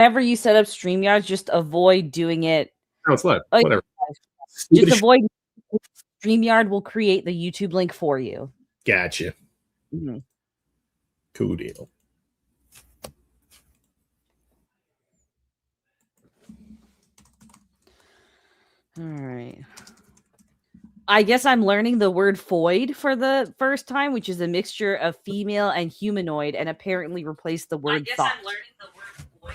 whenever you set up StreamYard, just avoid doing it. No, it's live. Like, Whatever. just avoid. StreamYard will create the YouTube link for you. Gotcha. Mm-hmm. Cool deal. All right. I guess I'm learning the word foid for the first time, which is a mixture of female and humanoid, and apparently replaced the word thought. I'm learning the word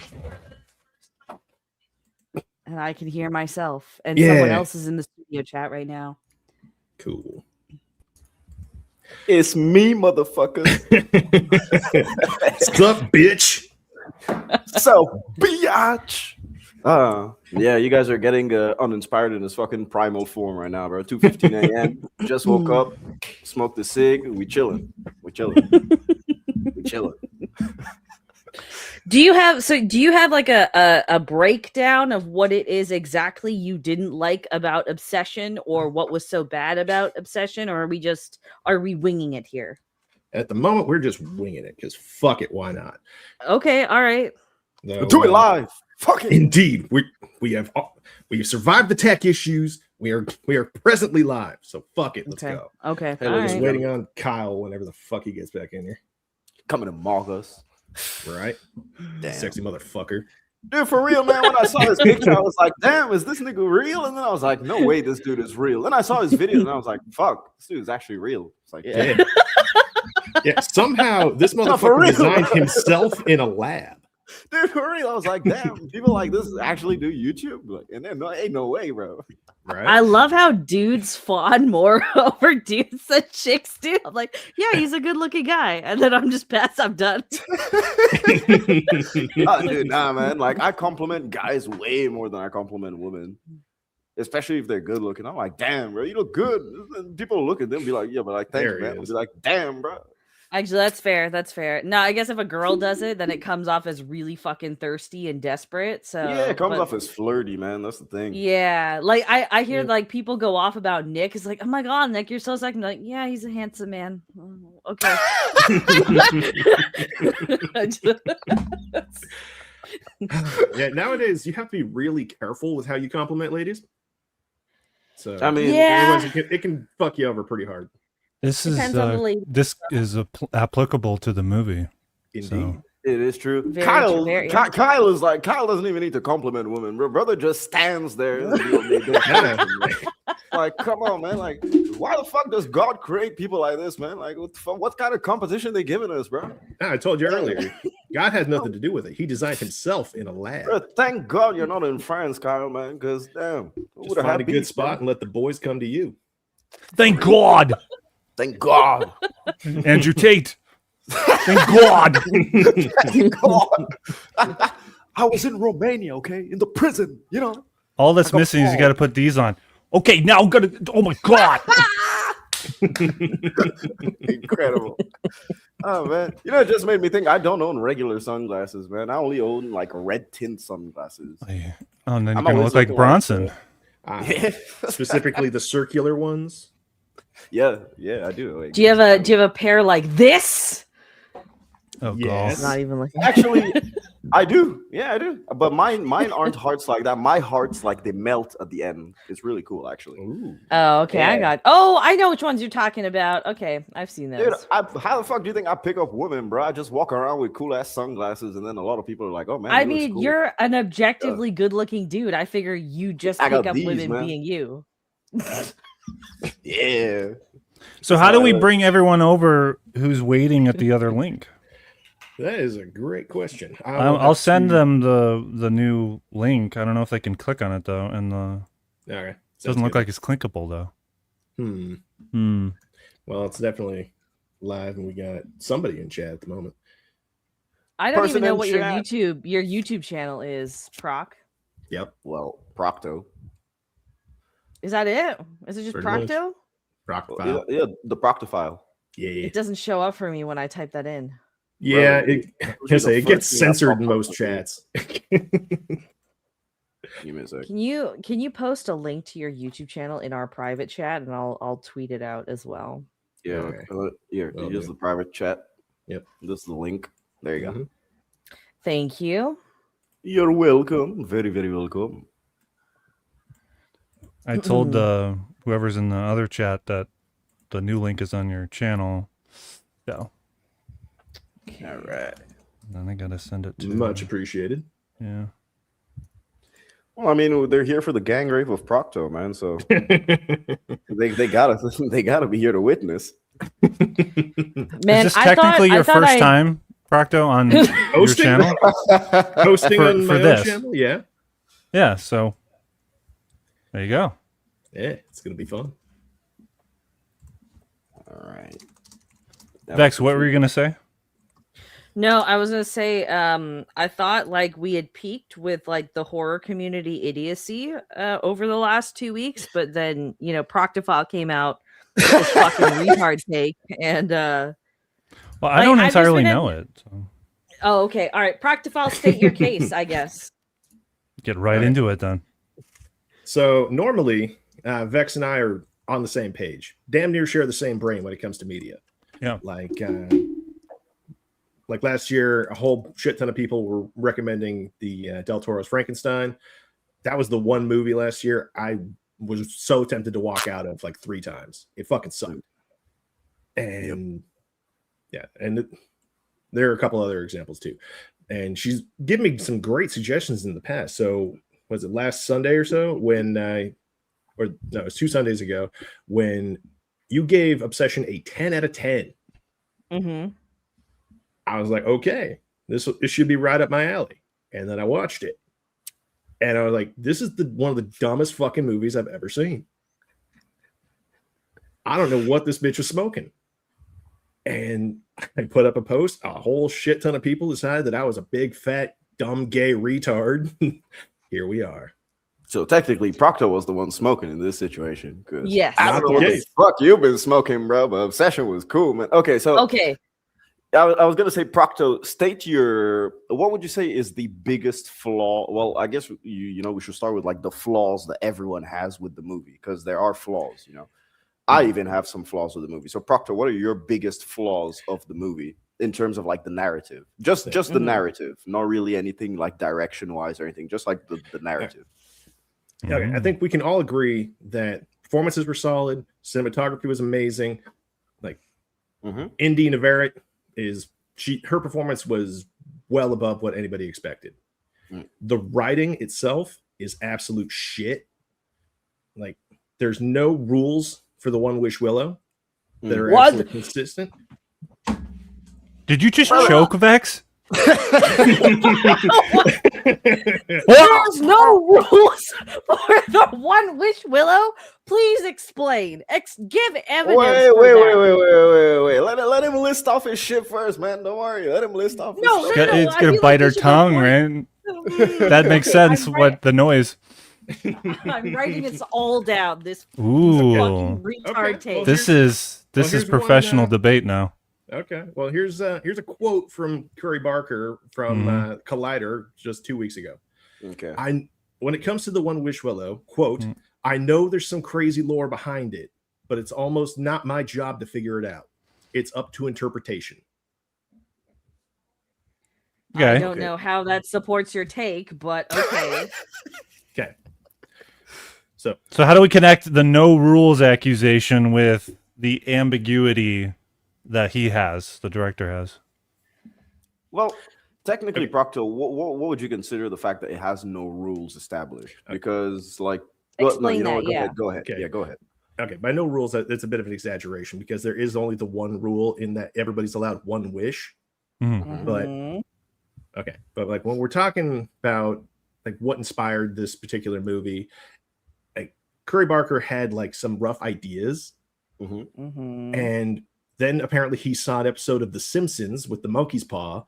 foid. And I can hear myself, and someone else is in the studio chat right now. Cool. It's me, motherfucker. Sup, bitch? So, biatch. Yeah, you guys are getting uninspired in this fucking primal form right now, bro. 2:15 a.m. Just woke up, smoked a cig. We chilling. Do you have like a breakdown of what it is exactly you didn't like about Obsession, or what was so bad about Obsession, or are we winging it here? At the moment, we're just winging it because fuck it, why not? Okay, all right. No, do it live. Fuck it. Indeed, we have survived the tech issues. We are presently live, so fuck it. Let's go. Okay. Hey, we're just waiting on Kyle whenever the fuck he gets back in here. Coming to mock us, right? Damn. Sexy motherfucker. Dude, for real, man. When I saw this picture, I was like, "Damn, is this nigga real?" And then I was like, "No way, this dude is real." Then I saw his video, and I was like, "Fuck, this dude is actually real." It's like, yeah. Yeah. Somehow this motherfucker designed himself in a lab. Dude, for real, I was like, damn, people like this actually do YouTube, like, and then ain't no way, bro. Right? I love how dudes fawn more over dudes than chicks do. I'm like, yeah, he's a good-looking guy, and then I'm just past. I'm done. Dude, nah, man. Like, I compliment guys way more than I compliment women, especially if they're good-looking. I'm like, damn, bro, you look good. And people look at them, and be like, yeah, but like, thanks, man. Be like, damn, bro. Actually, that's fair. That's fair. No, I guess if a girl does it, then it comes off as really fucking thirsty and desperate. So yeah, it comes off as flirty, man. That's the thing. Yeah, like I hear like people go off about Nick. It's like, oh my god, Nick, you're so sexy. I'm like, yeah, he's a handsome man. Okay. Yeah, nowadays you have to be really careful with how you compliment ladies. So I mean, it can fuck you over pretty hard. This is applicable to the movie. Indeed. So. It is true. Kyle is like, Kyle doesn't even need to compliment women. Brother just stands there. Like, come on, man. Like, why the fuck does God create people like this, man? Like, what kind of competition they giving us, bro? No, I told you earlier. God has nothing to do with it. He designed himself in a lab. Bro, thank God you're not in France, Kyle, man. Because damn, just find a good spot and let the boys come to you. Thank God. Thank God. Andrew Tate. Thank God. Thank God. I was in Romania, okay? In the prison, you know. All that's missing is you got to put these on. Okay, now I'm going to... Oh, my God. Incredible. Oh, man. You know, it just made me think I don't own regular sunglasses, man. I only own, like, red tint sunglasses. Oh, and then you're going to look like Bronson. Specifically the circular ones. Yeah, I do. Like, do you have a pair like this? Oh, yes. Not even like actually, I do. Yeah, I do. But mine aren't hearts like that. My hearts, like, they melt at the end. It's really cool, actually. Ooh. Oh, okay. Yeah. I know which ones you're talking about. Okay, I've seen those. Dude, how the fuck do you think I pick up women, bro? I just walk around with cool ass sunglasses, and then a lot of people are like, "Oh man." I mean, cool. You're an objectively good-looking dude. I figure you just pick up women being you. Yeah. So how do we bring everyone over who's waiting at the other link? That is a great question. I'll send them the new link. I don't know if they can click on it though, and okay. Doesn't look like it's clickable though. Well, it's definitely live, and we got somebody in chat at the moment. I don't even know what your YouTube channel is, Proc. Yep. Well, Procto. Is that it? Is it just Procto? Proctofile. Yeah, the Proctofile. Yeah. It doesn't show up for me when I type that in. Yeah, it gets censored in most chats. Give me a sec. Can you post a link to your YouTube channel in our private chat, and I'll tweet it out as well. Yeah, okay. Here, use the private chat. Yep, this is the link. There you go. Thank you. You're welcome. Very, very welcome. I told whoever's in the other chat that the new link is on your channel. So. All right. Then I gotta send it to. Much appreciated. Yeah. Well, I mean, they're here for the gang rape of Procto, man. So they gotta be here to witness. Man, is this technically your first time, Procto, on your channel? Hosting on my own this channel, yeah. Yeah, so there you go. Yeah, it's gonna be fun. All right. Vex, what were you gonna say? No, I was gonna say, I thought like we had peaked with like the horror community idiocy over the last 2 weeks, but then Proctofile came out with this fucking retard take, and well, I don't entirely know it. So. Oh, okay, all right. Proctofile, state your case, I guess. Get right into it then. So normally, Vex and I are on the same page, damn near share the same brain when it comes to media. Yeah, like last year, a whole shit ton of people were recommending the Del Toro's Frankenstein. That was the one movie last year I was so tempted to walk out of like 3 times. It fucking sucked. And there are a couple other examples too. And she's given me some great suggestions in the past. So was it last Sunday or so when it was 2 Sundays ago when you gave Obsession a 10 out of 10. Mm-hmm. I was like, okay, this should be right up my alley. And then I watched it. And I was like, this is one of the dumbest fucking movies I've ever seen. I don't know what this bitch was smoking. And I put up a post. A whole shit ton of people decided that I was a big, fat, dumb, gay retard. Here we are. So technically, Procto was the one smoking in this situation. Yes. I don't know what the fuck you've been smoking, bro, but Obsession was cool, man. Okay, so... Okay. I was going to say, Procto, what would you say is the biggest flaw? Well, I guess, we should start with like the flaws that everyone has with the movie, because there are flaws, I even have some flaws with the movie. So Procto, what are your biggest flaws of the movie in terms of like the narrative? Just the narrative, not really anything like direction wise or anything, just like the narrative. Okay, I think we can all agree that performances were solid. Cinematography was amazing. Like Indy Navarrete her performance was well above what anybody expected. The writing itself is absolute shit. Like there's no rules for the One Wish Willow that are actually consistent. Did you just choke, Vex? There's no rules for the One Wish Willow. Please explain. Give evidence. Wait. Let him list off his shit first, man. Don't worry. Let him list off. It's gonna bite her tongue, right? That makes sense. What the noise? I'm writing this all down. This Ooh, fucking retard take. Well, this is professional debate now. Okay, well here's a quote from Curry Barker from Collider just 2 weeks ago. Okay, when it comes to the One Wish Willow, quote, I know there's some crazy lore behind it, but it's almost not my job to figure it out. It's up to interpretation. Okay. I don't know how that supports your take, but okay. Okay. So how do we connect the no rules accusation with the ambiguity that the director has? Well, technically, Procto, what would you consider the fact that it has no rules established? Because, like, go ahead. Okay. Yeah, go ahead. Okay, by no rules, it's a bit of an exaggeration because there is only the one rule in that everybody's allowed one wish. But okay, but like when we're talking about like what inspired this particular movie, like Curry Barker had like some rough ideas, and then apparently he saw an episode of The Simpsons with the monkey's paw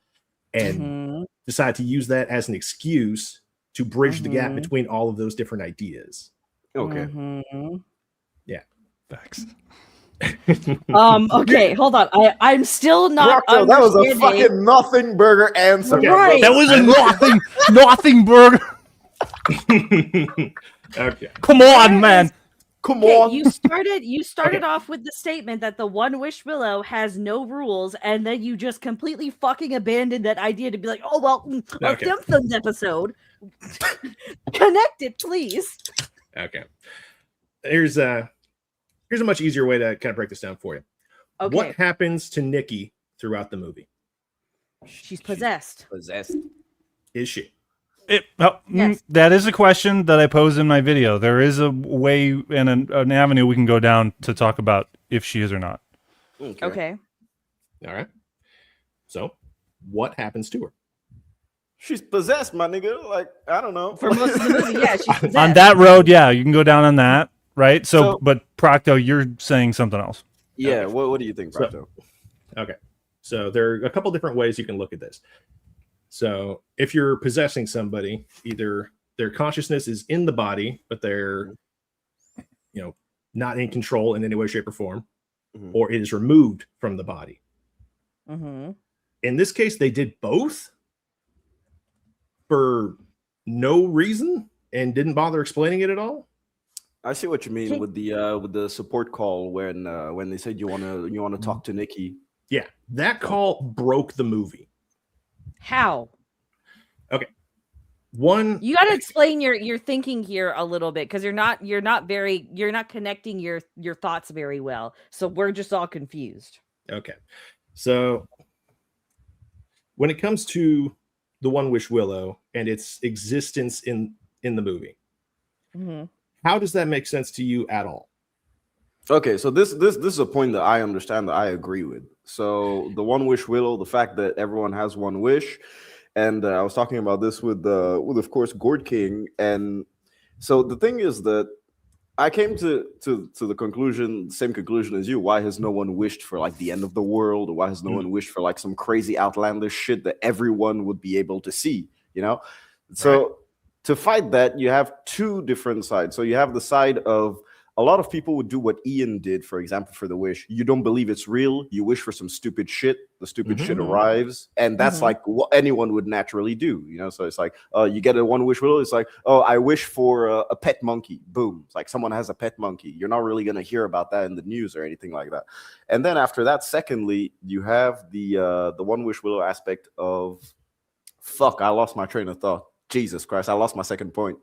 and decided to use that as an excuse to bridge the gap between all of those different ideas. Okay. Yeah. Facts. Okay, hold on. I'm still not Procto, that was a understanding. fucking nothing burger answer. Right. That was a nothing burger. Okay. Come on, man. Come Okay, on. you started off with the statement that the One Wish Willow has no rules, and then you just completely fucking abandoned that idea to be like, oh well, a Okay. Simpsons episode. Connect it, please. Okay. Here's a much easier way to kind of break this down for you. Okay. What happens to Nikki throughout the movie? She's possessed. Possessed. Is she? Yes. That is a question that I posed in my video. There is a way and an avenue we can go down to talk about if she is or not. Okay. All right. So, what happens to her? She's possessed, my nigga. Like, I don't know. For most of the movie, yeah, she's possessed. On that road, yeah, you can go down on that, right? So- But Procto, you're saying something else. Yeah, Okay. what do you think, Prato? Okay. So, there are a couple different ways you can look at this. So, if you're possessing somebody, either their consciousness is in the body, but they're, not in control in any way, shape, or form, Mhm. or it is removed from the body. Mm-hmm. In this case, they did both for no reason and didn't bother explaining it at all. I see what you mean Okay. with the support call when they said you wanna talk to Nikki. Yeah, that call broke the movie. How? One, You got to explain your thinking here a little bit, because you're not connecting your thoughts very well. So we're just all confused. okay. So when it comes to the One Wish Willow and its existence in the movie, Mm-hmm. how does that make sense to you at all? Okay, so this is a point that I understand, that I agree with. So the One Wish Willow, the fact that everyone has one wish, and I was talking about this with of course Gord King, and so the thing is that I came to the conclusion, same conclusion as you. Why has no one wished for like the end of the world, or why has no one wished for like some crazy outlandish shit that everyone would be able to see? So to fight that, you have two different sides. So you have the side of a lot of people would do what Ian did, for example, for the wish. You don't believe it's real. You wish for some stupid shit. The stupid shit arrives. And that's like what anyone would naturally do. So it's like, you get a One Wish Willow. It's like, oh, I wish for a pet monkey. Boom. It's like someone has a pet monkey. You're not really going to hear about that in the news or anything like that. And then after that, secondly, you have the One Wish Willow aspect of, fuck, I lost my train of thought. Jesus Christ, I lost my second point.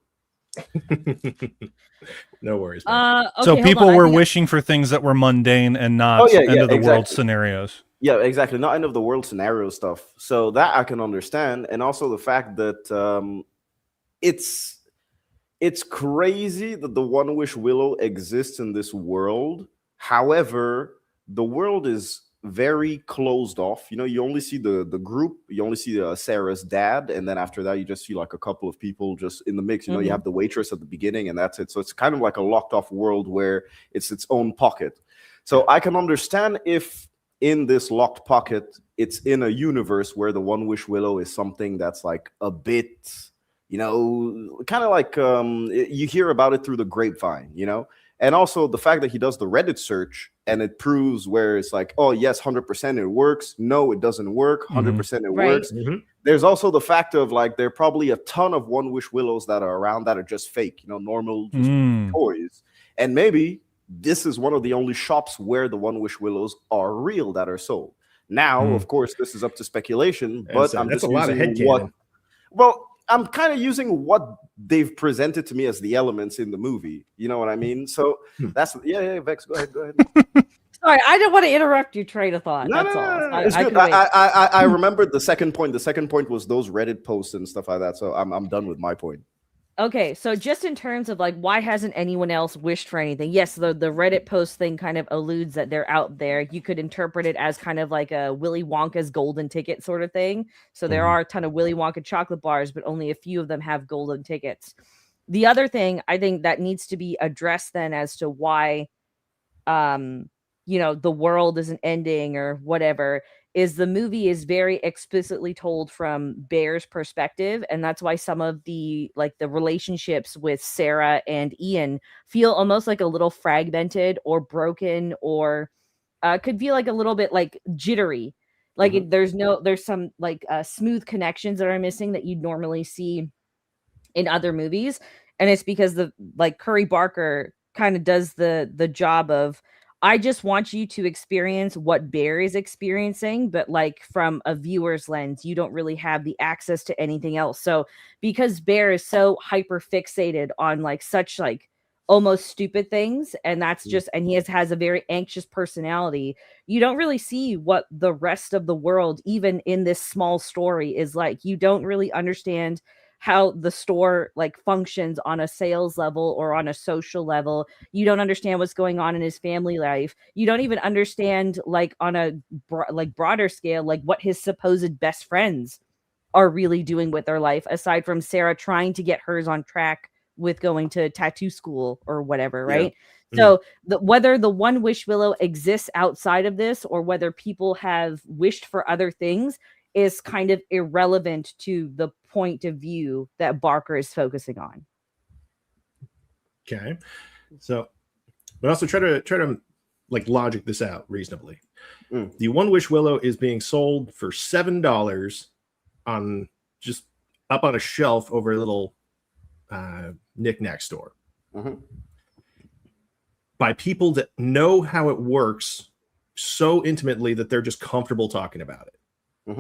No worries, man. Okay, So hold people on. were wishing for things that were mundane and not end of the world exactly. scenarios. Yeah, exactly. Not end of the world scenario stuff. So that I can understand, and also the fact that it's crazy that the One Wish Willow exists in this world. However, the world is very closed off. You only see the group. You only see Sarah's dad, and then after that, you just see like a couple of people just in the mix. You have the waitress at the beginning, and that's it. So it's kind of like a locked off world where it's its own pocket. So I can understand if in this locked pocket, it's in a universe where the One Wish Willow is something that's like a bit, kind of like you hear about it through the grapevine, And also the fact that he does the Reddit search and it proves where it's like, oh, yes, 100% it works. No, it doesn't work. 100% it works. There's also the fact of like, there are probably a ton of One Wish Willows that are around that are just fake, normal just toys. And maybe this is one of the only shops where the One Wish Willows are real that are sold. Now, of course, this is up to speculation, but That's I'm just a lot of using headcanon. Well, I'm kind of using what they've presented to me as the elements in the movie. You know what I mean? So that's Vex. Go ahead. Sorry, I didn't want to interrupt your train of thought. No, That's all. no, it's good. I remembered the second point. The second point was those Reddit posts and stuff like that. So I'm done with my point. Okay, so just in terms of like, why hasn't anyone else wished for anything? Yes, the Reddit post thing kind of alludes that they're out there. You could interpret it as kind of like a Willy Wonka's golden ticket sort of thing. So there are a ton of Willy Wonka chocolate bars, but only a few of them have golden tickets. The other thing I think that needs to be addressed then as to why, the world isn't ending or whatever, is the movie is very explicitly told from Bear's perspective. And that's why some of the relationships with Sarah and Ian feel almost like a little fragmented or broken, or could feel like a little bit like jittery. Like there's some like smooth connections that are missing that you'd normally see in other movies. And it's because Curry Barker kind of does the job of, I just want you to experience what Bear is experiencing, but like from a viewer's lens, you don't really have the access to anything else. So because Bear is so hyper fixated on like such like almost stupid things, and that's just, and he has a very anxious personality, you don't really see what the rest of the world, even in this small story, is like. You don't really understand how the store like functions on a sales level or on a social level. You don't understand what's going on in his family life. You don't even understand like on a broader scale, like what his supposed best friends are really doing with their life, aside from Sarah trying to get hers on track with going to tattoo school or whatever, right? So whether the One Wish Willow exists outside of this, or whether people have wished for other things, is kind of irrelevant to the point of view that Barker is focusing on. Okay. So, but also try to like logic this out reasonably. The One Wish Willow is being sold for $7 on just up on a shelf over a little knick-knack store by people that know how it works so intimately that they're just comfortable talking about it.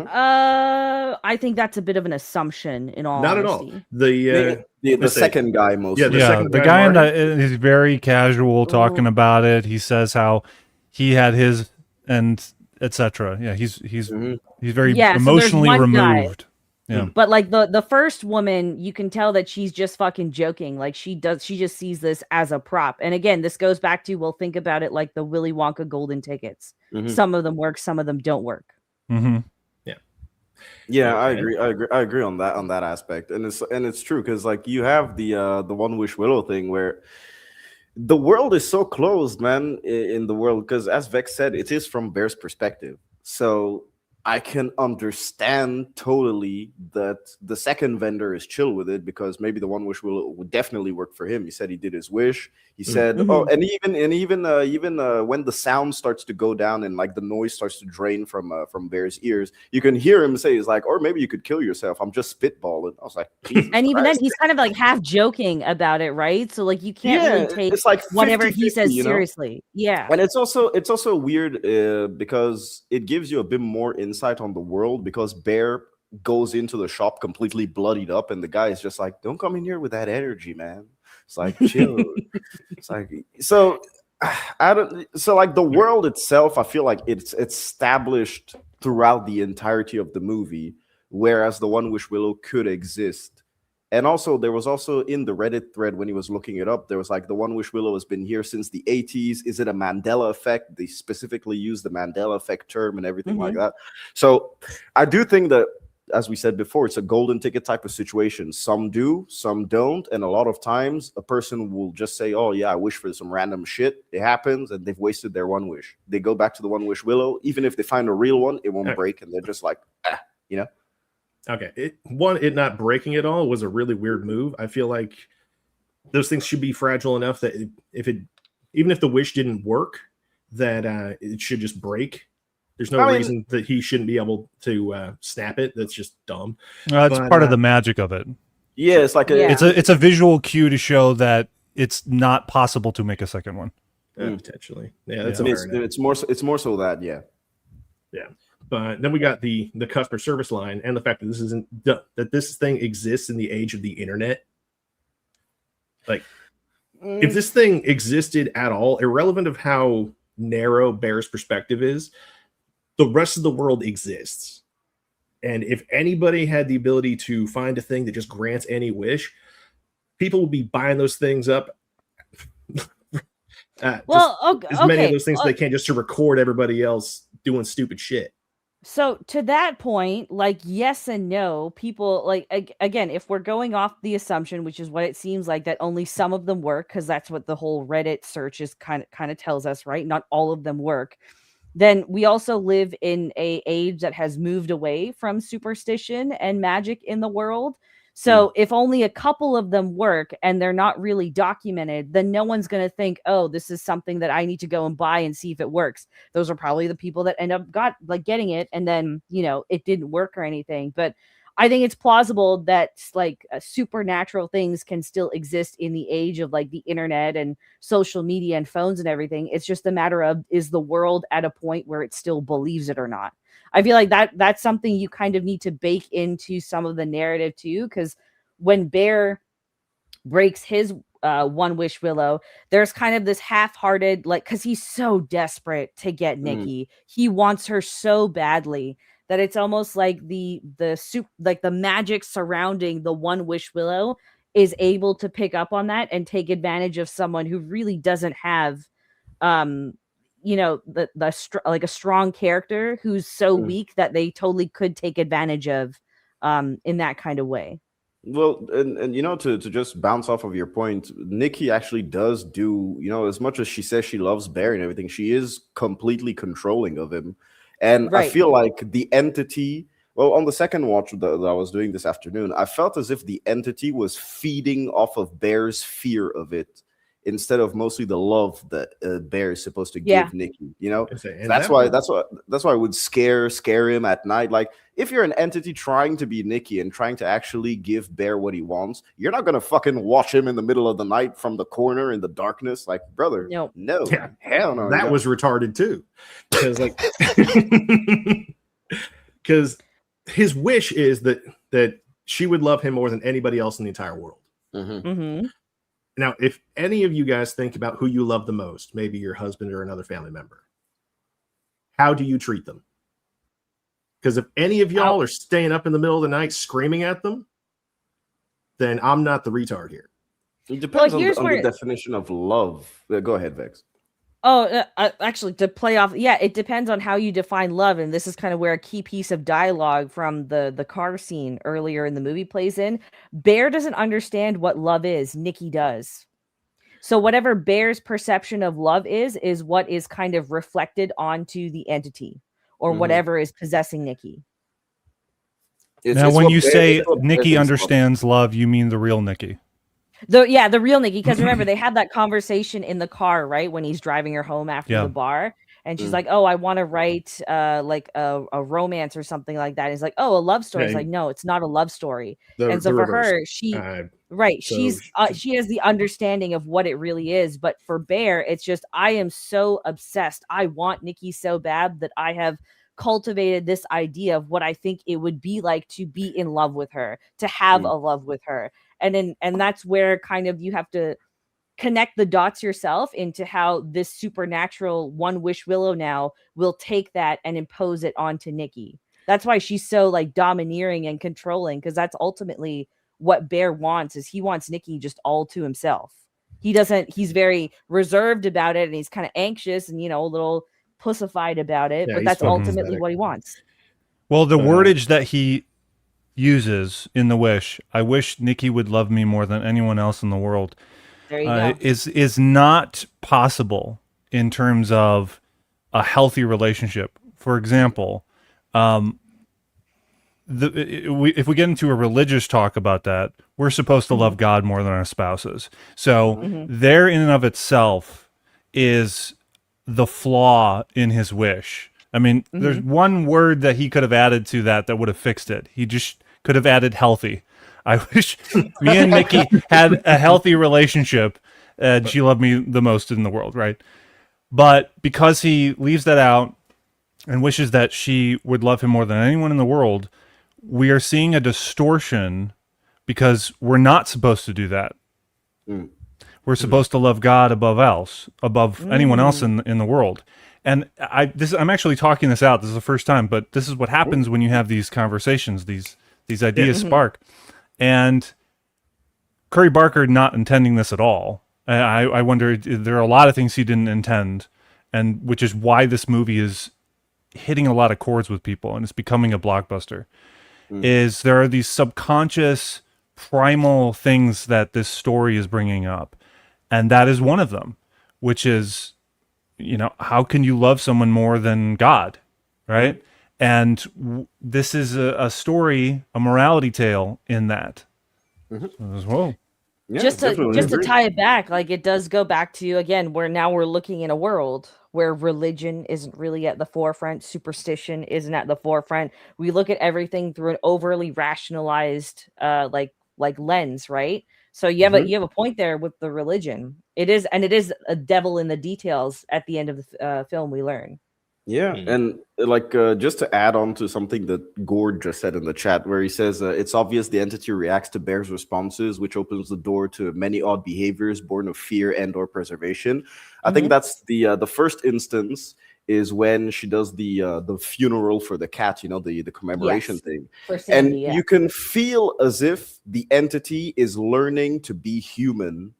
I think that's a bit of an assumption in all Not honesty. at all. The second guy mostly. The guy in is very casual talking about it. He says how he had his and etc. Yeah, he's very emotionally removed. Yeah. But like the first woman, you can tell that she's just fucking joking. Like she just sees this as a prop. And again, this goes back to, well, think about it like the Willy Wonka golden tickets. Some of them work, some of them don't work. Yeah, I agree on that aspect, and it's true, because like you have the One Wish Willow thing where the world is so closed, man, in the world, because as Vex said, it is from Bear's perspective. So I can understand totally that the second vendor is chill with it, because maybe the One Wish would definitely work for him. He said he did his wish. He said, oh, and even when the sound starts to go down and like the noise starts to drain from Bear's ears, you can hear him say, "He's like, or maybe you could kill yourself. I'm just spitballing." I was like, Jesus and even Christ. then, he's kind of like half joking about it, right? So like you can't really take it's like whatever he 50-50, says you know? seriously. Yeah, And it's also weird because it gives you a bit more insight on the world, because Bear goes into the shop completely bloodied up, and the guy is just like, "Don't come in here with that energy, man." It's like, chill. It's like, so like the world itself, I feel like it's established throughout the entirety of the movie, whereas the One Wish Willow could exist. And also, there was also in the Reddit thread, when he was looking it up, there was like, the One Wish Willow has been here since the 80s. Is it a Mandela effect? They specifically use the Mandela effect term and everything like that. So I do think that, as we said before, it's a golden ticket type of situation. Some do, some don't. And a lot of times a person will just say, "Oh yeah, I wish for some random shit." It happens and they've wasted their one wish. They go back to the One Wish Willow. Even if they find a real one, it won't break. And they're just like, you know? Okay. It not breaking at all was a really weird move. I feel like those things should be fragile enough that even if the wish didn't work, that it should just break. There's no reason that he shouldn't be able to snap it. That's just dumb. It's part of the magic of it. Yeah, it's like it's a visual cue to show that it's not possible to make a second one. Potentially, yeah. That's it's more so that yeah. But then we got the customer service line, and the fact that this thing exists in the age of the internet. Like, if this thing existed at all, irrelevant of how narrow Bear's perspective is, the rest of the world exists. And if anybody had the ability to find a thing that just grants any wish, people would be buying those things up. As many of those things they can, just to record everybody else doing stupid shit. So to that point, like, yes and no. People, like, again, if we're going off the assumption, which is what it seems like, that only some of them work, because that's what the whole Reddit search is kind of tells us, right? Not all of them work. Then we also live in an age that has moved away from superstition and magic in the world. So if only a couple of them work and they're not really documented, then no one's going to think, "Oh, this is something that I need to go and buy and see if it works." Those are probably the people that end up getting it, and then, it didn't work or anything. But I think it's plausible that like supernatural things can still exist in the age of like the internet and social media and phones and everything. It's just a matter of, is the world at a point where it still believes it or not? I feel like that's something you kind of need to bake into some of the narrative too, because when Bear breaks his one wish Willow, there's kind of this half-hearted, like, because he's so desperate to get Nikki, he wants her so badly that it's almost like the magic surrounding the one wish Willow is able to pick up on that and take advantage of someone who really doesn't have like a strong character who's so weak that they totally could take advantage of in that kind of way. Well, and to just bounce off of your point, Nikki actually does do, as much as she says she loves Barry and everything, she is completely controlling of him. And I feel like the entity, well, on the second watch that I was doing this afternoon, I felt as if the entity was feeding off of Bear's fear of it, instead of mostly the love that Bear is supposed to give Nikki, that's why it would scare him at night. Like, if you're an entity trying to be Nikki and trying to actually give Bear what he wants, you're not gonna fucking watch him in the middle of the night from the corner in the darkness. Like, brother, no, hell no. That was retarded too, because like, because his wish is that she would love him more than anybody else in the entire world. Now, if any of you guys think about who you love the most, maybe your husband or another family member, how do you treat them? Because if any of y'all are staying up in the middle of the night screaming at them, then I'm not the retard here. It depends on the definition of love. Go ahead, Vex. Oh, actually, to play off, it depends on how you define love, and this is kind of where a key piece of dialogue from the car scene earlier in the movie plays in. Bear doesn't understand what love is. Nikki does. So whatever Bear's perception of love is what is kind of reflected onto the entity or whatever is possessing Nikki. Now, when you say Nikki understands love, you mean the real Nikki. The real Nikki, because remember, they had that conversation in the car, right, when he's driving her home after the bar, and she's like, oh, I want to write like a romance or something like that. And he's like, oh, a love story. It's like, no, it's not a love story. And so for her, she has the understanding of what it really is. But for Bear, it's just, I am so obsessed. I want Nikki so bad that I have cultivated this idea of what I think it would be like to be in love with her, to have a love with her. And that's where kind of you have to connect the dots yourself into how this supernatural one wish Willow now will take that and impose it onto Nikki. That's why she's so like domineering and controlling, because that's ultimately what Bear wants, is he wants Nikki just all to himself. He's very reserved about it, and he's kind of anxious and, a little pussified about it, but that's ultimately what he wants. Well, the wordage that he uses in the wish, I wish Nikki would love me more than anyone else in the world, there you go. is not possible in terms of a healthy relationship. For example, if we get into a religious talk about that, we're supposed to love God more than our spouses. So there in and of itself is the flaw in his wish. I mean, there's one word that he could have added to that would have fixed it. He just could have added healthy. I wish me and Nikki had a healthy relationship and she loved me the most in the world, right? But because he leaves that out and wishes that she would love him more than anyone in the world, we are seeing a distortion because we're not supposed to do that. We're supposed to love God above anyone else in the world. And I'm actually talking this out. This is the first time, but this is what happens when you have these conversations, these ideas spark. And Curry Barker not intending this at all. I wonder, there are a lot of things he didn't intend, and which is why this movie is hitting a lot of chords with people and it's becoming a blockbuster. Is there are these subconscious primal things that this story is bringing up, and that is one of them, which is, how can you love someone more than God, right? And this is a story, a morality tale in that. So, whoa. Yeah, just to agree. tie it back, like it does go back to, again, where now we're looking in a world where religion isn't really at the forefront, superstition isn't at the forefront. We look at everything through an overly rationalized like lens, right? So you have a point there with the religion. It is a devil in the details at the end of the film, we learn. Yeah, and like just to add on to something that Gord just said in the chat, where he says it's obvious the entity reacts to Bear's responses, which opens the door to many odd behaviors born of fear and/or preservation. I think that's the first instance is when she does the funeral for the cat, the commemoration thing, and you can feel as if the entity is learning to be human.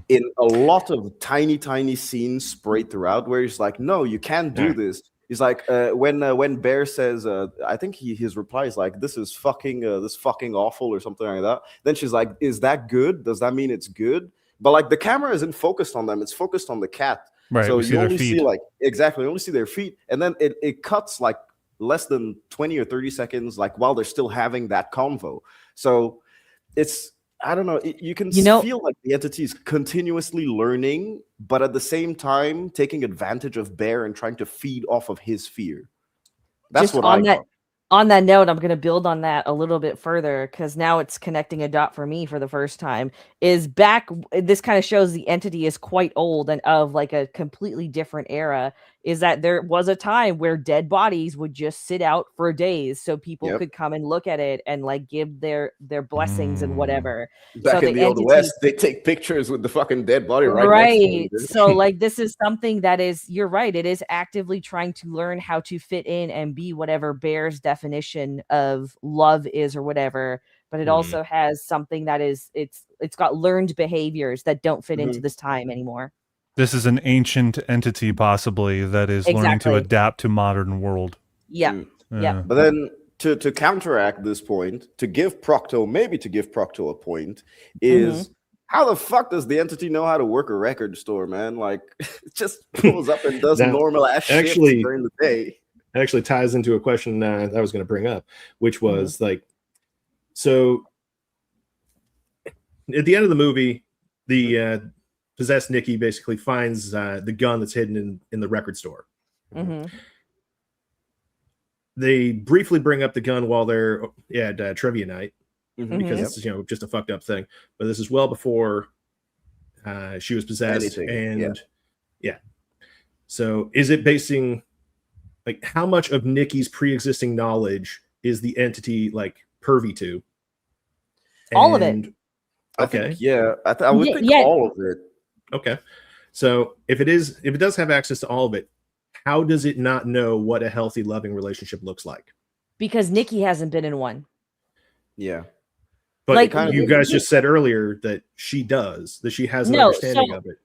In a lot of tiny scenes sprayed throughout, where he's like, "No, you can't do this." He's like, when Bear says, I think his reply is like, "This is fucking awful" or something like that. Then she's like, "Is that good? Does that mean it's good?" But like the camera isn't focused on them; it's focused on the cat. Right. So you only see you only see their feet, and then it cuts like less than 20 or 30 seconds, like while they're still having that convo. So it's. I don't know. You can feel like the entity is continuously learning, but at the same time taking advantage of Bear and trying to feed off of his fear. That's what I got. On that note, I'm going to build on that a little bit further, because now it's connecting a dot for me for the first time. This kind of shows the entity is quite old and of like a completely different era. Is that there was a time where dead bodies would just sit out for days so people could come and look at it and like give their blessings and whatever. Back in the Old West, they take pictures with the fucking dead body right next to them. So like this is something that is, you're right, it is actively trying to learn how to fit in and be whatever Bear's definition of love is or whatever, but it also has something that is it's got learned behaviors that don't fit into this time anymore. This is an ancient entity, possibly, that is learning to adapt to modern world. Yeah. But then to counteract this point, to give Procto a point, is how the fuck does the entity know how to work a record store, man? Like, it just pulls up and does normal ass shit during the day. It actually ties into a question that I was going to bring up, which was like, so at the end of the movie, the possessed Nikki basically finds the gun that's hidden in the record store. They briefly bring up the gun while they're at trivia night because it's just a fucked up thing. But this is well before she was possessed. So is it basing, like, how much of Nikki's pre-existing knowledge is the entity like privy to? All of it. Okay. I would think all of it. Okay. So if it does have access to all of it, how does it not know what a healthy, loving relationship looks like? Because Nikki hasn't been in one. Yeah. But like, you guys just said earlier that she does, that she has an understanding of it.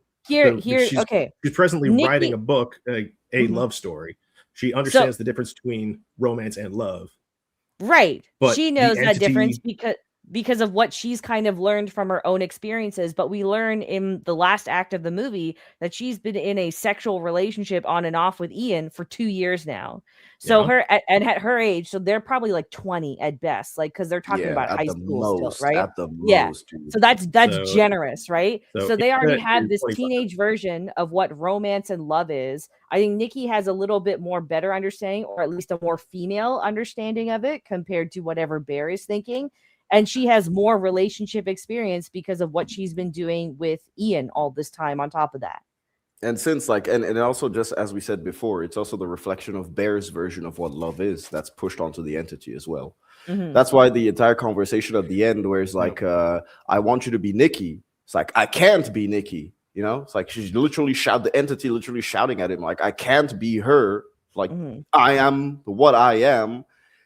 She's presently writing a book, a love story. She understands the difference between romance and love. Right. But she knows that difference because of what she's kind of learned from her own experiences. But we learn in the last act of the movie that she's been in a sexual relationship on and off with Ian for 2 years now. So at her age, so they're probably like 20 at best, like, because they're talking about high school still, right? At the most, so that's generous, right? So they already have this teenage version of what romance and love is. I think Nikki has a little bit more better understanding, or at least a more female understanding of it compared to whatever Bear is thinking. And she has more relationship experience because of what she's been doing with Ian all this time on top of that. And since and also, just as we said before, it's also the reflection of Bear's version of what love is that's pushed onto the entity as well. That's why the entire conversation at the end, where it's like, I want you to be Nikki. It's like, I can't be Nikki. It's like she's the entity literally shouting at him, like, I can't be her. Like, I am what I am.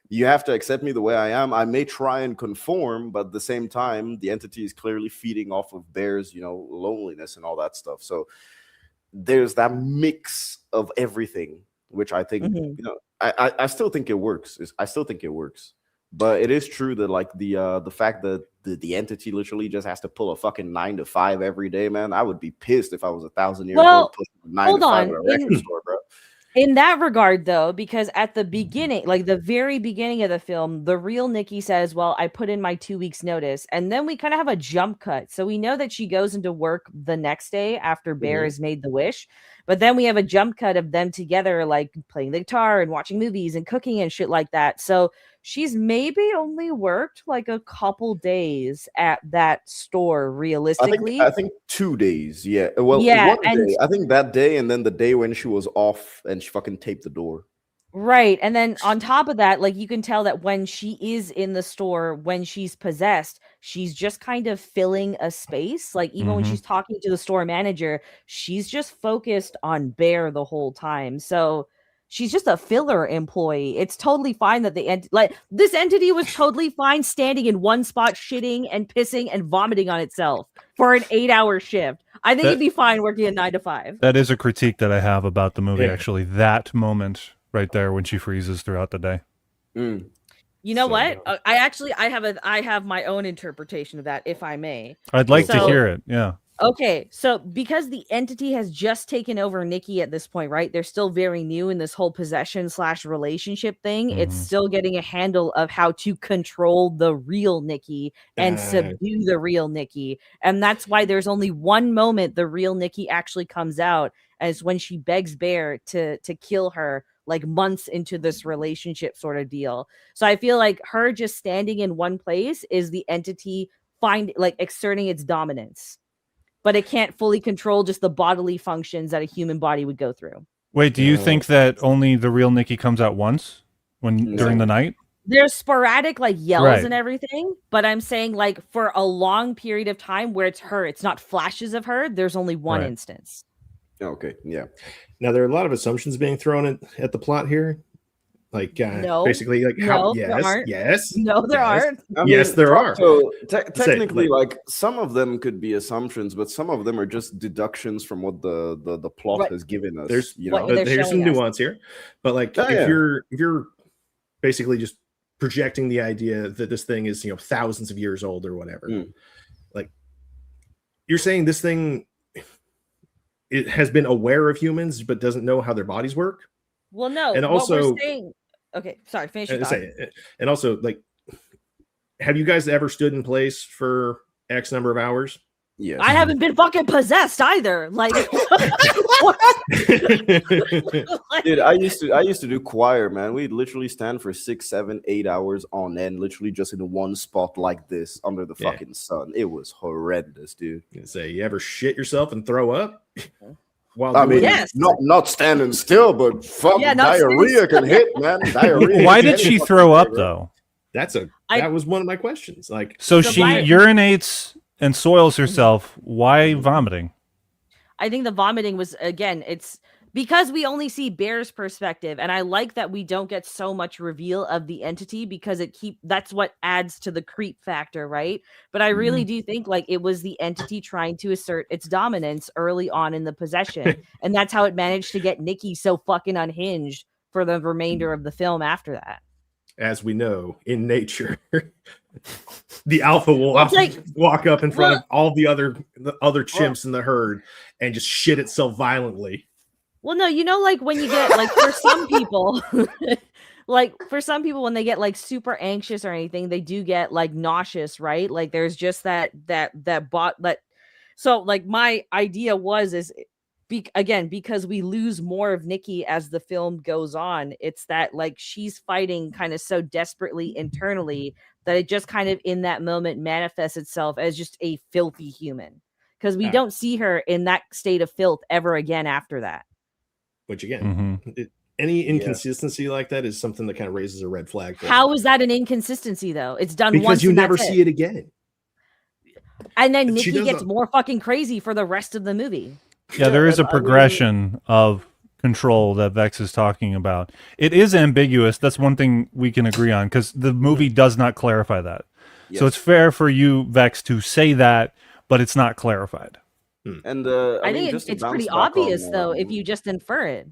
You have to accept me the way I am. I may try and conform, but at the same time, the entity is clearly feeding off of Bear's, loneliness and all that stuff. So there's that mix of everything, which I think, I still think it works. I still think it works. But it is true that, like, the fact that the entity literally just has to pull a fucking 9 to 5 every day, man, I would be pissed if I was 1,000 years old pushing a 9 to 5 at a record store, bro. In that regard, though, because at the beginning, like the very beginning of the film, the real Nikki says, well, I put in my 2 weeks notice. And then we kind of have a jump cut. So we know that she goes into work the next day after Bear has made the wish. But then we have a jump cut of them together, like playing the guitar and watching movies and cooking and shit like that. So she's maybe only worked like a couple days at that store realistically. I think 2 days. Yeah. Well, yeah, one day. I think that day and then the day when she was off and she fucking taped the door. Right. And then on top of that, like you can tell that when she is in the store, when she's possessed, she's just kind of filling a space. Like even when she's talking to the store manager, she's just focused on Bear the whole time. So she's just a filler employee. It's totally fine that this entity was totally fine standing in one spot, shitting and pissing and vomiting on itself for an 8-hour shift. I think it'd be fine working a 9 to 5. That is a critique that I have about the movie, actually. That moment right there when she freezes throughout the day. You know what? I have my own interpretation of that, if I may. I'd like to hear it. Yeah. Okay, so because the entity has just taken over Nikki at this point, right? They're still very new in this whole possession/relationship thing. It's still getting a handle of how to control the real Nikki and subdue the real Nikki. And that's why there's only one moment the real Nikki actually comes out, as when she begs Bear to kill her, like months into this relationship sort of deal. So I feel like her just standing in one place is the entity exerting its dominance. But it can't fully control just the bodily functions that a human body would go through. Wait, do you think that only the real Nikki comes out once during the night? There's sporadic yells and everything, but I'm saying for a long period of time where it's her, it's not flashes of her. There's only one instance. Okay, yeah. Now there are a lot of assumptions being thrown at the plot here. Basically, how? Yes. No, there aren't. Yes, there are. So technically, some of them could be assumptions, but some of them are just deductions from what the plot has given us. There's there's some nuance here, but if you're basically just projecting the idea that this thing is thousands of years old or whatever, you're saying this thing it has been aware of humans but doesn't know how their bodies work. Well, no, and also what we're saying. Okay, sorry, finish your thought. And also, have you guys ever stood in place for X number of hours? Yes. I haven't been fucking possessed either. Dude, I used to do choir, man. We'd literally stand for 6, 7, 8 hours on end, literally just in one spot like this under the fucking sun. It was horrendous, dude. You ever shit yourself and throw up? Yes. Not standing still, but diarrhea can hit, man. Diarrhea. Why did she throw up though? That was one of my questions. So she urinates and soils herself. Why vomiting? I think the vomiting was, again, it's because we only see Bear's perspective, and I like that we don't get so much reveal of the entity because that's what adds to the creep factor, right? But I really do think it was the entity trying to assert its dominance early on in the possession, and that's how it managed to get Nikki so fucking unhinged for the remainder of the film after that. As we know, in nature, the alpha will walk up in front of all the other chimps in the herd and just shit itself violently. Well, no, when you get for some people, when they get super anxious or anything, they do get nauseous, right? There's just that so my idea because we lose more of Nikki as the film goes on, it's that she's fighting kind of so desperately internally that it just kind of in that moment manifests itself as just a filthy human, because we don't see her in that state of filth ever again after that. Which again, any inconsistency like that is something that kind of raises a red flag. How is that an inconsistency though? It's done because once you never see it again. And then Nikki gets more fucking crazy for the rest of the movie. Yeah, there is a progression of control that Vex is talking about. It is ambiguous. That's one thing we can agree on, because the movie does not clarify that. Yes. So it's fair for you, Vex, to say that, but it's not clarified. And I think it's pretty obvious though if you just infer it.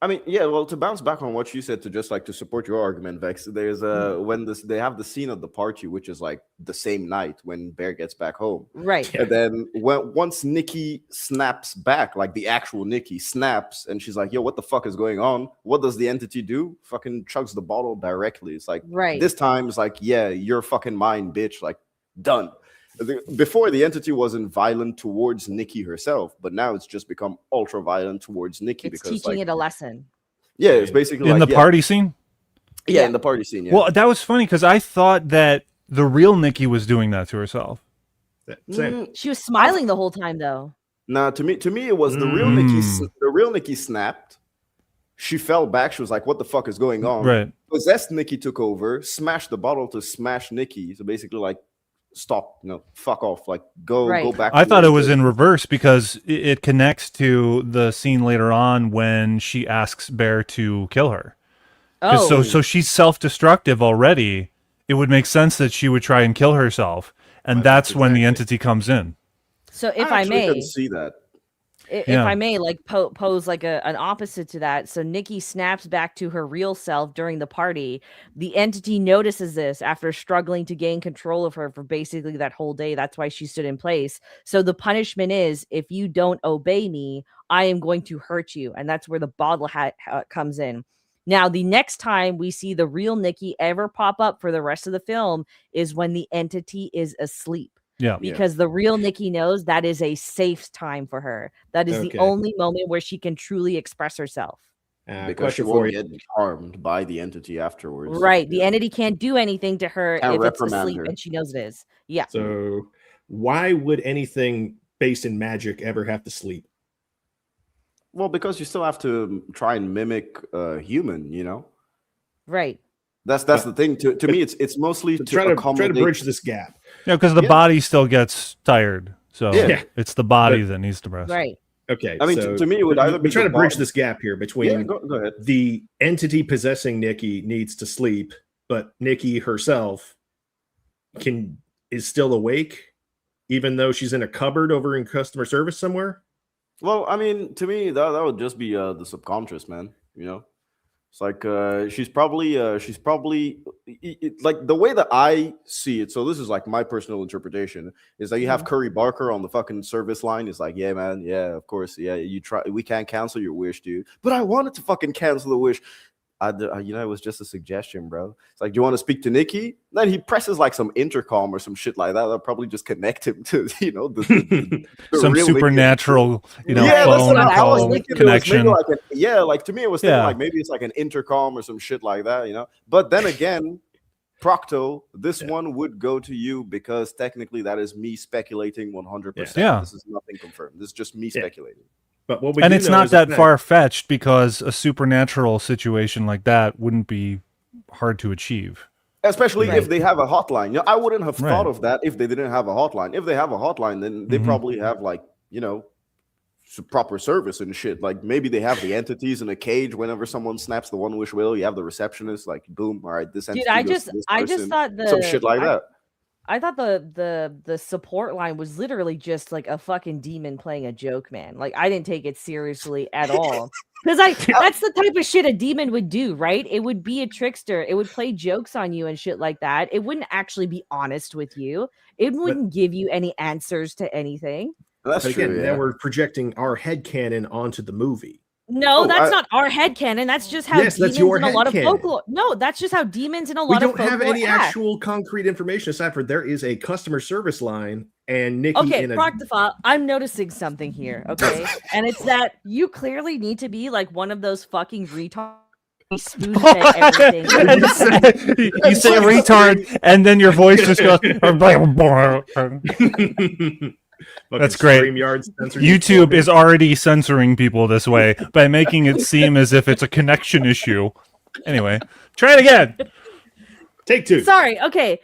I mean, yeah. Well, to bounce back on what you said, to just like to support your argument, Vex. There's when they have the scene of the party, which is like the same night when Bear gets back home, Right. and then once Nikki snaps back, like the actual Nikki snaps, and she's like, "Yo, what the fuck is going on?" What does the entity do? Fucking chugs the bottle directly. It's like this time, it's like, "Yeah, you're fucking mine, bitch." Like done. Before, the entity wasn't violent towards Nikki herself, but now it's just become ultra violent towards Nikki it's because teaching it a lesson. Yeah, it's basically in the party scene. Yeah, in the party scene. Yeah. Well, that was funny because I thought that the real Nikki was doing that to herself. Same. She was smiling the whole time, though. Nah, to me, it was the real Nikki. The real Nikki snapped. She fell back. She was like, "What the fuck is going on?" Right. Possessed Nikki took over, smashed the bottle to smash Nikki. So basically, like, stop, fuck off, like go back. I thought it was in reverse because it connects to the scene later on when she asks Bear to kill her. So she's self-destructive already. It would make sense that she would try and kill herself, and that's when the entity comes in. So if I may, couldn't see that. If I may, like pose like an opposite to that. So Nikki snaps back to her real self during the party. The entity notices this after struggling to gain control of her for basically that whole day. That's why she stood in place. So the punishment is, if you don't obey me, I am going to hurt you. And that's where the bottle hat comes in. Now, the next time we see the real Nikki ever pop up for the rest of the film is when the entity is asleep. Yeah. Because the real Nikki knows that is a safe time for her. That is the only moment where she can truly express herself. Because she won't get harmed by the entity afterwards. Right. The entity can't do anything to her if it's asleep, and she knows it is. Yeah. So why would anything based in magic ever have to sleep? Well, because you still have to try and mimic a human, Right. That's the thing. To me, it's mostly to try to bridge this gap. Yeah, because the body still gets tired, so it's the body that needs to rest. Right. Okay. I mean, to me, it would either be trying to bridge this gap here between go ahead. The entity possessing Nikki needs to sleep, but Nikki herself is still awake, even though she's in a cupboard over in customer service somewhere. Well, I mean, to me, that would just be the subconscious, man. It's like she's probably like the way that I see it. So this is like my personal interpretation is that you have Curry Barker on the fucking service line. It's like, yeah, man, yeah, of course, yeah, you try. We can't cancel your wish, dude. But I wanted to fucking cancel the wish. It was just a suggestion, bro. It's like, do you want to speak to Nikki? Then he presses like some intercom or some shit like that. That'll probably just connect him to, the some supernatural, phone call connection. To me, it was thinking like maybe it's like an intercom or some shit like that, But then again, Procto, this one would go to you because technically that is me speculating 100%. Yeah. This is nothing confirmed. This is just me speculating. But what it's not that far-fetched because a supernatural situation like that wouldn't be hard to achieve. Especially if they have a hotline. I wouldn't have thought of that if they didn't have a hotline. If they have a hotline, then they probably have proper service and shit. Like maybe they have the entities in a cage. Whenever someone snaps the one wish wheel, you have the receptionist. Like boom, all right, this entity. Dude, I just thought some shit like that. I thought the support line was literally just like a fucking demon playing a joke, man. Like I didn't take it seriously at all. Because that's the type of shit a demon would do, right? It would be a trickster. It would play jokes on you and shit like that. It wouldn't actually be honest with you. It wouldn't give you any answers to anything. That's true. Again, now we're projecting our headcanon onto the movie. No, that's not our headcanon. That's just how demons in a lot of folklore. No, that's just how demons in a lot of folklore. We don't have any actual concrete information aside from there is a customer service line and Nikki. Okay, Proctifile, I'm noticing something here. Okay, and it's that you clearly need to be like one of those fucking retards. Spoon fed everything. You say retard, and then your voice just goes. That's great. YouTube is already censoring people this way by making it seem as if it's a connection issue. Anyway, try it again. Take two. Sorry. Okay.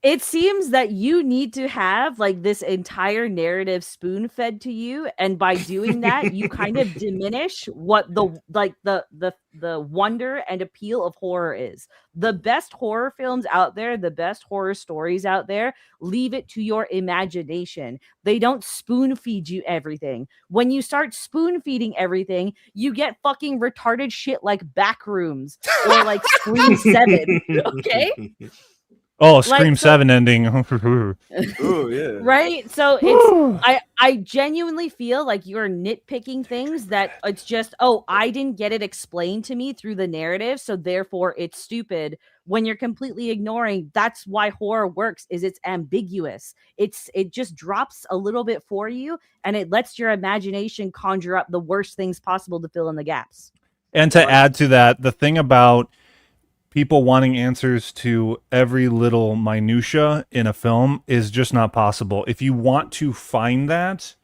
It seems that you need to have like this entire narrative spoon fed to you, and by doing that, you kind of diminish what the wonder and appeal of horror is. The best horror films out there, the best horror stories out there, leave it to your imagination. They don't spoon feed you everything. When you start spoon feeding everything, you get fucking retarded shit like Backrooms or like Scream 7. Okay? Oh, Scream 7 ending. Oh yeah. Right? So it's I genuinely feel like you're nitpicking things that it's just, oh, I didn't get it explained to me through the narrative, so therefore it's stupid, when you're completely ignoring that's why horror works, is it's ambiguous. It just drops a little bit for you, and it lets your imagination conjure up the worst things possible to fill in the gaps. And to add to that, the thing about people wanting answers to every little minutia in a film is just not possible. If you want to find that,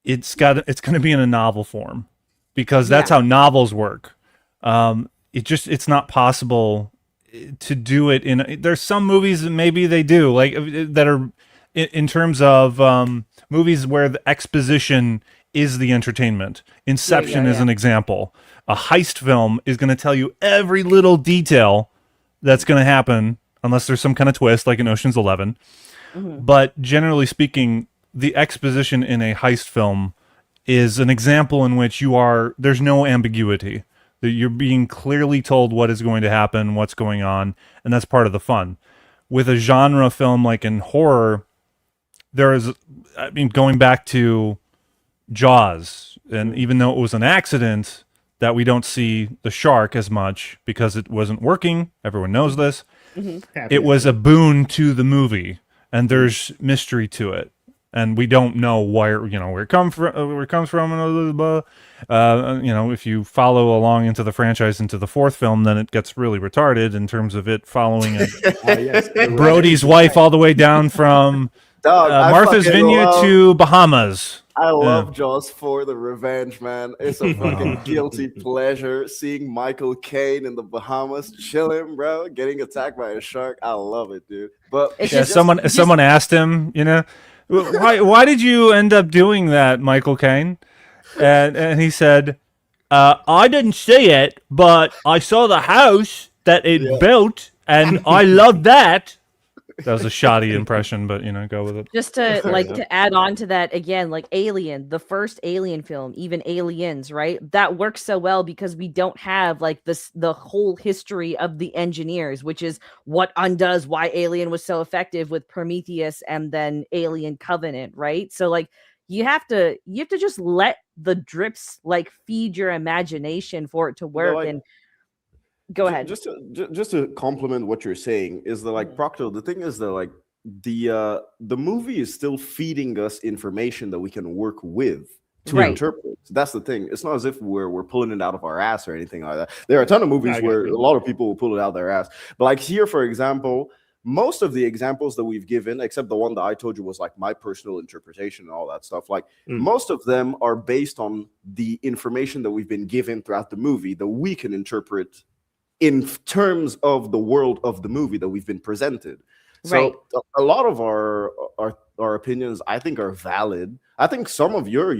it's going to be in a novel form, because that's how novels work. It's not possible to do it there's some movies that maybe they do, like, that are in terms of movies where the exposition is the entertainment. Inception is an example. A heist film is going to tell you every little detail that's going to happen, unless there's some kind of twist, like in Ocean's 11. But generally speaking, the exposition in a heist film is an example in which there's no ambiguity. You're being clearly told what is going to happen, what's going on, and that's part of the fun. With a genre film like in horror, going back to Jaws, and even though it was an accident that we don't see the shark as much because it wasn't working, everyone knows this, it was a boon to the movie, and there's mystery to it, and we don't know where it comes from, and blah, blah. If you follow along into the franchise into the fourth film, then it gets really retarded in terms of it following Brody's wife all the way down from Martha's Vineyard to Bahamas. I love Jaws for the revenge, man. It's a fucking guilty pleasure seeing Michael Caine in the Bahamas chilling, bro, getting attacked by a shark. I love it, dude. But someone asked him, why did you end up doing that, Michael Caine? And he said, I didn't see it, but I saw the house that it built, and I loved that. That was a shoddy impression, but go with it. Just to to add on to that again, like Alien, the first Alien film, even Aliens, right? That works so well because we don't have like the whole history of the engineers, which is what undoes why Alien was so effective with Prometheus and then Alien Covenant, right? So like you have to just let the drips like feed your imagination for it to work. And go ahead. Just to compliment what you're saying is that like Proctor, the thing is that like the movie is still feeding us information that we can work with to interpret. That's the thing. It's not as if we're pulling it out of our ass or anything like that. There are a ton of movies where a lot of people will pull it out of their ass. But like here, for example, most of the examples that we've given, except the one that I told you was like my personal interpretation and all that stuff, like most of them are based on the information that we've been given throughout the movie that we can interpret in terms of the world of the movie that we've been presented. So a lot of our opinions, I think, are valid. I think some of your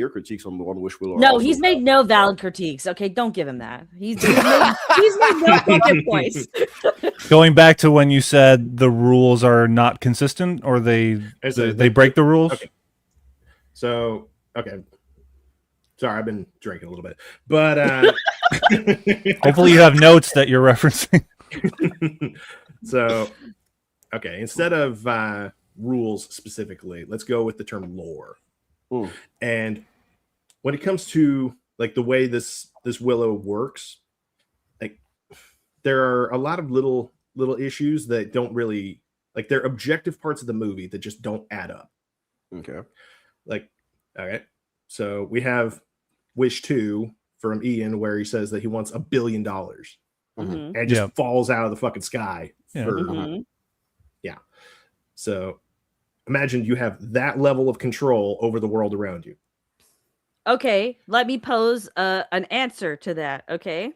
critiques on the One Wish Will. No, he's made no valid critiques. Okay, don't give him that. He's made no fucking points. Going back to when you said the rules are not consistent, or they break the rules. Okay. So sorry, I've been drinking a little bit, but hopefully you have notes that you're referencing. So, okay, instead of rules specifically, let's go with the term lore. And when it comes to like the way this Willow works, like there are a lot of little issues that don't really, like, they're objective parts of the movie that just don't add up. Okay. Like, all right, so we have Wish 2 from Ian, where he says that he wants $1 billion and just falls out of the fucking sky. So imagine you have that level of control over the world around you. Okay, let me pose an answer to that. Okay,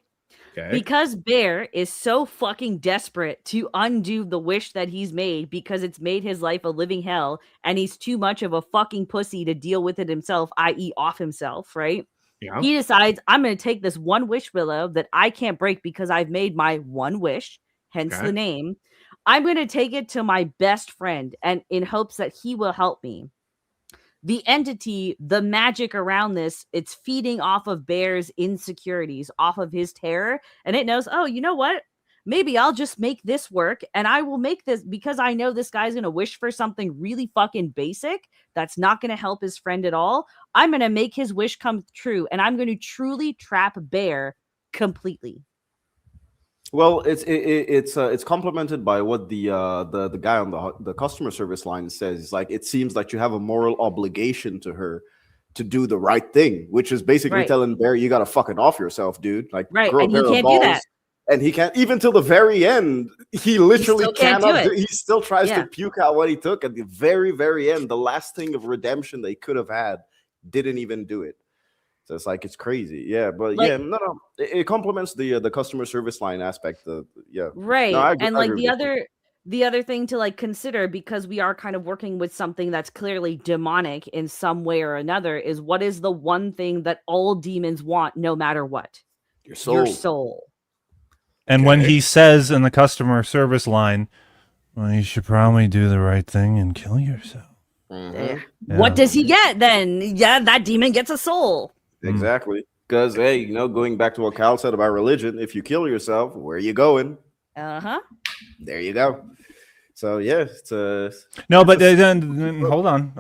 Okay. Because Bear is so fucking desperate to undo the wish that he's made because it's made his life a living hell and he's too much of a fucking pussy to deal with it himself, i.e. off himself, right? Yeah. He decides, I'm going to take this one wish, Willow, that I can't break because I've made my one wish, hence the name. I'm going to take it to my best friend and in hopes that he will help me. The entity, the magic around this, it's feeding off of Bear's insecurities, off of his terror. And it knows, oh, you know what? Maybe I'll just make this work. And I will make this because I know this guy's going to wish for something really fucking basic that's not going to help his friend at all. I'm going to make his wish come true. And I'm going to truly trap Bear completely. Well, it's complemented by what the guy on the customer service line says. It's like, it seems like you have a moral obligation to her to do the right thing, which is basically telling Bear, you gotta fucking off yourself, dude. Like, and he can't do that. And he can't, even till the very end. He literally cannot. He still tries to puke out what he took at the very, very end. The last thing of redemption they could have had, didn't even do it. So it's like, it's crazy. Yeah, but like, no. It complements the customer service line aspect. Right. No, and like the other thing to like consider, because we are kind of working with something that's clearly demonic in some way or another, is what is the one thing that all demons want no matter what? Your soul. Your soul. And when he says in the customer service line, well, you should probably do the right thing and kill yourself. Mm-hmm. Yeah. What does he get then? Yeah, that demon gets a soul. Exactly. Because, hey, you know, going back to what Kyle said about religion, if you kill yourself, where are you going? There you go. So, yeah. It's no, but then hold on.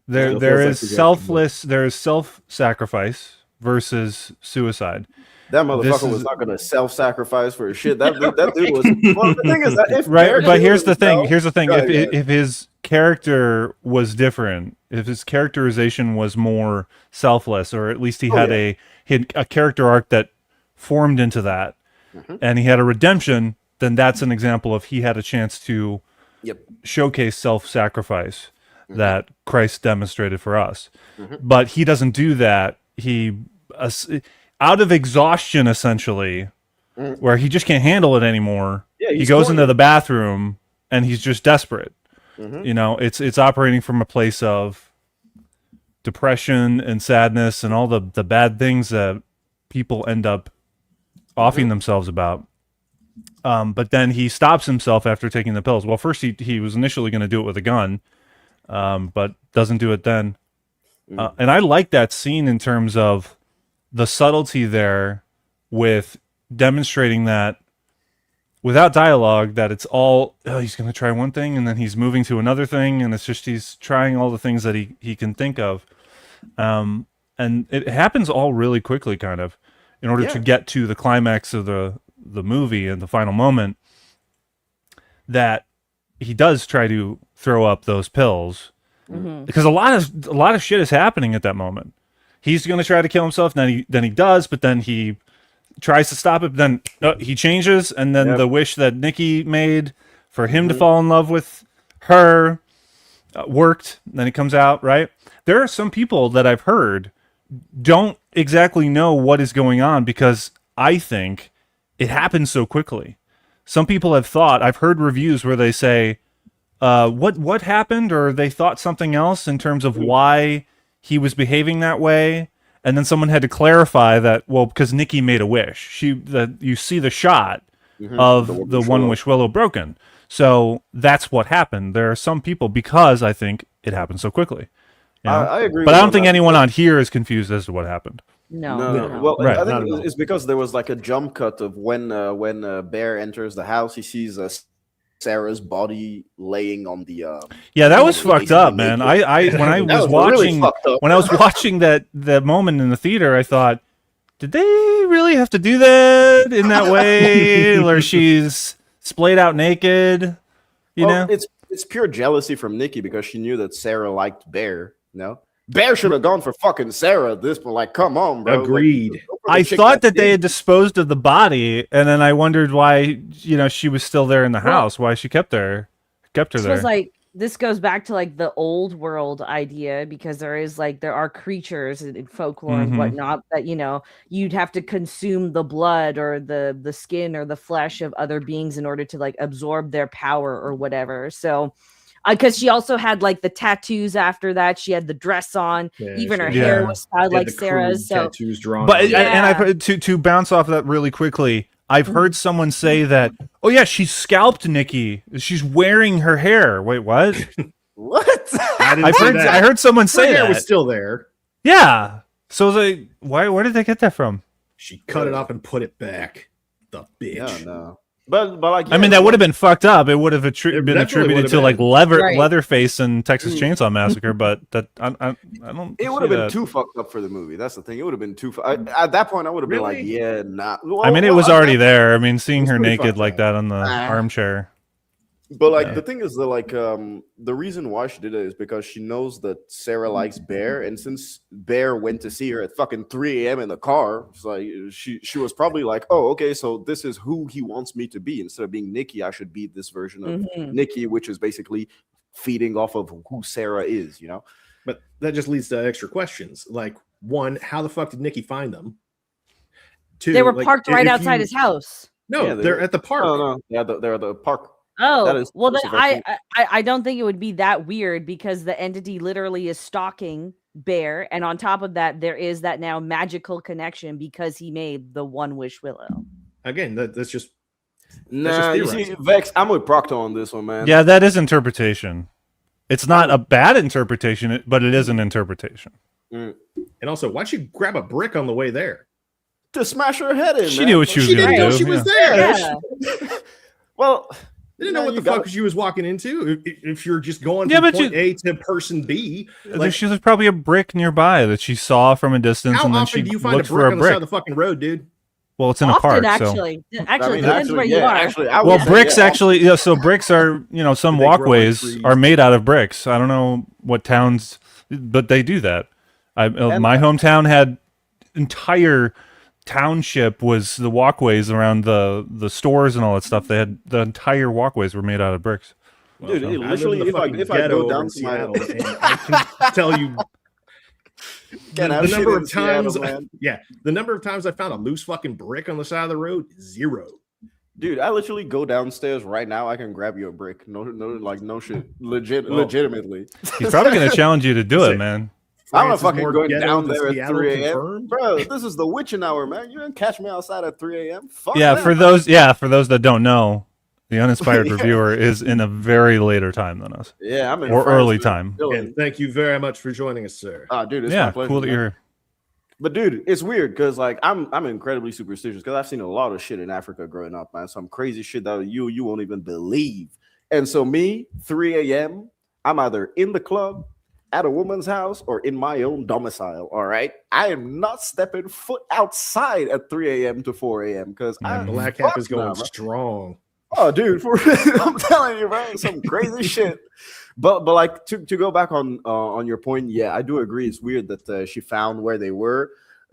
There is self-sacrifice versus suicide. That motherfucker was not going to self-sacrifice for shit. That dude was. Well, the thing is that if but here's the thing. If his character was different, if his characterization was more selfless, or at least he had a character arc that formed into that, and he had a redemption, then that's an example of he had a chance to showcase self-sacrifice that Christ demonstrated for us. But he doesn't do that. He out of exhaustion, essentially, where he just can't handle it anymore. He goes into the bathroom and he's just desperate. You know, it's operating from a place of depression and sadness and all the bad things that people end up offing themselves about. But then he stops himself after taking the pills. Well, first he was initially going to do it with a gun, but doesn't do it then. And I like that scene in terms of the subtlety there with demonstrating that without dialogue, that it's all, he's going to try one thing and then he's moving to another thing. And it's just, he's trying all the things that he can think of. And it happens all really quickly, kind of, in order to get to the climax of the movie and the final moment, that he does try to throw up those pills because a lot of shit is happening at that moment. He's going to try to kill himself. Then he does, but then he tries to stop it. But then he changes, and then the wish that Nikki made for him to fall in love with her worked. Then he comes out, right? There are some people that I've heard don't exactly know what is going on because I think it happens so quickly. Some people have thought, I've heard reviews where they say, what happened? Or they thought something else in terms of why he was behaving that way, and then someone had to clarify that, well, because Nikki made a wish. You see the shot of the one wish Willow broken. So that's what happened. There are some people, because I think it happened so quickly. You know? I agree. But I don't think anyone on here is confused as to what happened. No. Well, right. I think it's because there was like a jump cut of when Bear enters the house, he sees Sarah's body laying on the that was fucked up, man. When I was watching that moment in the theater, I thought, did they really have to do that in that way where she's splayed out naked? You know, it's pure jealousy from Nikki because she knew that Sarah liked Bear. No, Bear should have gone for fucking Sarah at this point. Like, come on, bro. Agreed. I thought that they had disposed of the body, and then I wondered why, she was still there in the house. Why she kept her there. This was like this goes back to like the old world idea, because there are creatures in folklore and whatnot that you'd have to consume the blood or the skin or the flesh of other beings in order to like absorb their power or whatever. So because she also had like the tattoos after that, she had the dress on, even her hair was styled like Sarah's. So tattoos drawn. But and I've heard, to bounce off of that really quickly, I've heard someone say that, oh yeah, she scalped Nikki. She's wearing her hair. Wait, what? What? I heard someone say her hair that. was still there. Yeah. So I was like, where did they get that from? She cut it off and put it back. The bitch. Yeah, no. But like, I mean, that would have been fucked up. It would have been attributed to like Leatherface and Texas Chainsaw Massacre, but that I don't. It would have been too fucked up for the movie. That's the thing. It would have been too. At that point, I would have been like, yeah, nah. Well, I mean, it was already there. I mean, seeing her naked like that on the armchair. But like the thing is that like the reason why she did it is because she knows that Sarah likes Bear, and since Bear went to see her at fucking 3 a.m. in the car, it's like she was probably like, oh, okay, so this is who he wants me to be. Instead of being Nikki, I should be this version of Nikki, which is basically feeding off of who Sarah is, But that just leads to extra questions. Like, one, how the fuck did Nikki find them? Two, they were parked right outside his house. No, they're at the park. No, yeah, they're at the park. Oh, well, then I don't think it would be that weird, because the entity literally is stalking Bear. And on top of that, there is that now magical connection because he made the One Wish Willow. Again, that's just... Nah, you see, Vex, I'm with Proctor on this one, man. Yeah, that is interpretation. It's not a bad interpretation, but it is an interpretation. And also, why'd she grab a brick on the way there? To smash her head in, She knew what she was going to do. She was there. Yeah. Well... They didn't know what the fuck she was walking into. If you're just going from point A to person B, like, there's probably a brick nearby that she saw from a distance, and then she do you find looked a brick for a on the side brick. of the fucking road, dude? Well, it's in a park. Actually, depends where you are. Well, bricks actually. So bricks are, some walkways are made out of bricks. I don't know what towns, but they do that. My hometown had entire township was the walkways around the stores and all that stuff. They had the entire walkways were made out of bricks. Dude, literally, if I go down to Seattle, I can tell you the number of times, the number of times I found a loose fucking brick on the side of the road, 0. Dude, I literally go downstairs right now. I can grab you a brick. No shit. Legitimately. He's probably gonna challenge you to do it, man. I'm not fucking going down there at 3 a.m. Bro, this is the witching hour, man. You didn't catch me outside at 3 a.m. Fuck that. For those that don't know, the Uninspired Reviewer is in a very later time than us. Yeah, I'm in or early time. And thank you very much for joining us, sir. Dude, it's my pleasure. Cool that you're here. But dude, it's weird because like I'm incredibly superstitious because I've seen a lot of shit in Africa growing up, man. Some crazy shit that you won't even believe. And so me, 3 a.m., I'm either in the club, at a woman's house, or in my own domicile. All right, I am not stepping foot outside at 3 a.m. to 4 a.m. because Black Cap is going strong. Oh, dude, I'm telling you, bro, some crazy shit. But like to go back on your point, yeah, I do agree. It's weird that she found where they were.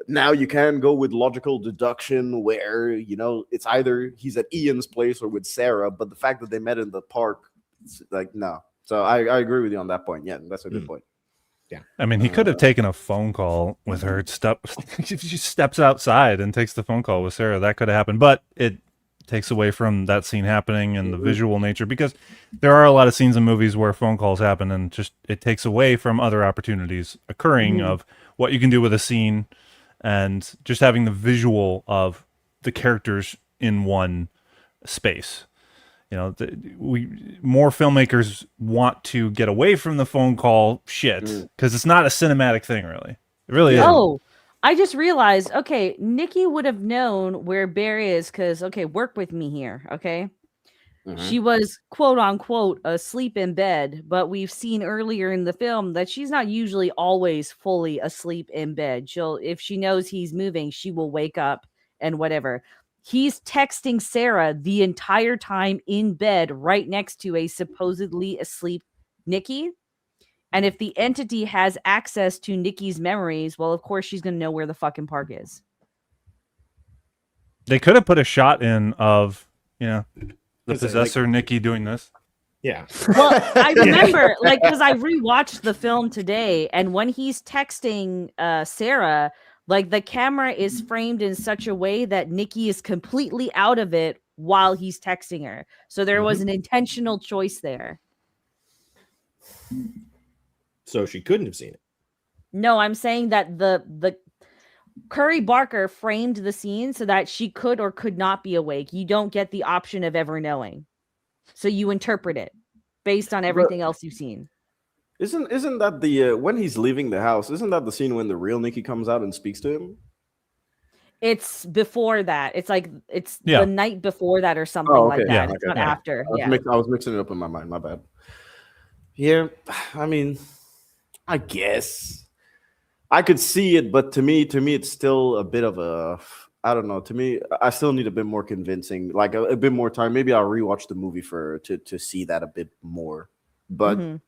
Now you can go with logical deduction where it's either he's at Ian's place or with Sarah, but the fact that they met in the park, it's like no. So I agree with you on that point. Yeah, that's a good point. Yeah, I mean, he could have taken a phone call with her. She steps outside and takes the phone call with Sarah. That could have happened, but it takes away from that scene happening and the visual nature, because there are a lot of scenes in movies where phone calls happen and just it takes away from other opportunities occurring of what you can do with a scene, and just having the visual of the characters in one space. More filmmakers want to get away from the phone call shit because it's not a cinematic thing, really. It really is. Oh, I just realized, okay, Nikki would have known where Bear is because, work with me here, okay? She was, quote unquote, asleep in bed, but we've seen earlier in the film that she's not usually always fully asleep in bed. If she knows he's moving, she will wake up and whatever. He's texting Sarah the entire time in bed right next to a supposedly asleep Nikki. And if the entity has access to Nikki's memories, well, of course, she's going to know where the fucking park is. They could have put a shot in of, the possessor, Nikki, doing this. Yeah. Well, I remember, like, because I rewatched the film today, and when he's texting Sarah, like the camera is framed in such a way that Nikki is completely out of it while he's texting her. So there was an intentional choice there. So she couldn't have seen it. No, I'm saying that the Curry Barker framed the scene so that she could or could not be awake. You don't get the option of ever knowing. So you interpret it based on everything else you've seen. Isn't that the when he's leaving the house? Isn't that the scene when the real Nikki comes out and speaks to him? It's before that. It's like the night before that or something like that. Yeah, it's not after. I was mixing it up in my mind. My bad. Yeah, I mean, I guess I could see it, but to me, it's still a bit of a. I don't know. To me, I still need a bit more convincing, like a bit more time. Maybe I'll rewatch the movie to see that a bit more. But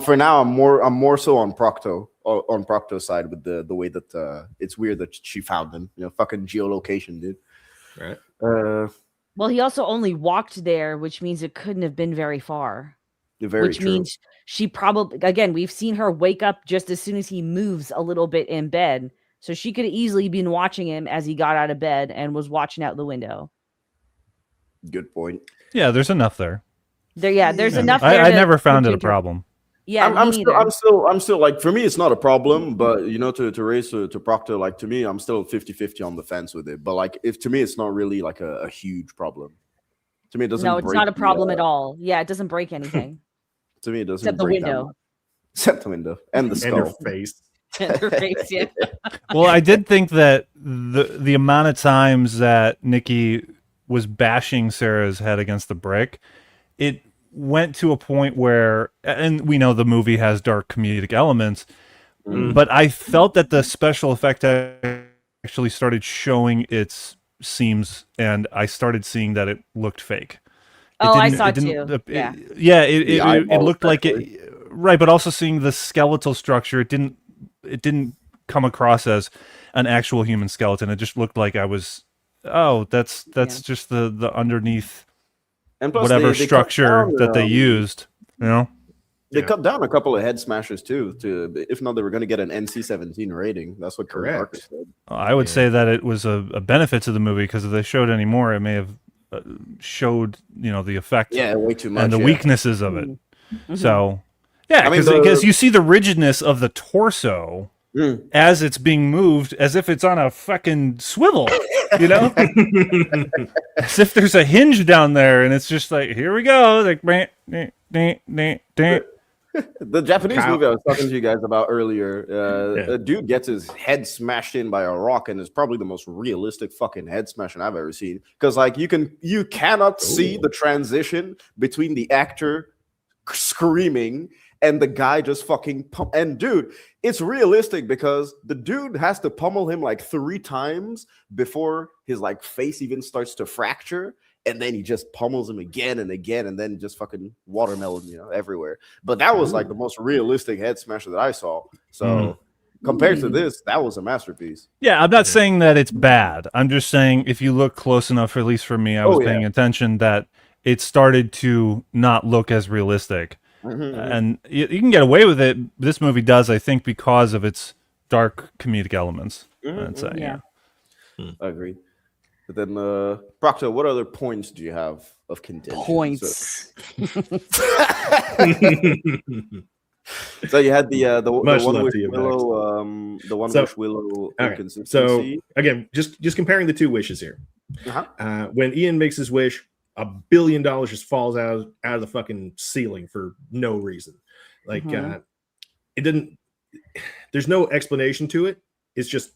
for now, I'm more so on Procto's side with the way that it's weird that she found him. You know, fucking geolocation, dude. Right. Well, he also only walked there, which means it couldn't have been very far. Very true. Means she probably, again, we've seen her wake up just as soon as he moves a little bit in bed. So she could have easily been watching him as he got out of bed and was watching out the window. Good point. Yeah, there's enough there. There's enough there. I never found it a problem. Yeah, I'm still like, for me, it's not a problem, but you know, to raise to Proctor, like, to me, I'm still 50-50 on the fence with it. But like, if to me, it's not really like a huge problem. To me, it doesn't. No, it's not a problem at all. Yeah, it doesn't break anything. To me, it doesn't. Except the window. Except the window and the skull. And her face. And her face, yeah. Well, I did think that the amount of times that Nikki was bashing Sarah's head against the brick, it went to a point where, and we know the movie has dark comedic elements, but I felt that the special effect actually started showing its seams, and I started seeing that it looked fake. I saw it too. It looked like it, right? But also seeing the skeletal structure, it didn't come across as an actual human skeleton. It just looked like that's just the underneath and plus whatever structure that they used. You know, they cut down a couple of head smashes too. If not, they were going to get an NC-17 rating. That's what correct. Said. I would say that it was a benefit to the movie, because if they showed any more, it may have showed the effect way too much, and the weaknesses of it. So because you see the rigidness of the torso as it's being moved, as if it's on a fucking swivel, as if there's a hinge down there, and it's just like, here we go, like the Japanese movie I was talking to you guys about earlier, a dude gets his head smashed in by a rock, and it's probably the most realistic fucking head smashing I've ever seen. Because like you cannot see the transition between the actor screaming and the guy just fucking and dude, it's realistic because the dude has to pummel him like 3 times before his like face even starts to fracture. And then he just pummels him again and again, and then just fucking watermelon, everywhere. But that was like the most realistic head smasher that I saw. So compared to this, that was a masterpiece. Yeah, I'm not saying that it's bad. I'm just saying if you look close enough, or at least for me, I was paying attention, that it started to not look as realistic. And you can get away with it. This movie does, I think, because of its dark comedic elements. I'd say. Yeah. I agree. But then, Proctor, what other points do you have of contention? Points. So you had the one with Willow, with Willow inconsistency. So again, just comparing the 2 wishes here. When Ian makes his wish, $1 billion just falls out of the fucking ceiling for no reason. Like it didn't. There's no explanation to it. It's just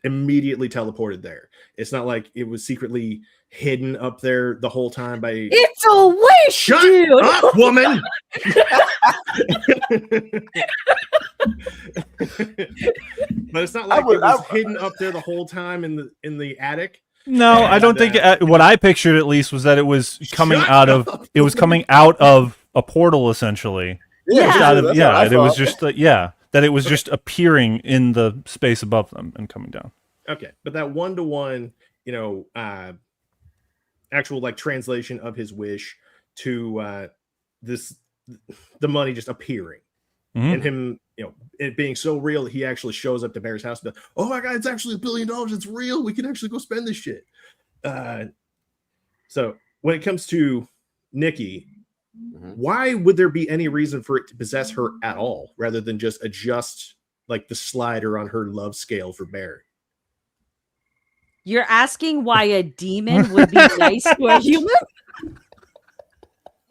immediately teleported there. It's not like it was secretly hidden up there the whole time by. It's a wish, Shut dude. up, woman. But it's not like it was hidden up there the whole time in the attic. No, I don't think what I pictured at least was that it was coming out of a portal, essentially. It was just that it was just appearing in the space above them and coming down. Okay, but that 1-to-1, actual like translation of his wish to this the money just appearing and him, it being so real that he actually shows up to Bear's house and be like, oh my God, it's actually $1 billion. It's real. We can actually go spend this shit. So when it comes to Nikki, why would there be any reason for it to possess her at all rather than just adjust like the slider on her love scale for Bear? You're asking why a demon would be nice to a human?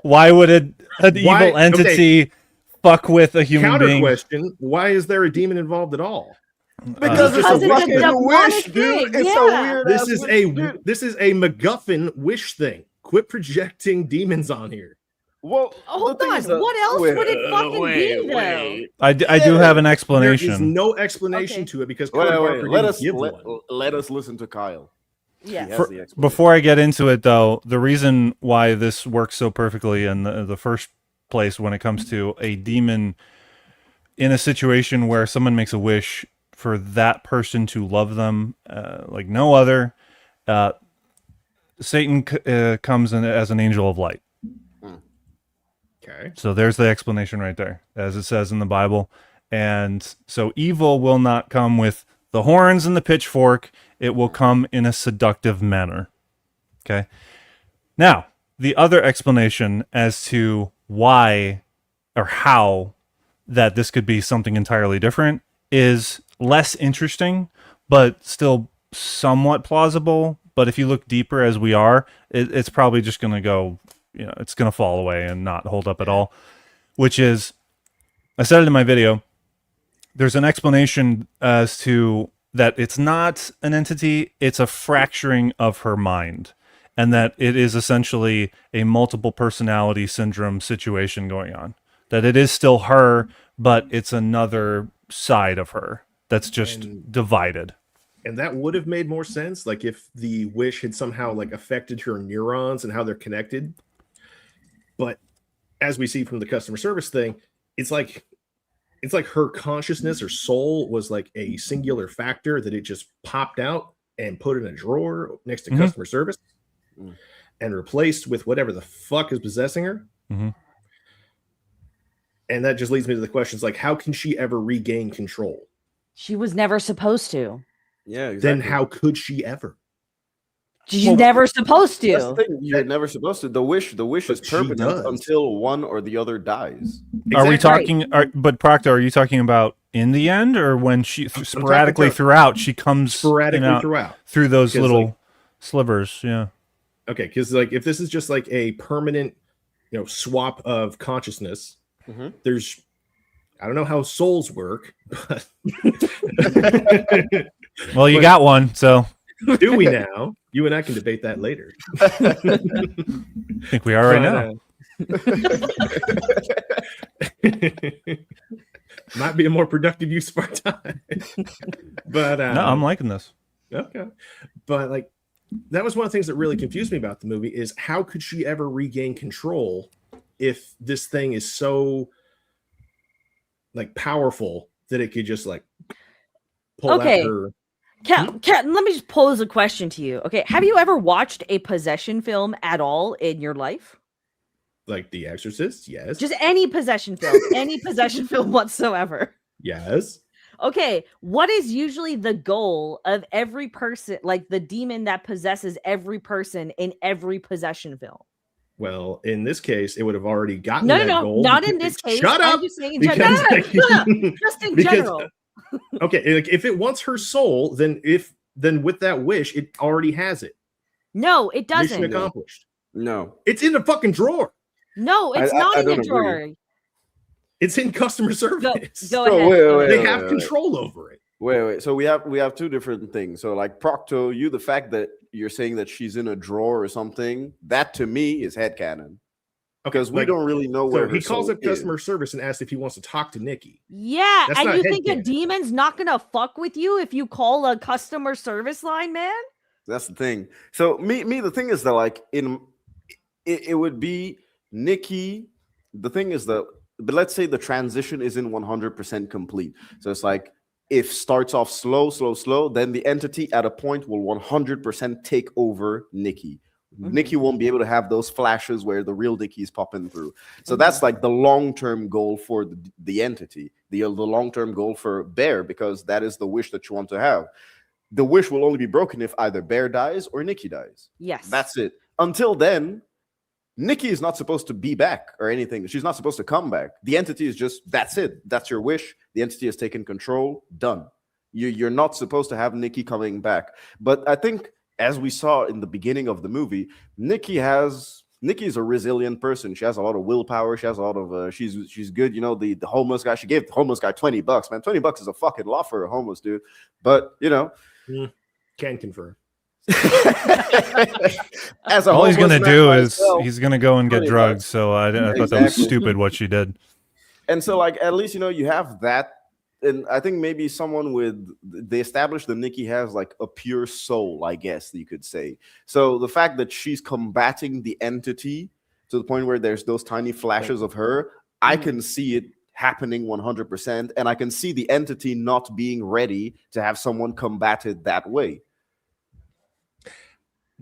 Why would an evil entity fuck with a human Counter being? question, why is there a demon involved at all? Because it's a fucking wish, dude. Thing. It's a weird. This is a MacGuffin wish thing. Quit projecting demons on here. Well, hold on. What else would it fucking be, though? I do have an explanation. There is no explanation to it because let us listen to Kyle. Yeah. Before I get into it, though, the reason why this works so perfectly in the first place when it comes to a demon in a situation where someone makes a wish for that person to love them like no other, Satan comes in as an angel of light. Okay. So there's the explanation right there, as it says in the Bible. And so evil will not come with the horns and the pitchfork. It will come in a seductive manner. Okay. Now, the other explanation as to why or how that this could be something entirely different is less interesting, but still somewhat plausible. But if you look deeper as we are, it's probably just going to go, it's going to fall away and not hold up at all, which is, I said it in my video, there's an explanation as to that it's not an entity, it's a fracturing of her mind, and that it is essentially a multiple personality syndrome situation going on. That it is still her, but it's another side of her that's just divided. And that would have made more sense, like if the wish had somehow like affected her neurons and how they're connected. But as we see from the customer service thing, it's like her consciousness or soul was like a singular factor that it just popped out and put in a drawer next to customer service and replaced with whatever the fuck is possessing her. And that just leads me to the questions like, how can she ever regain control? She was never supposed to. Yeah, exactly. Then how could she ever? She's never supposed to. That's the thing. You're never supposed to. The wish is permanent until one or the other dies. Exactly. Are we talking? But Proctor, are you talking about in the end, or when she sporadically throughout she comes sporadically throughout through those little slivers? Yeah. Okay, because like if this is just like a permanent, swap of consciousness, there's, I don't know how souls work, but well, you got one, so. Do we now? You and I can debate that later. I think we are right now. Might be a more productive use of our time. But no, I'm liking this. Okay. But like that was one of the things that really confused me about the movie is how could she ever regain control if this thing is so like powerful that it could just like pull out her. Cat, let me just pose a question to you. Okay, have you ever watched a possession film at all in your life? Like The Exorcist? Yes. Just any possession film, any possession film whatsoever. Yes. Okay, what is usually the goal of every person, like the demon that possesses every person in every possession film? Well, in this case, it would have already gotten that goal. Not in this case. Shut up! Just in general. Okay, like if it wants her soul, then with that wish, it already has it. No, it doesn't. Mission accomplished. No, it's in the fucking drawer. No, it's not in the drawer. It's in customer service. Go ahead. They have control over it. Wait. So we have two different things. So like Procto, the fact that you're saying that she's in a drawer or something, that to me is headcanon. Because we don't really know where he calls up customer service and asks if he wants to talk to Nikki. Yeah, and you think a demon's not gonna fuck with you if you call a customer service line, man? That's the thing. So the thing is that like it would be Nikki. The thing is that, but let's say the transition isn't 100% complete. So it's like if starts off slow, then the entity at a point will 100% take over Nikki. Nikki won't be able to have those flashes where the real Nikki is popping through. So that's like the long-term goal for the entity, the long-term goal for Bear, because that is the wish that you want to have. The wish will only be broken if either Bear dies or Nikki dies. Yes. That's it. Until then, Nikki is not supposed to be back or anything. She's not supposed to come back. The entity is just, that's it. That's your wish. The entity has taken control. Done. You're not supposed to have Nikki coming back. But I think, as we saw in the beginning of the movie, Nikki is a resilient person. She has a lot of willpower. She has a lot of she's good. You know, the homeless guy, she gave the homeless guy $20, man. $20 is a fucking lot for a homeless dude. But you know, can confirm. As a all he's gonna do is myself, he's gonna go and get drugs. So I thought that was stupid what she did. And so, like, at least, you know, you have that. And I think maybe someone they established that Nikki has like a pure soul, I guess you could say. So the fact that she's combating the entity to the point where there's those tiny flashes of her, I can see it happening 100%. And I can see the entity not being ready to have someone combat it that way.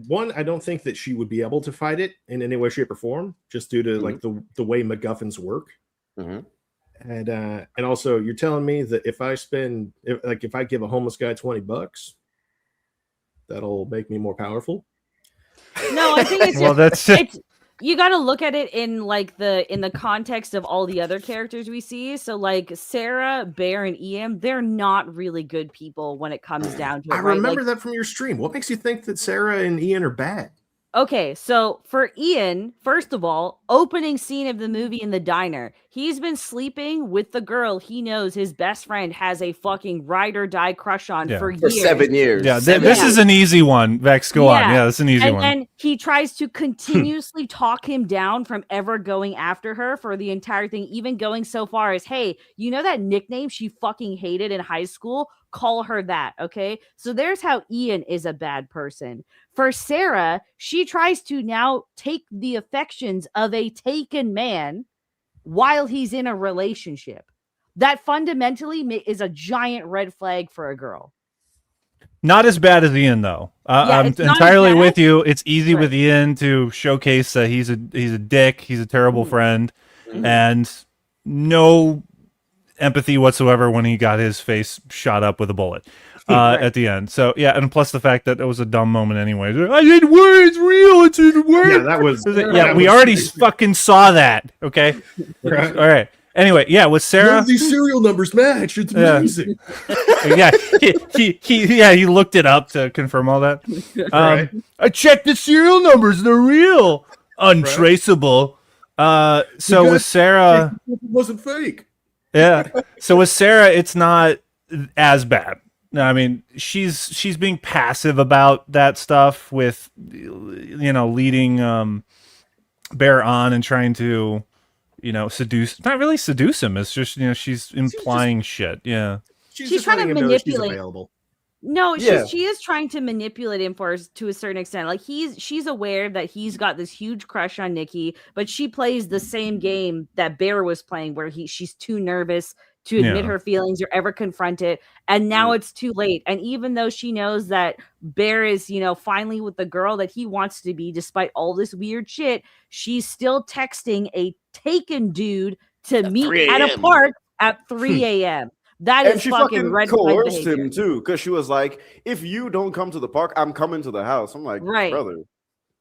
One, I don't think that she would be able to fight it in any way, shape, or form, just due to like the way MacGuffins work. And also, you're telling me that if I give a homeless guy $20, that'll make me more powerful? No, I think it's well, that's it. You got to look at it in the context of all the other characters we see. So like Sarah, Bear, and Ian, they're not really good people when it comes down to it. I remember that from your stream. What makes you think that Sarah and Ian are bad? Okay, so for Ian, first of all, opening scene of the movie in the diner, he's been sleeping with the girl he knows his best friend has a fucking ride or die crush on for years. 7 years. Yeah, this is an easy one. Vex, go on. Yeah, that's an easy one. And he tries to continuously talk him down from ever going after her for the entire thing, even going so far as, hey, you know that nickname she fucking hated in high school? Call her that, okay? So there's how Ian is a bad person. For Sarah, she tries to now take the affections of a taken man while he's in a relationship. That fundamentally is a giant red flag for a girl. Not as bad as Ian, though. I'm entirely with you. It's easy with Ian to showcase that he's a dick, he's a terrible friend, and no empathy whatsoever when he got his face shot up with a bullet at the end. So yeah, and plus the fact that it was a dumb moment anyway. I didn't work. It's real. It didn't work. Yeah, that was. Yeah, we already fucking saw that. Okay. Right. All right. Anyway, yeah, with Sarah, none of these serial numbers match. It's amazing. Yeah, he looked it up to confirm all that. Right. I checked the serial numbers; they're real, untraceable. So with Sarah, it wasn't fake. Yeah. So with Sarah, it's not as bad. I mean, she's being passive about that stuff with, leading Bear on and trying to, not really seduce him. It's just, she's implying shit. Yeah. She's trying to manipulate. No, Yeah. she is trying to manipulate him to a certain extent. Like she's aware that he's got this huge crush on Nikki, but she plays the same game that Bear was playing, where she's too nervous to admit her feelings or ever confront it, and now it's too late. And even though she knows that Bear is, finally with the girl that he wants to be, despite all this weird shit, she's still texting a taken dude to meet at a park at 3 a.m. That is fucking red flag coerced behavior. him too, because she was like, "If you don't come to the park, I'm coming to the house." I'm like, brother,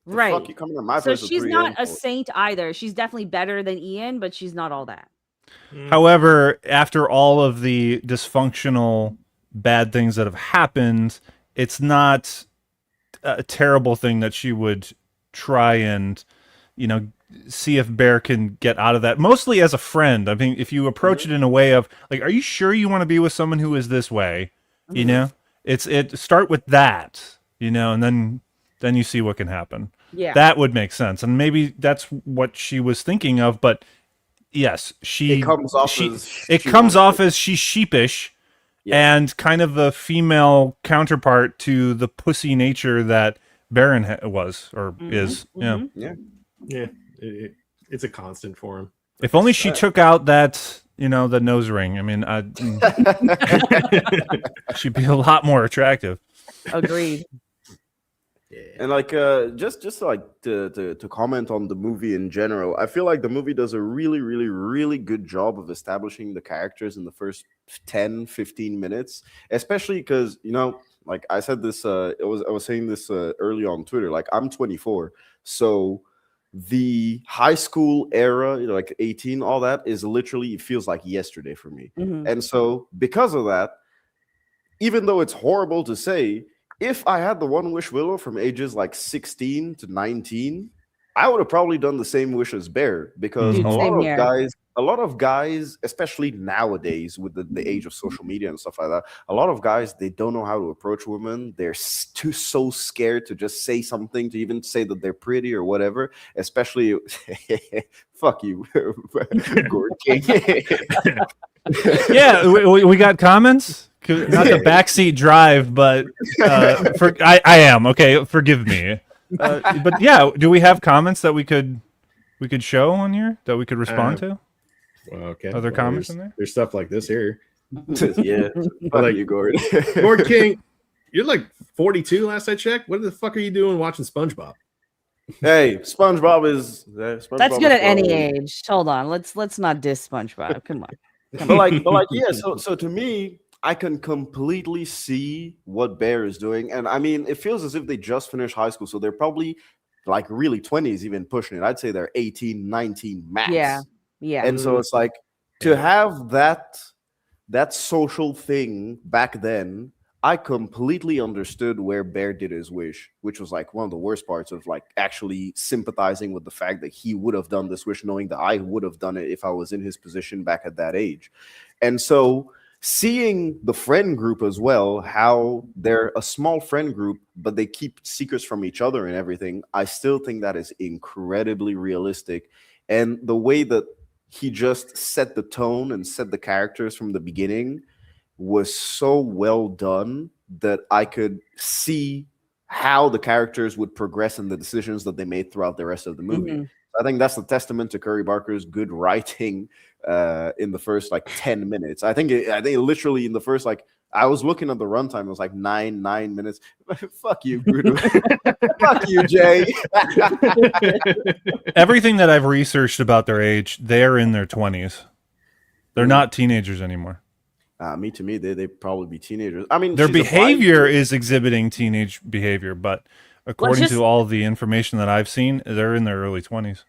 right? Fuck you coming to my So place at she's 3 not a.m. a saint either. She's definitely better than Ian, but she's not all that. However, after all of the dysfunctional bad things that have happened, it's not a terrible thing that she would try and, see if Bear can get out of that. Mostly as a friend. I mean, if you approach it in a way of like, are you sure you want to be with someone who is this way? Start with that, and then you see what can happen. Yeah, that would make sense, and maybe that's what she was thinking of. But yes, it comes off as she's sheepish and kind of the female counterpart to the pussy nature that Baron was or is. Yeah. It's a constant for him. If only she took out that, the nose ring. I mean, she'd be a lot more attractive. Agreed. And like just like to comment on the movie in general, I feel like the movie does a really good job of establishing the characters in the first 10-15 minutes, especially because, you know, like I said this I was saying this early on Twitter, like I'm 24, so the high school era, you know, like 18, all that is literally, it feels like yesterday for me. And so because of that, even though it's horrible to say, if I had the one wish willow from ages like 16 to 19, I would have probably done the same wish as Bear, because a lot of guys, especially nowadays with the age of social media and stuff like that, a lot of guys, they don't know how to approach women. They're so scared to just say something, to even say that they're pretty or whatever, especially fuck you, Gord King. Yeah, we got comments. Not the backseat drive, but I am okay. Forgive me, but yeah, do we have comments that we could show on here that we could respond to? Well, okay. Other comments in there? There's stuff like this here. Yeah, like you, Gord. Gord King, you're like 42 last I checked. What the fuck are you doing watching SpongeBob? Hey, SpongeBob is that's good at any age. Hold on, let's not diss SpongeBob. Come on. But like, yeah. So to me, I can completely see what Bear is doing. And I mean, it feels as if they just finished high school. So they're probably like really 20s, even pushing it. I'd say they're 18, 19 max. Yeah. Yeah. And so it's like to have that social thing back then, I completely understood where Bear did his wish, which was like one of the worst parts of like actually sympathizing with the fact that he would have done this wish, knowing that I would have done it if I was in his position back at that age. And so seeing the friend group as well, how they're a small friend group, but they keep secrets from each other and everything, I still think that is incredibly realistic. And the way that he just set the tone and set the characters from the beginning was so well done that I could see how the characters would progress and the decisions that they made throughout the rest of the movie. I think that's a testament to Curry Barker's good writing in the first like 10 minutes. I think literally in the first, like, I was looking at the runtime, it was like 9 minutes. Fuck you, Bruno. Fuck you, Jay. Everything that I've researched about their age, they're in their 20s. They're not teenagers anymore. To me, they probably be teenagers. I mean, their behavior is exhibiting teenage behavior, but according to all the information that I've seen, they're in their early 20s.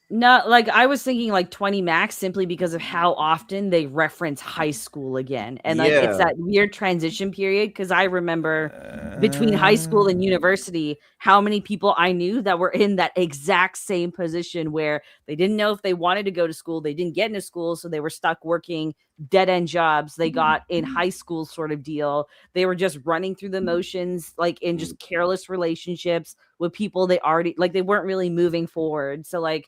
No, like I was thinking like 20 max, simply because of how often they reference high school again. And like it's that weird transition period, because I remember between high school and university, how many people I knew that were in that exact same position where they didn't know if they wanted to go to school, they didn't get into school, so they were stuck working dead-end jobs they got in high school sort of deal. They were just running through the motions, like in just careless relationships with people they already, like they weren't really moving forward. So like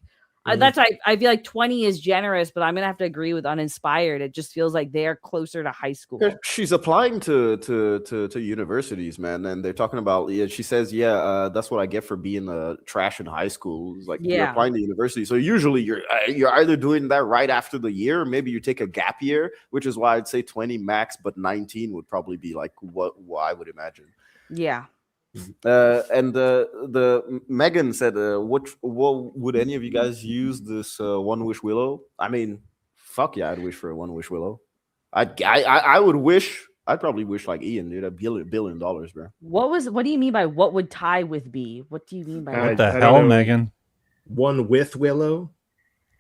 that's I feel like 20 is generous, but I'm gonna have to agree with uninspired. It just feels like they're closer to high school. She's applying to universities, man, and they're talking about. Yeah, she says, that's what I get for being trash in high school. It's like you're applying to university, so usually you're either doing that right after the year, or maybe you take a gap year, which is why I'd say 20 max, but 19 would probably be like what I would imagine. Yeah. And the Megan said, what would any of you guys use this one wish willow? I mean, fuck yeah, I'd wish for a one wish willow. I would wish. I'd probably wish like Ian, dude, $1 billion, bro. What do you mean by what would tie with B? What do you mean by what the hell, Megan? One with willow.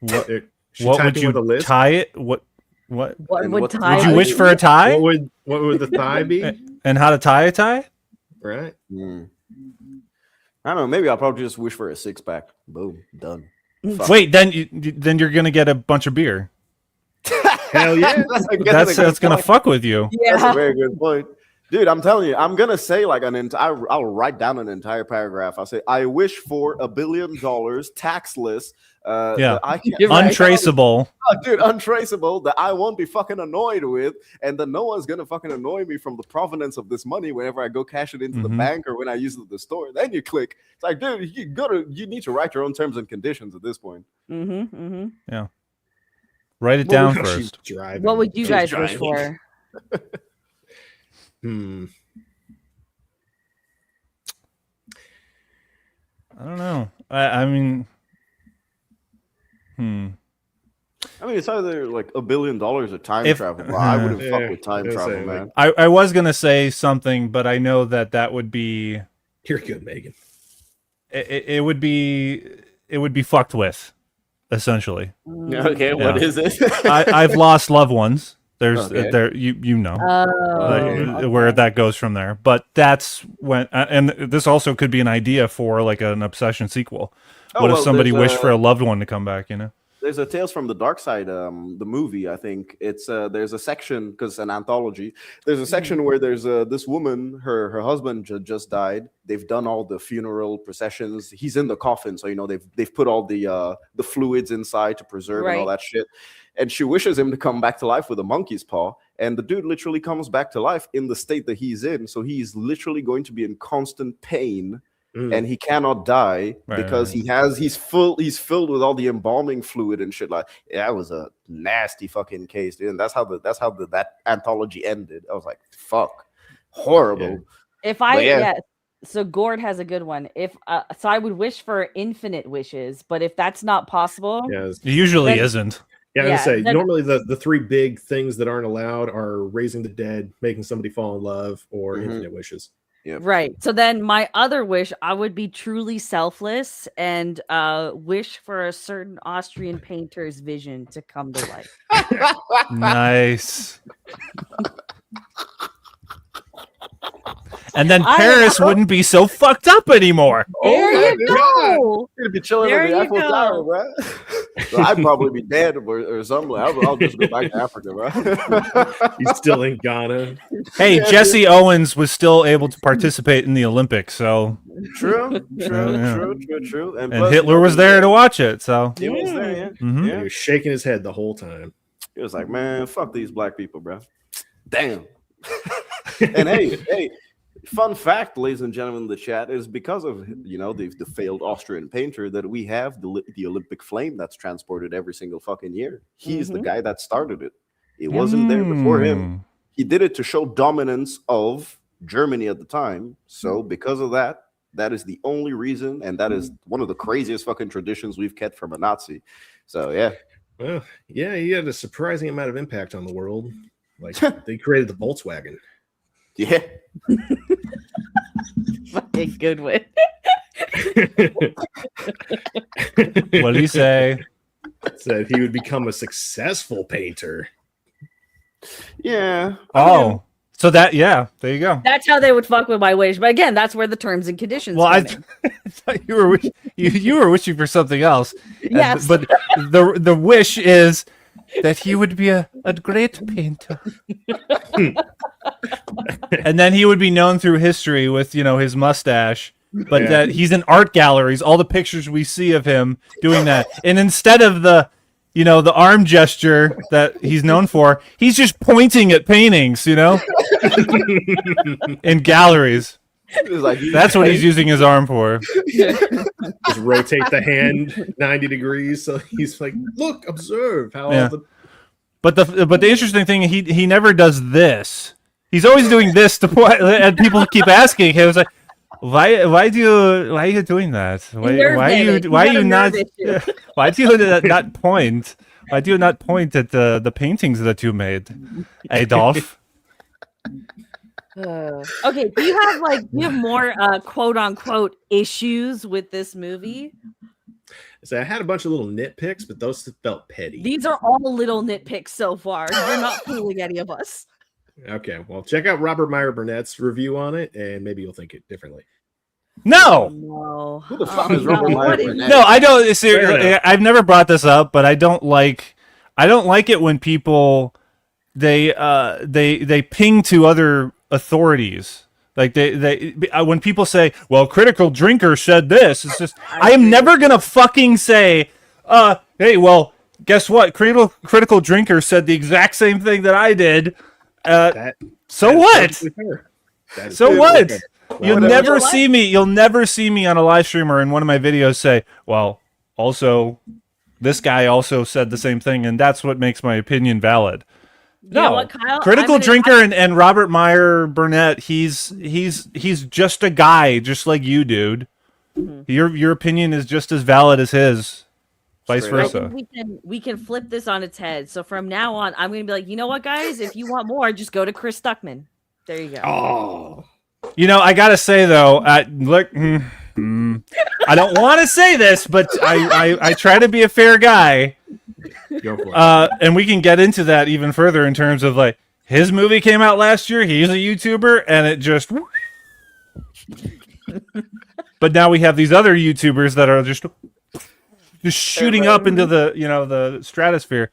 What would you tie it? What would tie? Would you wish for a tie? What would the thigh be? And how to tie a tie? Right. I don't know. Maybe I'll probably just wish for a 6-pack. Boom, done. Wait, then you're gonna get a bunch of beer. Hell yeah, that's gonna fuck with you. Yeah, that's a very good point, dude. I'm telling you, I'm gonna say like I'll write down an entire paragraph. I'll say I wish for $1 billion, taxless. Untraceable. Dude, untraceable, that I won't be fucking annoyed with, and that no one's gonna fucking annoy me from the provenance of this money whenever I go cash it into the bank or when I use it at the store. Then you click. It's like, dude, you need to write your own terms and conditions at this point. Yeah. Write it down first. What would you guys wish for? I don't know. I mean, I mean, it's either like $1 billion or time travel. Well, I wouldn't fuck with time travel, man. I was gonna say something, but I know that would be. You're good, Megan. It would be fucked with, essentially. Okay, what is it? I've lost loved ones. There's there you know where that goes from there. But that's when, and this also could be an idea for like an Obsession sequel. What if somebody wished for a loved one to come back? You know. There's a Tales from the Dark Side, the movie. I think it's there's a section because it's an anthology. There's a section where there's this woman, her husband just died. They've done all the funeral processions. He's in the coffin, so you know they've put all the fluids inside to preserve and all that shit. And she wishes him to come back to life with a monkey's paw. And the dude literally comes back to life in the state that he's in. So he's literally going to be in constant pain. And he cannot die because he's filled with all the embalming fluid and shit. Like that was a nasty fucking case, dude. And that's how that anthology ended. I was like, fuck, horrible. So Gord has a good one. If so, I would wish for infinite wishes, but if that's not possible, it usually isn't. Yeah, I was gonna say normally the three big things that aren't allowed are raising the dead, making somebody fall in love, or infinite wishes. Yep. Right. So then my other wish, I would be truly selfless and wish for a certain Austrian painter's vision to come to life. Nice. And then Paris wouldn't be so fucked up anymore. There you go. You'd be chilling in the Eiffel Tower, bro. So I'd probably be dead or something. I'll just go back to Africa, bro. He's still in Ghana. Hey, Jesse Owens was still able to participate in the Olympics, so true. And plus, Hitler was there to watch it, so he was there. Yeah. Mm-hmm. He was shaking his head the whole time. He was like, "Man, fuck these black people, bro. Damn." And hey. Fun fact, ladies and gentlemen in the chat, is because of the failed Austrian painter that we have the Olympic flame that's transported every single fucking year. He's the guy that started it. It wasn't there before him. He did it to show dominance of Germany at the time. So because of that, that is the only reason, and that is one of the craziest fucking traditions we've kept from a Nazi. So yeah. Well, yeah, he had a surprising amount of impact on the world. Like they created the Volkswagen. Yeah. Fucking good one. What did he say? Said he would become a successful painter. Yeah. Oh, so there you go. That's how they would fuck with my wish. But again, that's where the terms and conditions. Well, I thought you were wishing for something else. Yes, but the wish is that he would be a great painter. And then he would be known through history with, his mustache, but that he's in art galleries, all the pictures we see of him doing that. And instead of the arm gesture that he's known for, he's just pointing at paintings, in galleries. That's what he's using his arm for. Just rotate the hand 90 degrees. So he's like, look, observe how all the... But the interesting thing, he never does this. He's always doing this to point, and people keep asking him, like, why are you doing that? Why do you not point? Why do you not point at the paintings that you made, Adolf? Okay, do you have more quote unquote issues with this movie? So I had a bunch of little nitpicks, but those felt petty. These are all little nitpicks so far. You're not fooling any of us. Okay, well, check out Robert Meyer Burnett's review on it, and maybe you'll think it differently. No. Who the fuck is Robert Meyer Burnett? No, I don't. Seriously, I've never brought this up, but I don't like it when people they ping to other authorities. Like they when people say, "Well, Critical Drinker said this," it's just I am never gonna fucking say, "Hey, well, guess what? Critical Drinker said the exact same thing that I did." So what? So what? You'll never see me on a live stream or in one of my videos say, "Well, also, this guy also said the same thing, and that's what makes my opinion valid." You know what, Kyle? Critical Drinker and Robert Meyer Burnett, he's just a guy, just like you, dude. Your opinion is just as valid as his. Vice Straight I versa. think we can flip this on its head. So from now on, I'm going to be like, you know what, guys? If you want more, just go to Chris Stuckman. There you go. Oh, I gotta say though, look, I don't want to say this, but I try to be a fair guy. go for it. And we can get into that even further in terms of like his movie came out last year. He's a YouTuber, and it just. But now we have these other YouTubers that are just shooting up into the stratosphere.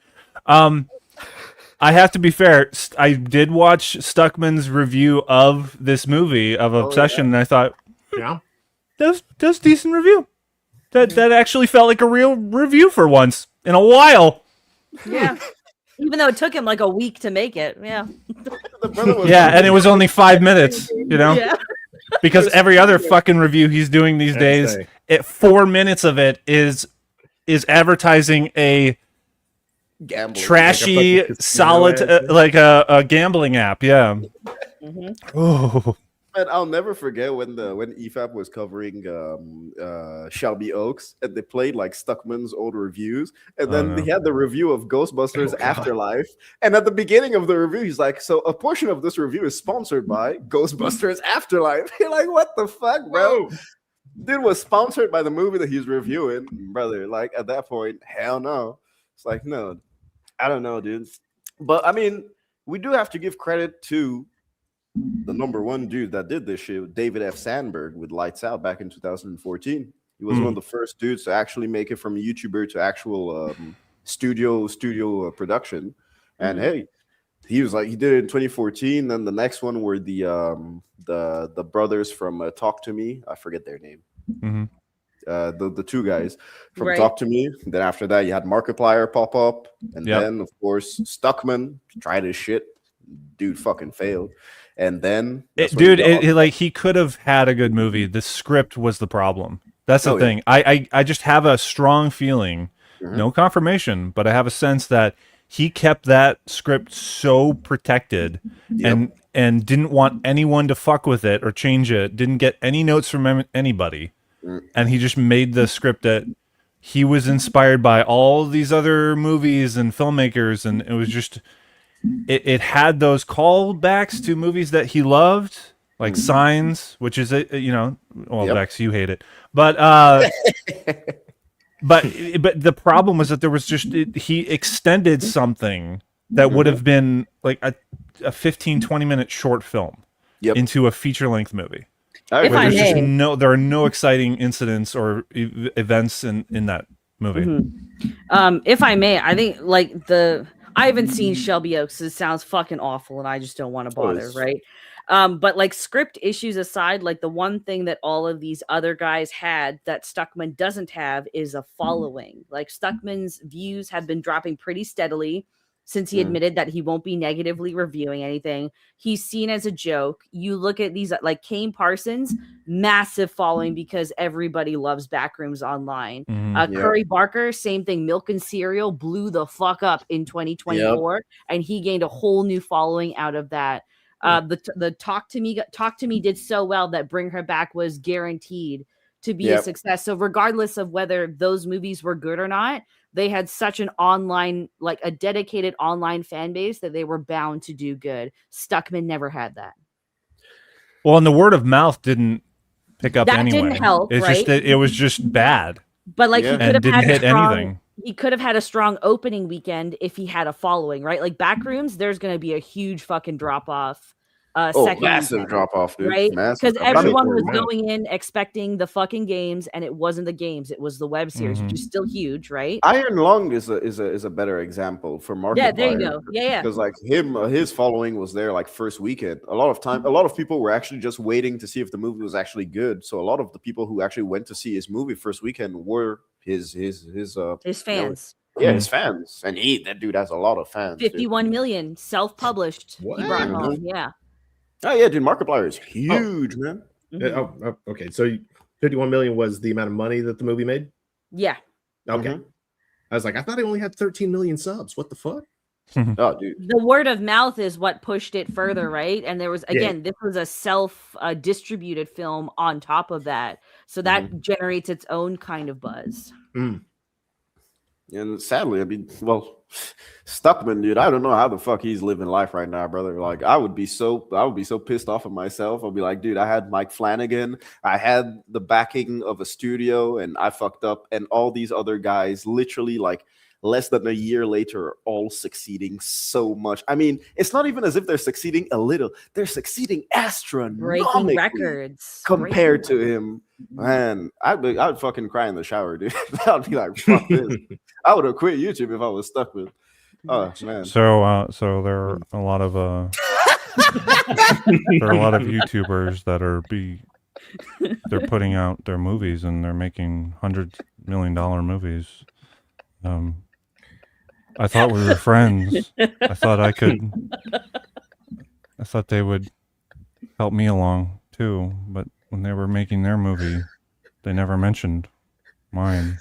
I have to be fair. I did watch Stuckman's review of this movie of Obsession, and I thought, Yeah. that's decent review. That actually felt like a real review for once in a while. Yeah. Even though it took him like a week to make it. Yeah. Yeah, and it was only 5 minutes, Yeah. because every other fucking review he's doing these days, 4 minutes of it is advertising a Gambling. trashy, Like a solid, casino like a gambling app. Yeah. Mm-hmm. Oh. And I'll never forget when EFAP was covering Shelby Oaks, and they played like Stuckman's old reviews, and then he had the review of Ghostbusters Afterlife. And at the beginning of the review, he's like, "So a portion of this review is sponsored by Ghostbusters Afterlife." You're like, "What the fuck, bro?" Dude was sponsored by the movie that he's reviewing, brother. Like at that point, hell no. It's like, no, I don't know, dude. But I mean, we do have to give credit to the number one dude that did this shit, David F. Sandberg, with Lights Out back in 2014. He was one of the first dudes to actually make it from YouTuber to actual studio production. And hey, he was like, he did it in 2014. Then the next one were the brothers from Talk to Me. I forget their name. The two guys from Talk to Me. Then after that, you had Markiplier pop up, and then of course Stuckman tried his shit. Dude fucking failed. And then he could have had a good movie. The script was the problem. That's the thing. Yeah. I just have a strong feeling, no confirmation, but I have a sense that he kept that script so protected and didn't want anyone to fuck with it or change it. Didn't get any notes from anybody. And he just made the script that he was inspired by all these other movies and filmmakers, and it was just it had those callbacks to movies that he loved, like Signs, which is Vex, you hate it, but but the problem was that there was just he extended something that would have been like a 15-20 minute short film into a feature-length movie. If I may. There are no exciting incidents or events in that movie. If I may, I think I haven't seen Shelby Oaks. It sounds fucking awful, and I just don't want to bother, right? But like script issues aside, like the one thing that all of these other guys had that Stuckman doesn't have is a following. Like Stuckman's views have been dropping pretty steadily since he admitted that he won't be negatively reviewing anything. He's seen as a joke. You look at these, like Kane Parsons, massive following because everybody loves Backrooms Online. Curry Barker, same thing. Milk and Cereal blew the fuck up in 2024, and he gained a whole new following out of that. The Talk to Me did so well that Bring Her Back was guaranteed to be a success. So regardless of whether those movies were good or not, they had such an online, like a dedicated online fan base that they were bound to do good. Stuckman never had that. Well, and the word of mouth didn't pick up anyway. That didn't help, it's just that it was just bad. But like he could have had anything. He could have had a strong opening weekend if he had a following, right? Like Backrooms, there's going to be a huge fucking drop off. Massive drop off, dude. Right? Because everyone was going in expecting the fucking games, and it wasn't the games; it was the web series, which is still huge, right? Iron Lung is a better example for Markiplier. Yeah, there you go. Yeah. Because like his following was there like first weekend. A lot of people were actually just waiting to see if the movie was actually good. So a lot of the people who actually went to see his movie first weekend were his fans. His fans, and that dude has a lot of fans. 51 million self-published. He brought home. Yeah. Oh yeah, dude, Markiplier is huge, man. Okay, so 51 million was the amount of money that the movie made? Yeah. Okay. I was like, I thought it only had 13 million subs. What the fuck? Oh, dude. The word of mouth is what pushed it further, right? And there was, again, this was a self-distributed film on top of that. So that generates its own kind of buzz. And sadly, I mean, well, Stuckman, dude, I don't know how the fuck he's living life right now, brother. Like, I would be so pissed off at myself. I'll be like, dude, I had Mike Flanagan, I had the backing of a studio, and I fucked up. And all these other guys, literally, like, less than a year later, are all succeeding so much. I mean, it's not even as if they're succeeding a little; they're succeeding astronomically, breaking records compared to him. Man, I'd fucking cry in the shower, dude. I'd be like, fuck this. I would have quit YouTube if I was stuck with. Oh man. So there are a lot of YouTubers that are they're putting out their movies and they're making $100 million movies. I thought we were friends. I thought they would help me along too, but when they were making their movie, they never mentioned mine.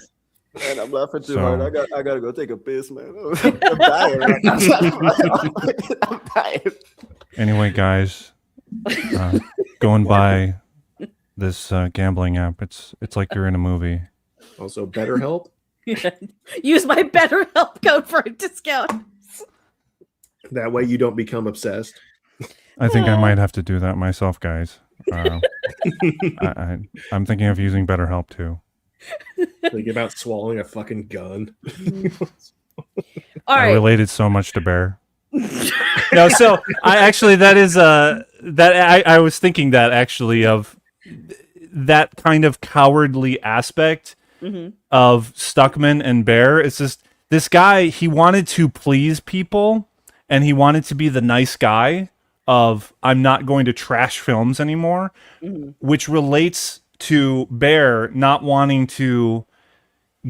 Man, I'm laughing too hard. I gotta go take a piss, man. I'm dying right now. I'm dying. Anyway, guys, going by this gambling app, it's like you're in a movie. Also, BetterHelp. Use my BetterHelp code for a discount. That way you don't become obsessed. I think I might have to do that myself, guys. I'm thinking of using BetterHelp too. Thinking about swallowing a fucking gun. All right. I related so much to Bear. No, so I was thinking that actually of that kind of cowardly aspect of Stuckman and Bear. It's just this guy, he wanted to please people and he wanted to be the nice guy of I'm not going to trash films anymore, which relates to Bear not wanting to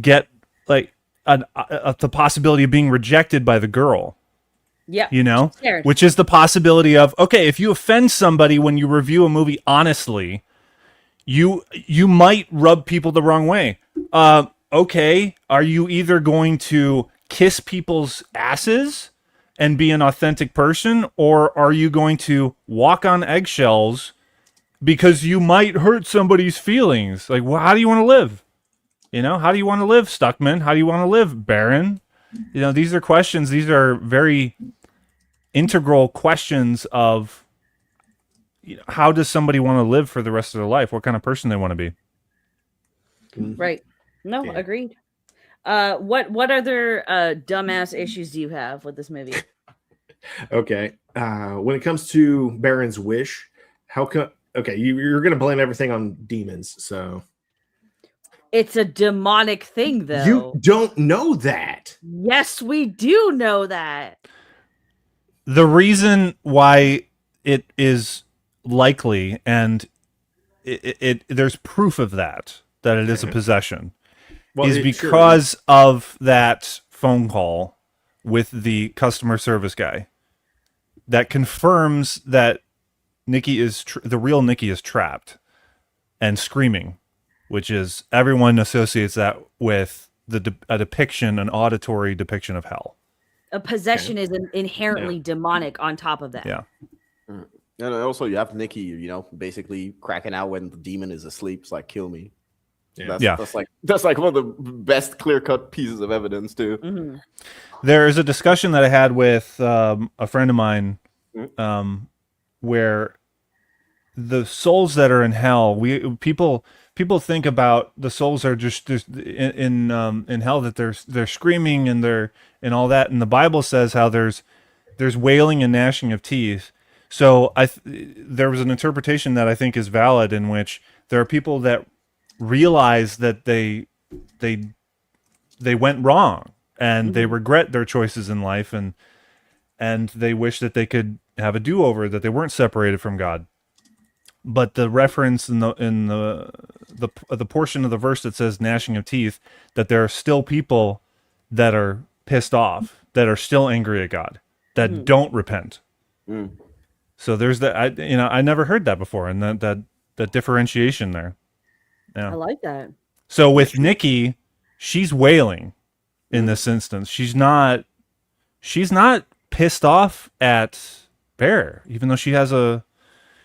get like the possibility of being rejected by the girl. Yeah. You know, which is the possibility of, okay, if you offend somebody when you review a movie honestly, you might rub people the wrong way. Okay, are you either going to kiss people's asses and be an authentic person, or are you going to walk on eggshells because you might hurt somebody's feelings? Like, well, how do you want to live? You know, how do you want to live, Stuckman? How do you want to live, Baron? You know, these are questions. These are very integral questions of, you know, how does somebody want to live for the rest of their life? What kind of person they want to be? Right. No, agreed. What other dumbass issues do you have with this movie? Okay. When it comes to Baron's wish, how come? Okay, you're going to blame everything on demons, so it's a demonic thing, though. You don't know that. Yes, we do know that. The reason why it is likely, and it there's proof of that it is a possession, is because of that phone call with the customer service guy that confirms that Nikki is the real Nikki is trapped and screaming, which is everyone associates that with a depiction, an auditory depiction of hell. A possession is inherently demonic on top of that. Yeah. And also you have Nikki, you know, basically cracking out when the demon is asleep. It's like, kill me. Yeah. That's like one of the best clear-cut pieces of evidence too. Mm-hmm. There is a discussion that I had with a friend of mine where the souls that are in hell, people think about the souls are just in hell, that they're screaming and they're and all that, and the Bible says how there's wailing and gnashing of teeth. So there was an interpretation that I think is valid, in which there are people that realize that they went wrong and they regret their choices in life, and they wish that they could have a do-over, that they weren't separated from God. But the reference in the portion of the verse that says gnashing of teeth, that there are still people that are pissed off, that are still angry at God, that don't repent. So there's that. I never heard that before, and that differentiation there. Yeah. I like that. So with Nikki, she's wailing in this instance. She's not pissed off at Bear, even though she has a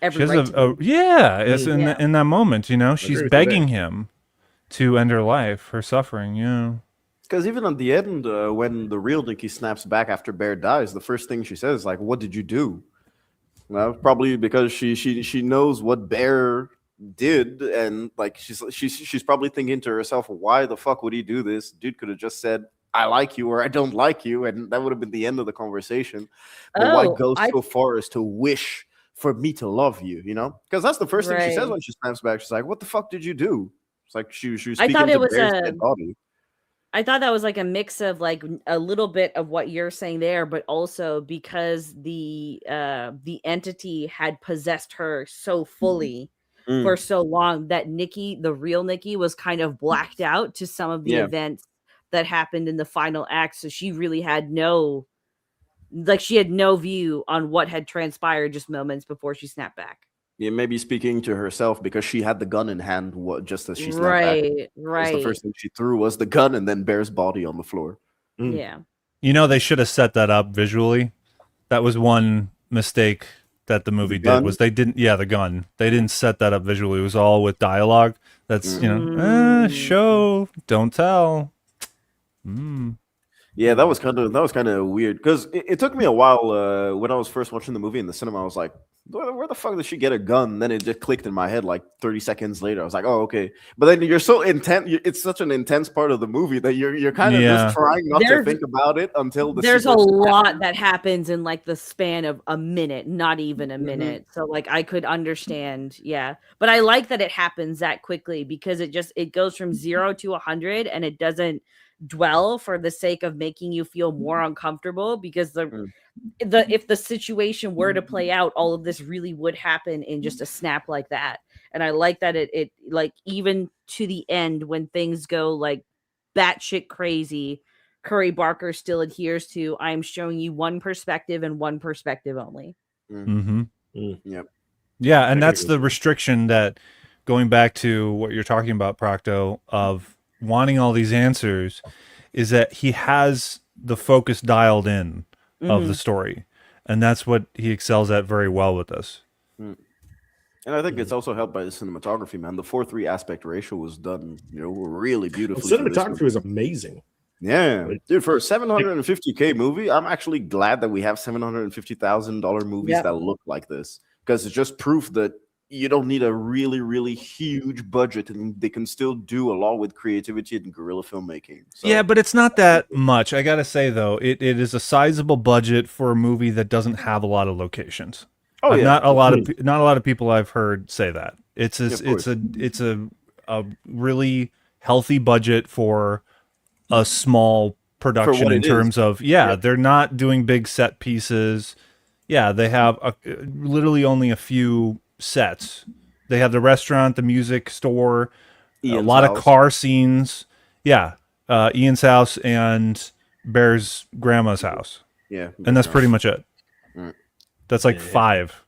every She has right it's in that moment, you know, she's begging him to end her life, her suffering, yeah. Because even at the end, when the real Nikki snaps back after Bear dies, the first thing she says is like, "What did you do?" Well, probably because she knows what Bear did, and like she's probably thinking to herself, "Why the fuck would he do this? Dude could have just said, 'I like you' or 'I don't like you,' and that would have been the end of the conversation. But why go so far as to wish for me to love you? You know, because that's the first thing she says when she snaps back. She's like, "What the fuck did you do?" It's like she was speaking to Bear's dead body. I thought that was like a mix of like a little bit of what you're saying there, but also because the entity had possessed her so fully for so long that Nikki, the real Nikki, was kind of blacked out to some of the events that happened in the final act. So she really had no view on what had transpired just moments before she snapped back. Yeah, maybe speaking to herself because she had the gun in hand just as she snapped back. Right. The first thing she threw was the gun and then Bear's body on the floor. Yeah. You know, they should have set that up visually. That was one mistake that the movie did, was they didn't, the gun. They didn't set that up visually. It was all with dialogue. That's, show, don't tell. Yeah, that was kind of weird because it took me a while when I was first watching the movie in the cinema. I was like, where the fuck did she get a gun? Then it just clicked in my head like 30 seconds later. I was like, oh, okay. But then you're so intense. It's such an intense part of the movie that you're kind of just trying not to think about it until there's a lot that happens in like the span of a minute, not even a minute. So like I could understand. Yeah. But I like that it happens that quickly because it goes from 0 to 100 and it doesn't dwell for the sake of making you feel more uncomfortable because if the situation were to play out, all of this really would happen in just a snap like that. And I like that it like even to the end when things go like batshit crazy, Curry Barker still adheres to I'm showing you one perspective and one perspective only. Yep. Yeah, and that's the restriction that going back to what you're talking about, Procto, of wanting all these answers, is that he has the focus dialed in of the story, and that's what he excels at very well with this. And I think it's also helped by the cinematography, man. The 4:3 aspect ratio was done, really beautifully. The cinematography was amazing. Yeah, dude, for a $750K movie, I'm actually glad that we have $750,000 movies that look like this, because it's just proof that you don't need a really, really huge budget, and they can still do a lot with creativity and guerrilla filmmaking. So. Yeah, but it's not that much. I gotta say though, it is a sizable budget for a movie that doesn't have a lot of locations. Oh yeah, not a lot of people I've heard say that. It's a really healthy budget for a small production in terms of they're not doing big set pieces. Yeah, they have literally only a few sets. They have the restaurant, the music store, Ian's a lot of car scenes. Yeah, Ian's house and Bear's grandma's house. Yeah, and that's pretty much it. That's like five,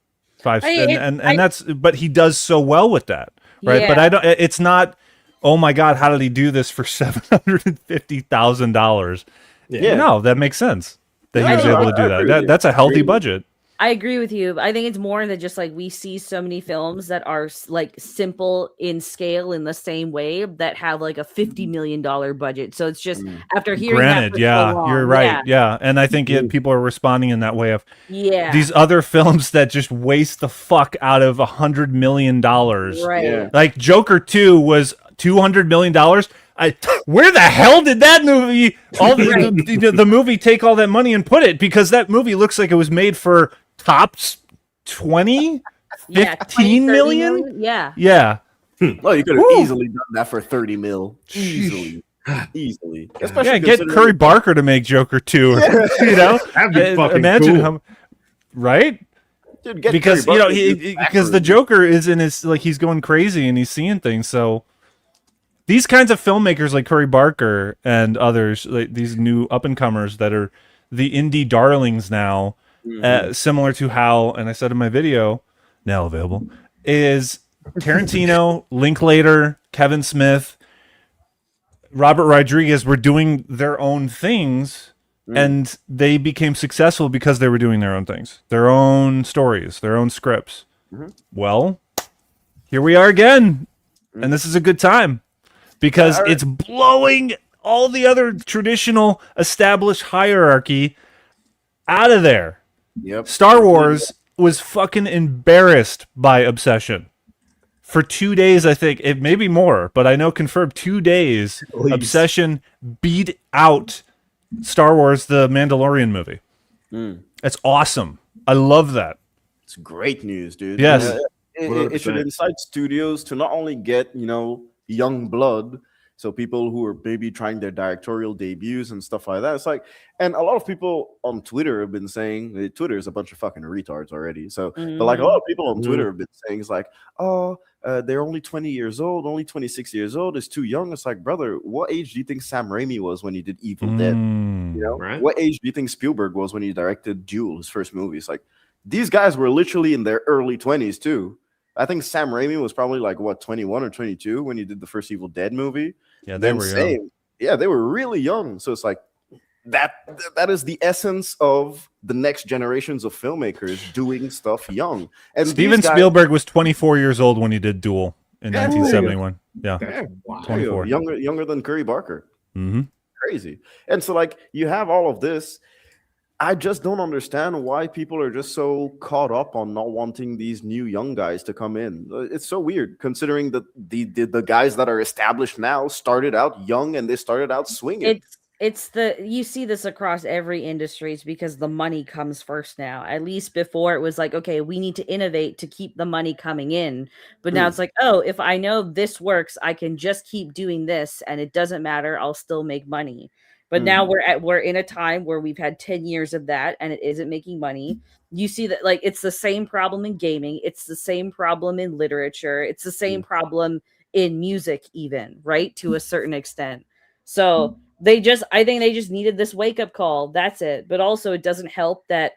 and that's. But he does so well with that, right? Yeah. But I don't. It's not. Oh my God! How did he do this for $750,000? Yeah, no, that makes sense that he was able to do that. That's a healthy budget. I agree with you. I think it's more that just like we see so many films that are like simple in scale in the same way that have like a $50 million budget. So it's just after hearing that so long, you're right. Yeah. And I think people are responding in that way of these other films that just waste the fuck out of $100 million. Right. Yeah. Like Joker 2 was $200 million. Where the hell did that movie, the movie take all that money and put it? Because that movie looks like it was made for tops 20, 15 million? Yeah. Yeah. Well, you could have easily done that for 30 mil. Easily. Especially get Curry Barker to make Joker 2. That'd be fucking imagine cool. how, right? Dude, because because the Joker is in his, like, he's going crazy and he's seeing things. So these kinds of filmmakers like Curry Barker and others, like these new up and comers that are the indie darlings now, similar to how, and I said in my video, now available, is Tarantino, Linklater, Kevin Smith, Robert Rodriguez were doing their own things, and they became successful because they were doing their own things, their own stories, their own scripts. Well, here we are again, and this is a good time because it's blowing all the other traditional established hierarchy out of there. Yep. Star Wars was fucking embarrassed by Obsession. For 2 days, I think, it may be more, but I know confirmed 2 days, Obsession beat out Star Wars, the Mandalorian movie. That's awesome. I love that. It's great news, dude. Yes. It should incite studios to not only get, young blood, so people who are maybe trying their directorial debuts and stuff like that. It's like, and a lot of people on Twitter have been saying, Twitter is a bunch of fucking retards already. So, but like a lot of people on Twitter have been saying, it's like, they're only 20 years old, only 26 years old. It's too young. It's like, brother, what age do you think Sam Raimi was when he did Evil Dead? Right? What age do you think Spielberg was when he directed Duel, his first movie? It's like, these guys were literally in their early 20s too. I think Sam Raimi was probably like 21 or 22 when he did the first Evil Dead movie. Yeah, they were young. Yeah, they were really young. So it's like that is the essence of the next generations of filmmakers doing stuff young. And Steven Spielberg was 24 years old when he did Duel in 1971. Yeah. Wow. 24. Younger than Curry Barker. Mm-hmm. Crazy. And so like you have all of this. I just don't understand why people are just so caught up on not wanting these new young guys to come in. It's so weird considering that the guys that are established now started out young and they started out swinging. You see this across every industry. It's because the money comes first now. At least before it was like, okay, we need to innovate to keep the money coming in. But now it's like, oh, if I know this works, I can just keep doing this and it doesn't matter. I'll still make money. But now we're in a time where we've had 10 years of that and it isn't making money. You see that like it's the same problem in gaming. It's the same problem in literature. It's the same problem in music even, right? To a certain extent. So I think they just needed this wake up call. That's it. But also it doesn't help that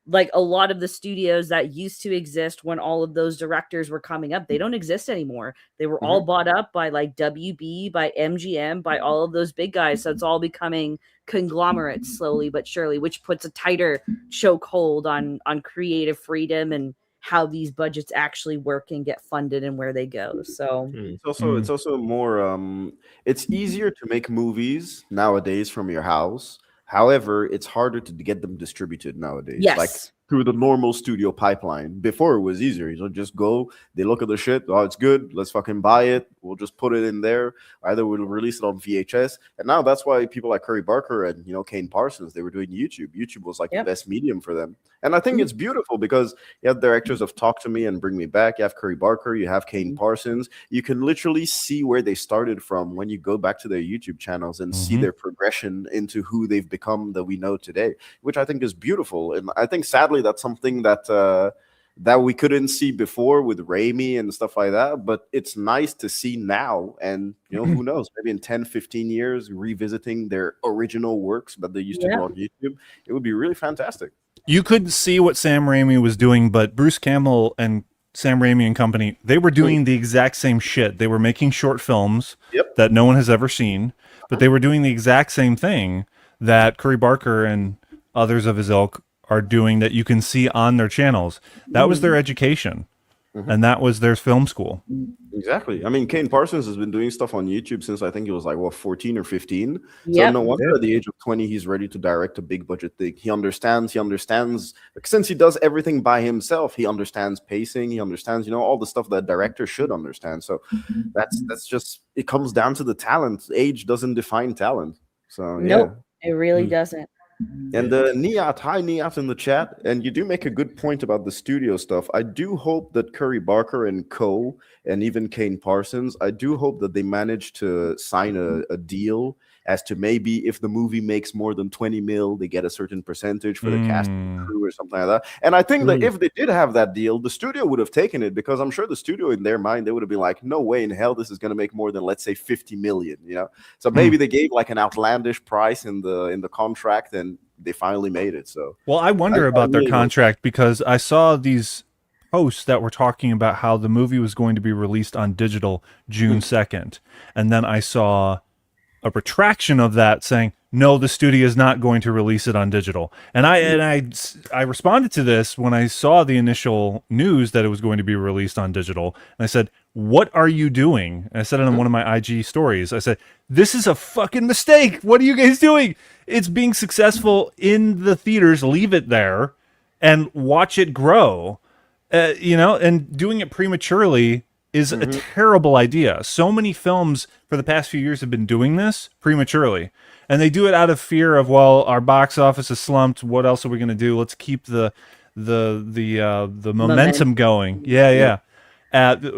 like a lot of the studios that used to exist when all of those directors were coming up, they don't exist anymore. They were all bought up by like WB, by MGM, by all of those big guys. So it's all becoming conglomerates slowly but surely, which puts a tighter chokehold on creative freedom and how these budgets actually work and get funded and where they go. So it's also more it's easier to make movies nowadays from your house. However, it's harder to get them distributed nowadays. Yes. Like through the normal studio pipeline. Before it was easier. You know, just go, they look at the shit. Oh, it's good. Let's fucking buy it. We'll just put it in there. Either we'll release it on VHS. And now that's why people like Curry Barker and, Kane Parsons, they were doing YouTube. YouTube was like the best medium for them. And I think it's beautiful because you have directors of Talk to Me and Bring Me Back. You have Curry Barker. You have Kane Parsons. You can literally see where they started from when you go back to their YouTube channels and see their progression into who they've become that we know today, which I think is beautiful. And I think sadly that's something that that we couldn't see before with Raimi and stuff like that, but it's nice to see now. And who knows, maybe in 10 15 years revisiting their original works that they used to do on YouTube, it would be really fantastic. You could see what Sam Raimi was doing, but Bruce Campbell and Sam Raimi and company, they were doing the exact same shit. They were making short films that no one has ever seen, but they were doing the exact same thing that Curry Barker and others of his ilk are doing that you can see on their channels. That was their education, and that was their film school. Exactly. I mean, Kane Parsons has been doing stuff on YouTube since I think he was like 14 or 15. So no wonder at the age of 20 he's ready to direct a big budget thing. He understands. Like, since he does everything by himself, he understands pacing. He understands all the stuff that a director should understand. So that's just, it comes down to the talent. Age doesn't define talent. So nope, it really doesn't. And Niat, hi Niat in the chat, and you do make a good point about the studio stuff. I do hope that Curry Barker and co, and even Kane Parsons, I do hope that they manage to sign a deal as to maybe if the movie makes more than 20 mil, they get a certain percentage for the cast and crew or something like that. And I think that if they did have that deal, the studio would have taken it, because I'm sure the studio in their mind, they would have been like, no way in hell this is going to make more than, let's say, 50 million, So maybe they gave like an outlandish price in the contract and they finally made it. So well, I wonder about their contract, because I saw these posts that were talking about how the movie was going to be released on digital June 2nd. And then I saw a retraction of that, saying no, the studio is not going to release it on digital. And I responded to this when I saw the initial news that it was going to be released on digital, and I said, "What are you doing?" And I said it on one of my IG stories. I said, "This is a fucking mistake. What are you guys doing? It's being successful in the theaters. Leave it there and watch it grow." And doing it prematurely is a terrible idea. So many films for the past few years have been doing this prematurely, and they do it out of fear of, well, our box office is slumped. What else are we going to do? Let's keep the momentum going. Yeah.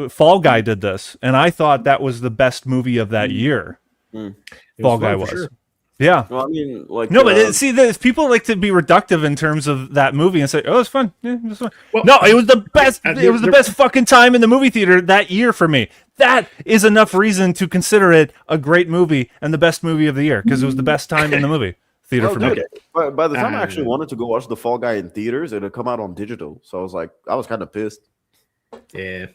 Fall Guy did this, and I thought that was the best movie of that year. Fall Guy was. Sure. Yeah. Well, I mean, like but people like to be reductive in terms of that movie and say, "Oh, it's fun." Yeah, it's fun. Well, no, it was the best. It was the best fucking time in the movie theater that year for me. That is enough reason to consider it a great movie and the best movie of the year because it was the best time in the movie theater for me. But by the time I actually wanted to go watch the Fall Guy in theaters, it had come out on digital, so I was kind of pissed. Yeah.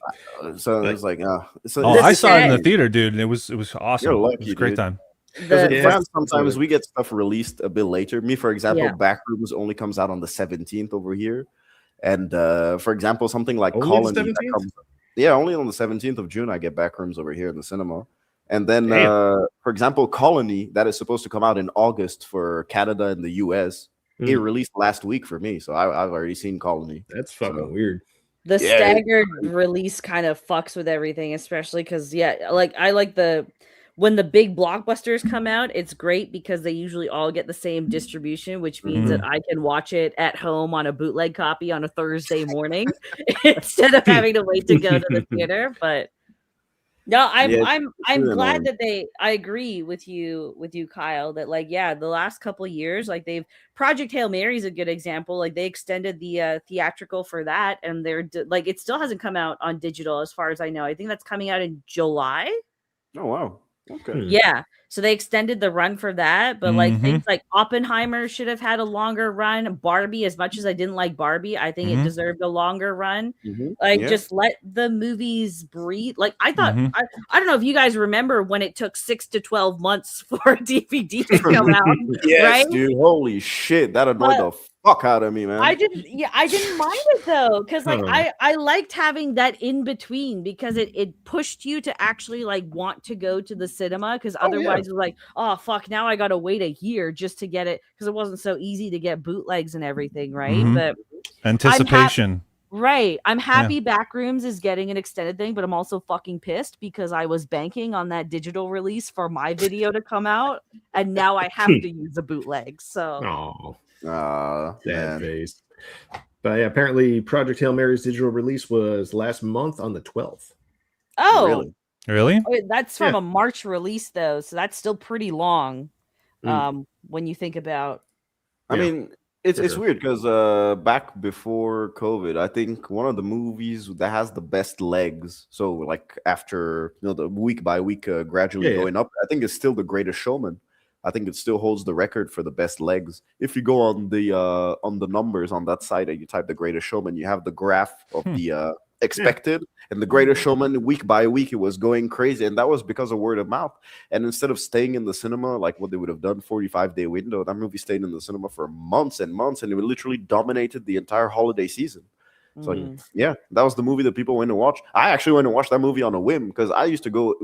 So it was like, I saw it in the theater, dude, and it was awesome. You're lucky, it was a great time. Because in France, sometimes we get stuff released a bit later. Me, for example, Backrooms only comes out on the 17th over here. And for example, something like Colony. Only on the 17th of June, I get Backrooms over here in the cinema. And then, for example, Colony, that is supposed to come out in August for Canada and the US, it released last week for me. So I've already seen Colony. That's fucking weird. The staggered release kind of fucks with everything, especially because, I like when the big blockbusters come out, it's great because they usually all get the same distribution, which means that I can watch it at home on a bootleg copy on a Thursday morning instead of having to wait to go to the theater. But no, I'm glad that I agree with you, Kyle, that the last couple of years, Project Hail Mary is a good example. They extended the theatrical for that, and they're it still hasn't come out on digital as far as I know. I think that's coming out in July. Oh, wow. Okay. Yeah. So they extended the run for that, but things like Oppenheimer should have had a longer run. Barbie, as much as I didn't like Barbie, I think it deserved a longer run. Just let the movies breathe. I thought I don't know if you guys remember when it took 6 to 12 months for a DVD to come out. Yes, right? Dude. Holy shit. That annoyed the fuck out of me, man. I didn't mind it though, because I liked having that in between because it pushed you to actually want to go to the cinema, because otherwise it's like, oh fuck, now I gotta wait a year just to get it, because it wasn't so easy to get bootlegs and everything, right? But anticipation. I'm happy Backrooms is getting an extended thing, but I'm also fucking pissed because I was banking on that digital release for my video to come out, and now I have to use a bootleg. So sad face. But apparently Project Hail Mary's digital release was last month on the 12th. Oh, really? That's from a March release though, so that's still pretty long. When you think about, I mean, it's weird because back before COVID, I think one of the movies that has the best legs, so after the week by week gradually going up, I think it's still The Greatest Showman. I think it still holds the record for the best legs. If you go on the numbers on that site and you type The Greatest Showman, you have the graph of the expected, and The Greatest Showman week by week it was going crazy, and that was because of word of mouth. And instead of staying in the cinema like what they would have done 45-day window, that movie stayed in the cinema for months and months, and it literally dominated the entire holiday season. So that was the movie that people went to watch. I actually went to watch that movie on a whim because I used to go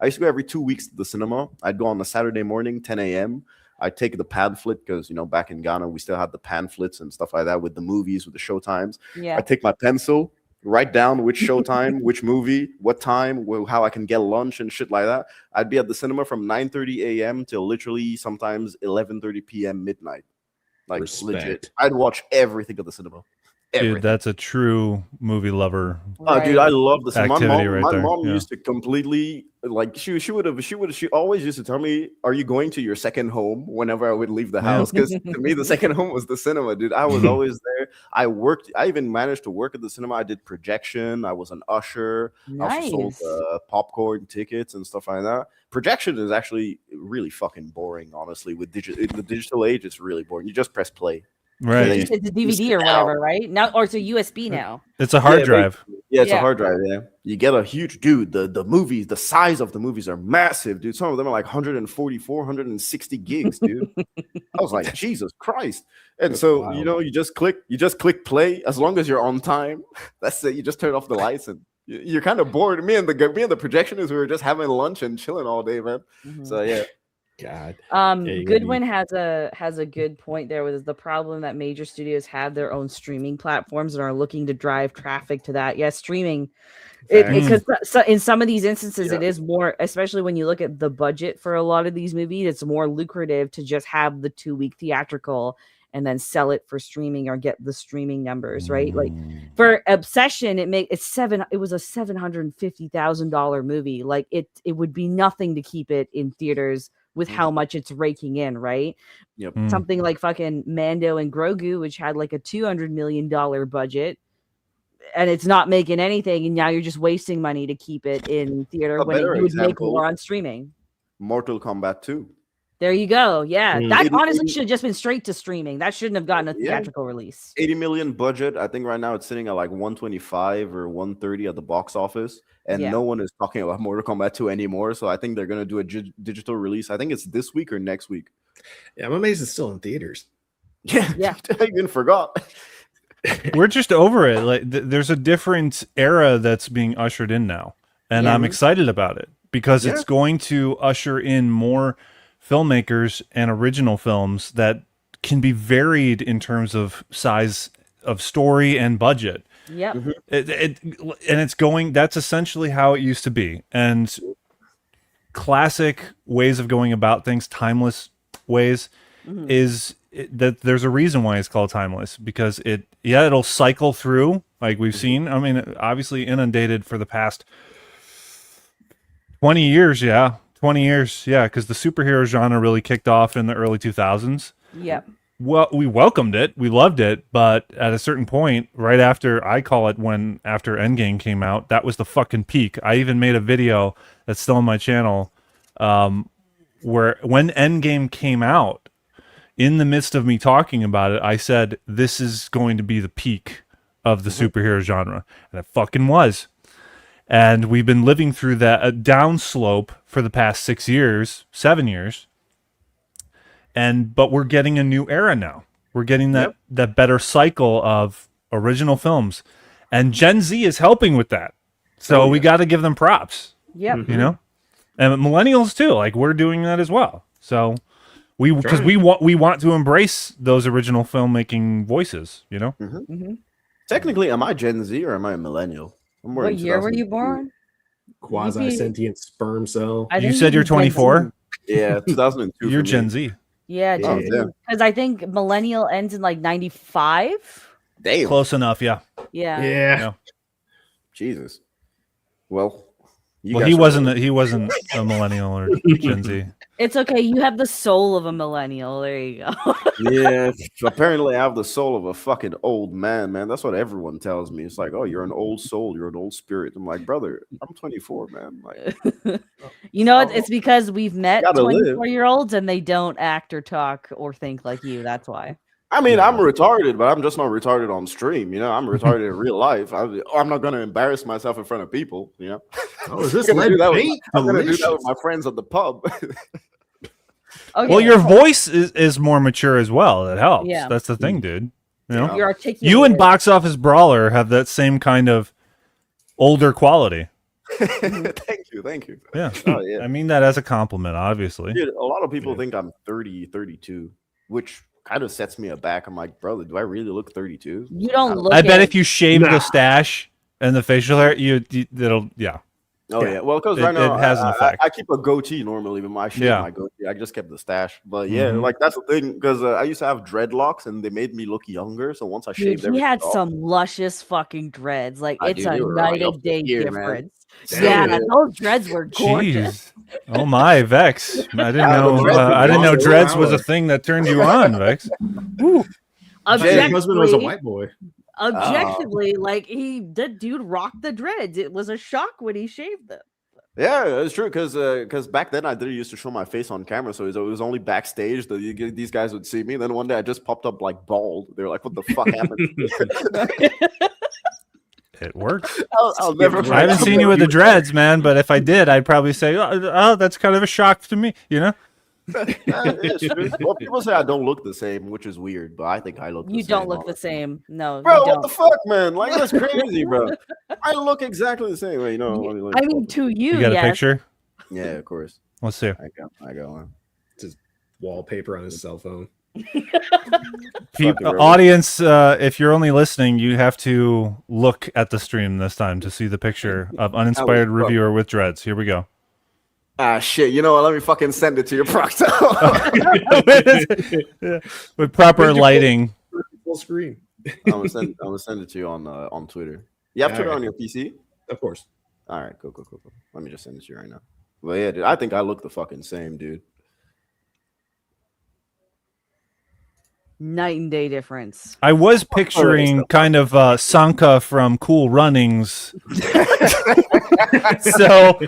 I used to go every 2 weeks to the cinema. I'd go on a Saturday morning, 10 a.m. I'd take the pamphlet because, back in Ghana, we still had the pamphlets and stuff like that with the movies, with the show times. Yeah. I'd take my pencil, write down which show time, which movie, what time, how I can get lunch and shit like that. I'd be at the cinema from 9:30 a.m. till literally sometimes 11:30 p.m. midnight. Legit. I'd watch everything at the cinema. Everything. Dude, that's a true movie lover. Right. Dude, I love this. My mom used to completely she always used to tell me, "Are you going to your second home?" Whenever I would leave the house, because to me the second home was the cinema, dude. I was always there. I even managed to work at the cinema. I did projection. I was an usher. Nice. I also sold popcorn tickets and stuff like that. Projection is actually really fucking boring, honestly. In the digital age, it's really boring. You just press play. Right. It's a DVD or whatever, right? Now, or it's a USB now. It's a hard drive. Yeah, it's a hard drive. Yeah, you get a huge dude. The movies, the size of the movies are massive, dude. Some of them are like 144, 160 gigs, dude. I was like, Jesus Christ! And so you just click play. As long as you're on time, that's it. You just turn off the lights and you're kind of bored. Me and the projectionists, we were just having lunch and chilling all day, man. So yeah. God. Goodwin has a good point there with the problem that major studios have their own streaming platforms and are looking to drive traffic to that. Yes, streaming. Because in some of these instances, it is more, especially when you look at the budget for a lot of these movies, it's more lucrative to just have the 2-week theatrical and then sell it for streaming or get the streaming numbers, right? Like for Obsession, it was a $750,000 movie. Like it would be nothing to keep it in theaters with how much it's raking in, right? Yep. Something like fucking Mando and Grogu, which had like a $200 million budget, and it's not making anything, and now you're just wasting money to keep it in theater when you would make more on streaming. Mortal Kombat 2. There you go. Yeah, that honestly should have just been straight to streaming. That shouldn't have gotten a theatrical release. 80 million budget. I think right now it's sitting at like 125 or 130 at the box office, and no one is talking about Mortal Kombat 2 anymore. So I think they're gonna do a digital release. I think it's this week or next week. Yeah, I'm amazed it's still in theaters. Yeah. I even forgot. We're just over it. Like there's a different era that's being ushered in now, and I'm excited about it because it's going to usher in more filmmakers and original films that can be varied in terms of size of story and budget. Yep. That's essentially how it used to be. And classic ways of going about things, timeless ways, that there's a reason why it's called timeless, because it'll cycle through like we've seen. I mean, obviously inundated for the past 20 years. 20 years, because the superhero genre really kicked off in the early 2000s. Yep. Well, we welcomed it, we loved it, but at a certain point, right after, I call it after Endgame came out, that was the fucking peak. I even made a video that's still on my channel, where when Endgame came out, in the midst of me talking about it, I said, this is going to be the peak of the superhero genre. And it fucking was. And we've been living through that downslope for the past 7 years. But we're getting a new era now. We're getting that better cycle of original films. And Gen Z is helping with that. So we got to give them props. Yep. You know? And millennials too. Like we're doing that as well. So we want to embrace those original filmmaking voices, you know? Technically, am I Gen Z or am I a millennial? What year were you born? Quasi-sentient sperm cell. You said you're 24? Yeah, 2002. You're Gen Z. Yeah, Gen Z. Because I think millennial ends in like 95. Damn. Close enough, yeah. Yeah. Jesus. Well, he wasn't a millennial or Gen Z. It's okay. You have the soul of a millennial. There you go. Yeah. Apparently, I have the soul of a fucking old man. That's what everyone tells me. It's like, oh, you're an old soul. You're an old spirit. I'm like, brother, I'm 24, man. Like, it's because we've met 24-year-olds and they don't act or talk or think like you. That's why. I mean, I'm retarded, but I'm just not retarded on stream. You know, I'm retarded in real life. I'm not going to embarrass myself in front of people. You know, is this I'm going to do that with my friends at the pub. Okay, well, your voice is more mature as well. That helps. Yeah. That's the thing, dude. You know, you're articulate. You and Box Office Brawler have that same kind of older quality. Thank you. Yeah. Oh, yeah. I mean that as a compliment, obviously. Dude, a lot of people think I'm 30, 32, which kind of sets me aback. I'm like, brother, do I really look 32? You don't look. I bet if you shave the stash and the facial hair, it'll. Oh yeah, well, because right now it has an effect. I keep a goatee normally, but I shave my goatee. I just kept the stash, but like that's the thing, because I used to have dreadlocks and they made me look younger. So once I shaved, he had some luscious fucking dreads. Like it's a night and day difference. Yeah, those dreads were gorgeous. Jeez. Oh my, Vex! I didn't know dreads was a thing that turned you on, Vex. My husband was a white boy. Objectively, like the dude rocked the dreads. It was a shock when he shaved them. Yeah, it's true, because back then I didn't used to show my face on camera, so it was only backstage that these guys would see me. And then one day I just popped up like bald. They were like, "What the fuck happened?" It works. I'll never. I haven't seen you with the dreads, man, but if I did, I'd probably say, oh, that's kind of a shock to me, you know? Well, people say I don't look the same, which is weird, but I think I look the same. You don't look the same. No, Bro, you what don't. the fuck, man? Like, that's crazy, bro. I look exactly the same way, you know. I mean, to you, You got yes. a picture? Yeah, of course. Let's see. I got one. Just wallpaper on his cell phone. Audience, if you're only listening, you have to look at the stream this time to see the picture of uninspired reviewer with dreads. Here we go. Ah, shit. You know what? Let me fucking send it to you, Procto. With proper lighting. Full screen. I'm gonna send it to you on Twitter. You have Twitter on your PC? Of course. All right, cool. Let me just send it to you right now. But yeah, dude, I think I look the fucking same, dude. Night and day difference. I was picturing kind of Sanka from Cool Runnings. So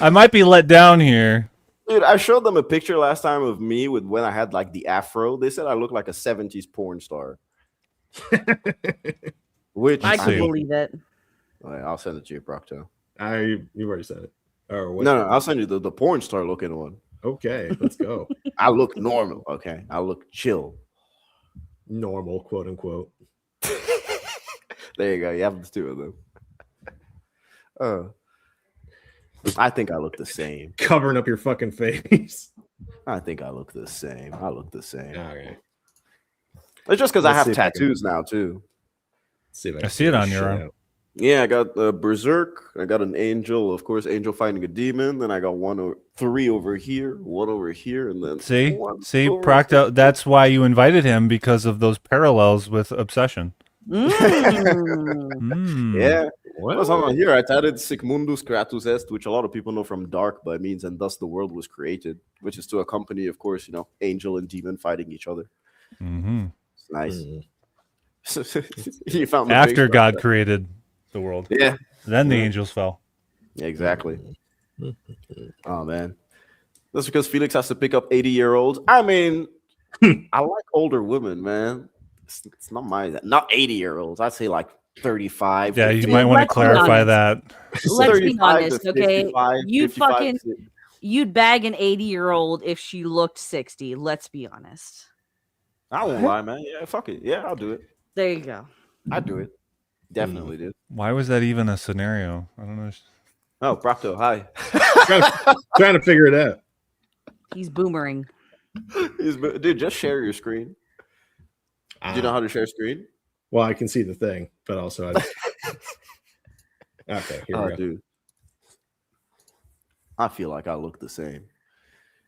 I might be let down here. Dude, I showed them a picture last time of me with when I had like the afro. They said I look like a 70s porn star. Which I can believe it. Right, I'll send it to you, Procto. You already said it. Or what? No, I'll send you the porn star looking one. Okay, let's go. I look normal, okay? I look chill. Normal, quote unquote. There you go. You have the two of them. I think I look the same. Covering up your fucking face. I think I look the same. I look the same. Okay. It's just because I have tattoos now too. I see it on your arm. Yeah, I got Berserk. I got an angel, of course, angel fighting a demon. Then I got 3 over here, 1 over here, and then see, Procto. That's why you invited him, because of those parallels with Obsession. Yeah. What's on here? I added Sigmundus Creatus Est, which a lot of people know from Dark, but it means "and thus the world was created," which is to accompany, of course, angel and demon fighting each other. Mm-hmm. It's nice. You found after God created the world. Yeah. Then the angels fell. Exactly. Oh man. That's because Felix has to pick up 80-year-olds. I mean, I like older women, man. It's not not 80-year-olds. I'd say like 35. Yeah, you might want to clarify that. Let's be honest, okay? You'd bag an 80-year-old if she looked 60. Let's be honest. I won't lie, man. Yeah, fuck it. Yeah, I'll do it. There you go. I'd do it. Definitely did. Why was that even a scenario? I don't know. Oh, Procto, hi. trying to figure it out. He's boomering. Dude, just share your screen. Do you know how to share screen? Well, I can see the thing, but also okay, here we go. Dude. I feel like I look the same.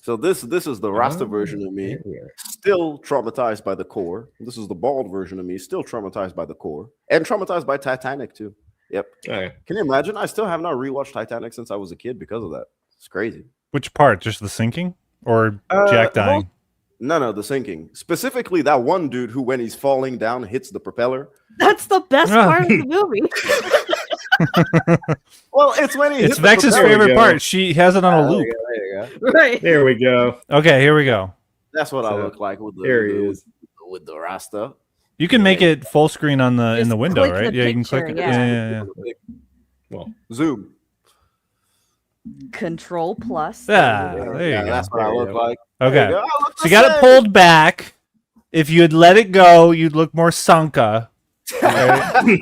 So this is the Rasta version of me, still traumatized by the core. This is the bald version of me, still traumatized by the core, and traumatized by Titanic too. Yep. Okay. Can you imagine? I still have not rewatched Titanic since I was a kid because of that. It's crazy. Which part? Just the sinking or Jack dying? No, the sinking. Specifically, that one dude who, when he's falling down, hits the propeller. That's the best part of the movie. Well, it's when he. It's Vex's favorite part. She has it on a loop. There you go. Right. There we go. Okay, here we go. That's what I look like with with the Rasta. You can make it full screen on the in the window, right? Yeah, you can click it. Yeah. Well, zoom. Control plus. There you go. That's what I look like. Okay. So you got it pulled back. If you had let it go, you'd look more Sanka. Right?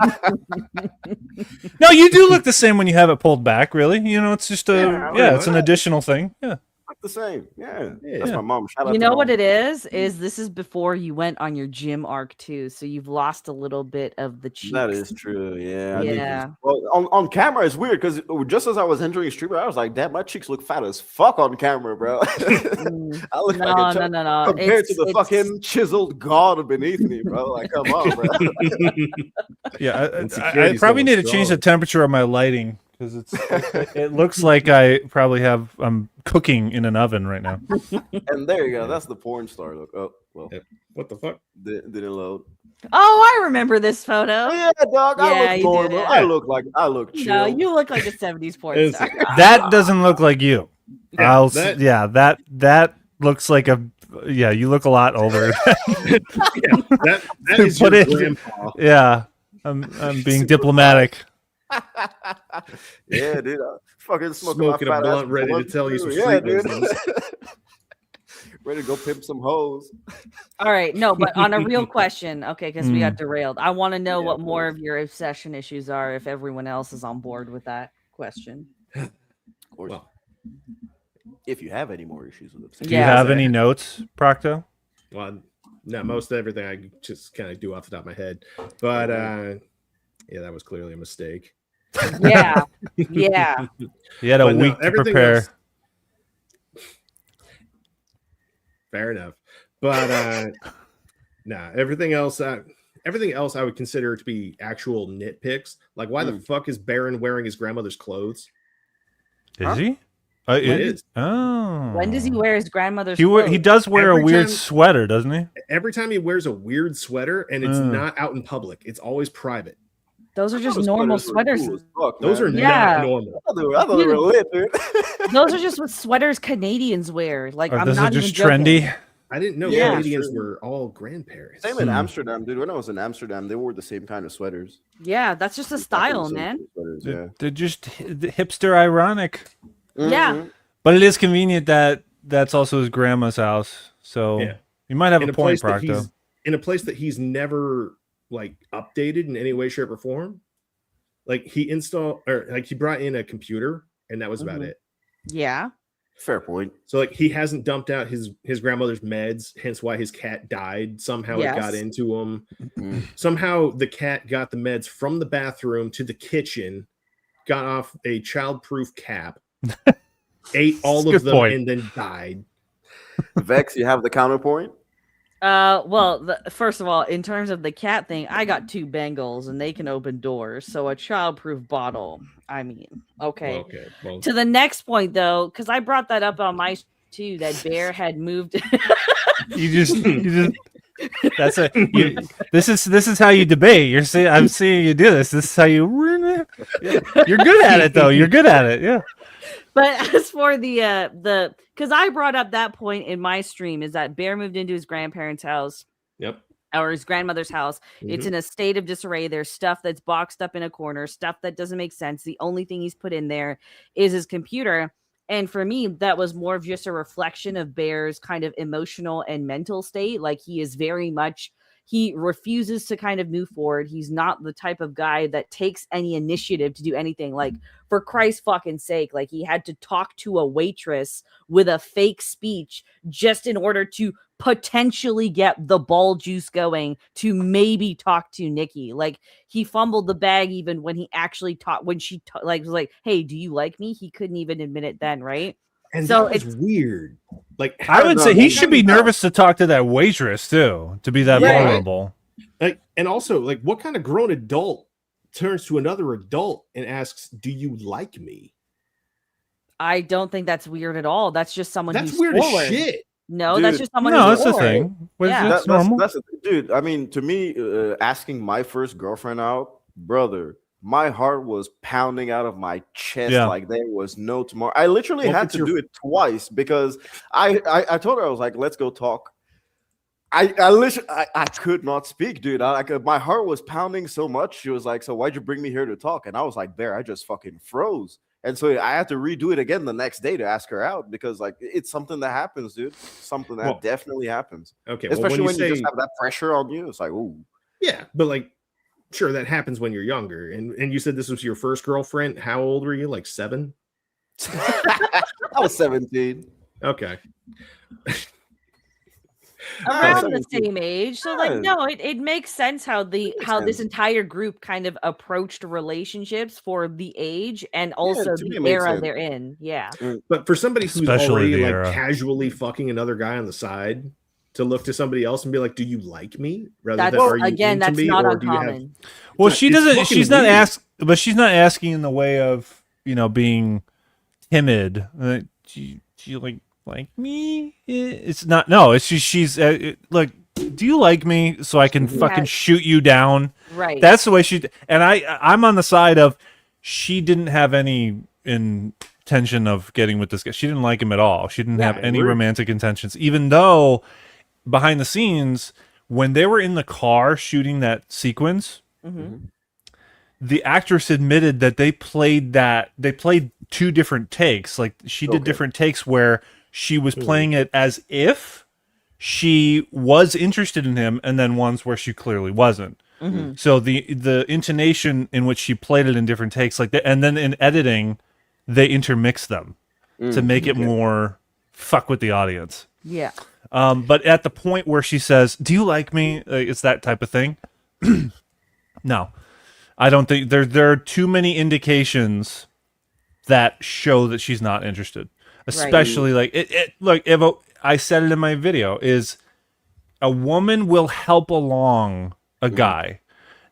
No, you do look the same when you have it pulled back, really. It's just it's an additional thing. Yeah. Look the same. Yeah. That's my mom. Shout out You to know mom. what it is this is before you went on your gym arc too, so you've lost a little bit of the cheeks. That is true. Yeah. Yeah. Well, on camera, it's weird because just as I was entering stream, I was like, "Damn, my cheeks look fat as fuck on camera, bro." I look like a chub no. compared to the fucking chiseled god beneath me, bro. Like, come on, bro. Yeah, I probably need to change the temperature of my lighting because it looks like I'm cooking in an oven right now. And there you go. That's the porn star look. Oh well. What the fuck? Didn't load. Oh, I remember this photo. Oh, yeah, dog. I look normal. I look chill. No, you look like a 70s porn star. That doesn't look like you. Yeah, that looks like you look a lot older. that is Put your it- grandpa. Yeah. I'm being diplomatic. Yeah, dude. Fucking smoking a blunt, ready to tell you some street wisdoms. Ready to go pimp some hoes. All right, no, but on a real question, okay, because we got derailed. I want to know what more of your obsession issues are if everyone else is on board with that question. Of course. Well, if you have any more issues with obsession. Do you have any notes, Procto? Well, no, most everything I just kind of do off the top of my head. But yeah, that was clearly a mistake. Yeah. Yeah. You had a week to prepare. Else, fair enough. But everything else I would consider to be actual nitpicks. Like, why the fuck is Baron wearing his grandmother's clothes? Is he? It is. Oh. When does he wear his grandmother's clothes? He does wear a weird sweater, doesn't he? Every time he wears a weird sweater, and it's not out in public. It's always private. Those are just normal sweaters. Those are not normal. I thought they were lit, dude. Those are just what sweaters Canadians wear. Like, I'm those not are just even trendy. joking. I didn't know Canadians were all grandparents. Same in Amsterdam, dude. When I was in Amsterdam, they wore the same kind of sweaters. Yeah, that's just a style, man. Yeah. They're just hipster ironic. Yeah. But it is convenient that that's also his grandma's house. So you might have a point, Procto. In a place that he's never like updated in any way, shape, or form. Like he brought in a computer and that was about it. Yeah. Fair point. So like he hasn't dumped out his grandmother's meds, hence why his cat died. Somehow it got into him. Somehow the cat got the meds from the bathroom to the kitchen, got off a childproof cap, ate all of them, and then died. Vex, you have the counterpoint? Well, first of all, in terms of the cat thing, I got 2 Bengals and they can open doors. So a childproof bottle. I mean, okay. Well. To the next point, though, because I brought that up on my too, that Bear had moved. you just. That's this is how you debate. I'm seeing you do this. This is how you. You're good at it, though. You're good at it. Yeah. But as for the because I brought up that point in my stream is that Bear moved into his grandparents' house. Yep. Or his grandmother's house. It's in a state of disarray. There's stuff that's boxed up in a corner, stuff that doesn't make sense. The only thing he's put in there is his computer. And for me, that was more of just a reflection of Bear's kind of emotional and mental state. Like he is very much, he refuses to kind of move forward. He's not the type of guy that takes any initiative to do anything. Like, for Christ's fucking sake, like he had to talk to a waitress with a fake speech just in order to potentially get the ball juice going to maybe talk to Nikki. Like he fumbled the bag even when he actually talked, when she was like, hey, do you like me? He couldn't even admit it then, right? And so it's weird. Like I would say he should be nervous to talk to that waitress too, to be that vulnerable. Like, and also, like, what kind of grown adult turns to another adult and asks, "Do you like me?" I don't think that's weird at all. That's just someone that's who's weird forward. As shit. No, that's just someone. No, who's that's forward. the thing. That's normal. That's dude. I mean, to me, asking my first girlfriend out, brother, my heart was pounding out of my chest like there was no tomorrow. I literally had to do it twice because I told her, I was like, let's go talk. I literally I could not speak, dude. My heart was pounding so much. She was like, so why'd you bring me here to talk? And I was like, Bear, I just fucking froze. And so I had to redo it again the next day to ask her out because like it's something that happens, dude. Something that definitely happens. Okay. Especially when you just have that pressure on you. It's like, ooh. Yeah, but like sure, that happens when you're younger. And you said this was your first girlfriend. How old were you? Like 7? I was 17. Okay. Around the same age. So like no, it makes sense how this entire group kind of approached relationships for the age and also the era they're in. Yeah. But for somebody who's already like casually fucking another guy on the side, to look to somebody else and be like, "Do you like me?" Rather than "Are you into me?" Not or uncommon. Well, she doesn't. She's not but she's not asking in the way of being timid. Do you like me? It's not. No, it's she's like, "Do you like me?" So I can fucking shoot you down. Right. That's the way she. And I'm on the side of she didn't have any intention of getting with this guy. She didn't like him at all. She didn't have any romantic intentions, even though. Behind the scenes, when they were in the car shooting that sequence, the actress admitted that they played 2 different takes. Like she did different takes where she was playing it as if she was interested in him, and then ones where she clearly wasn't. So the intonation in which she played it in different takes, like and then in editing, they intermix them to make it more fuck with the audience. Yeah. But at the point where she says, "Do you like me?" It's that type of thing. No, I don't think there are too many indications that show that she's not interested. Especially like look, Evo, I said it in my video, is a woman will help along a guy,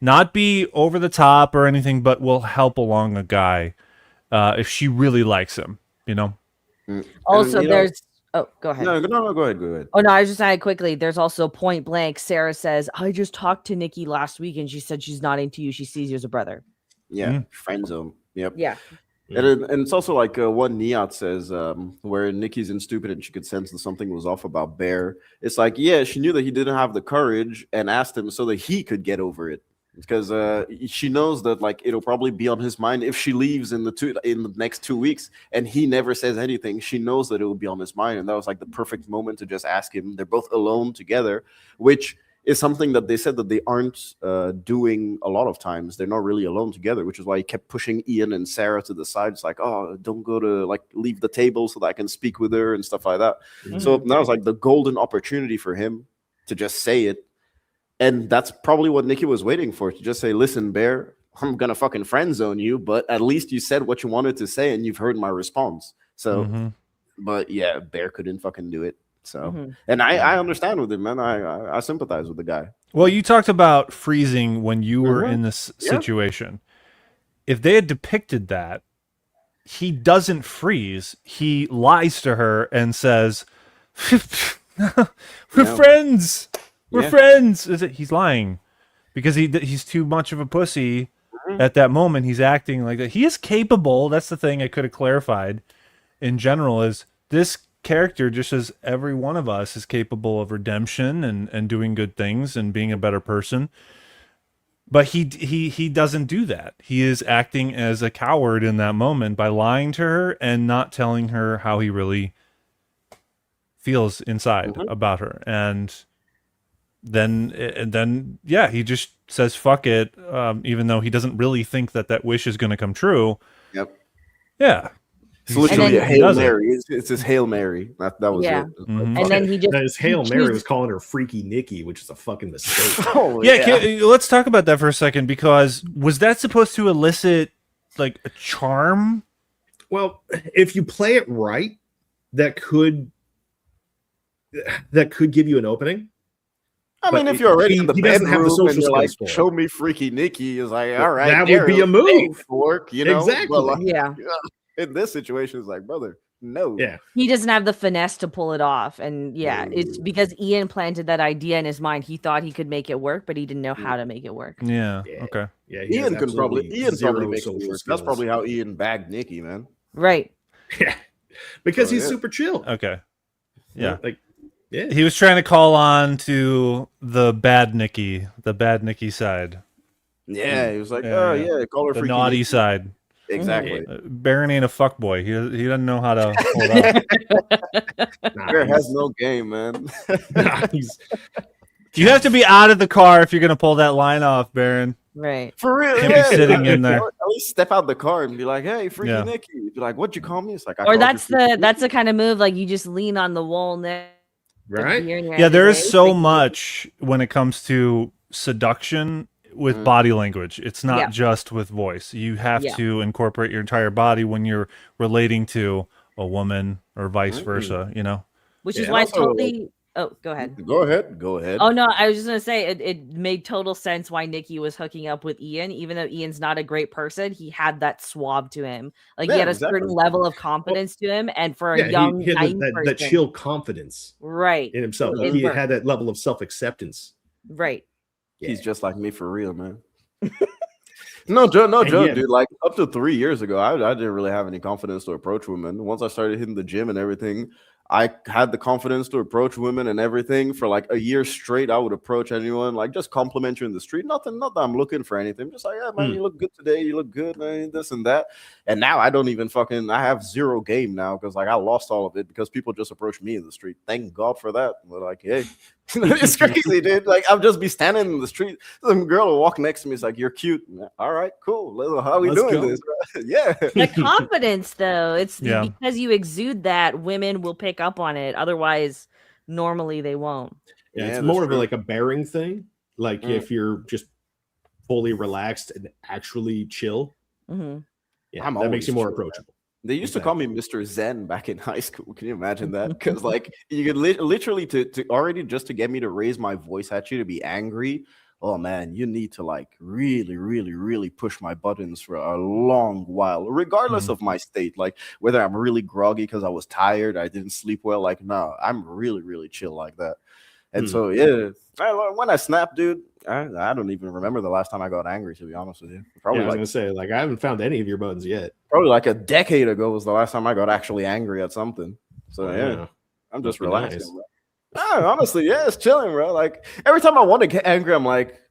not be over the top or anything, but will help along a guy if she really likes him, you know. Also, there's go ahead. No, go ahead. Oh no, I was just saying quickly. There's also point blank. Sarah says, "I just talked to Nikki last week, and she said she's not into you. She sees you as a brother." Yeah, friend zone. Yep. Yeah. And it's also like what Niat says, where Nikki's in stupid and she could sense that something was off about Bear. It's like, yeah, she knew that he didn't have the courage and asked him so that he could get over it. Because she knows that like it'll probably be on his mind if she leaves in the next 2 weeks and he never says anything. She knows that it will be on his mind, and that was like the perfect moment to just ask him. They're both alone together, which is something that they said that they aren't doing a lot of times. They're not really alone together, which is why he kept pushing Ian and Sarah to the side. It's like, oh, don't go to like leave the table so that I can speak with her and stuff like that. So that was like the golden opportunity for him to just say it. And that's probably what Nikki was waiting for, to just say, listen, Bear, I'm going to fucking friend zone you, but at least you said what you wanted to say and you've heard my response. So, but yeah, Bear couldn't fucking do it. So, and I understand with him, man. I sympathize with the guy. Well, you talked about freezing when you were in this situation. If they had depicted that, he doesn't freeze. He lies to her and says, we're friends. We're friends. He's lying because he's too much of a pussy at that moment. He's acting like that. He is capable. That's the thing I could have clarified in general, is this character, just as every one of us, is capable of redemption and doing good things and being a better person. But he doesn't do that. He is acting as a coward in that moment by lying to her and not telling her how he really feels inside about her. And then he just says fuck it, even though he doesn't really think that wish is going to come true. Yep. Yeah. It's literally a Hail Mary. It's his Hail Mary. That was it. And then he just his Hail Mary was calling her Freaky Nikki, which is a fucking mistake. Let's talk about that for a second, because was that supposed to elicit like a charm? Well, if you play it right, that could give you an opening. I mean, if you're already in the bedroom and you're like, show me Freaky Nikki, is like, all right, that would be a move. Fork, you know? Exactly. But like, in this situation, it's like, brother, no. Yeah. He doesn't have the finesse to pull it off. And it's because Ian planted that idea in his mind. He thought he could make it work, but he didn't know how to make it work. Yeah. Okay. Yeah. Ian probably makes it work. That's probably how Ian bagged Nikki, man. Right. Yeah. Because he's super chill. Okay. Yeah. Like, yeah. He was trying to call on to the bad Nikki side. Yeah, he was like, call her the Freaky naughty Nikki. side. Exactly. Baron ain't a fuckboy. He doesn't know how to hold on. Bear has no game, man. You have to be out of the car if you're gonna pull that line off, Baron. Right. For real. Can't be sitting in there. At least step out the car and be like, hey, Freaky Nikki. Be like, what'd you call me? It's like, or that's the kind of move, like you just lean on the wall next. Right. Yeah, there is so much when it comes to seduction with body language. It's not just with voice. You have to incorporate your entire body when you're relating to a woman or vice versa, you know? Which is why it's totally... Oh, go ahead. Go ahead. Oh, no, I was just going to say it made total sense why Nikki was hooking up with Ian. Even though Ian's not a great person, he had that swab to him. Like, he had a certain level of confidence to him. And for a young, he had that chill confidence in himself. He had that level of self-acceptance. Right. Yeah. He's just like me for real, man. No joke, dude. Like up to 3 years ago, I didn't really have any confidence to approach women. Once I started hitting the gym and everything, I had the confidence to approach women and everything for like a year straight. I would approach anyone, like just compliment you in the street. Not that I'm looking for anything. Just like, yeah, man, you look good today. You look good, man, this and that. And now I don't even I have zero game now because like I lost all of it because people just approach me in the street. Thank God for that. But like, hey, it's crazy, dude. Like I'll just be standing in the street. Some girl will walk next to me. It's like, you're cute. All right, cool. How are we doing this? Yeah. The confidence, though, it's because you exude that, women will pick up on it. Otherwise, normally they won't. Yeah, it's more of like a bearing thing. Like if you're just fully relaxed and actually chill, that makes you more approachable. They used to call me Mr. Zen back in high school. Can you imagine that? Because like you could literally to already just to get me to raise my voice at you to be angry. Oh man, you need to like really, really, really push my buttons for a long while, regardless of my state. Like whether I'm really groggy because I was tired, I didn't sleep well. Like no, I'm really, really chill like that. And so when I snap, dude, I don't even remember the last time I got angry. To be honest with you, probably I was gonna say like I haven't found any of your buttons yet. Probably like a decade ago was the last time I got actually angry at something. So I'm just relaxing. Nice. No, honestly, it's chilling, bro. Like every time I want to get angry, I'm like,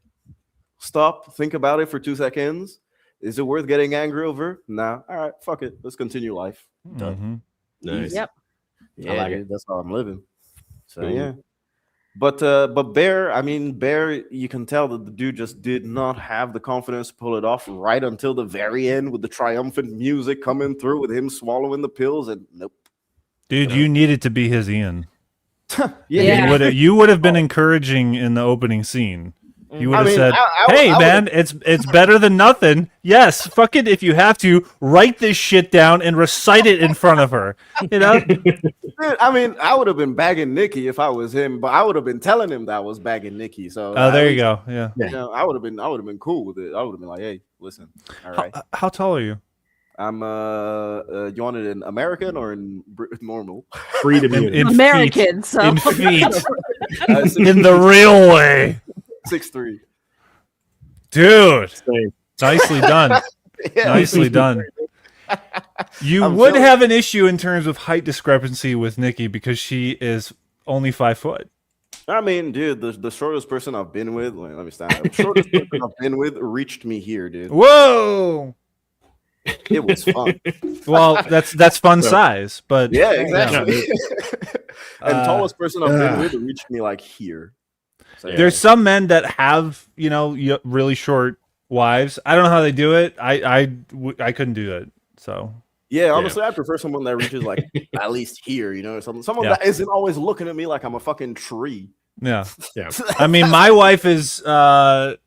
stop, think about it for 2 seconds. Is it worth getting angry over? Nah. All right, fuck it. Let's continue life. Done. Nice. Yep. Yeah, I like it. That's how I'm living. So But Bear, you can tell that the dude just did not have the confidence to pull it off right until the very end with the triumphant music coming through with him swallowing the pills and nope. Dude, you needed to be his Ian. You would have been encouraging in the opening scene. You would have said, "Hey, man, it's better than nothing. Yes, fuck it. If you have to, write this shit down and recite it in front of her." You know. Dude, I would have been bagging Nikki if I was him, but I would have been telling him that I was bagging Nikki. So there you go. Yeah. You know, I would have been cool with it. I would have been like, "Hey, listen, all right." How tall are you? I'm you want it in American or in normal? Free to be in American, feet. So in feet. In the real way. 6'3". Dude. Nicely done. Nicely done. You would have an issue in terms of height discrepancy with Nikki because she is only 5 foot. I mean, dude, the shortest person I've been with, let me stand up. The shortest person I've been with reached me here, dude. Whoa. It was fun. Well, that's fun size, but yeah, exactly. And tallest person I've been with reached me like here. So, there's some men that have really short wives. I don't know how they do it. I couldn't do it. So honestly, I prefer someone that reaches like at least here. Someone that isn't always looking at me like I'm a fucking tree. Yeah. I mean, my wife is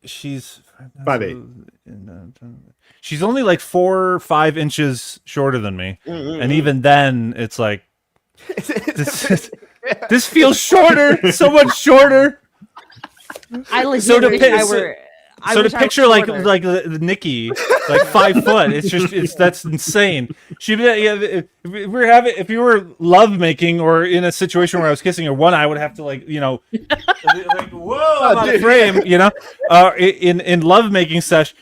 she's 5'8". She's only like 4 or 5 inches shorter than me, and even then, it's like this feels shorter, so much shorter. I legit wish I were. So to picture like the Nikki, like 5 foot, that's insane. She'd be if you were love making or in a situation where I was kissing her, one I would have to like whoa, I'm out of frame, in love making sesh.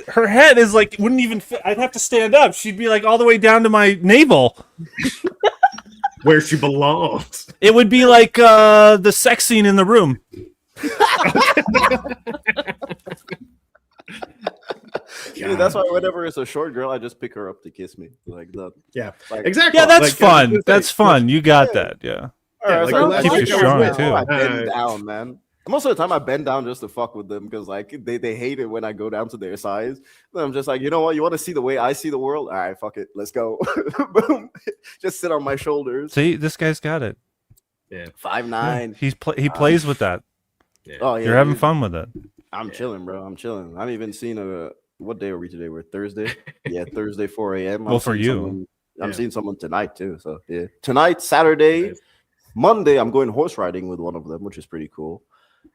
Her head is like wouldn't even fit. I'd have to stand up. She'd be like all the way down to my navel. Where she belongs. It would be like the sex scene in The Room. Dude, that's why whenever it's a short girl, I just pick her up to kiss me. Like that. Yeah, like, exactly. Yeah, that's fun. That's fun. You got that. Yeah. All right, keep you strong too. I bend down, man. Most of the time, I bend down just to fuck with them because like they hate it when I go down to their size. And I'm just like, you know what? You want to see the way I see the world? All right, fuck it, let's go. Boom. Just sit on my shoulders. See, this guy's got it. Yeah, 5'9". He plays with that. Yeah. Oh yeah, you're having fun with it. I'm chilling, bro. I'm chilling. I'm even seeing what day are we today? We're Thursday. Yeah, Thursday 4 a.m. Well, for you, I'm seeing someone tonight too. So yeah, tonight, Saturday, Monday, I'm going horse riding with one of them, which is pretty cool.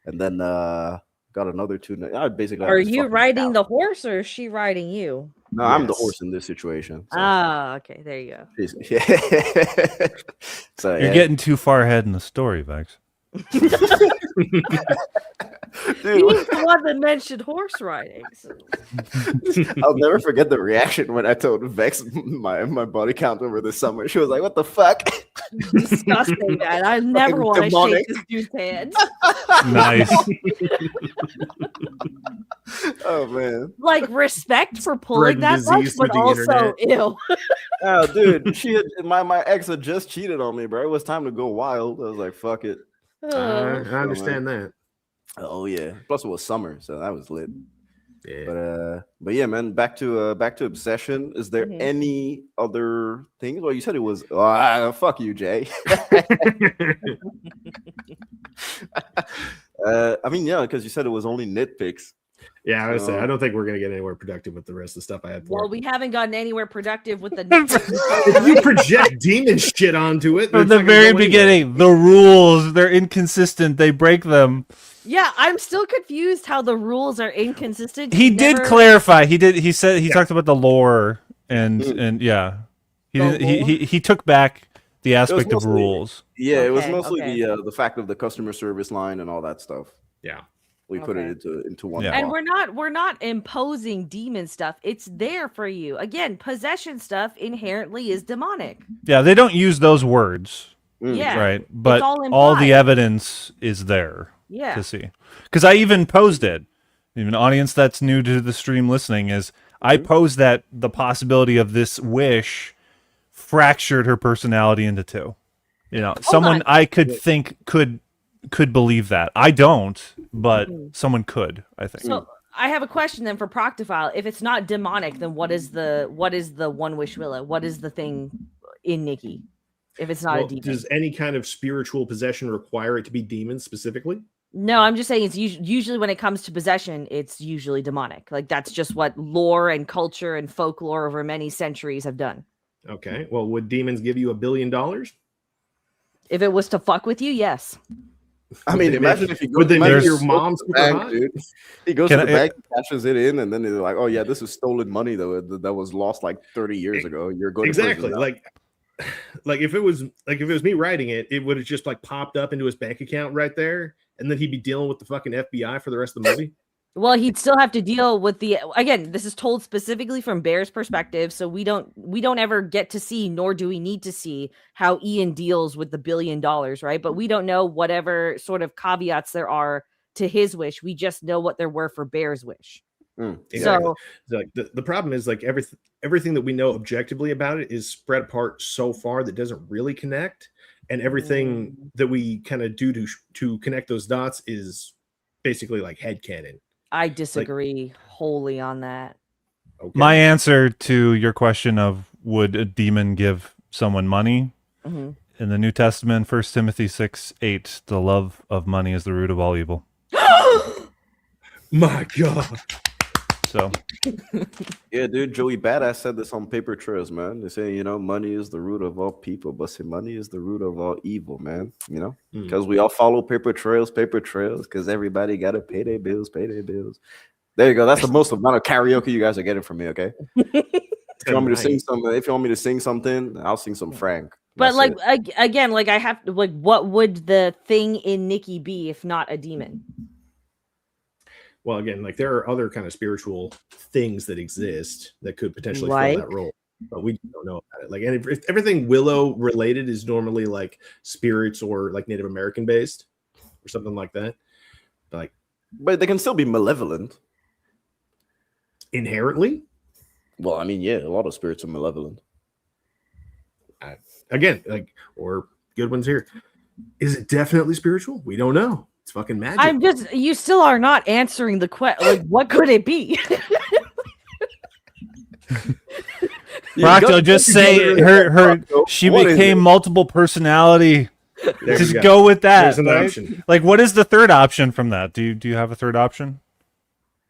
And then got another 2. I basically. Are you riding the horse or is she riding you? No, I'm the horse in this situation. So. Okay, there you go. Yeah. So you're getting too far ahead in the story, Vex. He's the one that mentioned horse riding. So. I'll never forget the reaction when I told Vex my body count over the summer. She was like, "What the fuck?" Disgusting, man. I never want to shake this dude's hand. Nice. Oh man. Like respect for pulling that much, but also ew. Oh, dude, my ex had just cheated on me, bro. It was time to go wild. I was like, "Fuck it." I understand that. Oh yeah. Plus it was summer, so that was lit. Yeah. But yeah, man. Back to obsession. Is there any other things? Well, you said it was. Fuck you, Jay. I mean, yeah, because you said it was only nitpicks. Yeah, I was saying, I don't think we're gonna get anywhere productive with the rest of the stuff I had. Well, we haven't gotten anywhere productive with the. If you project demon shit onto it from the very beginning, the rules—they're inconsistent. They break them. Yeah, I'm still confused how the rules are inconsistent. He did clarify. He did. He said he talked about the lore and yeah, he took back the aspect of rules. Yeah, it was mostly the fact of the customer service line and all that stuff. Yeah. We put it into one. Yeah. And we're not imposing demon stuff. It's there for you. Again, possession stuff inherently is demonic. Yeah, they don't use those words. Yeah. Right. But all the evidence is there to see. Because I even posed it. Even an audience that's new to the stream listening is I posed that the possibility of this wish fractured her personality into two. You know, someone I could think could believe that. I don't, but someone could, I think. So I have a question then for Proctophile. If it's not demonic, then what is the one wish willow? What is the thing in Nikki? If it's not a demon. Does any kind of spiritual possession require it to be demons specifically? No, I'm just saying it's usually when it comes to possession, it's usually demonic. Like that's just what lore and culture and folklore over many centuries have done. Okay. Well, would demons give you $1 billion? If it was to fuck with you, yes. I mean, imagine if you go to your mom's bank, dude. He goes to the bank, cashes it in, and then they're like, "Oh yeah, this is stolen money that was lost like 30 years ago. You're going exactly like if it was me writing it, it would have just like popped up into his bank account right there, and then he'd be dealing with the fucking FBI for the rest of the movie. Well, he'd still have to deal with again, this is told specifically from Bear's perspective, so we don't ever get to see, nor do we need to see how Ian deals with the $1 billion, right? But we don't know whatever sort of caveats there are to his wish. We just know what there were for Bear's wish. Exactly. So like the problem is like everything that we know objectively about it is spread apart so far that doesn't really connect, and everything that we kind of do to connect those dots is basically like headcanon. I disagree wholly on that. Okay. My answer to your question of would a demon give someone money? In the New Testament, 1 Timothy 6:8, the love of money is the root of all evil. My God. So, yeah, dude, Joey Badass said this on Paper Trails, man. They say, money is the root of all people, but say money is the root of all evil, man. Because we all follow paper trails, because everybody got to pay their bills. There you go. That's the most amount of karaoke you guys are getting from me, okay? If you want me to sing something, I'll sing some Frank. But again, I have to, what would the thing in Nikki be if not a demon? Well, again, there are other kind of spiritual things that exist that could potentially fill that role, but we don't know about it. And if everything Willow related is normally like spirits or like Native American based or something like that, but they can still be malevolent inherently. Well, I mean, yeah, a lot of spirits are malevolent. Again, or good ones here. Is it definitely spiritual? We don't know. It's fucking magic. You still are not answering the question. What could it be? Procto, just say she became multiple personality. Just go with that. There's an option. What is the third option from that? Do you have a third option?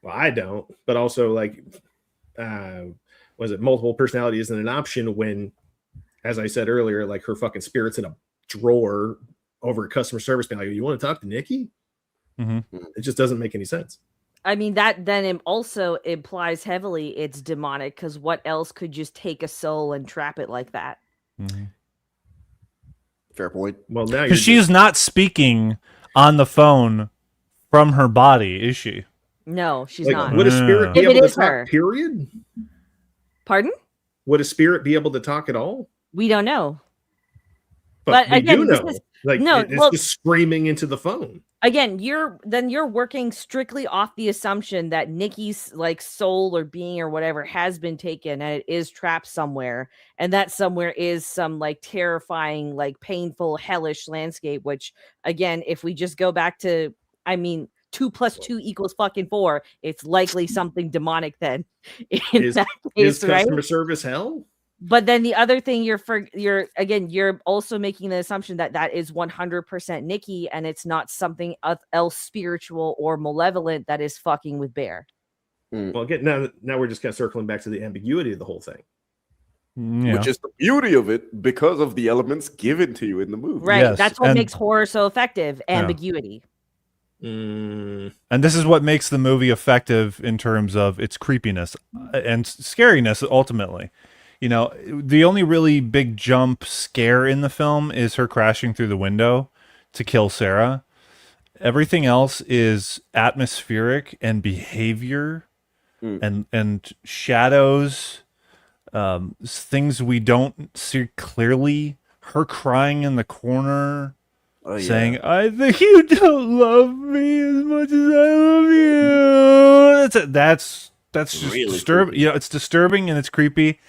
Well, I don't. But also, was it multiple personality isn't an option when, as I said earlier, her fucking spirit's in a drawer over a customer service being like, you want to talk to Nikki? It just doesn't make any sense. I mean, that then also implies heavily it's demonic, because what else could just take a soul and trap it like that? Fair point. Well, now because she's not speaking on the phone from her body, is she? No, she's Like, not. would a spirit be If it able to is talk, her. period? Pardon? Would a spirit be able to talk at all? We don't know. But we again, do know. It's just screaming into the phone. Again, you're working strictly off the assumption that Nikki's like soul or being or whatever has been taken and it is trapped somewhere, and that somewhere is some like terrifying, like painful, hellish landscape. Which, again, if we just go back to, 2 + 2 = fucking 4, it's likely something demonic then. In that case, is customer service hell? But then the other thing you're also making the assumption that that is 100% Nikki, and it's not something else spiritual or malevolent that is fucking with Bear. Well, again, now we're just kind of circling back to the ambiguity of the whole thing, which is the beauty of it because of the elements given to you in the movie. Right, Yes, that's what makes horror so effective. Ambiguity. And this is what makes the movie effective in terms of its creepiness and scariness. Ultimately. You know, the only really big jump scare in the film is her crashing through the window to kill Sarah. Everything else is atmospheric and behavior and shadows, things we don't see clearly. Her crying in the corner, saying, "I think you don't love me as much as I love you." That's just really disturbing. You know, it's disturbing and it's creepy.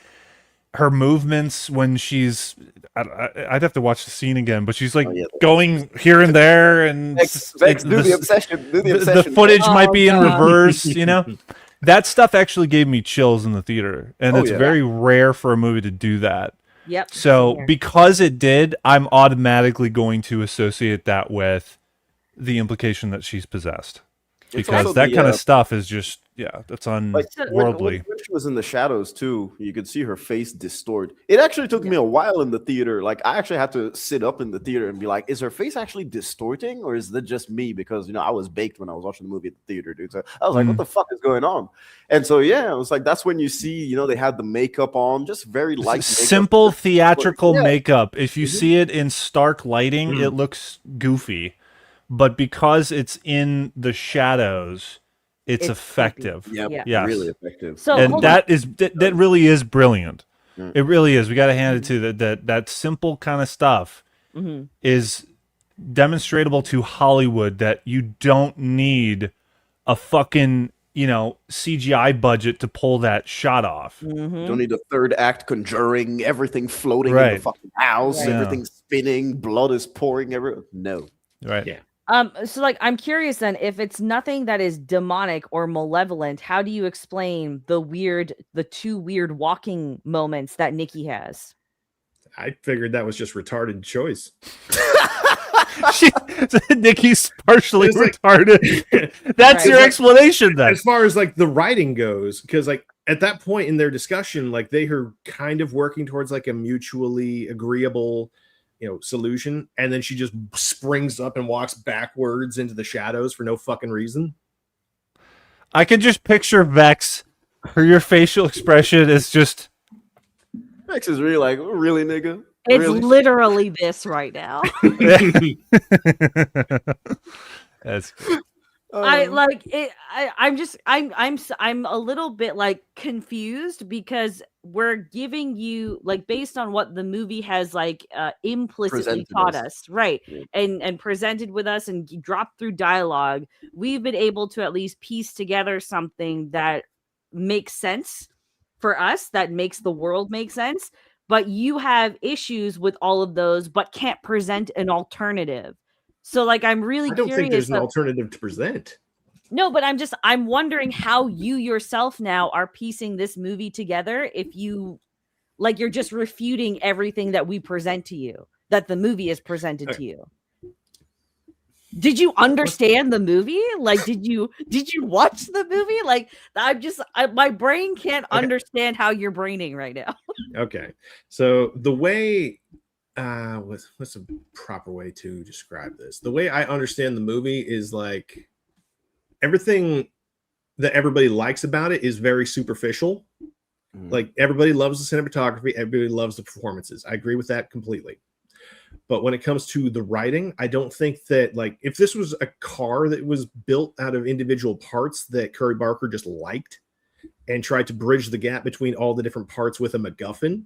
Her movements when she's, I'd have to watch the scene again, but she's like going here and there, and the obsession. The footage might be in reverse. You know, that stuff actually gave me chills in the theater, and it's very rare for a movie to do that. Yep. So because it did, I'm automatically going to associate that with the implication that she's possessed, because that kind of stuff is just that's unworldly. When she was in the shadows too, you could see her face distort. It actually took me a while in the theater. Like, I actually had to sit up in the theater and be like, is her face actually distorting, or is that just me? Because I was baked when I was watching the movie at the theater, dude. So I was like, what the fuck is going on? And so it was like, that's when you see, they had the makeup on, just very light, simple theatrical makeup. If you see it in stark lighting, it looks goofy, but because it's in the shadows, it's effective. Yeah, really effective. So, and that really is brilliant. It really is. We got to hand it to that simple kind of stuff is demonstrable to Hollywood that you don't need a fucking CGI budget to pull that shot off. You don't need a third act Conjuring, everything floating in the fucking house, everything spinning, blood is pouring everywhere. No. Right. Yeah. So I'm curious then, if it's nothing that is demonic or malevolent, how do you explain the 2 weird walking moments that Nikki has? I figured that was just retarded choice. Nikki's partially retarded. That's your explanation then. As far as the writing goes, because at that point in their discussion, they are kind of working towards a mutually agreeable solution, and then she just springs up and walks backwards into the shadows for no fucking reason. I can just picture Vex. Your facial expression is just. Vex is really like, really, nigga? It's really? Literally this right now. That's good. I'm a little bit confused, because we're giving you based on what the movie has implicitly taught us, right? And presented with us and dropped through dialogue, we've been able to at least piece together something that makes sense for us, that makes the world make sense. But you have issues with all of those, but can't present an alternative. So I'm really curious. I don't think there's an alternative to present. No, but I'm wondering how you yourself now are piecing this movie together, if you you're just refuting everything that we present to you, that the movie is presented to you. Did you understand the movie? Did you watch the movie? My brain can't understand how you're braining right now. Okay. So the way what's a proper way to describe this? The way I understand the movie is everything that everybody likes about it is very superficial. Everybody loves the cinematography, everybody loves the performances. I agree with that completely. But when it comes to the writing, I don't think that, like, if this was a car that was built out of individual parts that Curry Barker just liked and tried to bridge the gap between all the different parts with a MacGuffin,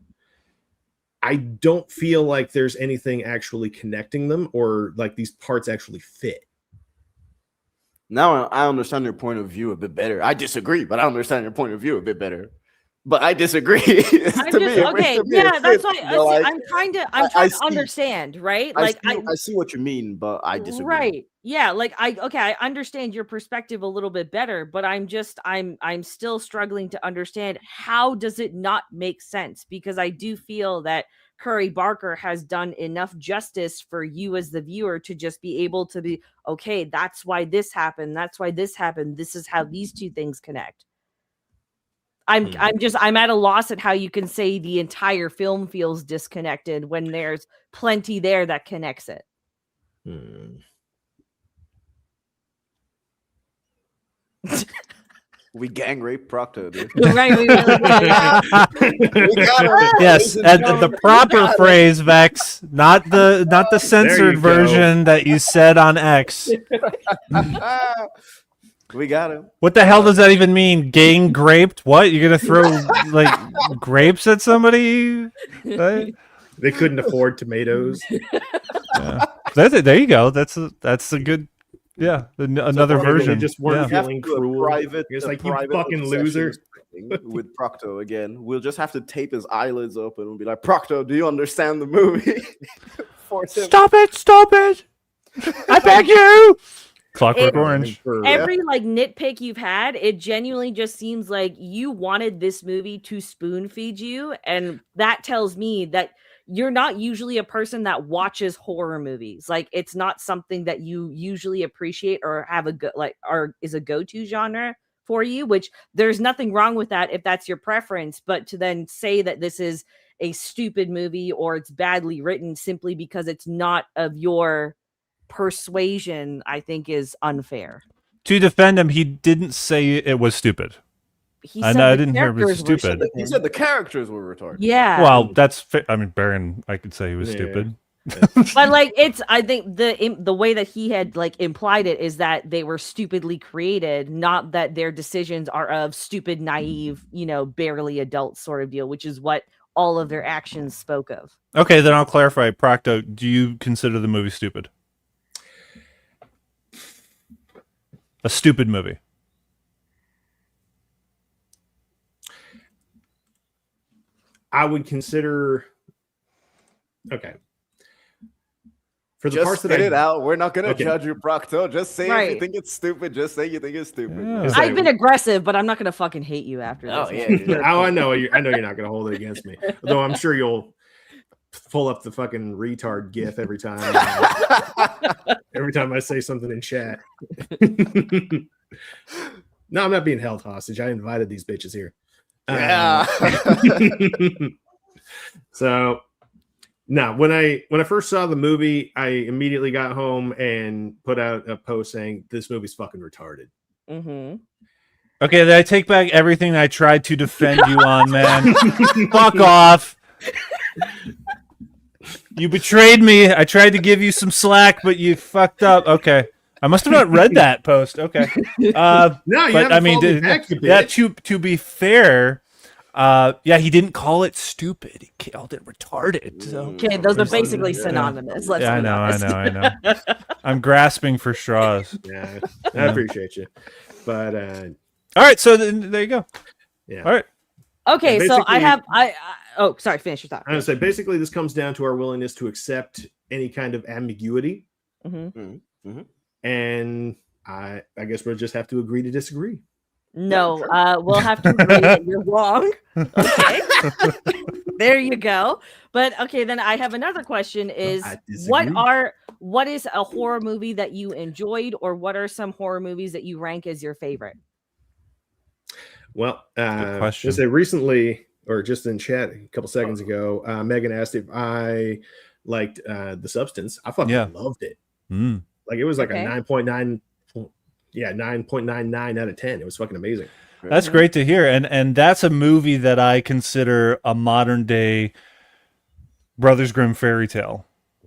I don't feel like there's anything actually connecting them, or like these parts actually fit. Now I understand your point of view a bit better. I disagree, but I understand your point of view a bit better. But I disagree. That's why I'm trying to understand, right? Like I see what you mean, but I disagree. Right. Yeah, like I understand your perspective a little bit better, but I'm still struggling to understand, how does it not make sense? Because I do feel that Curry Barker has done enough justice for you as the viewer to just be able to be, okay, that's why this happened. That's why this happened. This is how these two things connect. I'm at a loss at how you can say the entire film feels disconnected when there's plenty there that connects it. We gang rape Proctor, dude. Right, we really yes, and the proper phrase, Vex, not the censored version that you said on X. We got him. What the hell does that even mean? Gang graped? What? You're gonna throw like grapes at somebody? Right? They couldn't afford tomatoes. Yeah. There you go. That's a good. Yeah, another version. Just weren't feeling cruel. It's like, you fucking loser. With Proctor again, we'll just have to tape his eyelids open and be like, Proctor, do you understand the movie? Stop it! I beg you. Clockwork Orange. Every like nitpick you've had, it genuinely just seems like you wanted this movie to spoon feed you, and that tells me that you're not usually a person that watches horror movies. Like, it's not something that you usually appreciate or have or is a go-to genre for you, which there's nothing wrong with that if that's your preference. But to then say that this is a stupid movie or it's badly written simply because it's not of your persuasion, I think is unfair. To defend him, he didn't say it was stupid. I didn't hear it was stupid. He said the characters were retarded. Yeah. Well, Baron, I could say he was stupid. But like, I think the way that he had like implied it is that they were stupidly created, not that their decisions are of stupid, naive, barely adult sort of deal, which is what all of their actions spoke of. Okay, then I'll clarify. Procto, do you consider the movie stupid? A stupid movie. I would consider. Okay. For the just parts that spit it out. We're not going to judge you, Procto. Just say right. if you think it's stupid. Just say you think it's stupid. Yeah. I've been aggressive, but I'm not going to fucking hate you after this. Oh yeah. I know. I know you're not going to hold it against me. Though I'm sure you'll pull up the fucking retard gif every time. Every time I say something in chat. No, I'm not being held hostage. I invited these bitches here. Yeah. So, no, when I first saw the movie, I immediately got home and put out a post saying this movie's fucking retarded. Mm-hmm. Okay, then I take back everything I tried to defend you on, man. Fuck off. You betrayed me. I tried to give you some slack, but you fucked up. Okay. I must have not read that post. Okay. No, you but I mean, to be fair, he didn't call it stupid. He called it retarded. So. Okay, those are basically synonymous. Let's I know. I'm grasping for straws. Yeah, I appreciate you. But all right, so there you go. Yeah. All right. Okay, so sorry, finish your thought. I would say basically this comes down to our willingness to accept any kind of ambiguity. Mm-hmm. Mm-hmm. And I guess we'll just have to agree to disagree. No, we'll have to agree that you're wrong. Okay. There you go. But okay, then I have another question is what is a horror movie that you enjoyed, or what are some horror movies that you rank as your favorite? Well, just say recently, or just in chat a couple seconds ago, Megan asked if I liked The Substance. I fucking loved it. Like, it was like a 9.9, 9.99 out of 10. It was fucking amazing. That's great to hear. And that's a movie that I consider a modern day Brothers Grimm fairy tale.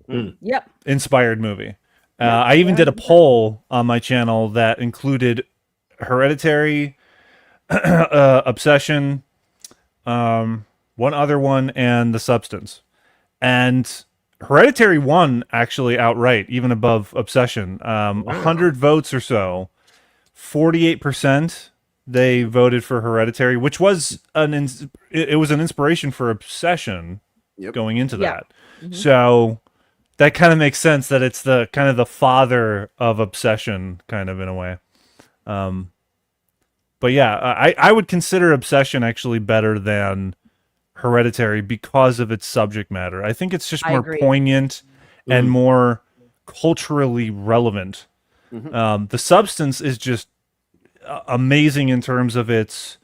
Yep. inspired movie. I even did a poll on my channel that included Hereditary, Obsession, one other one, and The Substance. And Hereditary won actually outright, even above Obsession. 100 votes or so, 48% they voted for Hereditary, which was it was an inspiration for Obsession going into that. So that kind of makes sense that it's the kind of the father of Obsession, kind of in a way. But yeah, I would consider Obsession actually better than Hereditary because of its subject matter. I think it's just more poignant and more culturally relevant. The Substance is just amazing in terms of its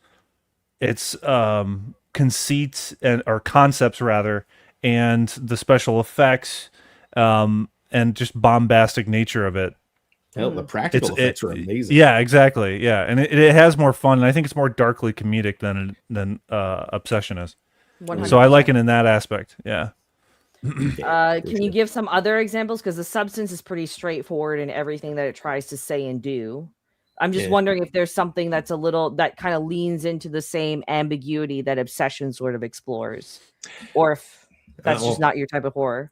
conceit or concepts rather, and the special effects, and just bombastic nature of it. Hell, the practical effects are amazing. Yeah, exactly. Yeah, and it has more fun, and I think it's more darkly comedic than Obsession is. 100%. So I like it in that aspect. Yeah. Can you give some other examples? Because The Substance is pretty straightforward in everything that it tries to say and do. I'm just wondering if there's something that's that kind of leans into the same ambiguity that Obsession sort of explores, or if that's just not your type of horror.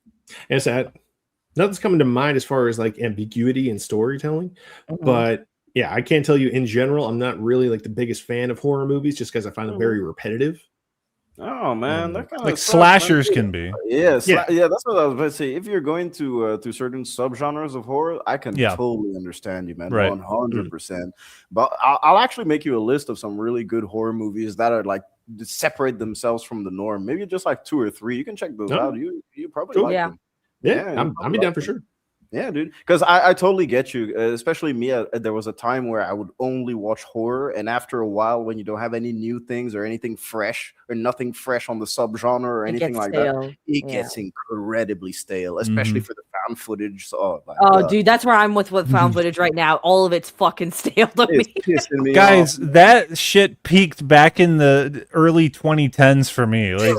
It's that nothing's coming to mind as far as like ambiguity and storytelling, but yeah, I can't tell you in general. I'm not really like the biggest fan of horror movies just because I find them very repetitive. Oh man, that kind like of slashers can be. Yeah, that's what I was about to say. If you're going to certain subgenres of horror, I can totally understand you, man, 100%. But I'll actually make you a list of some really good horror movies that are like separate themselves from the norm. Maybe just like 2 or 3. You can check those out. You probably like them. Yeah, I'm be down for sure. Yeah, dude. Because I totally get you. Especially me. There was a time where I would only watch horror, and after a while, when you don't have any new things or anything fresh or nothing fresh on the subgenre or anything like that, it gets incredibly stale. Especially for the found footage. So, dude, that's where I'm with found footage right now. All of it's fucking stale to me. Guys, that shit peaked back in the early 2010s for me. Like,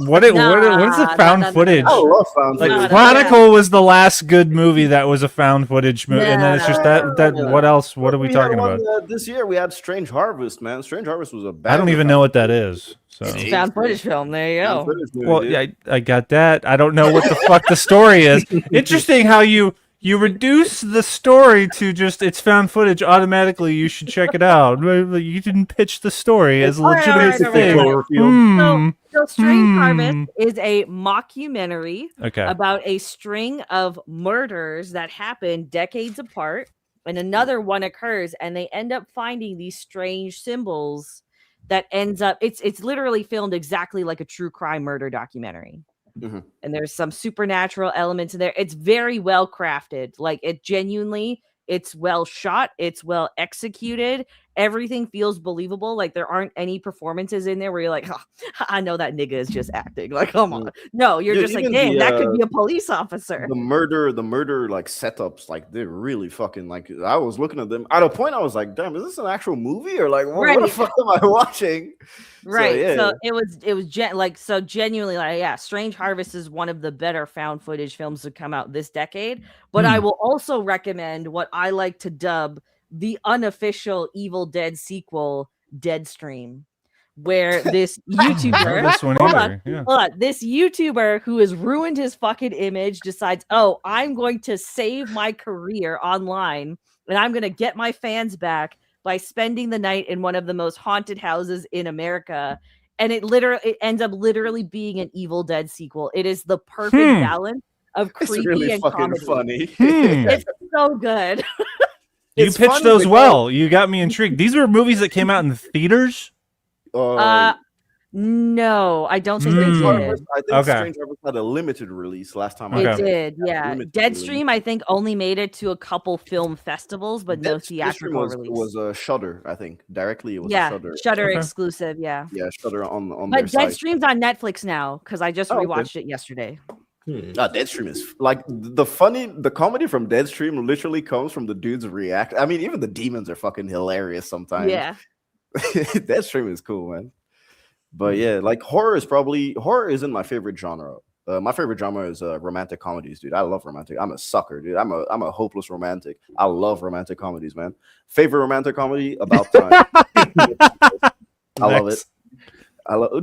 what is the found footage? I love found footage. Like, Chronicle was the last good movie that was a found footage movie, and then it's just that what else? What are we talking about? This year we had Strange Harvest, man. Strange Harvest was a bad. I don't even know what that is. So found footage film. There you go. Well, yeah, I got that. I don't know what the fuck the story is. Interesting how you reduce the story to just it's found footage automatically. You should check it out. You didn't pitch the story as a legitimate thing. So Strange Harvest is a mockumentary about a string of murders that happen decades apart, and another one occurs, and they end up finding these strange symbols that ends up it's literally filmed exactly like a true crime murder documentary. And there's some supernatural elements in there. It's very well crafted. Like it's well shot. It's well executed. Everything feels believable. Like there aren't any performances in there where you're like, oh, I know that nigga is just acting. Like, come on. No, you're just like, damn, that could be a police officer. The murder like setups, like they're really fucking like. I was looking at them at a point. I was like, damn, is this an actual movie or like what the fuck am I watching? Right. So it was genuinely like, yeah, Strange Harvest is one of the better found footage films to come out this decade. But I will also recommend what I like to dub the unofficial Evil Dead sequel, Deadstream, where this YouTuber, this YouTuber who has ruined his fucking image decides, oh, I'm going to save my career online and I'm going to get my fans back by spending the night in one of the most haunted houses in America. And it ends up literally being an Evil Dead sequel. It is the perfect balance of creepy really and fucking comedy. Funny. It's so good. You pitched those well. You got me intrigued. These were movies that came out in the theaters? No, I don't think they did. I think Strange Harvest had a limited release last time. It did, yeah. Deadstream, I think, only made it to a couple film festivals, but no theatrical release. Was Shudder, I think. Directly, it was Shudder. Shudder exclusive, yeah. Yeah, Shudder on but their site. Deadstream's on Netflix now, because I just rewatched it yesterday. Deadstream is like the comedy from Deadstream literally comes from the dude's react. I mean, even the demons are fucking hilarious sometimes. Yeah. Deadstream is cool, man. But yeah, like horror isn't my favorite genre. My favorite genre is romantic comedies, dude. I love romantic. I'm a sucker, dude. I'm a hopeless romantic. I love romantic comedies, man. Favorite romantic comedy, About Time. I love it.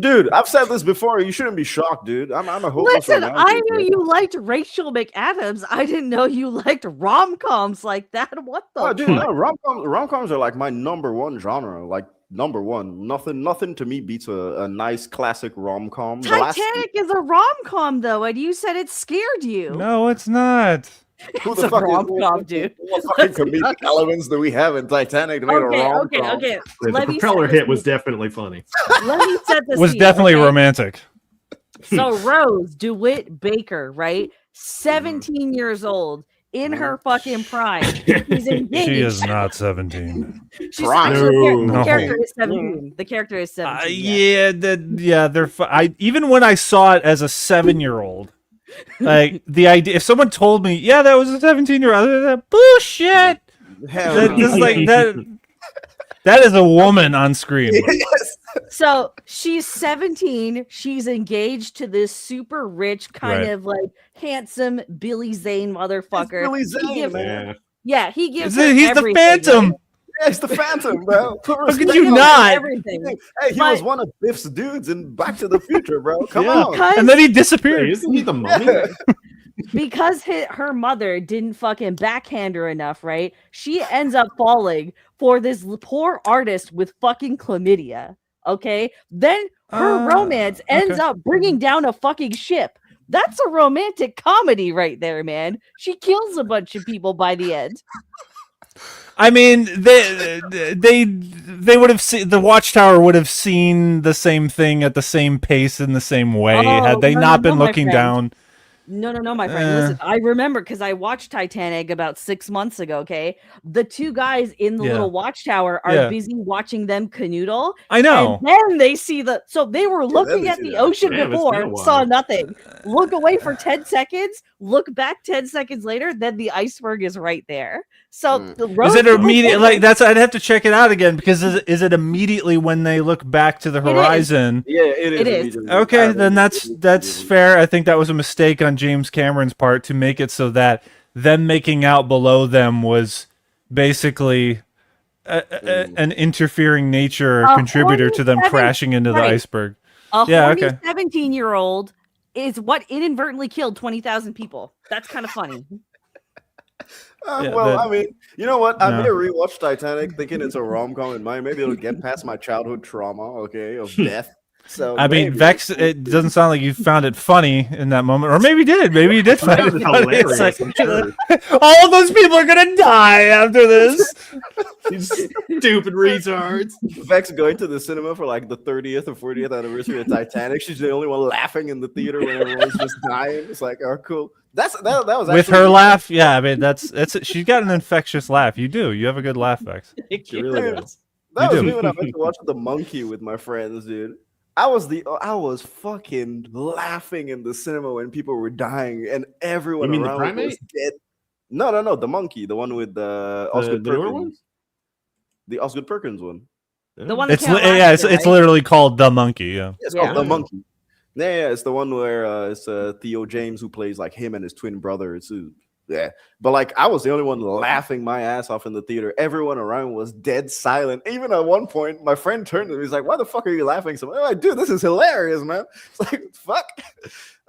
Dude, I've said this before. You shouldn't be shocked, dude. I'm a hopeless romantic. I knew you liked Rachel McAdams. I didn't know you liked rom-coms like that. What the? Oh, dude, no, rom-coms are like my number one genre. Like number one. Nothing to me beats a nice classic rom-com. Titanic is a rom-com though, and you said it scared you. No, it's not. Who It's the a fuck rom-com, dude. What fucking comedic elements do we have in Titanic to make a rom-com? Okay. The propeller hit was definitely funny. Let me set the Was scene, definitely okay? romantic. So Rose DeWitt Baker, right? 17 years old, in her fucking prime. She's engaged. She is not 17. She's Prime. actually, No. the character is 17. The character is 17. They're. Even when I saw it as a 7-year-old, like the idea, if someone told me, yeah, that was a 17-year-old, bullshit. Hell That, no. just like that. That is a woman on screen. Yes. So she's 17. She's engaged to this super rich, kind Right. of like handsome Billy Zane motherfucker. Billy He Zane, gives- man. Yeah, he gives. He's her the everything, Phantom. right? Yeah, it's the Phantom, bro. How could He you gives her not? Everything. Hey, he But- was one of Biff's dudes in Back to the Future, bro. Come Yeah. on. Because, And then he Wait, disappeared. isn't he the mummy? Yeah. because her mother didn't fucking backhand her enough, right? She ends up falling for this poor artist with fucking chlamydia. Okay, then her romance ends up bringing down a fucking ship. That's a romantic comedy right there, man. She kills a bunch of people by the end. I mean, they would have seen, the Watchtower would have seen the same thing at the same pace in the same way Oh, had they no, not no, been my looking friend. down. No, my friend. Listen, I remember because I watched Titanic about 6 months ago. Okay, the two guys in the Yeah. little watchtower are Yeah. busy watching them canoodle. I know. And then they see so they were looking me at see the that. ocean Damn, it's been a before, while. saw nothing. Look away for 10 seconds, look back 10 seconds later, then the iceberg is right there. So the road Is it immediate? Like that's, I'd have to check it out again because is it immediately when they look back to the is. horizon? Yeah, it is. It is. immediately. Okay, I then mean, that's fair. I think that was a mistake on James Cameron's part to make it so that them making out below them was basically an interfering nature A contributor to them horny crashing into the right. iceberg. A Yeah, horny okay. 17-year-old is what inadvertently killed 20,000 people. That's kind of funny. Yeah, well, that- I mean, you know what? I No. may rewatch Titanic thinking it's a rom-com in mind. Maybe it'll get past my childhood trauma, okay, of death. So I mean, maybe. Vex, it doesn't sound like you found it funny in that moment, or maybe you did. Maybe you did find it It's funny. It's hilarious, like, I'm sure. all of those people are gonna die after this. These stupid retards. Vex going to the cinema for like the 30th or 40th anniversary of Titanic. She's the only one laughing in the theater when everyone's just dying. It's like, oh, cool. That was With actually- her laugh, yeah. I mean, that's she's got an infectious laugh. You do. You have a good laugh, Vex. She really does. That You was do. me when I went to watch The Monkey with my friends, dude. I was fucking laughing in the cinema when people were dying and everyone You mean the around was primate? dead. No, The Monkey, the one with Osgood the newer Perkins. one? The Osgood Perkins one. The one that It's came out yeah. last It's year, it's right? literally called The Monkey. Yeah. It's Yeah. called The Monkey. Yeah, it's the one where it's Theo James who plays like him and his twin brother. Yeah, but like I was the only one laughing my ass off in the theater. Everyone around was dead silent. Even at one point, my friend turned to me. He's like, "Why the fuck are you laughing so much?" I'm like, "Dude, this is hilarious, man." It's like, "Fuck."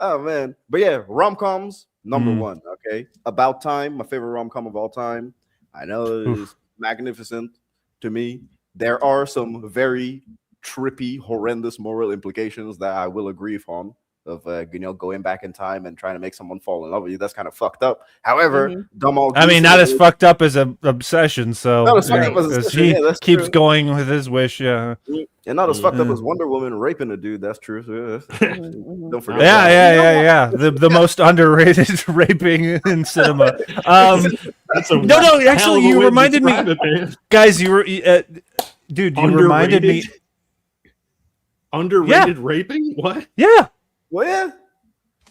Oh man, but yeah, rom-coms number one. Okay, About Time, my favorite rom-com of all time. I know it's magnificent to me. There are some very trippy, horrendous moral implications that I will agree on. Of going back in time and trying to make someone fall in love with you. That's kind of fucked up. However, dumb old. I mean, goose not as is- fucked up as an obsession. So Not as fucked yeah, up as 'cause obsession, he yeah, that's keeps true. going with his wish. Yeah. and not as fucked up Yeah. as Wonder Woman raping a dude. That's true. So, yeah. Don't forget. Yeah, that. yeah. The most underrated raping in cinema. That's a No, hell actually, of a you way to reminded me, describe it, man. guys. You were, dude. You reminded me. Underrated raping? What? Yeah, Well, yeah.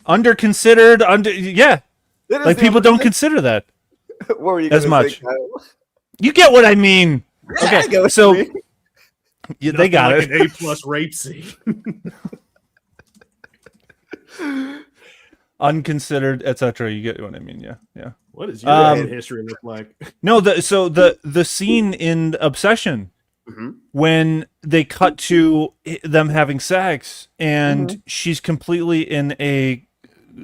underconsidered. Yeah, It is like the people don't underrated- consider that What were you as gonna much. say, Kyle? You get what I mean. Yeah, I get what so you mean. yeah, they got Nothing it. like an A+ rape scene. unconsidered, etc. You get what I mean? Yeah. What does your history look like? No, the scene in Obsession when they cut to them having sex and she's completely in a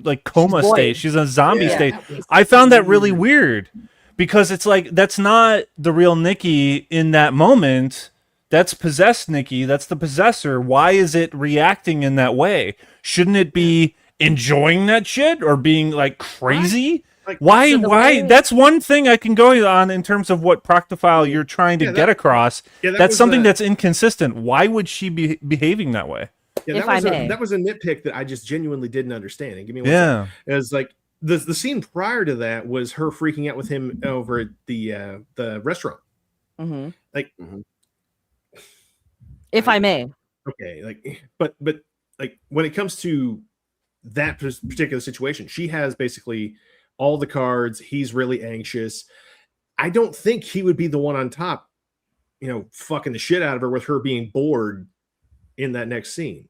like coma state. She's in a zombie state. I found that really weird because it's like that's not the real Nikki in that moment. That's possessed Nikki. That's the possessor. Why is it reacting in that way? Shouldn't it be enjoying that shit or being like crazy? Why? That's one thing I can go on in terms of what Proctophile you're trying to get across. That's something that's inconsistent. Why would she be behaving that way? Yeah, that was a nitpick that I just genuinely didn't understand. And give me one second. It was like the scene prior to that was her freaking out with him over at the restaurant. Like, if I may. Okay, like, but like when it comes to that particular situation, she has basically all the cards. He's really anxious. I don't think he would be the one on top, fucking the shit out of her with her being bored in that next scene.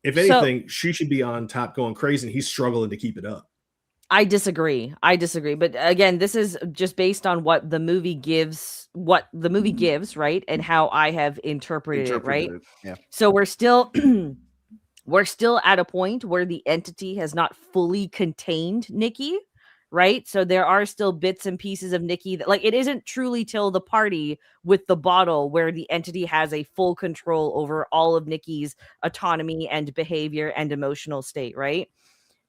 If anything, she should be on top going crazy, and he's struggling to keep it up. I disagree. But again, this is just based on what the movie gives, right? And how I have interpreted it, right? Yeah. So we're still at a point where the entity has not fully contained Nikki, right? So there are still bits and pieces of Nikki that, like, it isn't truly till the party with the bottle where the entity has a full control over all of Nikki's autonomy and behavior and emotional state, right?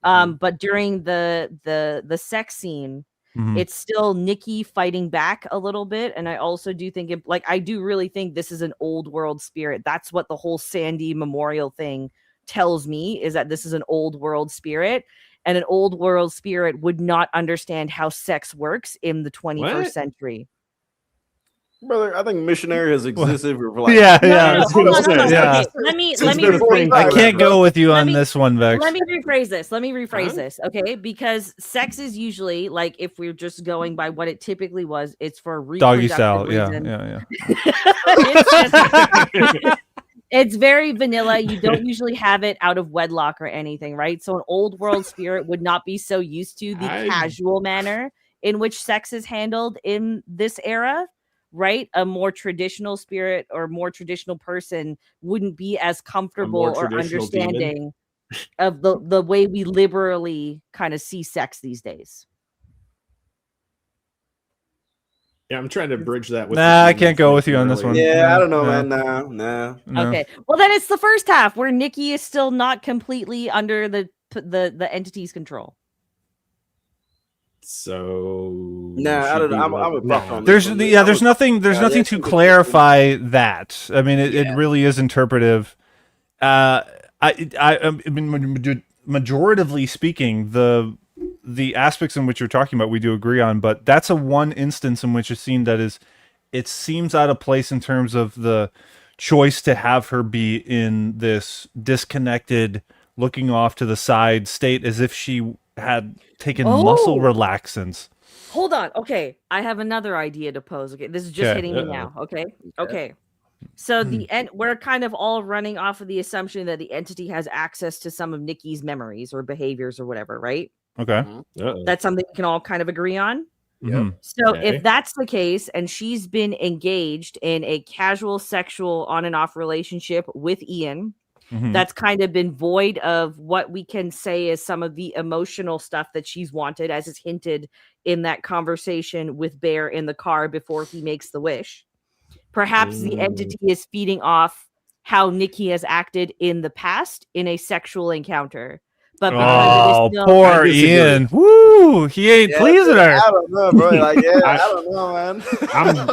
But during the sex scene, it's still Nikki fighting back a little bit. And I also do think I do really think this is an old world spirit. That's what the whole Sandy memorial thing tells me, is that this is an old world spirit, and an old world spirit would not understand how sex works in the 21st century. Brother, I think missionary has existed for like Okay, let me I can't go with you on this one, Vex. Let me rephrase this. Okay, because sex is usually, like, if we're just going by what it typically was, it's for doggy reproductive style. Yeah. It's very vanilla. You don't usually have it out of wedlock or anything, right? So an old world spirit would not be so used to the casual manner in which sex is handled in this era, right? A more traditional spirit or more traditional person wouldn't be as comfortable or understanding of the way we liberally kind of see sex these days. Yeah, I'm trying to bridge that with. I can't go with you on this one. Yeah, I don't know, man. No. Okay, well then it's the first half where Nikki is still not completely under the entity's control. So I don't know. I'm a buff on there's nothing to clarify that. I mean, it really is interpretive. I mean, majoritively speaking, the aspects in which you're talking about, we do agree on, but that's a one instance in which a scene it seems out of place in terms of the choice to have her be in this disconnected, looking off to the side state as if she had taken muscle relaxants. Hold on. Okay. I have another idea to pose. Okay. This is just hitting me now. Okay. So we're kind of all running off of the assumption that the entity has access to some of Nikki's memories or behaviors or whatever, right? Okay. That's something we can all kind of agree on. So if that's the case, and she's been engaged in a casual sexual on and off relationship with Ian, that's kind of been void of what we can say is some of the emotional stuff that she's wanted, as is hinted in that conversation with Bear in the car before he makes the wish. Perhaps the entity is feeding off how Nikki has acted in the past in a sexual encounter. But poor Ian. Woo! He ain't pleasing her. I don't know, bro. I don't know, man.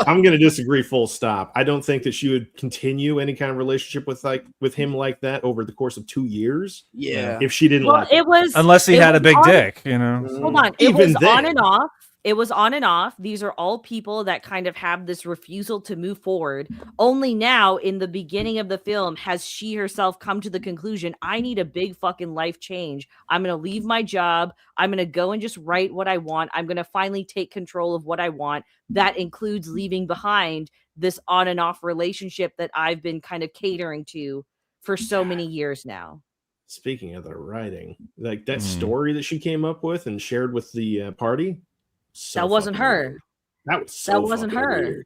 I'm gonna disagree full stop. I don't think that she would continue any kind of relationship with him like that over the course of 2 years. Yeah. If she didn't like it was unless he had a big dick, you know. Hold on. It was on and off. It was on and off. These are all people that kind of have this refusal to move forward. Only now, in the beginning of the film, has she herself come to the conclusion, I need a big fucking life change. I'm going to leave my job. I'm going to go and just write what I want. I'm going to finally take control of what I want. That includes leaving behind this on and off relationship that I've been kind of catering to for so many years now. Speaking of the writing, like that story that she came up with and shared with the party, that wasn't her. Weird. That was so that wasn't her. Weird.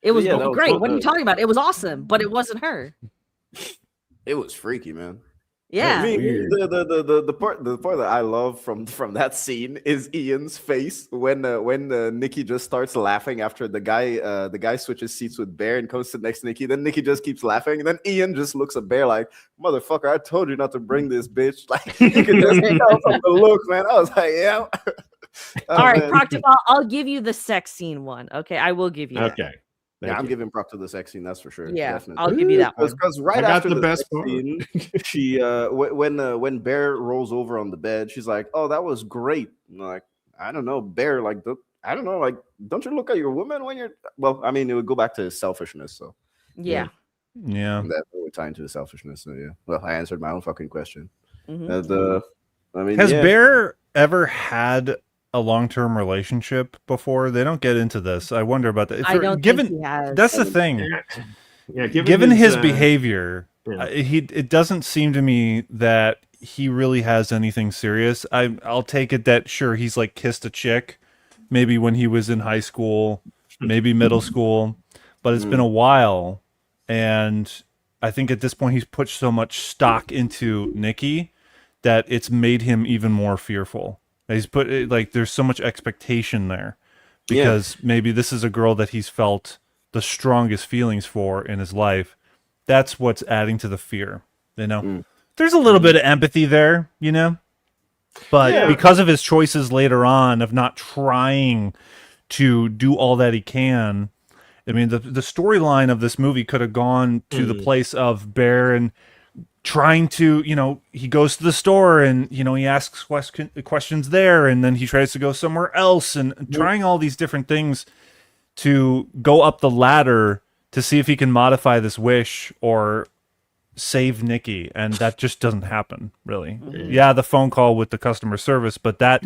It was great. What are you talking about? It was awesome, but it wasn't her. It was freaky, man. Yeah. The part that I love from that scene is Ian's face when Nikki just starts laughing after the guy switches seats with Bear and comes to next to Nikki. Then Nikki just keeps laughing, and then Ian just looks at Bear like, "Motherfucker, I told you not to bring this bitch." Like you can just tell from the look, man. I was like, yeah. All right, Proctor, I'll give you the sex scene one. Okay, I will give you. Okay. Yeah, I'm giving prop to the sex scene. That's for sure. Yeah, definitely. I'll give you that one. Because right after the best scene, she when Bear rolls over on the bed, she's like, "Oh, that was great." And I'm like, I don't know, Bear. Like, I don't know. Like, don't you look at your woman when you're? Well, I mean, it would go back to his selfishness. So yeah. That would tie into the selfishness. So yeah. Well, I answered my own fucking question. I mean, has Bear ever had a long-term relationship before? They don't get into this. I wonder about that. I don't think he has. That's the thing. Yeah, given his behavior, it doesn't seem to me that he really has anything serious. I'll take it that sure he's like kissed a chick, maybe when he was in high school, maybe middle school, but it's been a while, and I think at this point he's put so much stock into Nikki that it's made him even more fearful. He's put like there's so much expectation there because maybe this is a girl that he's felt the strongest feelings for in his life. That's what's adding to the fear. You know, there's a little bit of empathy there, you know, but because of his choices later on of not trying to do all that he can, I mean, the storyline of this movie could have gone to the place of Bear and trying to, you know, he goes to the store and, you know, he asks questions there, and then he tries to go somewhere else and trying all these different things to go up the ladder to see if he can modify this wish or save Nikki, and that just doesn't happen, really. Yeah, the phone call with the customer service, but that,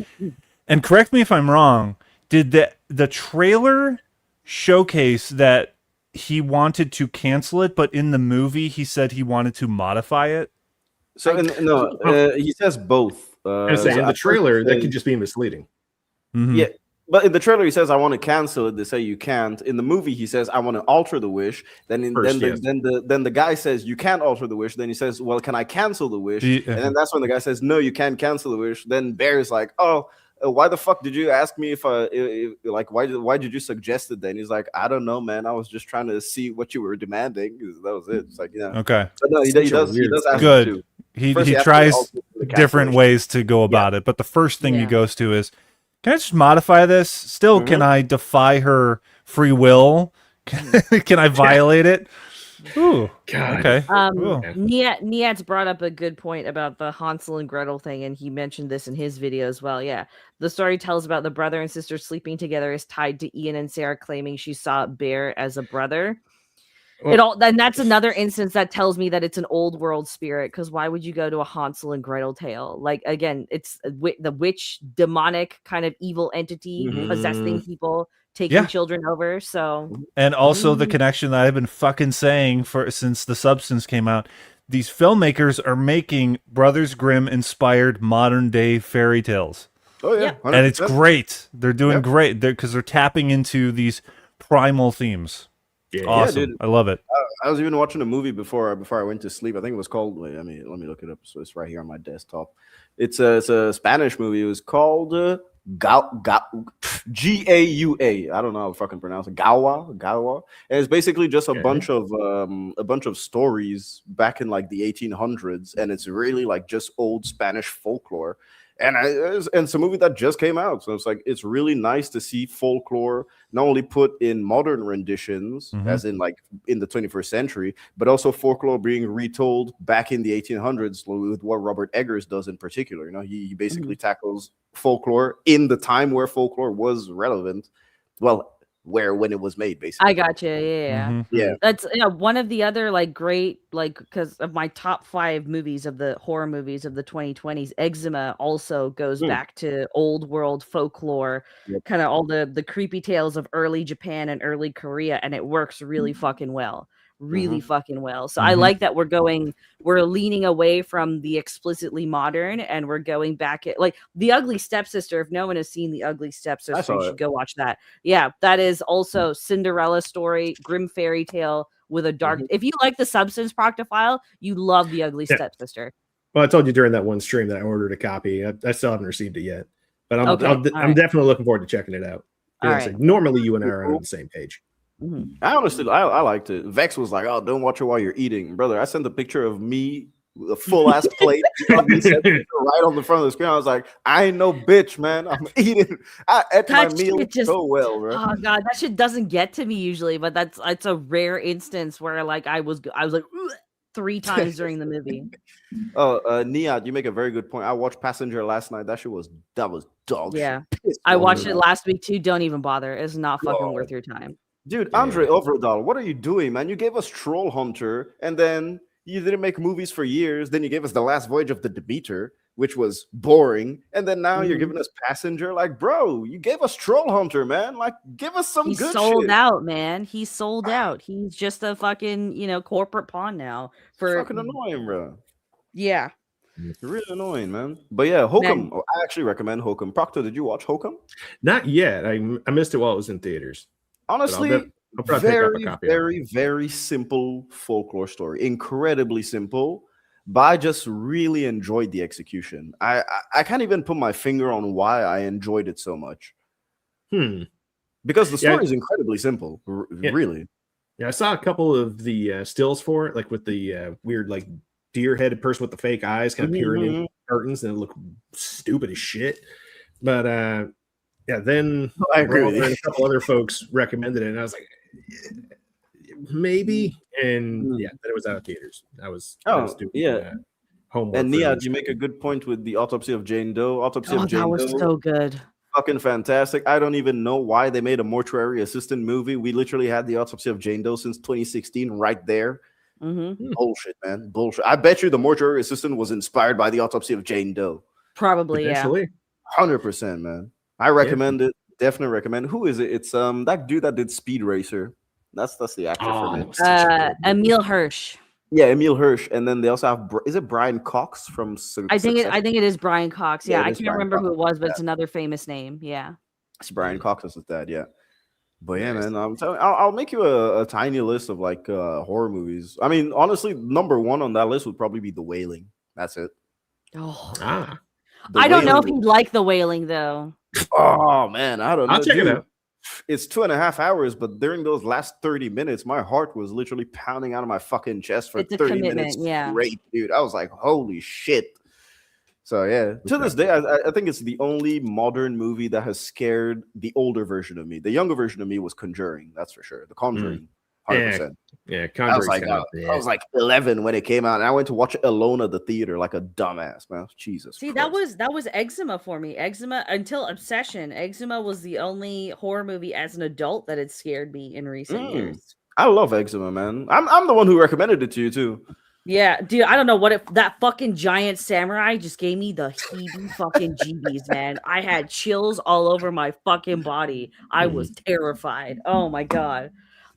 and correct me if I'm wrong, did the trailer showcase that he wanted to cancel it, but in the movie he said he wanted to modify it? So he says both. In the trailer, that could just be misleading. Yeah, but in the trailer he says I want to cancel it. They say you can't. In the movie he says I want to alter the wish. Then the guy says you can't alter the wish. Then he says, well, can I cancel the wish? And then that's when the guy says no, you can't cancel the wish. Then Bear's like, oh, why the fuck did you ask me if why did you suggest it then? He's like, I don't know, man. I was just trying to see what you were demanding. That was it. It's like, yeah. Okay. But no, he does ask good. He tries different ways to go about it, but the first thing he goes to is, can I just modify this? Still, can I defy her free will? Can I violate it? Ooh, God. Okay. Niat's brought up a good point about the Hansel and Gretel thing, and he mentioned this in his video as well. Yeah, the story tells about the brother and sister sleeping together is tied to Ian and Sarah claiming she saw Bear as a brother. Then that's another instance that tells me that it's an old world spirit, because why would you go to a Hansel and Gretel tale? Like, again, it's the witch, demonic kind of evil entity possessing people, taking children over. So, and also the connection that I've been fucking saying since The Substance came out. These filmmakers are making Brothers Grimm inspired modern day fairy tales. Oh yeah, and it's great. They're doing great because they're tapping into these primal themes. Yeah, awesome. Yeah, dude. I love it. I was even watching a movie before I went to sleep. I think it was called. Wait, let me look it up. So it's right here on my desktop. It's a Spanish movie. It was called Gaua. I don't know how to fucking pronounce it. Gaua. And it's basically just a bunch of stories back in like the 1800s, and it's really like just old Spanish folklore. And it's a movie that just came out, so it's like it's really nice to see folklore not only put in modern renditions, as in like in the 21st century, but also folklore being retold back in the 1800s with what Robert Eggers does in particular. You know, he basically tackles folklore in the time where folklore was relevant. Well, when it was made, basically. I got you. Yeah. That's one of the other like great, like, because of my top 5 movies of the horror movies of the 2020s, Eczema also goes back to old world folklore, kind of all the creepy tales of early Japan and early Korea, and it works really fucking well. really fucking well. So I like that we're leaning away from the explicitly modern and we're going back at like The Ugly Stepsister. If no one has seen The Ugly Stepsister, you should go watch that. Yeah, that is also Cinderella story, grim fairy tale with a dark. If you like the Substance Proctophile, you love The Ugly Stepsister. Well, I told you during that one stream that I ordered a copy. I still haven't received it yet, but I'm definitely looking forward to checking it out. Normally, you and I are on the same page. I honestly, I liked it. Vex was like, "Oh, don't watch it while you're eating, brother." I sent a picture of me, a full ass plate, right on the front of the screen. I was like, "I ain't no bitch, man. I'm eating. I ate my meal so well, bro." Oh god, that shit doesn't get to me usually, but it's a rare instance where like I was like 3 times during the movie. Niad, you make a very good point. I watched Passenger last night. That was dog shit. I watched it last week too. Don't even bother. It's not fucking worth your time. Dude, Andre Overdahl, what are you doing, man? You gave us Troll Hunter, and then you didn't make movies for years. Then you gave us The Last Voyage of the Demeter, which was boring. And then now you're giving us Passenger. Like, bro, you gave us Troll Hunter, man. Like, give us some good shit. He's sold out, man. He's sold out. He's just a fucking, corporate pawn now. It's fucking annoying, bro. Yeah. It's really annoying, man. But yeah, Hokum. I actually recommend Hokum. Proctor, did you watch Hokum? Not yet. I missed it while it was in theaters. Honestly, I'll very, very, very simple folklore story. Incredibly simple, but I just really enjoyed the execution. I can't even put my finger on why I enjoyed it so much. Because the story is incredibly simple, really. Yeah, I saw a couple of the stills for it, like with the weird, like deer-headed person with the fake eyes, kind of peering in curtains, and it looked stupid as shit. But then I agree with you. A couple other folks recommended it, and I was like, maybe. And then it was out of theaters. I was doing homework. And Nia, you make a good point with the Autopsy of Jane Doe. That was so good. Fucking fantastic. I don't even know why they made a mortuary assistant movie. We literally had the Autopsy of Jane Doe since 2016 right there. Bullshit, man. Bullshit. I bet you the mortuary assistant was inspired by the Autopsy of Jane Doe. Probably, yeah. 100%, man. I recommend it. Definitely recommend. Who is it? It's that dude that did Speed Racer. That's the actor for me. Emile Hirsch. Yeah, Emile Hirsch. And then they also have is it Brian Cox from I think it is Brian Cox. Yeah, I can't remember who it was, but it's another famous name. Yeah. It's Brian Cox is his dad, yeah. But yeah, man, I'm telling you, I'll make you a tiny list of like horror movies. I mean, honestly, number 1 on that list would probably be The Wailing. That's it. I don't know if he'd like The Wailing though. Oh man, I don't know. I'll check it out. It's 2.5 hours, but during those last 30 minutes, my heart was literally pounding out of my fucking chest for 30 minutes straight, dude. I was like, holy shit. So yeah, to this day, I think it's the only modern movie that has scared the older version of me. The younger version of me was Conjuring, that's for sure. The Conjuring, 100%. Yeah, Conjuring. I was like 11 when it came out, and I went to watch it alone at the theater like a dumbass, man. Jesus. See, Christ. that was Eczema for me. Eczema until Obsession. Eczema was the only horror movie as an adult that had scared me in recent years. I love Eczema, man. I'm the one who recommended it to you too. Yeah, dude, I don't know what that fucking giant samurai just gave me the heebie fucking jeebies, man. I had chills all over my fucking body. I was terrified. Oh my god.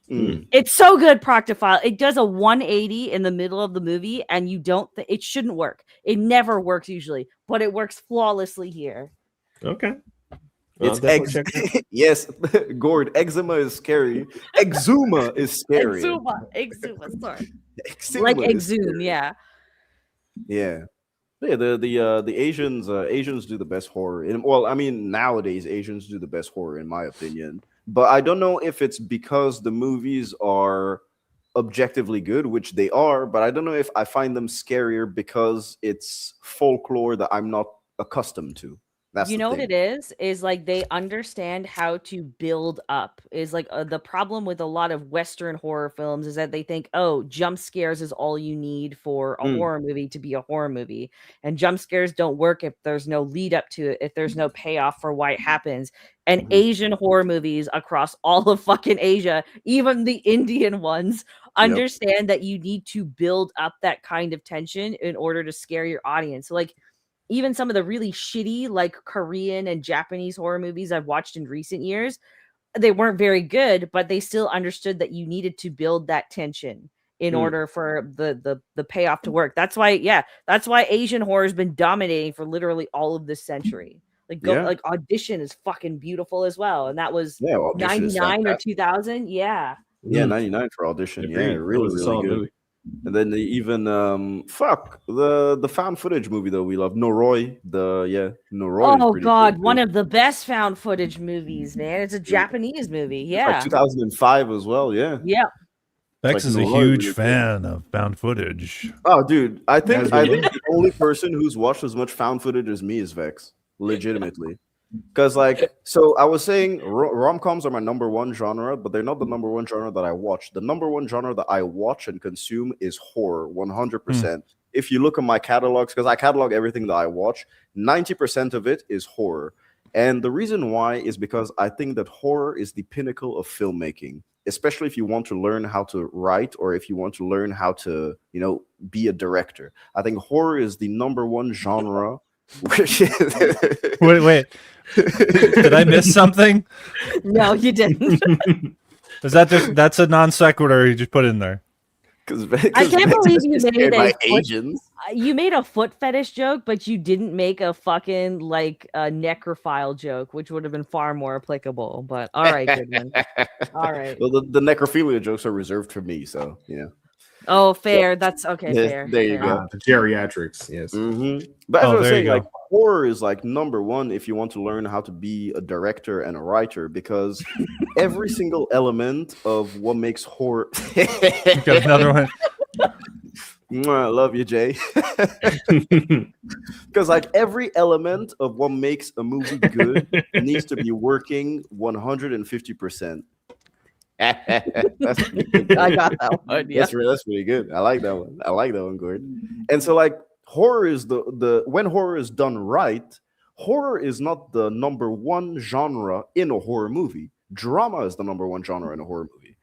It's so good, Proctophile. It does a 180 in the middle of the movie, and you don't it shouldn't work. It never works usually, but it works flawlessly here. Okay. It's yes, Gord. Eczema is scary. Exuma is scary. Exuma, sorry. Like exhume, yeah. Yeah. The Asians do the best horror. Well, I mean, nowadays Asians do the best horror, in my opinion. But I don't know if it's because the movies are objectively good, which they are. But I don't know if I find them scarier because it's folklore that I'm not accustomed to. That's what it is like they understand how to build up. Is like the problem with a lot of Western horror films is that they think, oh, jump scares is all you need for a horror movie to be a horror movie. And jump scares don't work if there's no lead up to it, if there's no payoff for why it happens. And Asian horror movies across all of fucking Asia, even the Indian ones, understand that you need to build up that kind of tension in order to scare your audience. So like, even some of the really shitty, like Korean and Japanese horror movies I've watched in recent years, they weren't very good, but they still understood that you needed to build that tension. in order for the payoff to work. That's why Asian horror has been dominating for literally all of this century. Like Audition is fucking beautiful as well, and that was 99 or 2000. Yeah, 99 for Audition. Yeah, really good. Movie. And then even the found footage movie though we love, Noroi. Noroi. Oh god, one of the best found footage movies, man. It's a Japanese movie. Yeah, like 2005 as well. Yeah. Bex is a huge fan of found footage. Oh, dude, I think the only person who's watched as much found footage as me is Vex, legitimately. Because so I was saying rom-coms are my number one genre, but they're not the number one genre that I watch. The number one genre that I watch and consume is horror, 100%. If you look at my catalogs, because I catalog everything that I watch, 90% of it is horror. And the reason why is because I think that horror is the pinnacle of filmmaking, especially if you want to learn how to write or if you want to learn how to, be a director. I think horror is the number one genre. Wait. Did I miss something? No, you didn't. Is that that's a non sequitur you just put in there? I can't believe you made a foot fetish joke, but you didn't make a fucking a necrophile joke, which would have been far more applicable. But all right, Goodman. All right. Well, the necrophilia jokes are reserved for me, so Oh, fair. So, that's okay. Fair. There you go. The geriatrics, yes. But as I was saying, horror is number one if you want to learn how to be a director and a writer, because every single element of what makes horror. Got another one. I love you, Jay. Because every element of what makes a movie good needs to be working 150%. I got that one. Yeah. That's really good. I like that one. Gordon. And so horror is when horror is done right, horror is not the number one genre in a horror movie. Drama is the number one genre in a horror movie.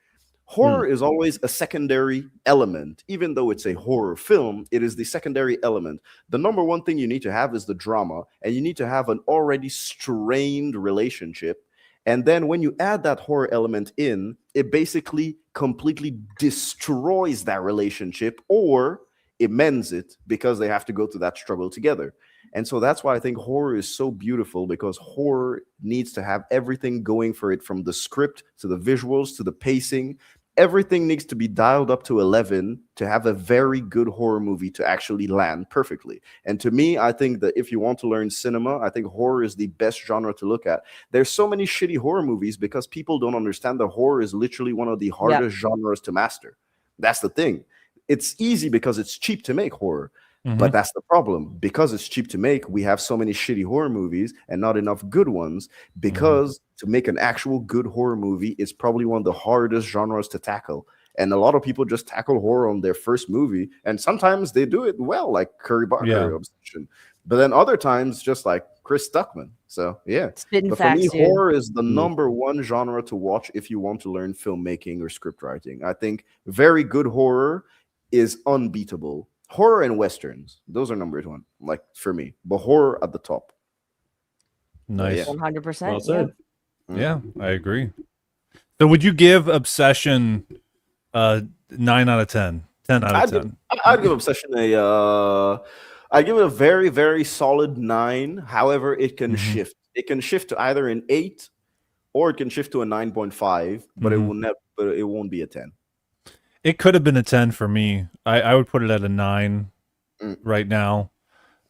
Horror is always a secondary element. Even though it's a horror film, it is the secondary element. The number one thing you need to have is the drama, and you need to have an already strained relationship. And then when you add that horror element in, it basically completely destroys that relationship, or it mends it because they have to go through that struggle together. And so that's why I think horror is so beautiful, because horror needs to have everything going for it, from the script to the visuals to the pacing. Everything needs to be dialed up to 11 to have a very good horror movie to actually land perfectly. And to me, I think that if you want to learn cinema, I think horror is the best genre to look at. There's so many shitty horror movies because people don't understand that horror is literally one of the hardest genres to master. That's the thing. It's easy because it's cheap to make horror. But that's the problem. Because it's cheap to make, we have so many shitty horror movies and not enough good ones, because to make an actual good horror movie is probably one of the hardest genres to tackle. And a lot of people just tackle horror on their first movie, and sometimes they do it well, like Curry Barker Obsession. But then other times, just like Chris Stuckman. So, but for me, horror is the number one genre to watch if you want to learn filmmaking or script writing. I think very good horror is unbeatable. Horror and westerns, those are numbers one, for me. But horror at the top. Nice. 100%. Well said. Yeah, I agree. So would you give Obsession 9 out of 10? 10 out of 10? I'd give Obsession I give it a very, very solid 9. However, it can shift. It can shift to either an 8 or it can shift to a 9.5, but it won't be a 10. It could have been a 10 for me. I would put it at a 9 right now.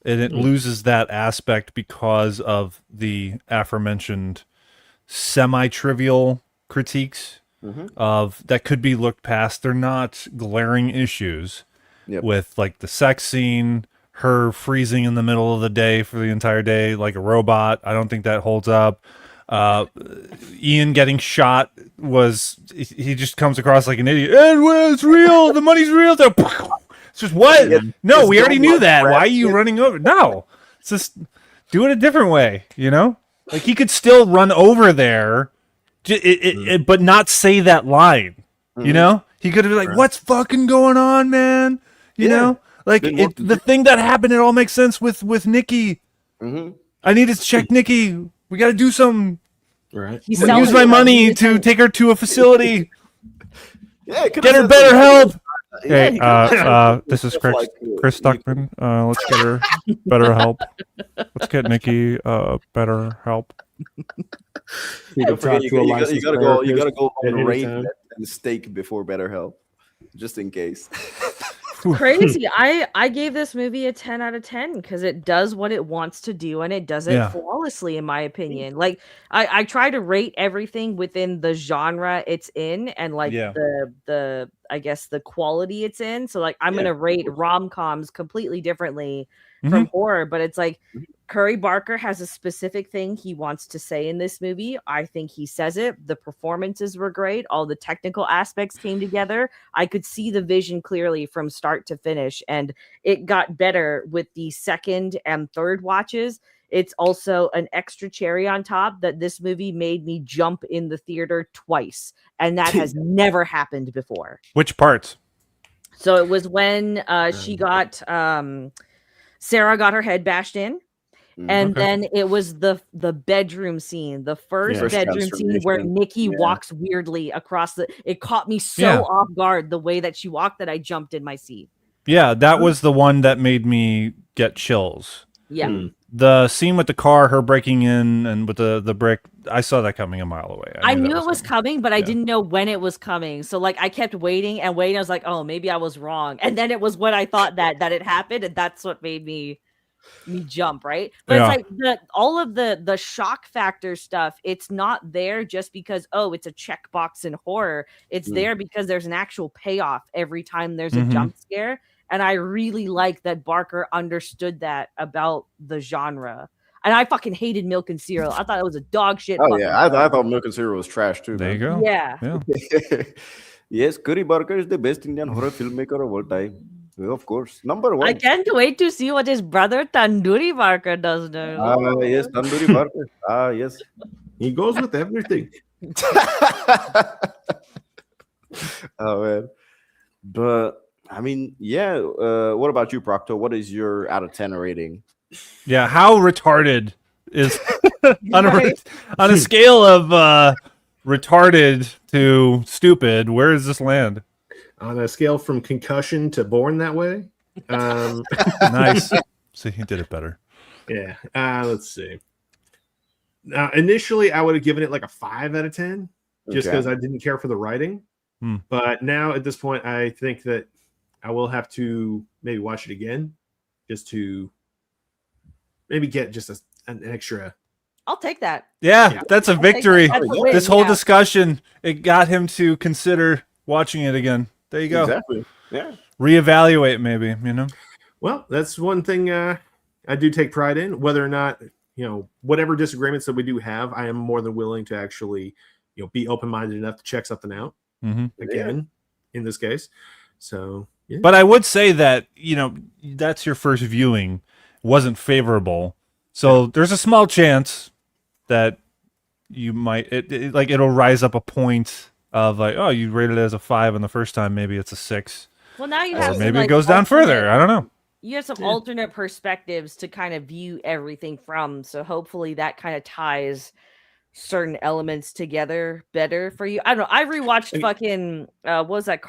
And it loses that aspect because of the aforementioned semi-trivial critiques of that could be looked past. They're not glaring issues with the sex scene, her freezing in the middle of the day for the entire day like a robot. I don't think that holds up. Ian getting shot he just comes across like an idiot. And it's real, the money's real. It's just what? No, we already knew that. Why are you running over? No, it's just do it a different way. He could still run over there, but not say that line. He could have been like, "What's fucking going on, man?" The thing that happened. It all makes sense with Nikki. I need to check Nikki. We got to do something. Right. Use my money to take her to a facility. Yeah, get her better help. Hey, this is Chris Stuckman. Let's get her better help. Let's get Nikki better help. You gotta go on rate and steak before better help, just in case. Crazy. I gave this movie a 10 out of 10 because it does what it wants to do and it does it flawlessly, in my opinion. Like I try to rate everything within the genre it's in and like the I guess the quality it's in. So like I'm gonna rate rom-coms completely differently from horror, but it's like Curry Barker has a specific thing he wants to say in this movie. I think he says it. The performances were great. All the technical aspects came together. I could see the vision clearly from start to finish, and it got better with the second and third watches. It's also an extra cherry on top that this movie made me jump in the theater twice, and that has never happened before. Which parts? So it was when she got Sarah got her head bashed in. And then it was the bedroom scene, the first bedroom scene where Nikki walks weirdly across it caught me so off guard the way that she walked that I jumped in my seat. Yeah, that was the one that made me get chills. Yeah. The scene with the car, her breaking in and with the brick, I saw that coming a mile away. I knew it was coming, but I didn't know when it was coming. So like I kept waiting and waiting. I was like, oh, maybe I was wrong. And then it was when I thought that it happened, and that's what made me jump, right? But it's like all of the shock factor stuff, it's not there just because it's a checkbox in horror. It's there because there's an actual payoff every time there's a jump scare, and I really like that Barker understood that about the genre. And I fucking hated Milk and Cereal. I thought it was a dog shit. I thought Milk and Cereal was trash too. There you go. Yeah. Yes, Curry Barker is the best Indian horror filmmaker of all time. Of course, number one. I can't wait to see what his brother Tandoori Barker does now. Yes, Tandoori Barker. Yes, he goes with everything. Oh man, but I mean, what about you, Procto? What is your out of 10 rating? Yeah, how retarded is on a scale of retarded to stupid? Where does this land? On a scale from concussion to born that way. Nice. See, he did it better. Yeah. Let's see. Now, initially, I would have given it like a 5 out of 10 just because I didn't care for the writing. But now at this point, I think that I will have to maybe watch it again just to maybe get just an extra. I'll take that. Yeah, that's a victory. This whole discussion, it got him to consider watching it again. There you go. Exactly. Yeah. Reevaluate, maybe, Well, that's one thing I do take pride in. Whether or not, whatever disagreements that we do have, I am more than willing to actually, be open-minded enough to check something out again in this case. So, yeah. But I would say that, that's your first viewing wasn't favorable. So there's a small chance that you might, it'll rise up a point of like, oh, you rated it as a 5 on the first time, maybe it's a 6. Well, now you have maybe it goes down further. I don't know. You have some alternate perspectives to kind of view everything from. So hopefully that kind of ties certain elements together better for you. I don't know. I rewatched fucking what was that?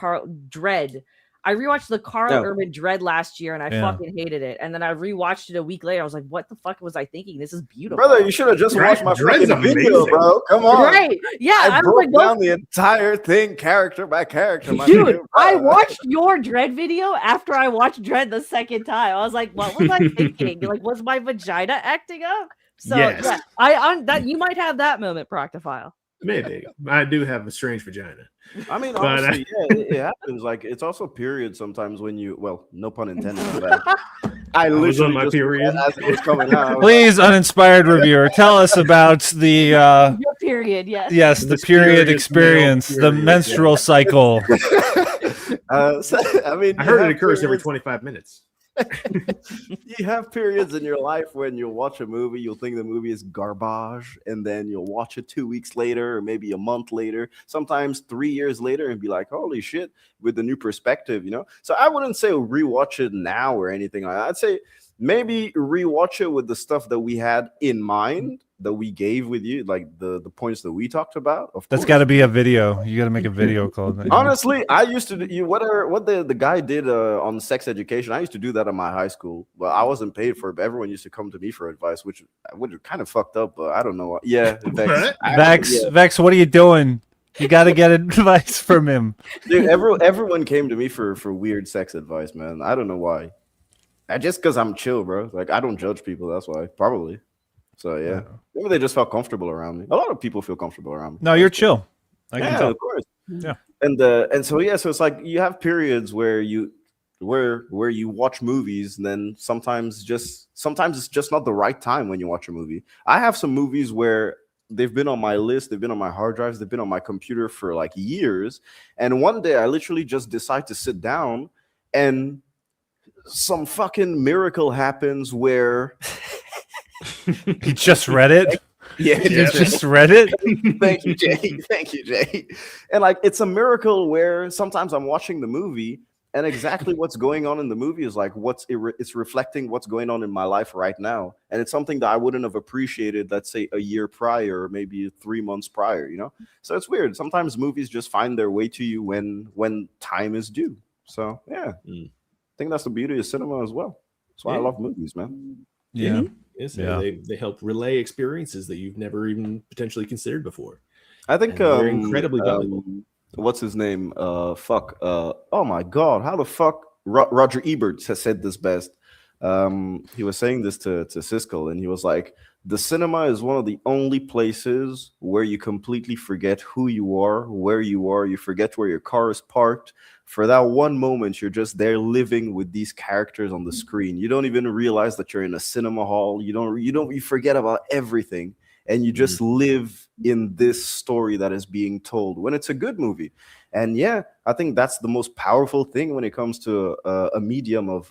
Dread. I rewatched the Carl Urban Dread last year, and I fucking hated it. And then I rewatched it a week later. I was like, "What the fuck was I thinking? This is beautiful." Brother, you should have just watched my freaking video, bro. Come on, right? Yeah, I broke down the entire thing, character by character. Dude, I watched your Dread video after I watched Dread the second time. I was like, "What was I thinking? Like, was my vagina acting up?" So yeah, that you might have that moment, Proctophile. Maybe I do have a strange vagina. I mean, honestly, it happens. Like, it's also period sometimes when no pun intended. But I literally on my period as it was coming out. Please, uninspired reviewer, tell us about the your period. Yes, the period experience, the menstrual cycle. I mean, I heard it occurs every 25 minutes. You have periods in your life when you'll watch a movie, you'll think the movie is garbage, and then you'll watch it 2 weeks later or maybe a month later, sometimes 3 years later, and be like, holy shit, with the new perspective, So I wouldn't say rewatch it now or anything like that. I'd say maybe rewatch it with the stuff that we had in mind that we gave with you, like the points that we talked about. That's got to be a video. You got to make a video called that. Honestly, I used to do what the guy did on sex education. I used to do that in my high school, but I wasn't paid for it. But everyone used to come to me for advice, which would kind of fucked up. But I don't know. Yeah, Vex, what are you doing? You got to get advice from him, dude. Everyone came to me for weird sex advice, man. I don't know why. Just because I'm chill, bro. Like I don't judge people. That's why, probably. So yeah, maybe they just felt comfortable around me. A lot of people feel comfortable around me. No, you're chill. I can tell. Of course. Yeah, and so it's like you have periods where you watch movies, and then sometimes it's just not the right time when you watch a movie. I have some movies where they've been on my list, they've been on my hard drives, they've been on my computer for like years, and one day I literally just decide to sit down, and some fucking miracle happens where. He just read it. Yeah, just read it. Thank you, Jay. Thank you, Jay. And like, it's a miracle where sometimes I'm watching the movie, and exactly what's going on in the movie is like it's reflecting what's going on in my life right now, and it's something that I wouldn't have appreciated, let's say, a year prior, or maybe 3 months prior. You know, so it's weird. Sometimes movies just find their way to you when time is due. So yeah, I think that's the beauty of cinema as well. That's why I love movies, man. Yeah. Yes, they help relay experiences that you've never even potentially considered before. I think they're incredibly valuable. What's his name? Oh my God, how the fuck? Roger Ebert has said this best. He was saying this to Siskel, and he was like, the cinema is one of the only places where you completely forget who you are, where you are. You forget where your car is parked. For that one moment, you're just there living with these characters on the screen. You don't even realize that you're in a cinema hall. You forget about everything, and you just live in this story that is being told when it's a good movie. And yeah, I think that's the most powerful thing when it comes to a medium of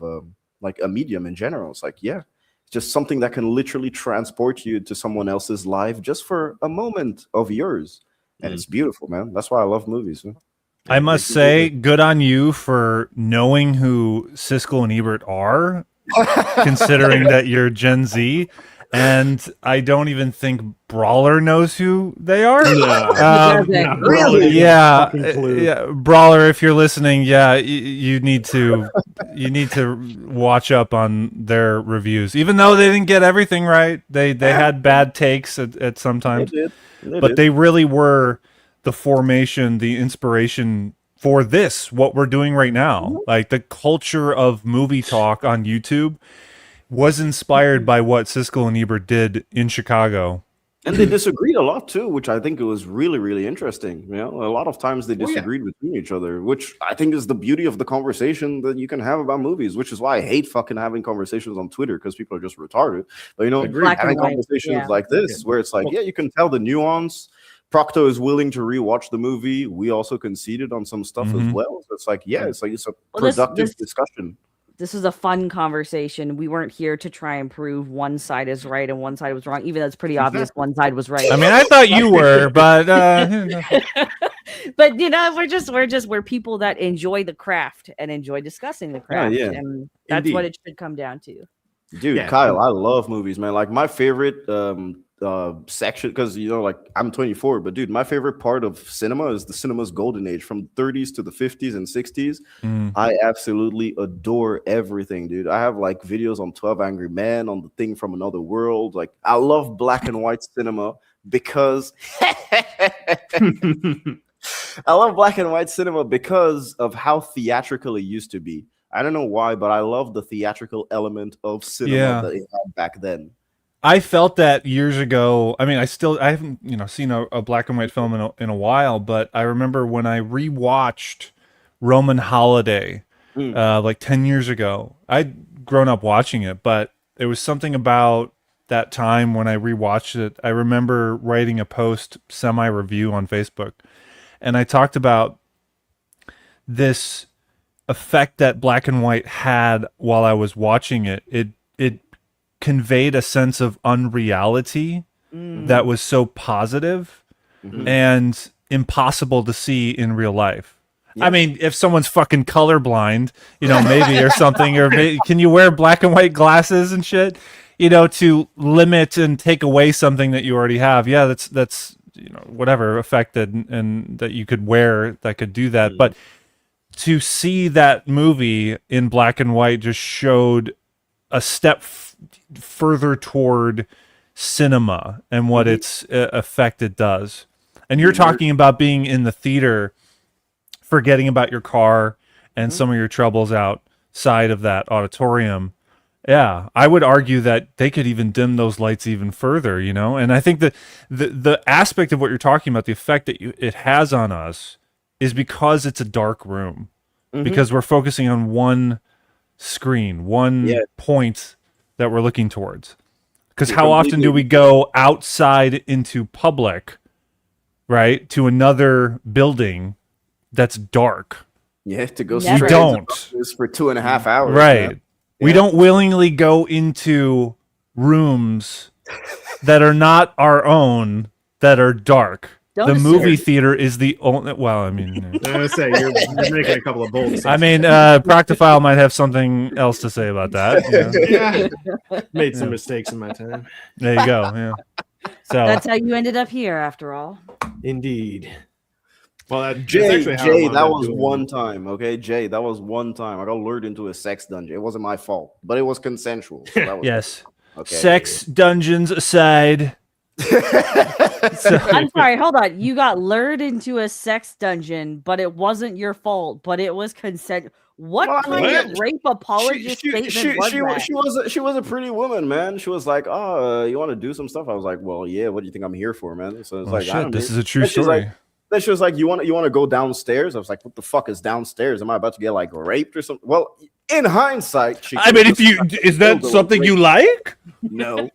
like a medium in general. It's like, yeah, it's just something that can literally transport you to someone else's life just for a moment of yours. And it's beautiful, man. That's why I love movies, man. I must say, good on you for knowing who Siskel and Ebert are, considering that you're Gen Z. And I don't even think Brawler knows who they are. Really? Yeah, Brawler, if you're listening, you need to watch up on their reviews. Even though they didn't get everything right, they had bad takes at sometimes, but they really were the formation, the inspiration for what we're doing right now. Like the culture of movie talk on YouTube was inspired by what Siskel and Ebert did in Chicago. And they disagreed a lot too, which I think it was really, really interesting. You know, a lot of times they disagreed between each other, which I think is the beauty of the conversation that you can have about movies, which is why I hate fucking having conversations on Twitter, because people are just retarded. But you know, having conversations like this, where it's like, you can tell the nuance. Procto is willing to rewatch the movie. We also conceded on some stuff as well. So it's like, it's a productive discussion. This is a fun conversation. We weren't here to try and prove one side is right and one side was wrong, even though it's pretty obvious one side was right. I mean, I thought you were, but but you know, we're people that enjoy the craft and enjoy discussing the craft, and that's what it should come down to. Dude, Kyle, I love movies, man. Like my favorite section, because you know, like I'm 24, but dude, my favorite part of cinema is the cinema's golden age from 30s to the 50s and 60s. I absolutely adore everything, dude. I have like videos on 12 Angry Men, on The Thing from Another World. Like I love black and white cinema because I love black and white cinema because of how theatrical it used to be. I don't know why, but I love the theatrical element of cinema that it had back then. I felt that years ago. I mean, I haven't, seen a black and white film in a while, but I remember when I rewatched Roman Holiday, like 10 years ago. I'd grown up watching it, but there was something about that time when I rewatched it. I remember writing a post semi-review on Facebook, and I talked about this effect that black and white had while I was watching it. It conveyed a sense of unreality that was so positive and impossible to see in real life. I mean, if someone's fucking colorblind, maybe or something, or can you wear black and white glasses and shit? to limit and take away something that you already have. Yeah, that's whatever affected and that you could wear that could do that. But to see that movie in black and white just showed a step further toward cinema and what its effect it does. And you're talking about being in the theater, forgetting about your car and some of your troubles outside of that auditorium. Yeah, I would argue that they could even dim those lights even further, And I think that the aspect of what you're talking about, the effect that it has on us, is because it's a dark room. Because we're focusing on one screen, one point that we're looking towards. Because how often do we go outside into public, right, to another building that's dark? Yeah, to go straight. You don't for 2.5 hours, right? Yeah. We don't willingly go into rooms that are not our own that are dark. The movie theater is the only. Well, I mean, I was gonna say you're making a couple of bold. I mean, Proctophile might have something else to say about that. Yeah, made some mistakes in my time. There you go. Yeah. So that's how you ended up here, after all. Indeed. Well, Jay, that was one time. Okay, Jay, that was one time. I got lured into a sex dungeon. It wasn't my fault, but it was consensual. So that was yes. Okay. Sex dungeons aside. I'm sorry, hold on. You got lured into a sex dungeon, but it wasn't your fault, but it was consent. What kind of rape apologist statement was that? She was a pretty woman, man. She was like, "Oh, you want to do some stuff?" I was like, "Well, yeah. What do you think I'm here for, man?" So it's like, shit, this is a true story. Like, then she was like, "You want to go downstairs?" I was like, "What the fuck is downstairs? Am I about to get like raped or something?" Well, in hindsight, I mean, is that something you like? No.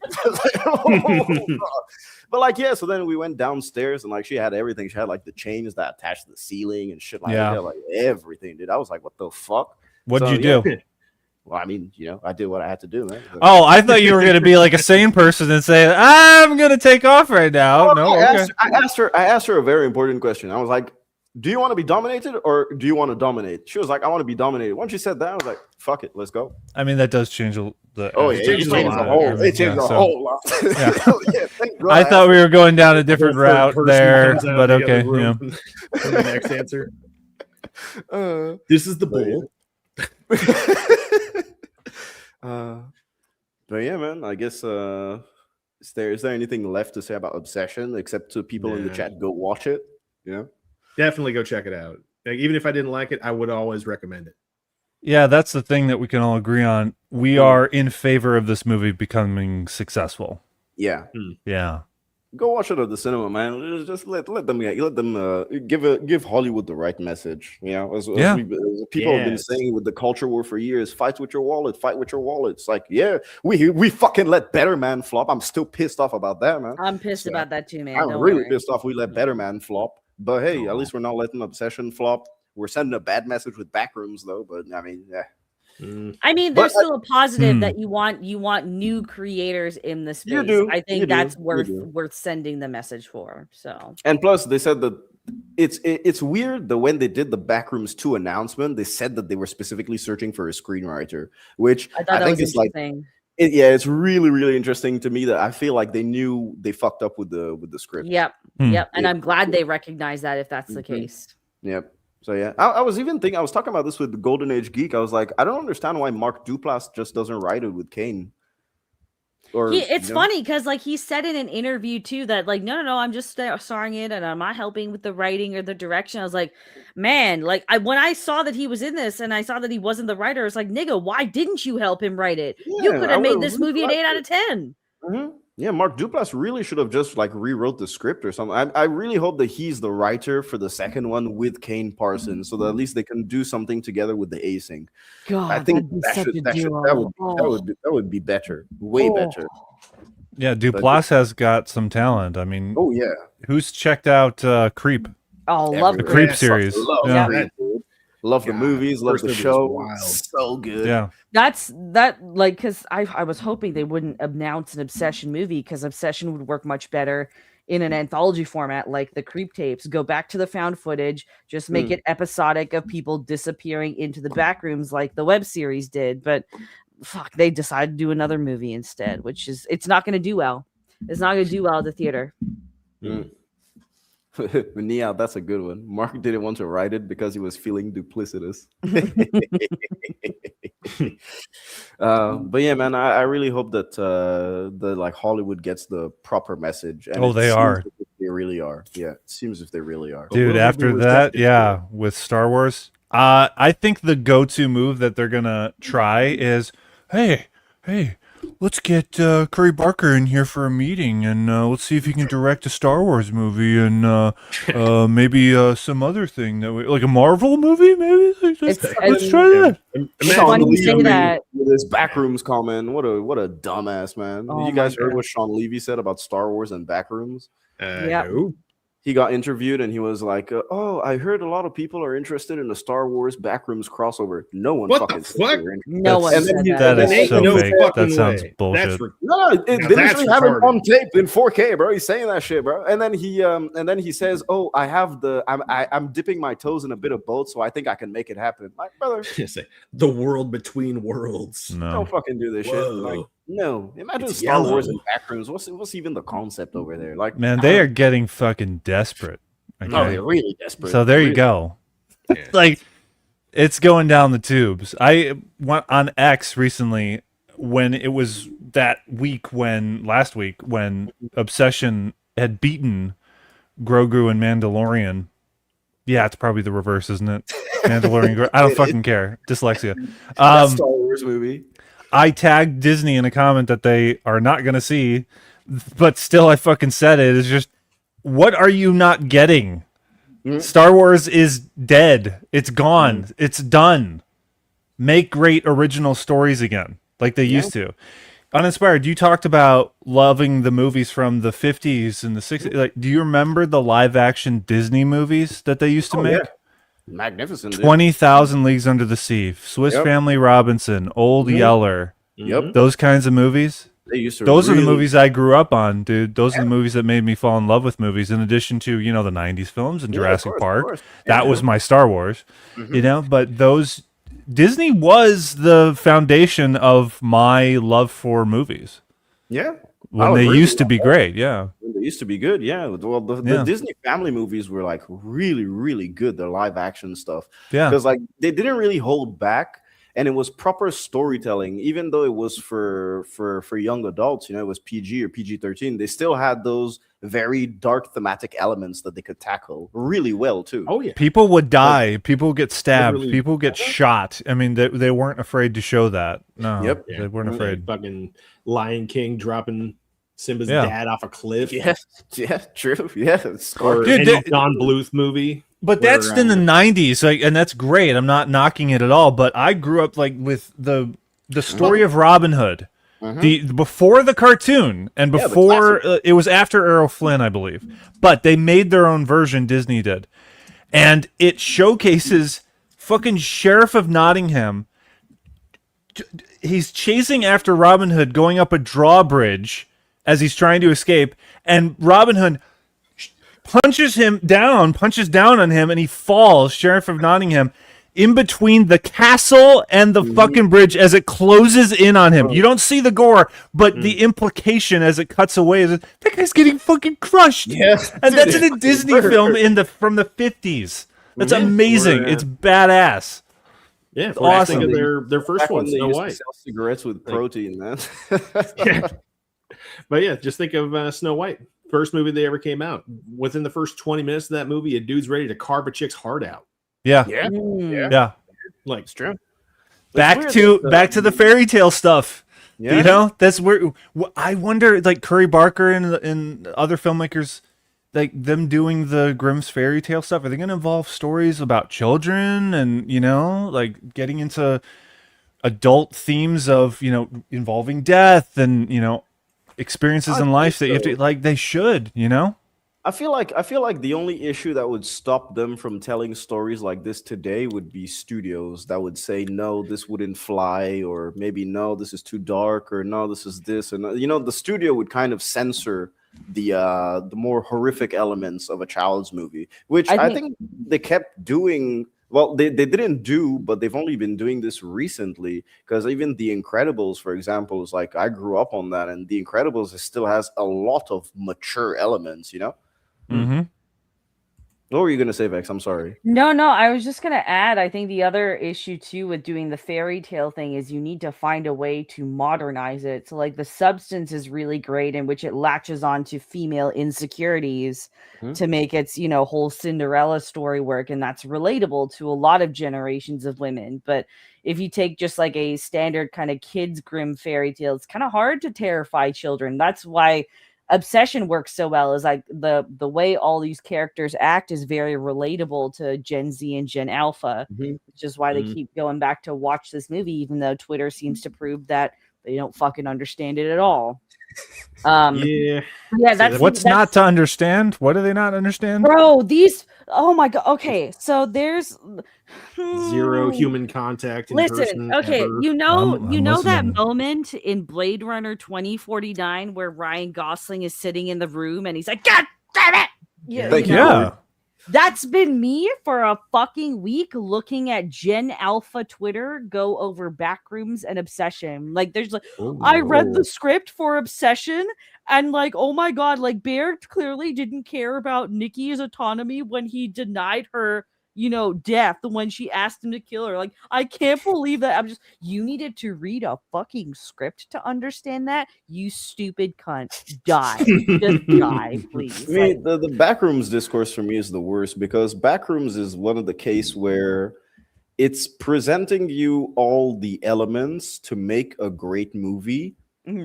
But like, yeah, so then we went downstairs and like she had everything. She had like the chains that attached to the ceiling and shit like that, like everything, dude. I was like, what the fuck? What'd you do? Well, I mean, I did what I had to do, man. Oh, I thought you were gonna be like a sane person and say, I'm gonna take off right now. No, I asked her a very important question. I was like, do you want to be dominated or do you want to dominate? She was like, I want to be dominated. Once she said that, I was like, fuck it, let's go. I mean, that does change the. It changes a whole lot. Yeah. I thought we were going down a different route there, but okay. Yeah. The next answer. This is the bowl. But yeah, man. I guess is there anything left to say about Obsession except to people in the chat go watch it? Definitely go check it out. Like, even if I didn't like it, I would always recommend it. Yeah, that's the thing that we can all agree on. We are in favor of this movie becoming successful. Yeah. Yeah. Go watch it at the cinema, man. Just let them give Hollywood the right message. As people have been saying with the culture war for years, fight with your wallet. It's like, we fucking let Better Man flop. I'm still pissed off about that, man. I'm pissed about that too, man. I'm really pissed off we let Better Man flop. But hey, at least we're not letting Obsession flop. We're sending a bad message with Backrooms, though. But I mean, I mean, there's still a positive that you want new creators in the space. You do. I think that's worth sending the message for. So, and plus, they said that it's weird that when they did the Backrooms 2 announcement, they said that they were specifically searching for a screenwriter, which I think is like. It's really, really interesting to me that I feel like they knew they fucked up with the script. Yep. And I'm glad they recognize that if that's the case. Yep. So yeah, I was talking about this with the Golden Age Geek. I was like, I don't understand why Mark Duplass just doesn't write it with Kane. It's funny because like he said in an interview too that like no, I'm just starring it and I'm not helping with the writing or the direction. I was like, man, like when I saw that he was in this and I saw that he wasn't the writer, it's like, nigga, why didn't you help him write it? You could have made this movie an 8 out of 10. Mm-hmm. Yeah, Mark Duplass really should have just like rewrote the script or something. I really hope that he's the writer for the second one with Kane Parsons, so that at least they can do something together with the acing. God, I think that would be better, way better. Yeah, Duplass has got some talent. I mean, who's checked out Creep? Oh, love the Creep series. Love the movies, love the show. So good. Yeah. That's like because I was hoping they wouldn't announce an Obsession movie because Obsession would work much better in an anthology format like the Creep tapes. Go back to the found footage, just make it episodic of people disappearing into the back rooms like the web series did. But fuck, they decided to do another movie instead, which is it's not going to do well. It's not going to do well at the theater. Yeah, that's a good one. Mark didn't want to write it because he was feeling duplicitous. But yeah, man, I really hope that the like Hollywood gets the proper message. And they are. They really are. Yeah, it seems if they really are. Dude, after that, yeah, with Star Wars, I think the go-to move that they're gonna try is, hey, let's get Curry Barker in here for a meeting, and let's see if he can direct a Star Wars movie, and maybe some other thing that like a Marvel movie, maybe. Let's try that. Sean Levy say that with his backrooms comment. What a dumbass, man. Oh you guys heard what Sean Levy said about Star Wars and backrooms? Yeah. No. He got interviewed and he was like, "Oh, I heard a lot of people are interested in the Star Wars Backrooms crossover." No one What fucking the fuck? No one said That that. is so No fake. fucking That sounds way. bullshit. No, they Now literally have it retarded. on tape in 4K, bro. He's saying that shit, bro. And then he says, "Oh, I'm dipping my toes in a bit of both, so I think I can make it happen." Like, brother, The world between worlds. No. don't fucking do this shit. Whoa. Like, no, imagine It's Star Wars yellow. and Backrooms. What's even the concept over there? Like, Man, they are getting fucking desperate. Okay? no, they're really desperate. So there you Really. go. Yeah. Like, it's going down the tubes. I went on X recently when it was that last week when Obsession had beaten Grogu and Mandalorian. Yeah, it's probably the reverse, isn't it? Mandalorian. I don't fucking care. Dyslexia. That Star Wars movie. I tagged Disney in a comment that they are not going to see, but still I fucking said it. It's just, what are you not getting? Star Wars is dead. It's gone. It's done. Make great original stories again, like they used to. Uninspired, you talked about loving the movies from the 50s and the 60s. Like, do you remember the live action Disney movies that they used to make? Yeah. Magnificent. dude. 20,000 Leagues Under the Sea, Swiss Yep. Family Robinson, Old Yeller. Yep. Those kinds of movies. They used to Those are the really- movies I grew up on, dude. Those are the movies that made me fall in love with movies, in addition to, you know, the 90s films and Yeah, of Jurassic course, of Park. course. That Yeah. was my Star Wars, you know? But those, Disney was the foundation of my love for movies. Yeah. When I'll they agree used with to be that. great, yeah. They used to be good, yeah. Well, the Yeah. Disney family movies were like really, really good. The live action stuff, Yeah. because like they didn't really hold back, and it was proper storytelling. Even though it was for young adults, you know, it was PG or PG-13. They still had those very dark thematic elements that they could tackle really well too. Oh yeah. People would die, people get stabbed, literally- people get shot. I mean, they weren't afraid to show that. No, Yep. they weren't afraid. Fucking Lion King dropping Simba's Yeah. dad off a cliff. Yeah, yeah, true. Yeah, it's Or Dude, any they- Don Bluth movie. But where, that's in the 90s, like, and that's great. I'm not knocking it at all. But I grew up like with the story of Robin Hood, the before the cartoon and Yeah, the before classic. it was after Errol Flynn, I believe. But they made their own version. Disney did, and it showcases fucking Sheriff of Nottingham. He's chasing after Robin Hood, going up a drawbridge as he's trying to escape, and Robin Hood punches down on him, and he falls, Sheriff of Nottingham, in between the castle and the fucking bridge as it closes in on him. You don't see the gore, but the implication as it cuts away is that guy's getting fucking crushed. Yeah. And that's in a Disney film from the 50s. That's amazing. It's badass. Yeah, awesome. awesome. Think of their first back one, when they Snow used to White. sell cigarettes with protein, man. Yeah. But yeah, just think of Snow White. First movie they ever came out. Within the first 20 minutes of that movie, a dude's ready to carve a chick's heart out. Yeah. Yeah, Yeah. Like, it's true. Back to the fairy tale stuff. Yeah. You know, that's where I wonder, like Curry Barker and other filmmakers, like them doing the Grimm's fairy tale stuff. Are they going to involve stories about children and, you know, like getting into adult themes of, you know, involving death and, you know, experiences in life that you have to, like, they should, you know? I feel like the only issue that would stop them from telling stories like this today would be studios that would say no, this wouldn't fly, or maybe no, this is too dark, or no, this is this, and you know, the studio would kind of censor the more horrific elements of a child's movie, which I think they kept doing Well, they didn't do, but they've only been doing this recently, because even The Incredibles, for example, is like, I grew up on that, and The Incredibles still has a lot of mature elements, you know? Mm-hmm. What were you gonna say, Vex? I'm sorry. No, I was just gonna add, I think the other issue too with doing the fairy tale thing is you need to find a way to modernize it. So like the substance is really great in which it latches on to female insecurities to make its, whole Cinderella story work, and that's relatable to a lot of generations of women. But if you take just like a standard kind of kids grim fairy tale, it's kind of hard to terrify children. That's why Obsession works so well, is like the way all these characters act is very relatable to Gen Z and Gen Alpha, which is why they keep going back to watch this movie, even though Twitter seems to prove that they don't fucking understand it at all. Yeah, that's what's not to understand. What do they not understand, bro? Oh my god. Okay, so there's zero human contact in person. Okay, ever. you know that listening. moment in Blade Runner 2049 where Ryan Gosling is sitting in the room and he's like, God damn it! Yeah. That's been me for a fucking week, looking at Gen Alpha Twitter go over Backrooms and Obsession. Like, there's like, I read the script for Obsession, and like, oh my god, like Bear clearly didn't care about Nikki's autonomy when he denied her, death when she asked him to kill her. Like, I can't believe that. You needed to read a fucking script to understand that, you stupid cunt. Die. Just die, please. I mean, the Backrooms discourse for me is the worst, because Backrooms is one of the case where it's presenting you all the elements to make a great movie.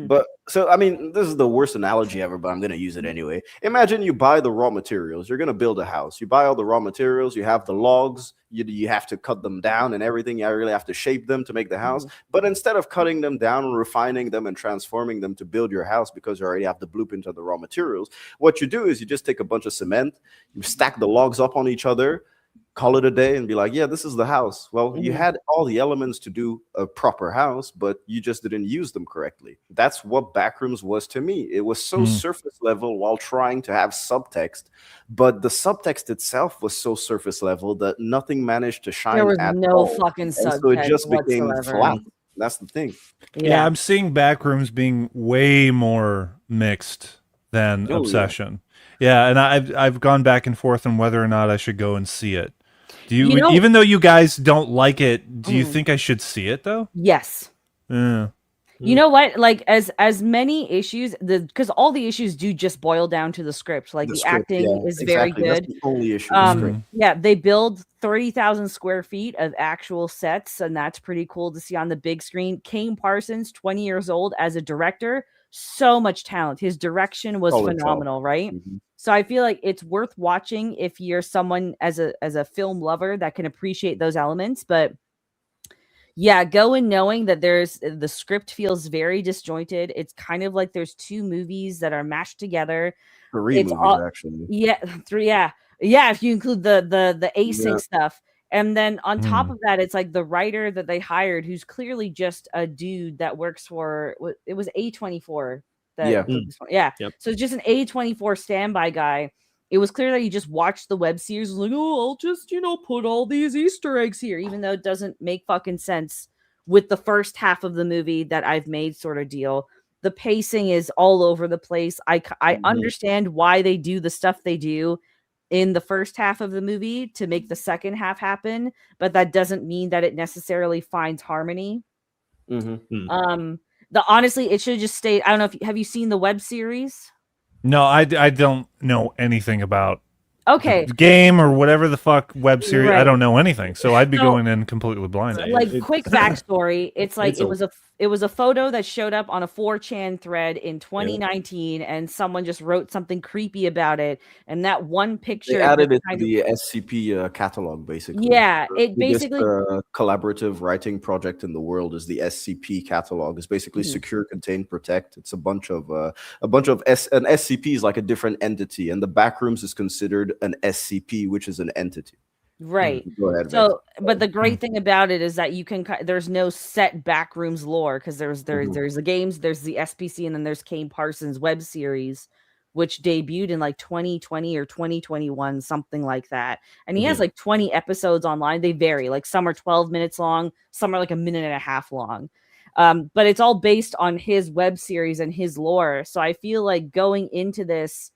But so, I mean, this is the worst analogy ever, but I'm going to use it anyway. Imagine you buy the raw materials. You're going to build a house. You buy all the raw materials. You have the logs. You have to cut them down and everything. You really have to shape them to make the house. But instead of cutting them down and refining them and transforming them to build your house, because you already have the blueprint of the raw materials, what you do is you just take a bunch of cement, you stack the logs up on each other, call it a day, and be like, yeah, this is the house. Well, you had all the elements to do a proper house, but you just didn't use them correctly. That's what Backrooms was to me. It was so surface level while trying to have subtext, but the subtext itself was so surface level that nothing managed to shine. There was no fucking subtext, so it just became whatsoever. flat. That's the thing. Yeah, I'm seeing Backrooms being way more mixed than Obsession. Yeah, and I've gone back and forth on whether or not I should go and see it. Do you, even though you guys don't like it, do you think I should see it though? Yes. Yeah. You know what? Like, as many issues, because all the issues do just boil down to the script. Like, the acting is very good. That's the only issue. Yeah, they build 30,000 square feet of actual sets, and that's pretty cool to see on the big screen. Kane Parsons, 20 years old, as a director, so much talent. His direction was phenomenal, right? So I feel like it's worth watching if you're someone as a film lover that can appreciate those elements. But yeah, go in knowing that the script feels very disjointed. It's kind of like there's two movies that are mashed together. 3 movies, actually. Yeah, 3. Yeah, if you include the async stuff. And then on top of that, it's like the writer that they hired, who's clearly just a dude that works for, it was A24. So it's just an A24 standby guy. It was clear that he just watched the web series, was like, oh, I'll just, put all these Easter eggs here, even though it doesn't make fucking sense with the first half of the movie that I've made, sort of deal. The pacing is all over the place. I understand why they do the stuff they do in the first half of the movie to make the second half happen, but that doesn't mean that it necessarily finds harmony. Honestly, it should just stay. I don't know have you seen the web series? No, I don't know anything about the game or whatever the fuck web series. Right. I don't know anything, so I'd be going in completely blind. Like, quick backstory, it's like it was a photo that showed up on a 4chan thread in 2019, and someone just wrote something creepy about it, and that one picture they added it to the SCP catalog, basically. Yeah, it basically collaborative writing project in the world is the SCP catalog. It's basically secure, contain, protect. It's a bunch of an SCP is like a different entity, and the Backrooms is considered an SCP, which is an entity. Right. Go ahead, so, but the great thing about it is that there's no set Backrooms lore, because there's the games, there's the SPC, and then there's Kane Parsons web series. which debuted in like 2020 or 2021, something like that. And he has like 20 episodes online. They vary. Like some are 12 minutes long, some are like a minute and a half long. But it's all based on his web series and his lore. So I feel like going into this,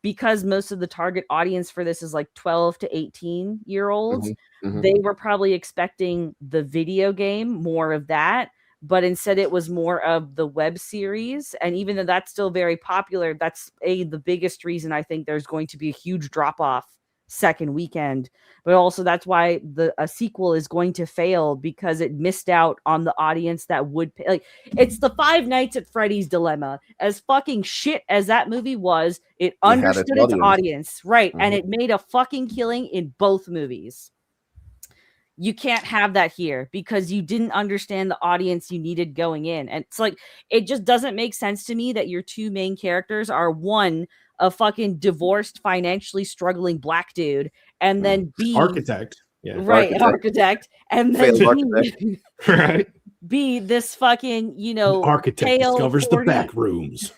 because most of the target audience for this is like 12 to 18-year-olds, they were probably expecting the video game, more of that, but instead it was more of the web series. And even though that's still very popular, that's the biggest reason I think there's going to be a huge drop off second weekend. But also that's why a sequel is going to fail, because it missed out on the audience that would pay. Like, it's the Five Nights at Freddy's dilemma. As fucking shit as that movie was, it understood its audience, right? And it made a fucking killing in both movies. You can't have that here because you didn't understand the audience you needed going in. And it's like, it just doesn't make sense to me that your two main characters are, one, a fucking divorced, financially struggling black dude, and then B, architect. Yeah. Right, architect. And then right. B, this fucking, architect discovers the back rooms.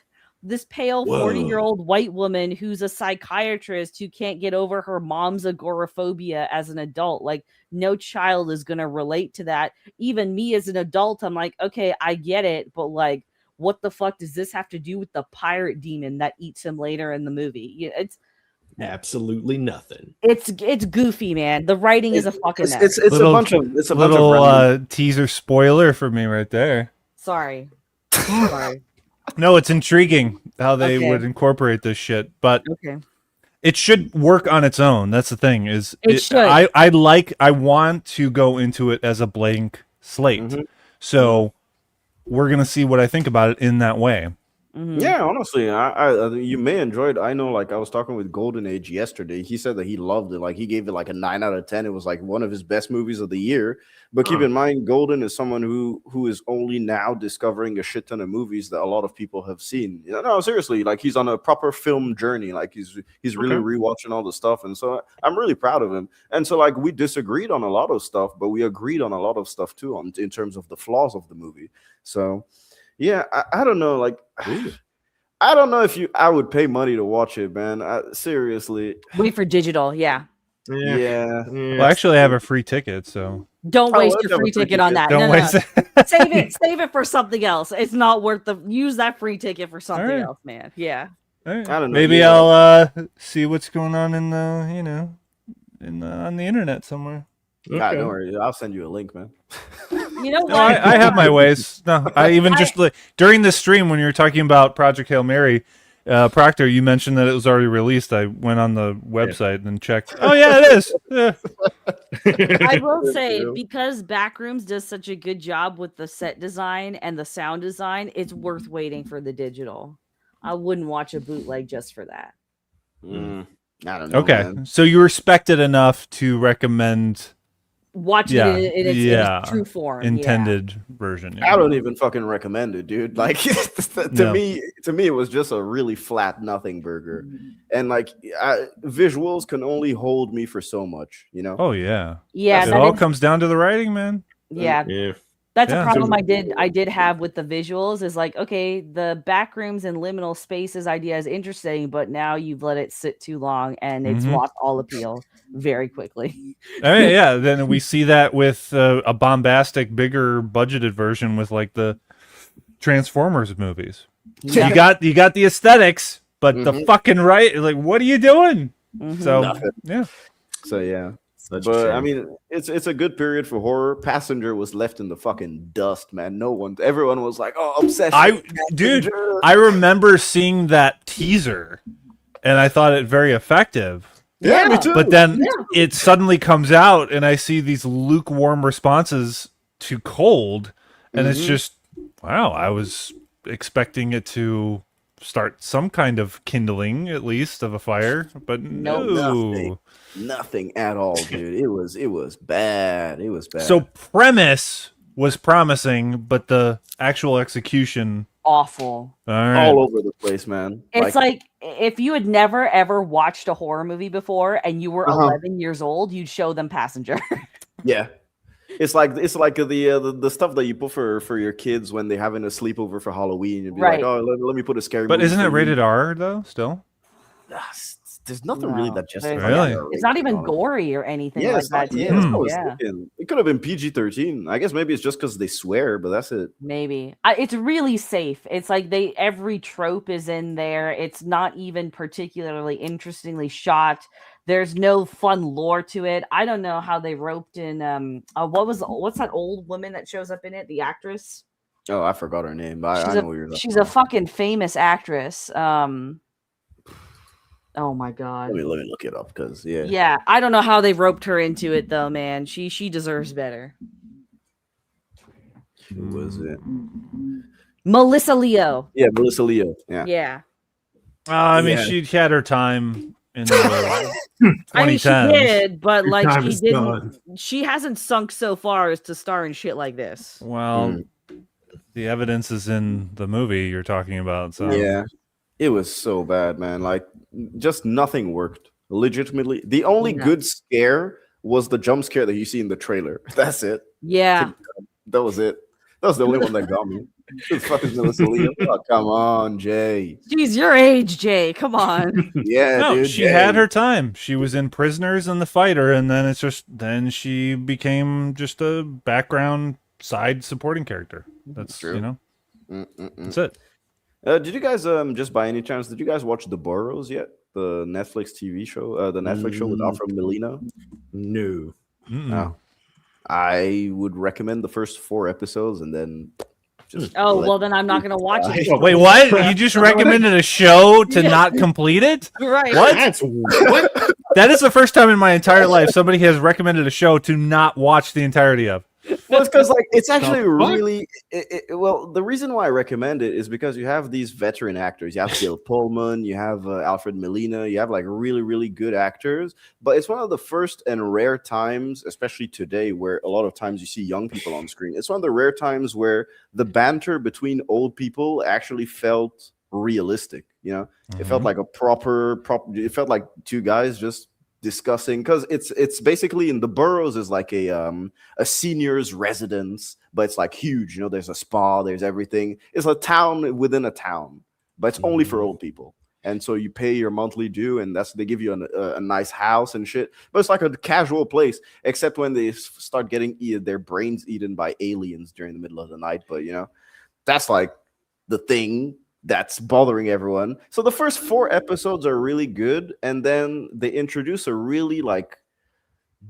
This pale 40-year-old white woman who's a psychiatrist who can't get over her mom's agoraphobia as an adult. Like, no child is going to relate to that. Even me as an adult, I'm like, okay, I get it. But like, what the fuck does this have to do with the pirate demon that eats him later in the movie? It's absolutely nothing. It's goofy, man. The writing is a fucking mess. It's a bunch of teaser spoiler for me right there. Sorry. No, it's intriguing how they would incorporate this shit, but it should work on its own. That's the thing. I want to go into it as a blank slate. So we're gonna see what I think about it in that way. Yeah, honestly, you may enjoy it. I know, like, I was talking with Golden Age yesterday. He said that he loved it. Like, he gave it like a 9 out of 10. It was like one of his best movies of the year. But keep in mind, Golden is someone who is only now discovering a shit ton of movies that a lot of people have seen. No, seriously, like, he's on a proper film journey. Like, he's really rewatching all the stuff, and so I'm really proud of him. And so, like, we disagreed on a lot of stuff, but we agreed on a lot of stuff too, in terms of the flaws of the movie. So. Yeah, I don't know. Like, I don't know if I would pay money to watch it, man. Seriously. Wait for digital, yeah. Well, actually, I have a free ticket, so don't waste your free ticket on that. Don't waste it. Save it for something else. It's not worth use that free ticket for something else, man. Yeah. Right. I don't know. Maybe I'll see what's going on in on the internet somewhere. God, don't worry. I'll send you a link, man. You know what? No, I have my ways. No, I even during this stream when you were talking about Project Hail Mary, Proctor, you mentioned that it was already released. I went on the website and checked. Oh yeah, it is. Yeah. I will say, because Backrooms does such a good job with the set design and the sound design, it's worth waiting for the digital. I wouldn't watch a bootleg just for that. I don't know. Okay, man. so you respect it enough to recommend watching it in its true form, intended version. I don't even fucking recommend it, dude. Like, to me, it was just a really flat nothing burger, and like visuals can only hold me for so much, Oh yeah, yeah. It all comes down to the writing, man. Yeah. That's a problem I did have with the visuals, is like, okay, the backrooms and liminal spaces idea is interesting, but now you've let it sit too long and it's lost all appeal very quickly. Then we see that with a bombastic, bigger budgeted version with like the Transformers movies. Yeah. You got the aesthetics, but the fucking like, what are you doing? So Nothing. So yeah. But I mean, it's a good period for horror. Passenger was left in the fucking dust, man. Everyone was like, "Oh, obsessed." I remember seeing that teaser, and I thought it very effective. Yeah, me too. But then it suddenly comes out, and I see these lukewarm responses to cold, and it's just wow. I was expecting it to start some kind of kindling, at least, of a fire, but no. Nothing at all, dude. It was bad. It was bad. So premise was promising, but the actual execution awful. All over the place, man. It's like if you had never ever watched a horror movie before and you were 11 years old, you'd show them Passenger. Yeah. It's like the stuff that you put for your kids when they're having a sleepover for Halloween. You'd be like, oh, let me put a scary. But movie isn't it for you. rated R though? Still. There's nothing really that justifies. Really? It's not even gory or anything like that. Too. Yeah, it could have been PG-13. I guess maybe it's just because they swear, but that's it. Maybe it's really safe. It's like every trope is in there. It's not even particularly interestingly shot. There's no fun lore to it. I don't know how they roped in. What's that old woman that shows up in it? The actress. Oh, I forgot her name. But I know who you're talking She's about. a fucking famous actress. Oh my god. Let me look it up because Yeah, I don't know how they roped her into it though, man. She deserves better. Who was it? Melissa Leo. Yeah, Melissa Leo. Yeah. Yeah. I mean, she had her time in the 2010s. I mean, she did, but Your like time she is didn't. done. She hasn't sunk so far as to star in shit like this. Well, the evidence is in the movie you're talking about. So yeah, it was so bad, man. Like, just nothing worked. Legitimately, the only good scare was the jump scare that you see in the trailer. That's it. Yeah, that was it. That was the only one that got me. Fucking Melissa Leo. Oh, come on, Jay. Jeez, your age, Jay. Come on. Yeah, no, dude, she had her time. She was in Prisoners and The Fighter, and then she became just a background side supporting character. That's true. That's it. Did you guys just by any chance did you guys watch The Burrows yet? The Netflix TV show, the Netflix show with Alfred Molina? No. No. I would recommend the first 4 episodes and then just well, then I'm not going to watch it. Wait, what? You just recommended a show to not complete it? Right. What? What? That is the first time in my entire life somebody has recommended a show to not watch the entirety of. Well, it's because it's actually really well. The reason why I recommend it is because you have these veteran actors. You have Gil Pullman, you have Alfred Molina, you have like really, really good actors. But it's one of the first and rare times, especially today, where a lot of times you see young people on screen. It's one of the rare times where the banter between old people actually felt realistic. It felt like a proper. It felt like 2 guys just discussing, because it's basically in The Burrows is like a senior's residence, but it's like huge. There's a spa, there's everything. It's a town within a town, but it's only for old people. And so you pay your monthly due, and they give you a nice house and shit. But it's like a casual place, except when they start getting their brains eaten by aliens during the middle of the night. But that's like the thing that's bothering everyone. So the first 4 episodes are really good, and then they introduce a really like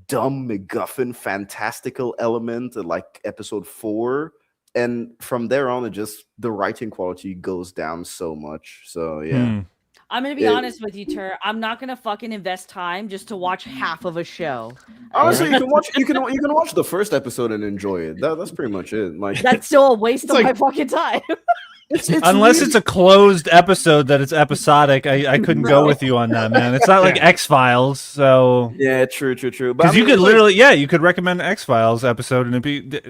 dumb MacGuffin fantastical element at like episode 4, and from there on the writing quality goes down so much. So yeah. I'm gonna be honest with you, Tur. I'm not gonna fucking invest time just to watch half of a show. Honestly, you can watch the first episode and enjoy it. That's pretty much it. Like, that's still a waste of my fucking time. Unless it's a closed episode that it's episodic, I couldn't go with you on that, man. It's not like X-Files, so yeah, true. Because you could literally, you could recommend an X-Files episode, and it'd be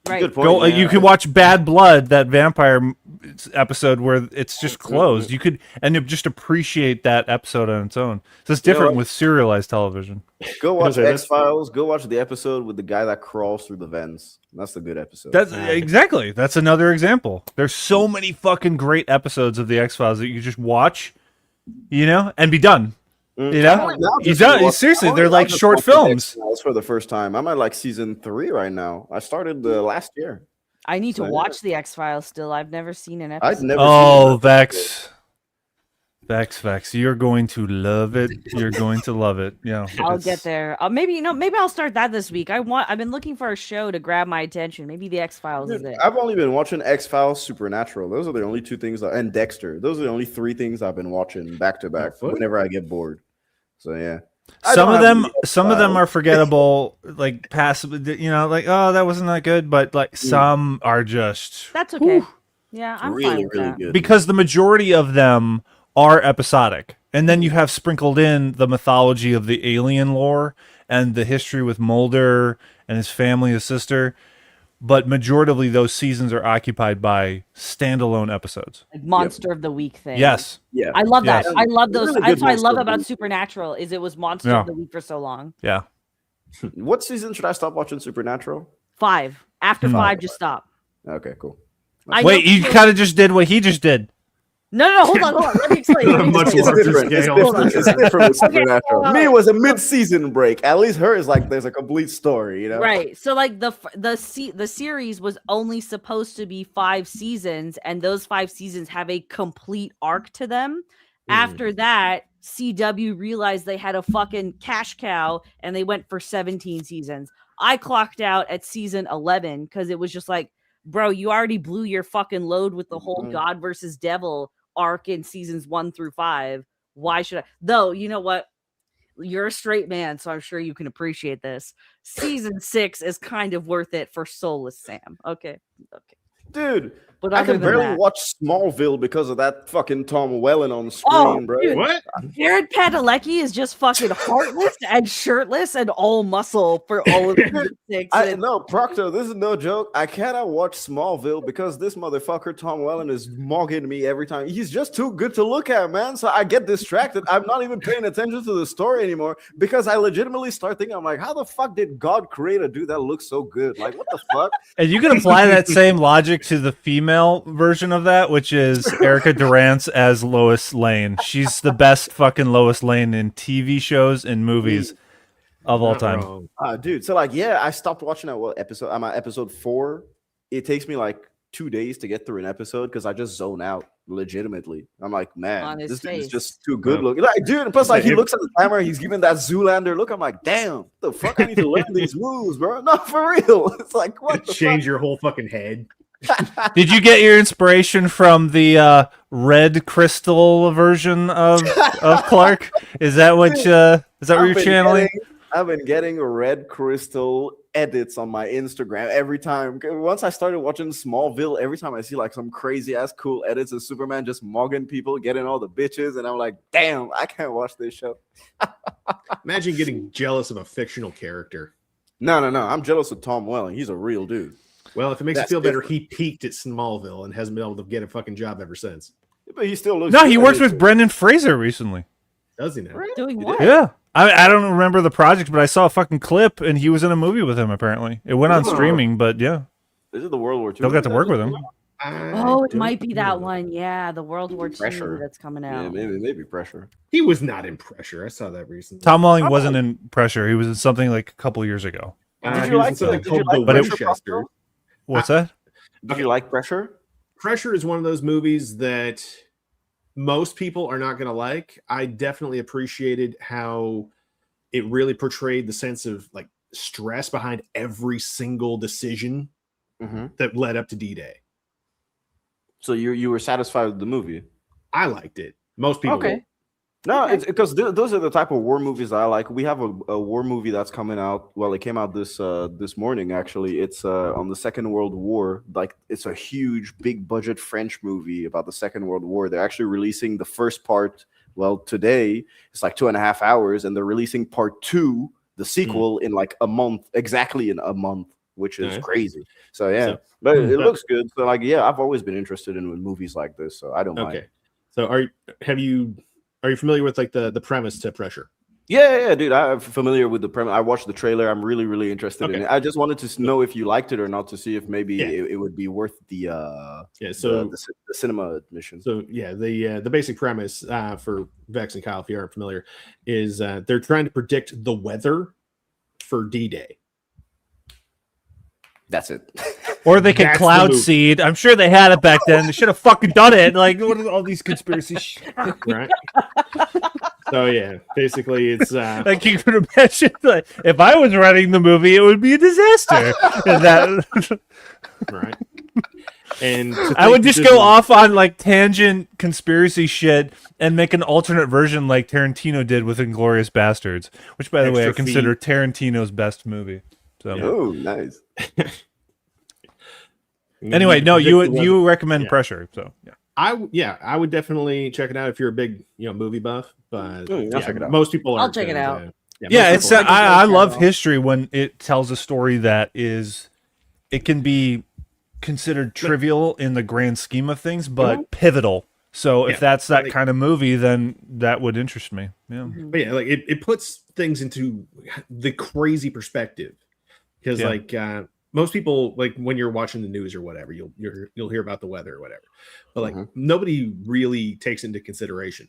Right. Good point. You could watch Bad Blood, that vampire episode where it's just closed. You could just appreciate that episode on its own. So it's different with serialized television. Go watch X-Files. Go watch the episode with the guy that crawls through the vents. That's a good episode. That's exactly. That's another example. There's so many fucking great episodes of the X-Files that you just watch, and be done. Seriously, they're like short films. For the first time, I'm at like season 3 right now. I started last year. I need to watch the X-Files still. I've never seen an episode. I've never seen Vex. Vex, you're going to love it. You're going to love it. I'll get there. Maybe I'll start that this week. I've been looking for a show to grab my attention. Maybe the X-Files is it. I've only been watching X-Files, Supernatural. Those are the only 2 things, and Dexter. Those are the only 3 things I've been watching back to back whenever I get bored. So yeah. Some of them are forgettable, like passively, like, oh, that wasn't that good, but like some are just that's okay. Yeah, I'm really, fine with really that. good. Because the majority of them are episodic. And then you have sprinkled in the mythology of the alien lore and the history with Mulder and his family, his sister. But majority of those seasons are occupied by standalone episodes. Like Monster of the Week thing. Yes. Yeah. I love that. I love those. Really That's what I love Monster about of the Supernatural is it was Monster of the Week for so long. Yeah. What season should I stop watching Supernatural? 5. After 5, just stop. Okay, cool. Wait, you kind of just did what he just did. No, hold on. Let me explain. Much larger scale. It's different with Supernatural. Me, it was a mid-season break. At least her is like there's a complete story, you know? Right. So like the series was only supposed to be 5 seasons, and those 5 seasons have a complete arc to them. After that, CW realized they had a fucking cash cow, and they went for 17 seasons. I clocked out at season 11 because it was just like, bro, you already blew your fucking load with the whole God versus devil arc in seasons 1 through 5. Why should I? Though, you know what? You're a straight man, so I'm sure you can appreciate this. Season 6 is kind of worth it for Soulless Sam. Okay. Dude, But I can barely watch Smallville because of that fucking Tom Welling on screen, bro. Dude, What? Jared Padalecki is just fucking heartless and shirtless and all muscle for all of season 6. No, Proctor, this is no joke. I cannot watch Smallville because this motherfucker Tom Welling is mugging me every time. He's just too good to look at, man. So I get distracted. I'm not even paying attention to the story anymore because I legitimately start thinking, I'm like, how the fuck did God create a dude that looks so good? Like, what the fuck? And you can apply that same logic to the female version of that, which is Erica Durance as Lois Lane. She's the best fucking Lois Lane in TV shows and movies of all time. Dude, so like, yeah, I stopped watching at what episode? I'm at episode 4. It takes me like 2 days to get through an episode because I just zone out legitimately. I'm like, man, this dude is just too good looking. Like, dude, and plus, like, he looks at the camera, he's giving that Zoolander look. I'm like, damn, what the fuck? I need to learn these moves, bro. Not for real. It's like, what the Change fuck? your whole fucking head. Did you get your inspiration from the red crystal version of Clark? Is that what you're channeling? I've been getting red crystal edits on my Instagram every time. Once I started watching Smallville, every time I see like some crazy ass cool edits of Superman just mugging people, getting all the bitches, and I'm like, damn, I can't watch this show. Imagine getting jealous of a fictional character. No. I'm jealous of Tom Welling. He's a real dude. Well, if it makes you feel better, he peaked at Smallville and hasn't been able to get a fucking job ever since. But he still looks. No, he worked with Brendan Fraser recently. Does he now? Doing what? Yeah. I don't remember the project, but I saw a fucking clip, and he was in a movie with him, apparently. It went on streaming, but yeah. Is it the World War II? Still got to work with him. It might be that one. Yeah, the World War II that's coming out. Yeah, maybe Pressure. He was not in Pressure. I saw that recently. Tom Welling wasn't in Pressure. He was in something like a couple years ago. Did you like something called The Winchester? What's that? Did you like Pressure? Pressure is one of those movies that most people are not going to like. I definitely appreciated how it really portrayed the sense of like stress behind every single decision that led up to D-Day. So you were satisfied with the movie? I liked it. Most people Okay. No, it's because those are the type of war movies that I like. We have a war movie that's coming out. Well, it came out this morning, actually. It's on the Second World War. Like, it's a huge, big budget French movie about the Second World War. They're actually releasing the first part. Well, today it's like 2.5 hours, and they're releasing part 2, the sequel, in like a month, exactly in a month, which is crazy. So yeah, but it looks good. So like, yeah, I've always been interested in movies like this, so I don't mind. So are you familiar with like the premise to Pressure? Yeah, dude. I'm familiar with the premise. I watched the trailer. I'm really interested in it. I just wanted to know if you liked it or not to see if maybe it would be worth the cinema admission. So yeah, the basic premise for Vex and Kyle, if you aren't familiar, is they're trying to predict the weather for D-Day. That's it. Or they could cloud seed. I'm sure they had it back then. They should have fucking done it. Like, what are all these conspiracy shit? Right. So yeah, basically it's like you can imagine, like, if I was writing the movie, it would be a disaster. And that right. And I would just go off on like tangent conspiracy shit and make an alternate version like Tarantino did with Inglourious Bastards, which, by the way, I consider Tarantino's best movie. So, oh, nice. Anyway, no, you recommend Pressure, so yeah. I would definitely check it out if you're a big movie buff. But check it out. Most people are. I'll check it out. It's I love history when it tells a story that it can be considered trivial in the grand scheme of things, but pivotal. So if that's that kind of movie, then that would interest me. Yeah. But yeah, like it puts things into the crazy perspective because like most people, like when you're watching the news or whatever, you'll hear about the weather or whatever, but like nobody really takes into consideration.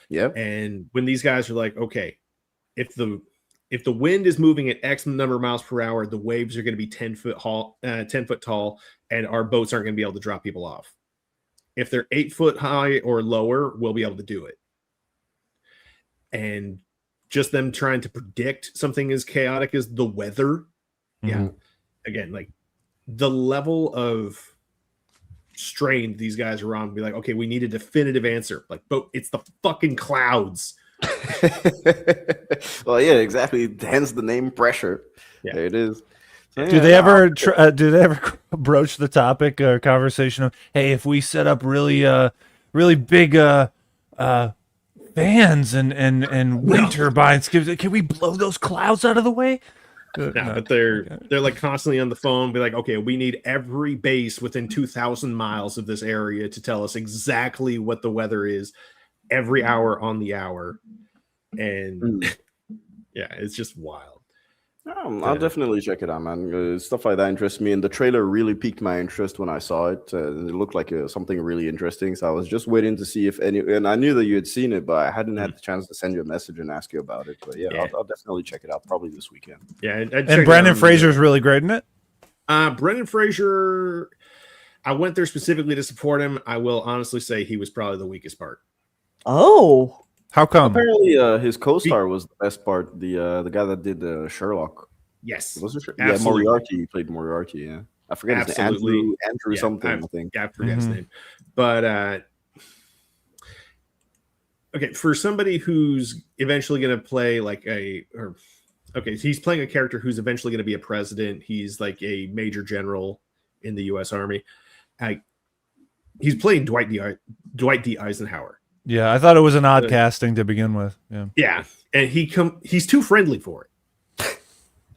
Yeah. And when these guys are like, okay, if the wind is moving at X number of miles per hour, the waves are going to be 10 foot tall, and our boats aren't going to be able to drop people off. If they're 8 foot high or lower, we'll be able to do it. And just them trying to predict something as chaotic as the weather. Yeah. Again, like the level of strain these guys are on, be like, okay, we need a definitive answer. Like, but it's the fucking clouds. Well, yeah, exactly. Hence the name pressure. Yeah. There it is. So, do they ever broach the topic or conversation of, hey, if we set up really big fans and wind turbines, can we blow those clouds out of the way? No, but they're like constantly on the phone, be like, okay, we need every base within 2,000 miles of this area to tell us exactly what the weather is every hour on the hour. And yeah, it's just wild. I'll definitely check it out, man. Stuff like that interests me, and the trailer really piqued my interest when I saw it. It looked like something really interesting, so I was just waiting to see if any. And I knew that you had seen it, but I hadn't had the chance to send you a message and ask you about it. But yeah. I'll definitely check it out, probably this weekend. Yeah, and Brendan Fraser's really great in it. Brendan Fraser, I went there specifically to support him. I will honestly say he was probably the weakest part. Oh. How come? Apparently, his co-star was the best part. The guy that did Sherlock. Yes, was it? Yeah, Moriarty. He played Moriarty. Yeah, I forget his name. Andrew something. I think. Yeah, I forget his name. But okay, for somebody who's eventually going to play like he's playing a character who's eventually going to be a president. He's like a major general in the U.S. Army. He's playing Dwight D. Eisenhower. Yeah, I thought it was an odd casting to begin with. Yeah, and he's too friendly for it.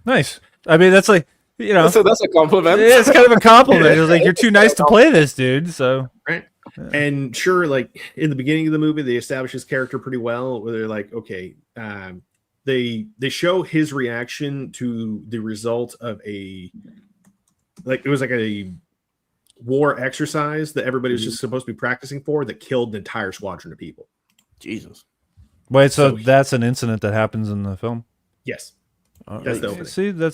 Nice. I mean, that's like, so that's a compliment. It's kind of a compliment. It's like, you're too nice to play this, dude. So right. Yeah. And sure, like in the beginning of the movie, they establish his character pretty well. Where they're like, okay, they show his reaction to the result of it was like a war exercise that everybody was just supposed to be practicing for that killed an entire squadron of people. Jesus. Wait, so that's an incident that happens in the film? Yes. That's the opening. See, there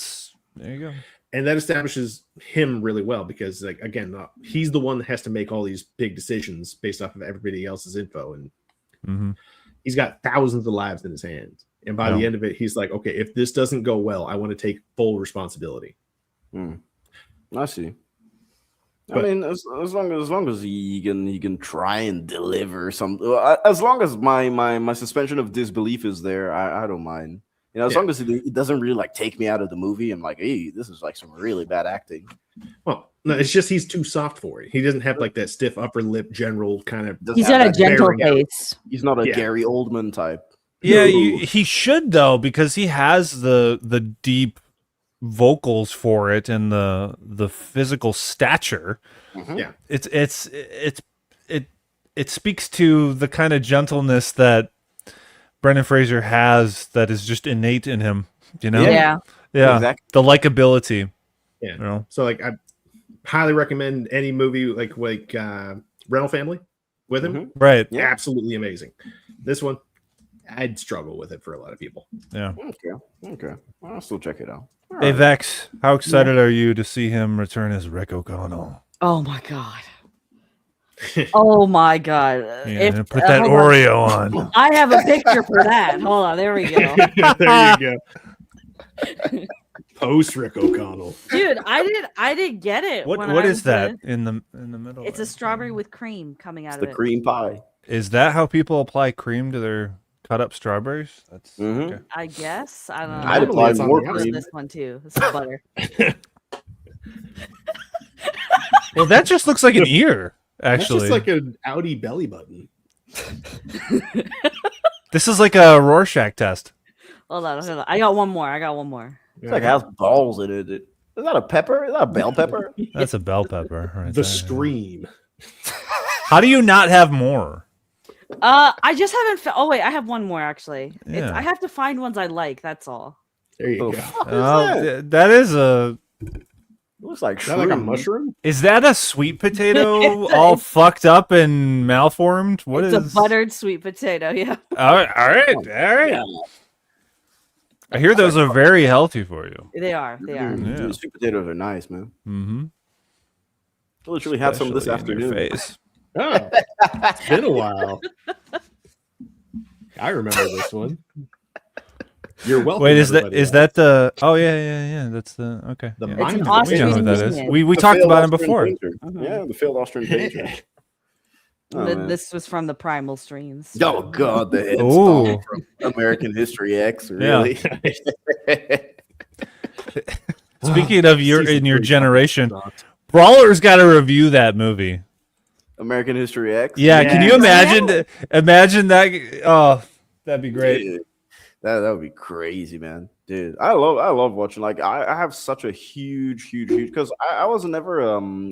you go. And that establishes him really well because, like, again, he's the one that has to make all these big decisions based off of everybody else's info. And he's got thousands of lives in his hands. And by the end of it, he's like, okay, if this doesn't go well, I want to take full responsibility. I see. I mean, as long as he can try and deliver something, as long as my suspension of disbelief is there, I don't mind. As long as it doesn't really like take me out of the movie, I'm like, hey, this is like some really bad acting. Well, no, it's just he's too soft for it. He doesn't have like that stiff upper lip general kind of. He's got a gentle face. He's not a Gary Oldman type. Yeah, he should though, because he has the deep vocals for it and the physical stature. Yeah, it speaks to the kind of gentleness that Brendan Fraser has that is just innate in him. Yeah, exactly. The likability. Yeah. So like, I highly recommend any movie like Rental Family with him. Right. Yeah. Absolutely amazing. This one, I'd struggle with it for a lot of people. Yeah. Okay. I'll still check it out. Right. Hey Vex, how excited are you to see him return as Rick O'Connell? Oh my god. Oh my god. Put that Oreo on. I have a picture for that. Hold on, there we go. There you go. Post Rick O'Connell. Dude, I didn't get it. What is that in the middle? It's a strawberry with cream coming out of it. The cream pie. Is that how people apply cream to their cut up strawberries? That's okay. I guess. I don't know. I'd apply more cream. This one too. This is butter. Well, that just looks like an ear. Actually, it's just like an Audi belly button. This is like a Rorschach test. Hold on. I got one more. It's like it has balls in it. Is that a pepper? Is that a bell pepper? That's a bell pepper. Right the Scream. How do you not have more? I just haven't. Oh wait, I have one more actually. Yeah. I have to find ones I like. That's all. There you go. That is a. Looks like Is that like a shroom. mushroom? Is that a sweet potato all fucked up and malformed? What It's is a buttered sweet potato. Yeah. All right. Yeah. I hear those are very healthy for you. They are. They are. Mm, Yeah. dude, sweet potatoes are nice, man. Mm-hmm. I literally had some this afternoon. Face. Oh, it's been a while. I remember this one. You're welcome. Wait, is everybody that else. the? Oh yeah. That's the okay. The yeah. mind It's an control. We know who Austrian that is. painter. We The talked failed about him Austrian before. painter. Mhm. Yeah, the failed Austrian painter. Oh, man. This was from the Primal Streams. Oh God, the head Ooh. stomp from American History X. Really? Speaking of your Season in your 3 generation, sucked. Brawler's got to review that movie. American History X. Yeah, can you Yeah. imagine that? Oh, that'd be great. Dude, that would be crazy, man. Dude, I love watching. Like, I have such a huge because I was never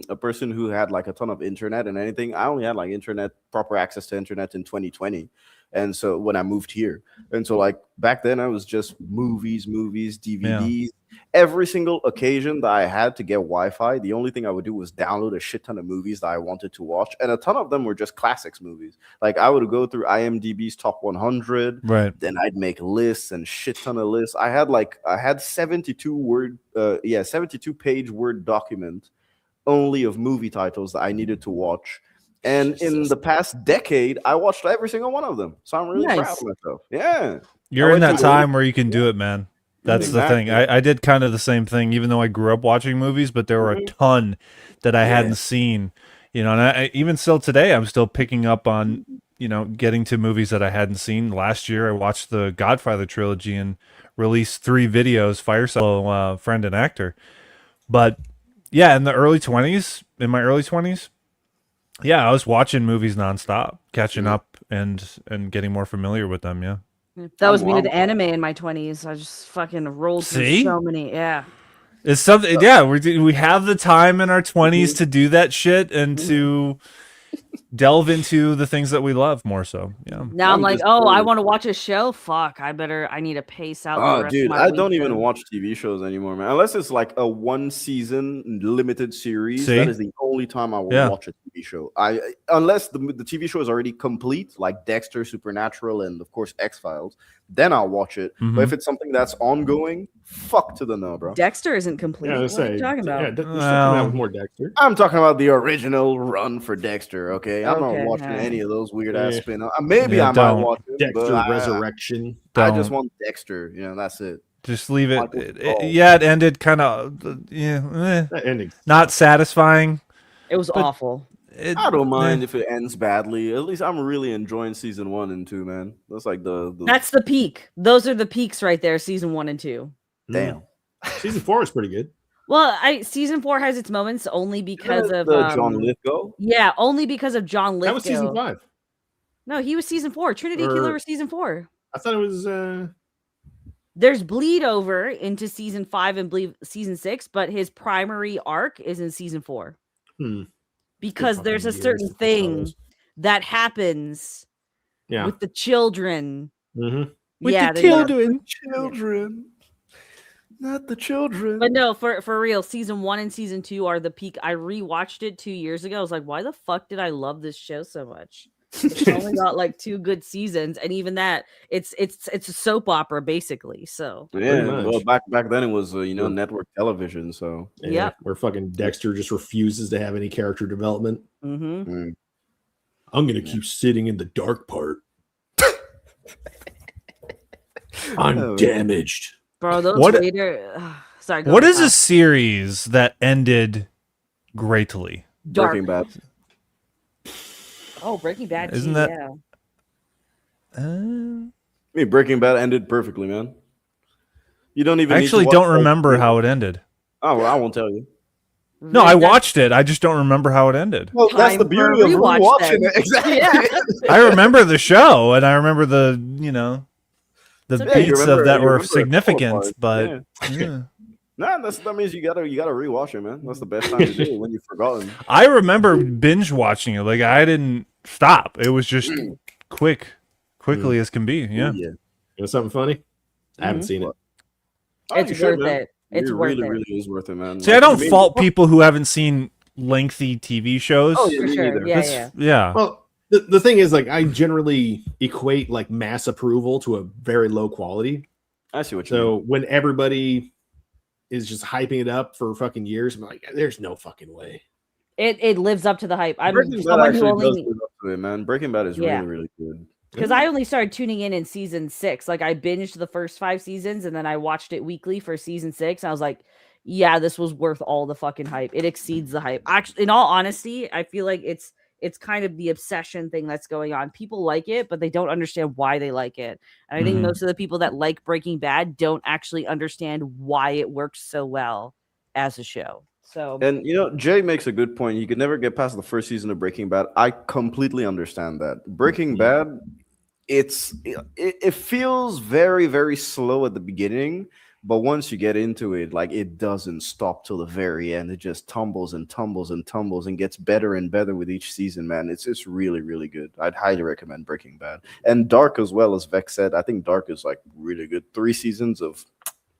a person who had like a ton of internet and anything. I only had like proper access to internet in 2020. And so when I moved here, and so like back then I was just movies, DVDs. Every single occasion that I had to get Wi-Fi, the only thing I would do was download a shit ton of movies that I wanted to watch, and a ton of them were just classics movies. Like I would go through IMDb's top 100, Right. then I'd make lists and shit ton of lists. I had 72 page Word document only of movie titles that I needed to watch. And in the past decade, I watched every single one of them. So I'm really proud Nice. of myself. Yeah. You're I in went that to- time where you can do it, man. That's the thing. Exactly. I did kind of the same thing, even though I grew up watching movies, but there were a ton that I hadn't seen. You know, and I even still today, I'm still picking up on, getting to movies that I hadn't seen. Last year, I watched the Godfather trilogy and released 3 videos, Fireside, friend and actor. But yeah, in my early 20s, yeah, I was watching movies nonstop, catching up and getting more familiar with them. Yeah. That was me with anime in my 20s. I just fucking rolled See? through so many. Yeah. It's something. Yeah, we have the time in our 20s to do that shit and to delve into the things that we love more. So yeah. Now I'm like, just I bored. want to watch a show. Fuck, I need to pace out. the Oh, rest dude, of my I don't even weekend. watch TV shows anymore, man. Unless it's like a 1-season limited series. See? That is the only time I will watch a TV show. Unless the TV show is already complete, like Dexter, Supernatural, and of course X-Files, then I'll watch it. But if it's something that's ongoing, fuck to the no, bro. Dexter isn't complete. Yeah, I was what are you saying. talking about? Yeah, they're still coming out with more Dexter. I'm talking about the original run for Dexter, okay? I'm Okay, not watching alright. any of those weird ass Yeah. spin-offs. Maybe Yeah, I might don't. watch it, Dexter but Resurrection. I just Don't. want Dexter. That's it. Just leave it. Michael Ball. Yeah, it ended kind of. That ending. Not satisfying. It was awful. I don't mind if it ends badly. At least I'm really enjoying season 1 and 2, man. That's like the That's the peak. Those are the peaks right there. Season 1 and 2. damn. Season 4 was pretty good. Well, season 4 has its moments only because of the John Lithgow. Yeah, only because of John Lithgow. That was season 5. No, he was season 4. Trinity Killer was season 4. I thought it was. There's bleed over into season 5 and bleed season 6, but his primary arc is in season 4. Because there's a certain thing that happens with the children. Mm-hmm. With yeah, the children. Not the children. But no, for real, season 1 and season 2 are the peak. I rewatched it 2 years ago. I was like, why the fuck did I love this show so much? It's only got like 2 good seasons, and even that, it's a soap opera basically. So Yeah, well, back then it was network television. So Yep. Where fucking Dexter just refuses to have any character development. mm-hmm. I'm gonna keep sitting in the dark part. I'm damaged. Bro, those What- later. Sorry. go What ahead, is a series that ended greatly? Dark. Breaking Bad. Oh, Breaking Bad. Isn't too, that- Yeah. I mean, Breaking Bad ended perfectly, man. You don't even I need to actually watch don't all remember 3. how it ended. Oh, well, I won't tell you. No, I watched it. I just don't remember how it ended. Well, that's Time the for beauty a of rewatch rewatching then. it. Exactly. Yeah. I remember the show, and I remember the It's okay. Yeah, you beats remember- of that you were remember a couple significant, parts, but yeah. Nah, that means you gotta rewatch it, man. That's the best time to do it when you've forgotten. I remember binge watching it. Like I didn't stop. It was just quickly as can be. Yeah. You know something funny? I haven't seen it. It's worth it. It's worth it. Really is worth it, man. See, I don't fault people who haven't seen lengthy TV shows. Oh, yeah, For me sure. neither. Yeah. Well, the thing is, like, I generally equate like mass approval to a very low quality. I see what you mean. So when everybody is just hyping it up for fucking years, I'm like, there's no fucking way. It lives up to the hype. I'm Breaking Bad someone who actually only does live up to it, man. Breaking Bad is really, really good. because I only started tuning in season 6. Like I binged the first 5 seasons and then I watched it weekly for season 6. And I was like, yeah, this was worth all the fucking hype. It exceeds the hype. Actually, in all honesty, I feel like it's kind of the obsession thing that's going on. People like it, but they don't understand why they like it. And I think most of the people that like Breaking Bad don't actually understand why it works so well as a show. So, and Jay makes a good point. You could never get past the first season of Breaking Bad. I completely understand that. Breaking Bad, it feels very, very slow at the beginning, but once you get into it, like it doesn't stop till the very end. It just tumbles and tumbles and tumbles and gets better and better with each season, man. It's really, really good. I'd highly recommend Breaking Bad. And Dark as well, as Vex said. I think Dark is like really good. 3 seasons of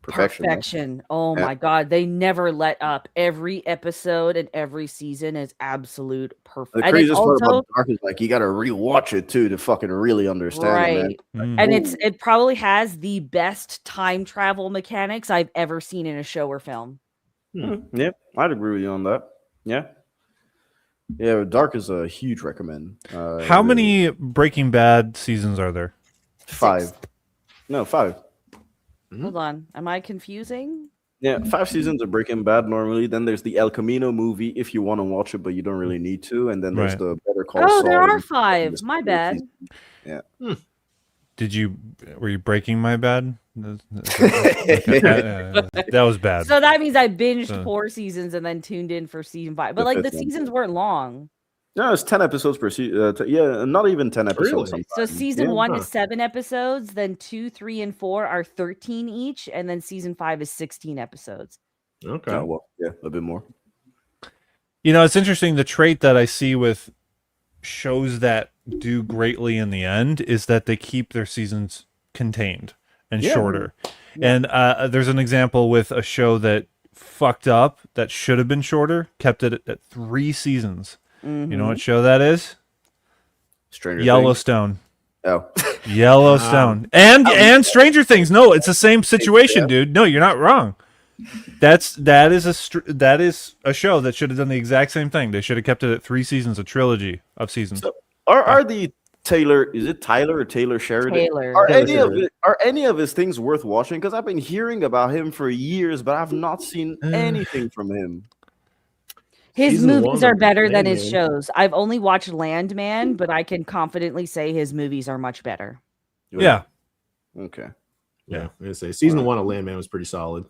perfection. Oh my God. They never let up. Every episode and every season is absolute perfect. The craziest part about Dark is like you got to rewatch it too to fucking really understand it, man. And it probably has the best time travel mechanics I've ever seen in a show or film. Yeah, I'd agree with you on that. Yeah, Dark is a huge recommend. How many Breaking Bad seasons are there? 5. No, 5. Hold on. Am I confusing? Yeah, 5 seasons of Breaking Bad normally. Then there's the El Camino movie if you want to watch it, but you don't really need to. And then there's the Better Call Saul. Oh, there are 5. My bad. Yeah. Were you breaking my bad? That was bad. So that means I binged 4 seasons and then tuned in for season 5. But like the seasons weren't long. No, it's 10 episodes per season. Not even 10 episodes. Really? So season 1 is 7 episodes, then 2, 3, and 4 are 13 each, and then season 5 is 16 episodes. Okay. Oh, well, yeah, a bit more. It's interesting. The trait that I see with shows that do greatly in the end is that they keep their seasons contained and shorter. And there's an example with a show that fucked up that should have been shorter, kept it at 3 seasons. You know what show that is? Yellowstone. Oh. Yellowstone. And Stranger Things. No, it's the same situation, dude. No, you're not wrong. That is a show that should have done the exact same thing. They should have kept it at 3 seasons, a trilogy of seasons. So are the Taylor, is it Tyler or Taylor Sheridan? Taylor. Are any of his things worth watching? Because I've been hearing about him for years, but I've not seen anything from him. His movies are better than his shows. I've only watched Landman, but I can confidently say his movies are much better. Yeah. Okay. Yeah, I'm gonna say season 1 of Landman was pretty solid.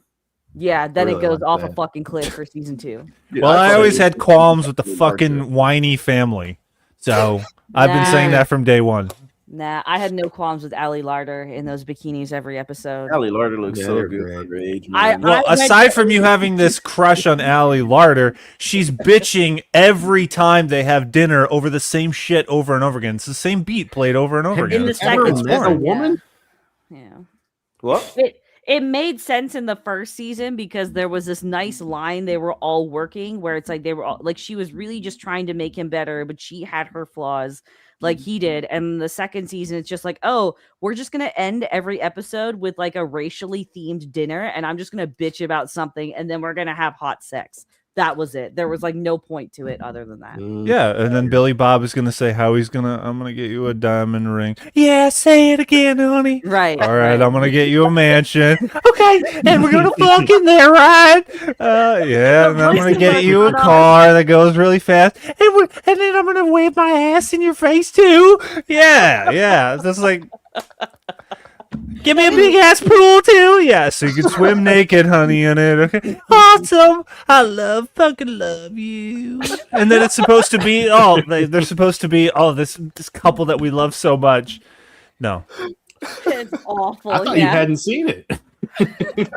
Yeah, then Really it goes like off that. a fucking cliff for season 2. Yeah, Well, I always had qualms with the fucking whiny family. So I've been saying that from day one. Nah, I had no qualms with Ali Larder in those bikinis every episode. Ali Larder looks so they're good great. for her age, I- man. Well, aside from you having this crush on Ali Larder, she's bitching every time they have dinner over the same shit over and over again. It's the same beat played over and over again. In the It's second boring. met a woman? Yeah. What? It made sense in the first season because there was this nice line they were all working where it's like they were all, like she was really just trying to make him better, but she had her flaws like he did. And the second season, it's just like, oh, we're just gonna end every episode with like a racially themed dinner, and I'm just gonna bitch about something, and then we're gonna have hot sex. That was it. There was like no point to it other than that. Yeah, and then Billy Bob is gonna say how I'm gonna get you a diamond ring. Yeah, say it again, honey. Right. All right, I'm gonna get you a mansion. Okay, and we're gonna fuck in there, right? Yeah, and I'm gonna get you a car that goes really fast, and then I'm gonna wave my ass in your face too. Yeah. It's just like, give me a big ass pool too. Yeah, so you can swim naked, honey, in it. Okay, awesome. I fucking love you. And then it's supposed to be they're supposed to be this couple that we love so much. No. It's awful. I thought you hadn't seen it.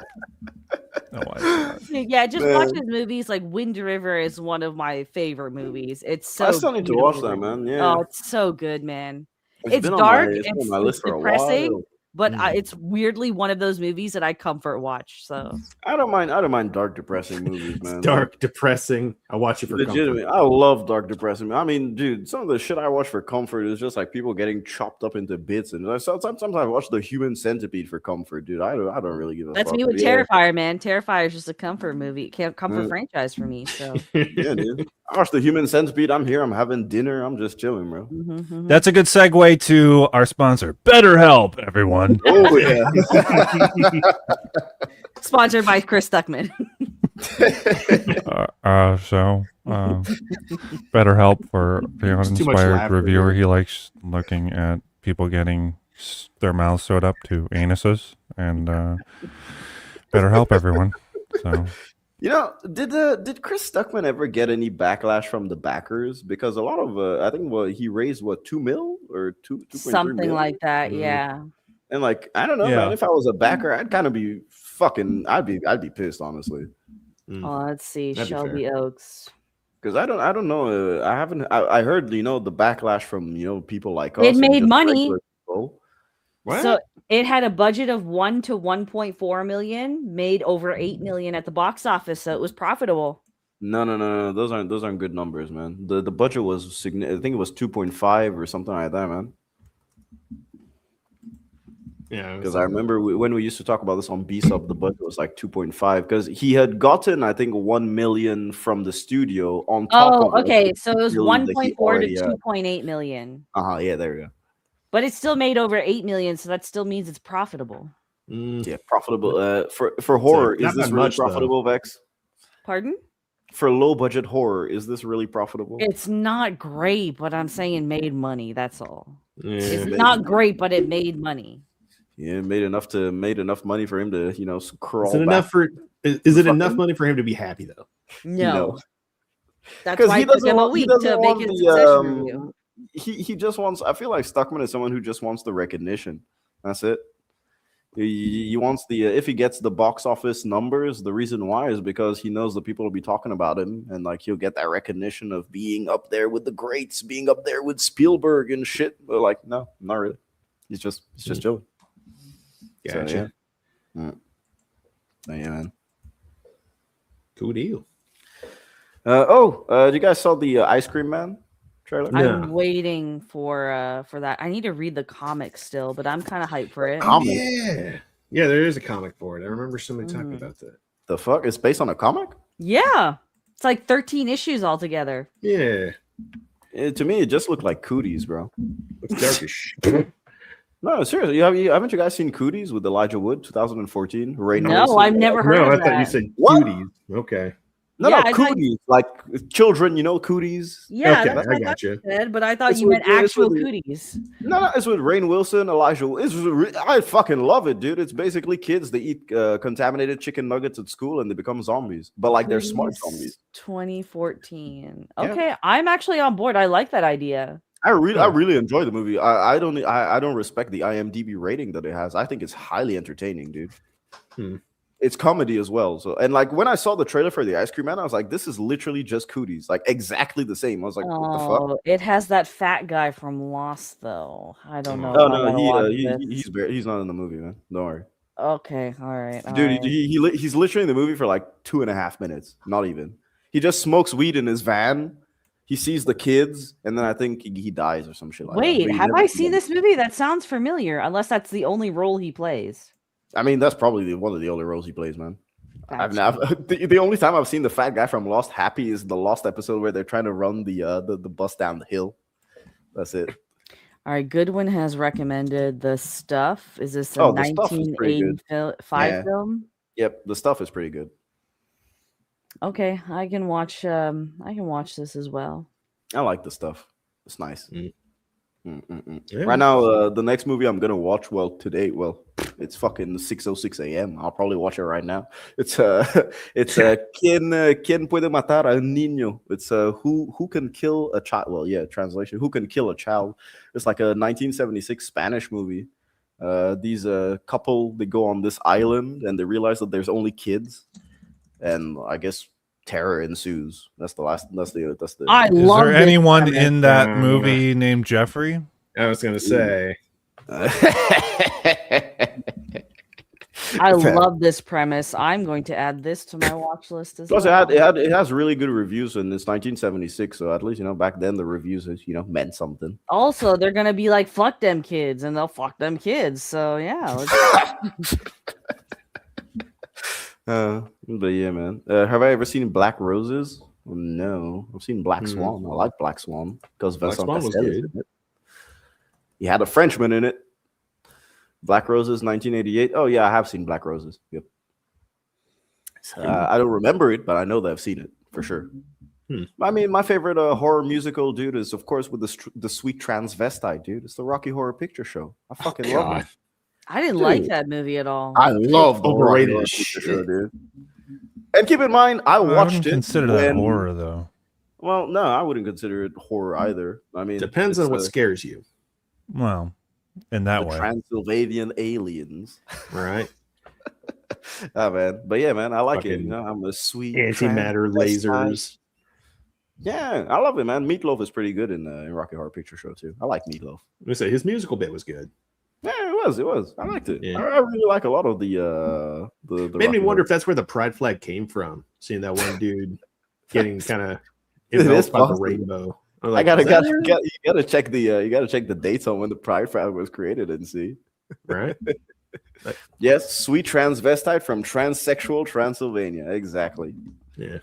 Yeah, just watch his movies. Like Wind River is one of my favorite movies. It's so I still need to watch that, man. Yeah. Oh, it's so good, man. It's been dark. On my list for depressing, a while. but it's weirdly one of those movies that I comfort watch. So I don't mind dark, depressing movies, man. It's dark, depressing. I watch it for legitimate. comfort. I love dark, depressing. I mean, dude, some of the shit I watch for comfort is just like people getting chopped up into bits, and sometimes I watch The Human Centipede for comfort, dude. I don't really give a fuck. That's me with Terrifier, man. Terrifier is just a comfort movie. Comfort franchise for me. So yeah, dude. I watch The Human Centipede. I'm here. I'm having dinner. I'm just chilling, bro. That's a good segue to our sponsor, BetterHelp, everyone. Oh yeah. Sponsored by Chris Stuckman. BetterHelp for the uninspired reviewer. He likes looking at people getting their mouths sewed up to anuses, and BetterHelp, everyone. So. You know, did Chris Stuckman ever get any backlash from the backers? Because a lot of I think he raised $2 million or 2.3 something million? like that, yeah. And like I don't know, man. If I was a backer, I'd kind of be fucking. I'd be pissed, honestly. Oh, let's see, Shelby Oaks. Because I don't know. I heard the backlash from people like us. It made money. What? So it had a budget of 1 to 1.4 million, made over 8 million at the box office, so it was profitable. No. Those aren't good numbers, man. The budget was significant. I think it was 2.5 or something like that, man. Yeah, because I remember when we used to talk about this on B-Sub, the budget was like 2.5 because he had gotten, I think, 1 million from the studio on top of okay. So it was 1.4 to 2.8 million. Yeah, there we go. But it still made over 8 million, so that still means it's profitable. Yeah, profitable. For horror, is this really profitable, Vex? Pardon? For low budget horror, is this really profitable? It's not great, but I'm saying it made money. That's all. Yeah. It's not great, but it made money. Yeah, made enough money for him to crawl. Is it enough enough money for him to be happy though? No. That's why he took him a week to make his Succession review. He just wants. I feel like Stuckman is someone who just wants the recognition. That's it. He wants the if he gets the box office numbers, the reason why is because he knows the people will be talking about him, and like he'll get that recognition of being up there with the greats, being up there with Spielberg and shit. But like, no, not really. He's just chilling. Gotcha. So, yeah, man. Cool deal. You guys saw the Ice Cream Man trailer? I'm waiting for that. I need to read the comic still, but I'm kind of hyped for it. Yeah, there is a comic for it. I remember somebody talking about that. The fuck? It's based on a comic? Yeah, it's like 13 issues altogether. Yeah. To me, it just looked like Cooties, bro. It's darkish. No, seriously, haven't you guys seen Cooties with Elijah Wood, 2014? No, I've never heard of that. I thought you said Cooties. Okay. No, Cooties, like children, Cooties. Yeah, okay, that's I got you. Said, but I thought you meant actual Cooties. No, it's with Rainn Wilson, Elijah. I fucking love it, dude. It's basically kids that eat contaminated chicken nuggets at school and they become zombies, but like they're smart zombies. 2014. Okay, yeah. I'm actually on board. I like that idea. I really enjoy the movie. I don't respect the IMDb rating that it has. I think it's highly entertaining, dude. It's comedy as well. So, and like when I saw the trailer for the Ice Cream Man, I was like, this is literally just Cooties, like exactly the same. I was like, what the fuck? It has that fat guy from Lost, though. I don't know. No, he's not in the movie, man. Don't worry. Okay, all right, dude. He's literally in the movie for like 2.5 minutes, not even. He just smokes weed in his van. He sees the kids, and then I think he dies or some shit like that. Wait, have I seen this movie? That sounds familiar, unless that's the only role he plays. I mean, that's probably one of the only roles he plays, man. The only time I've seen the fat guy from Lost happy is the Lost episode where they're trying to run the bus down the hill. That's it. All right, Goodwin has recommended The Stuff. Is this a 1985 film? Yep, The Stuff is pretty good. Okay, I can watch this as well. I like The Stuff. It's nice. Yeah. Right now, the next movie I'm gonna watch, today, it's fucking 6:06 a.m. I'll probably watch it right now. It's Quien puede matar a un niño. It's who can kill a child. Well, yeah, translation. Who can kill a child? It's like a 1976 Spanish movie. These couple, they go on this island and they realize that there's only kids, and I guess terror ensues. That's the last. That's the. I Is love there this anyone premise. in that movie named Jeffrey? I was gonna say. I love this premise. I'm going to add this to my watch list as Plus, well. it has really good reviews, and it's 1976, so at least back then the reviews meant something. Also, they're gonna be like, "Fuck them kids," and they'll fuck them kids. So yeah. But yeah, man. Have I ever seen Black Roses? No, I've seen Black Swan. I like Black Swan because Vincent Cassel is in it. He had a Frenchman in it. Black Roses, 1988. Oh yeah, I have seen Black Roses. Yep. I don't remember it, but I know that I've seen it for sure. I mean, my favorite horror musical, dude, is of course with the sweet transvestite, dude. It's the Rocky Horror Picture Show. I fucking love it. I didn't like that movie at all. I love the Overrated Rocky shit. Horror Picture Show, dude. And keep in mind, I watched it. Consider that horror, though. Well, no, I wouldn't consider it horror either. I mean, Depends on what scares you. Well, in that way. Transylvanian aliens. Right. Man. But yeah, man, I like it. Fucking I'm a sweet antimatter lasers. Yeah, I love it, man. Meatloaf is pretty good in Rocky Horror Picture Show too. I like Meatloaf. Let me say his musical bit was good. Yeah, it was. I liked it. Yeah. I really like a lot of the Made me Rocky wonder Horror. if that's where the pride flag came from. Seeing that one dude getting kind of It is enveloped by the possible. rainbow. I'm I like, gotta is that you gotta check the dates on when the Pride flag was created and see. right? Yes, sweet transvestite from transsexual Transylvania. Exactly. Yeah.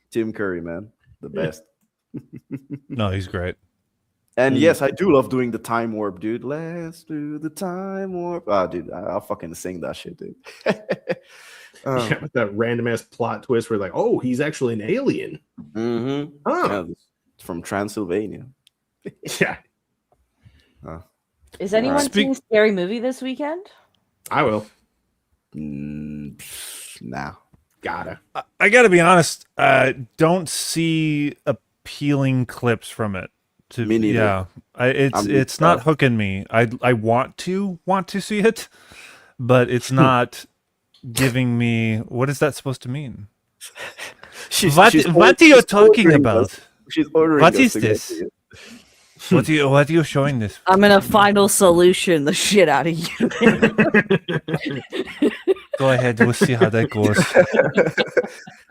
Tim Curry, man, the best. No, he's great. And yes, I do love doing the time warp, dude. Let's do the time warp. Ah, dude, I'll fucking sing that shit, dude. Yeah, with that random ass plot twist where like, oh, he's actually an alien. Mm-hmm. Huh. Yeah, from Transylvania. Yeah. Is anyone Right. seeing Scary Movie this weekend? I will. Nah. Gotta. I got to be honest. Don't see appealing clips from it. Me neither. Yeah, it's not hooking me. I want to see it, but it's not giving me. What is that supposed to mean? What are you talking about? She's ordering. What us is to get this? to you. What are you showing this? I'm gonna final solution the shit out of you. Go ahead. We'll see how that goes.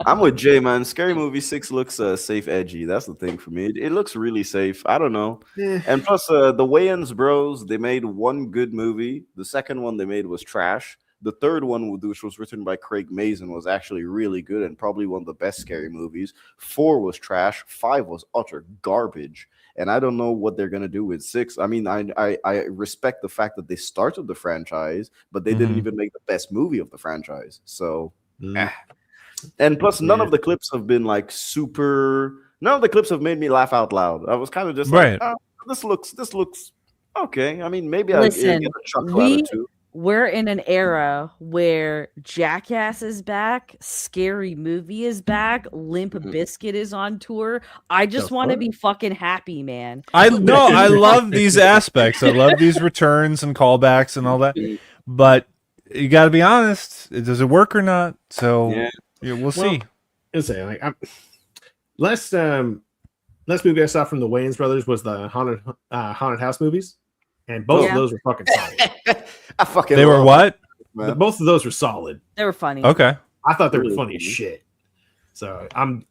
I'm with Jay, man. Scary Movie 6 looks safe, edgy. That's the thing for me. It looks really safe. I don't know. And plus, the Wayans bros, they made one good movie. The second one they made was trash. The third one, which was written by Craig Mazin, was actually really good and probably one of the best scary movies. 4 was trash. 5 was utter garbage. And I don't know what they're gonna do with 6. I mean, I respect the fact that they started the franchise, but they didn't even make the best movie of the franchise. So, and plus, none of the clips have been like super. None of the clips have made me laugh out loud. I was kind of just like, oh, this looks okay. I mean, maybe I get a chuckle out of too. We're in an era where Jackass is back, Scary Movie is back, Limp Bizkit is on tour. I just want to be fucking happy, man. I love these aspects. I love these returns and callbacks and all that. But you got to be honest. Does it work or not? So we'll see. I'll say like last movie I saw from the Wayans brothers was the haunted house movies, and both of those were fucking solid. They were what? Both of those were solid. They were funny. Okay. I thought they were funny as shit. So I'm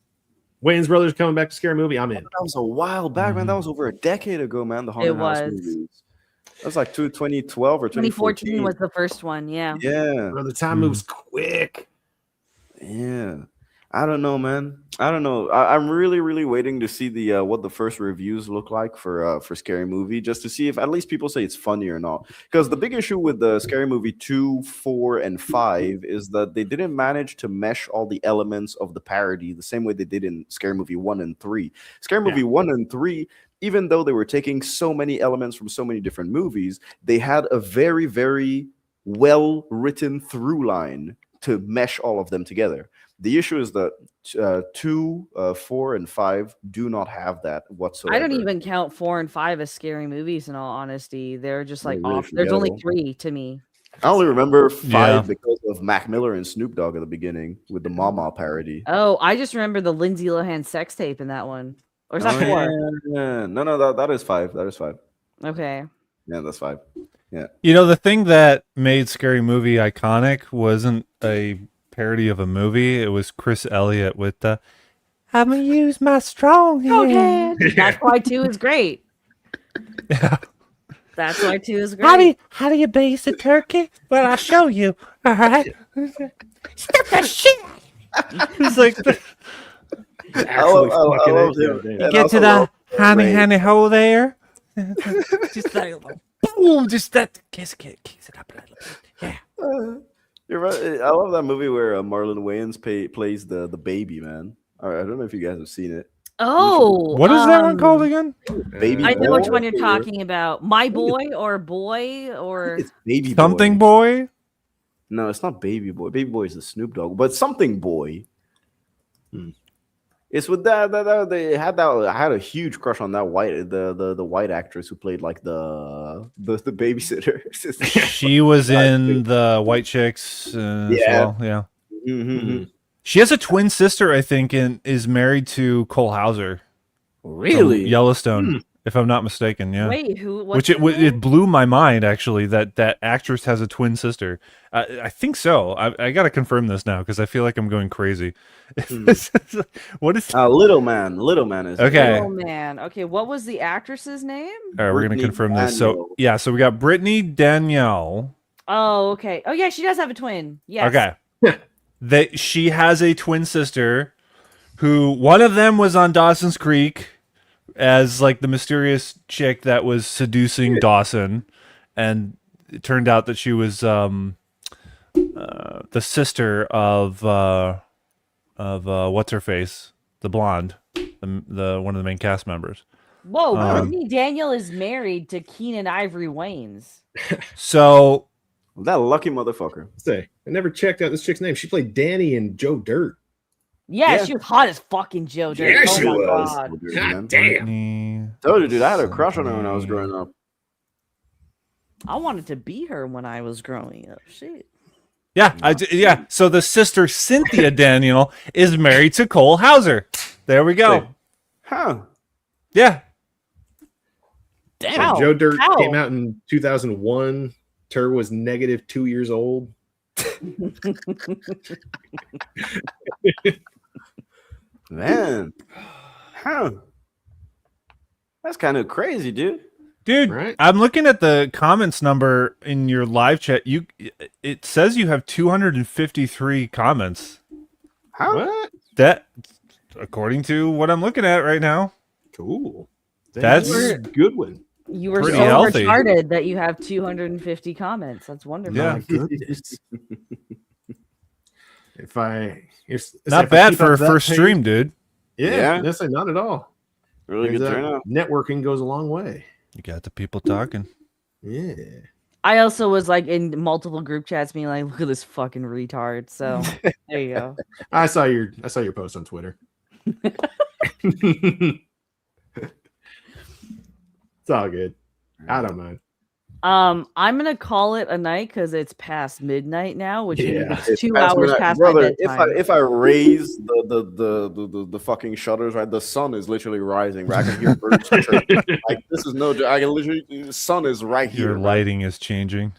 Wayans brothers coming back to Scary Movie. I'm in. That was a while back, man. That was over a decade ago, man. The haunted house movies. That was like 2012 or 2014 was the first one. Yeah. Yeah. Bro, the time moves quick. Yeah. I don't know, man. I don't know. I'm really, really waiting to see the what the first reviews look like for Scary Movie, just to see if at least people say it's funny or not. Because the big issue with the Scary Movie 2, 4, and 5 is that they didn't manage to mesh all the elements of the parody the same way they did in Scary Movie 1 and 3. Scary Movie 1 and 3, even though they were taking so many elements from so many different movies, they had a very, very well-written through line to mesh all of them together. The issue is that 2, 4, and 5 do not have that whatsoever. I don't even count 4 and 5 as scary movies. In all honesty, they're just like really off. There's only forgettable. 3 to me. I only remember 5 Yeah. because of Mac Miller and Snoop Dogg at the beginning with the Mama parody. Oh, I just remember the Lindsay Lohan sex tape in that one. Or is that 4? Yeah. No, that is 5. That is 5. Okay. Yeah, that's 5. Yeah. You know, the thing that made Scary Movie iconic wasn't a parody of a movie. It was Chris Elliott with the "I'm gonna use my strong hand." Okay. That's why 2 is great. Yeah. That's why 2 is great. How do you base a turkey? Well, I'll show you. All right. Stop that shit. It's like Actually, fucking love it. him. Yeah, And get to also the love Ray. honey hole there. Just like boom, just that kiss it up a little bit. Yeah. You're right. I love that movie where Marlon Wayans plays the baby, man. All right, I don't know if you guys have seen it. Oh. What is that one called again? Baby I know which Boy one you're or- talking about. My Boy or Boy or It's Baby Something Boy. boy. No, it's not Baby Boy. Baby Boy is the Snoop Dogg, but Something Boy. It's with that they had that. I had a huge crush on that the white actress who played like the babysitter. She was in the White Chicks as Yeah. well. Yeah. Mhm. She has a twin sister, I think, and is married to Cole Hauser. from Really? Yellowstone, if I'm not mistaken. Yeah. wait, who? Which What's her name? it blew my mind actually that actress has a twin sister. I think so. I got to confirm this now because I feel like I'm going crazy. What is? Little Man is Okay. Oh man. Okay, what was the actress's name? All right, we're gonna Brittany confirm this. So Daniel. yeah, so we got Brittany Danielle. Oh, okay. Oh yeah, she does have a twin. Yes. Okay. She has a twin sister who one of them was on Dawson's Creek as like the mysterious chick that was seducing Dawson, and it turned out that she was the sister of what's her face, the blonde, the one of the main cast members. Whoa, Brittany Daniel is married to Keenan Ivory Wayans. So That lucky motherfucker. Say, I never checked out this chick's name. She played Danny in Joe Dirt. Yeah, Yeah. she was hot as fucking Joe Dirt. Yeah, Oh she my was. God. God damn. Brittany, Told you, dude. I had a crush on her when I was growing up. I wanted to be her when I was growing up. Shit. yeah. So the sister Cynthia Daniel is married to Cole Hauser. There we go. Huh. Yeah. Damn. So Joe Dirt How? came out in 2001. Tur was negative 2 years old. Man. Huh. That's kind of crazy, dude. Dude, Right. I'm looking at the comments number in your live chat. It says you have 253 comments. Huh? What? That, according to what I'm looking at right now, Cool. That's- a good one. You were Pretty so healthy. retarded that you have 250 comments. That's wonderful. Yeah. My goodness. If not bad for a first stream, dude. Yeah, Yeah. that's not at all. Really good Because, turnout. networking goes a long way. You got the people talking. Yeah. I also was like in multiple group chats being like, look at this fucking retard. So there you go. I saw your post on Twitter. It's all good. I don't mind. I'm gonna call it a night because it's past midnight now, which Yeah. means it's 2 Past hours midnight. past Brother, my bedtime. if I raise the fucking shutters, right, the sun is literally rising. Right? I can hear birds chirp. Like this is no joke. I can literally the sun is right here. Your right? lighting is changing.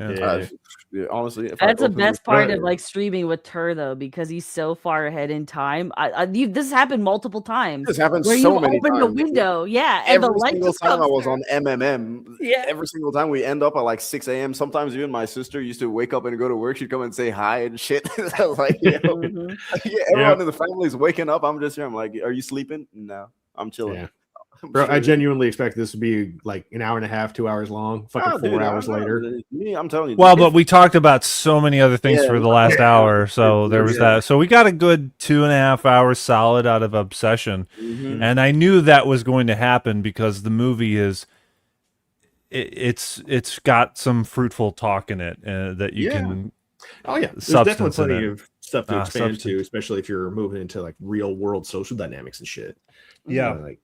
Yeah. Yeah. Yeah, honestly, if I That's the open best this part door- of like streaming with Tur though, because he's so far ahead in time. This happened multiple times. This happens Where so you many open times. the window, yeah, and Every the light single just time I comes was through. on MMM, Yeah. every single time we end up at like 6 a.m. Sometimes even my sister used to wake up and go to work. She'd come and say hi and shit. I was like, yo, Mhm. everyone in the family is waking up. I'm just here. I'm like, are you sleeping? No, I'm chilling. Yeah. I'm Bro, I chilling. genuinely expect this to be like an hour and a half, 2 hours long. Fucking Oh, 4 dude, hours I know. later. Me, I'm telling you. Well, if- but we talked about so many other things Yeah, for the last hour, so there was yeah. that. So we got a good 2.5 hours solid out of Obsession, Mhm. and I knew that was going to happen because the movie is. It's got some fruitful talk in it that you Yeah. can. Oh yeah, there's Substance definitely in plenty it. of stuff to expand to, especially if you're moving into like real world social dynamics and shit. Yeah. Like,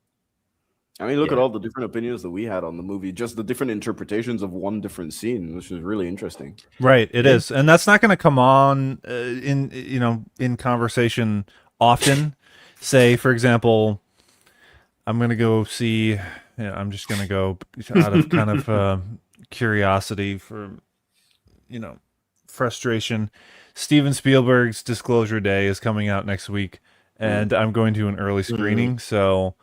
I mean, look at all the different opinions that we had on the movie, just the different interpretations of one different scene, which is really interesting. Right, it is. And that's not going to come on in conversation often. Say, for example, I'm going to go see, I'm just going to go out of kind of curiosity for, frustration. Steven Spielberg's Disclosure Day is coming out next week, and I'm going to an early screening, so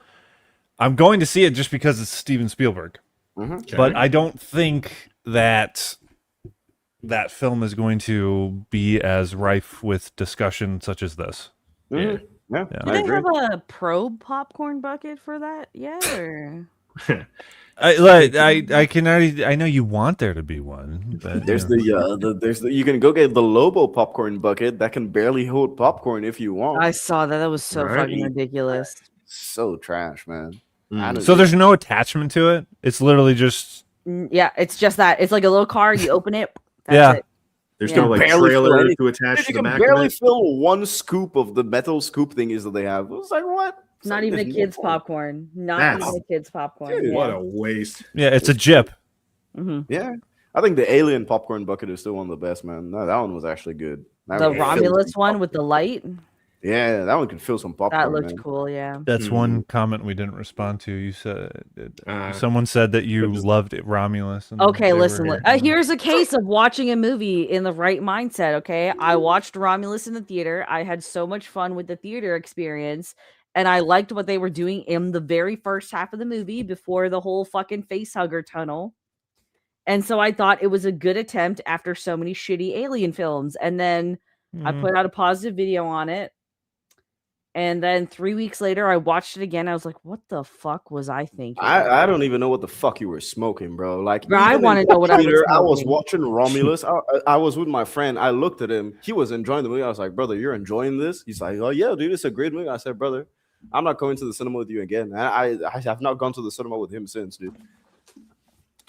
I'm going to see it just because it's Steven Spielberg. But I don't think that film is going to be as rife with discussion such as this. Yeah. Do they have a probe popcorn bucket for that yet? Or? I know you want there to be one. But, there's you can go get the Lobo popcorn bucket that can barely hold popcorn if you want. I saw that. That was so fucking ridiculous. So trash, man. So there's no attachment to it. It's literally just it's just that. It's like a little car. You open it. That's it. There's no like trailer to attach to the back. You can barely fill one scoop of the metal scoop thingies that they have. It was like, what? It's not even a kid's popcorn. Not even a kid's popcorn. Dude, what a waste. Yeah, it's a jip. Yeah. I think the alien popcorn bucket is still one of the best, man. No, that one was actually good. The Romulus one with the light? Yeah, that one could fill some popcorn. That looked cool, yeah. That's one comment we didn't respond to. You said someone said that you loved Romulus. Okay, listen. Here's a case of watching a movie in the right mindset. Okay, I watched Romulus in the theater. I had so much fun with the theater experience, and I liked what they were doing in the very first half of the movie before the whole fucking facehugger tunnel. And so I thought it was a good attempt after so many shitty alien films. And then I put out a positive video on it. And then 3 weeks later, I watched it again. I was like, what the fuck was I thinking? I don't even know what the fuck you were smoking, bro. Like, bro, I want to know what I was smoking. I was watching Romulus. I was with my friend. I looked at him. He was enjoying the movie. I was like, brother, you're enjoying this? He's like, oh, yeah, dude, it's a great movie. I said, brother, I'm not going to the cinema with you again. I have not gone to the cinema with him since, dude.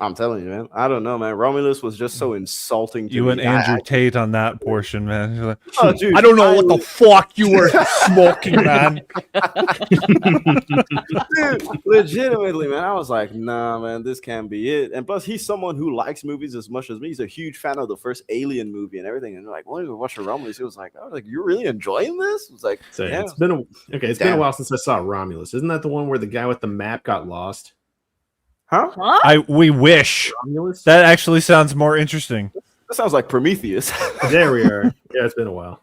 I'm telling you, man. I don't know, man. Romulus was just so insulting to you me. and Andrew Tate on that portion, man. You're like, oh, dude, I don't know what the fuck you were smoking, man. Dude, legitimately, man. I was like, nah, man, this can't be it. And plus, he's someone who likes movies as much as me. He's a huge fan of the first Alien movie and everything. And they're like, when did we watch Romulus? He was like, I was like, you're really enjoying this? It was like, so, yeah. It's been a while since I saw Romulus. Isn't that the one where the guy with the map got lost? Huh? We wish. Romulus? That actually sounds more interesting. That sounds like Prometheus. There we are. Yeah, it's been a while.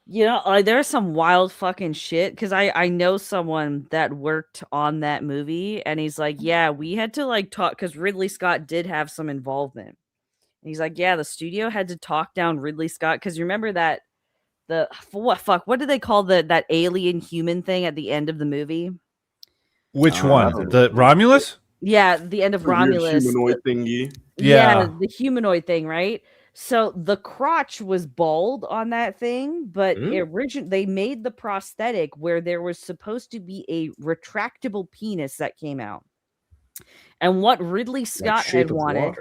You know, there's some wild fucking shit because I know someone that worked on that movie, and he's like, yeah, we had to like talk because Ridley Scott did have some involvement. And he's like, yeah, the studio had to talk down Ridley Scott because you remember that what did they call that alien human thing at the end of the movie? Which one? The Romulus? Yeah, the end of Romulus. Humanoid thingy. Yeah, the humanoid thing, right? So the crotch was bald on that thing, but they made the prosthetic where there was supposed to be a retractable penis that came out. And what Ridley Scott had wanted,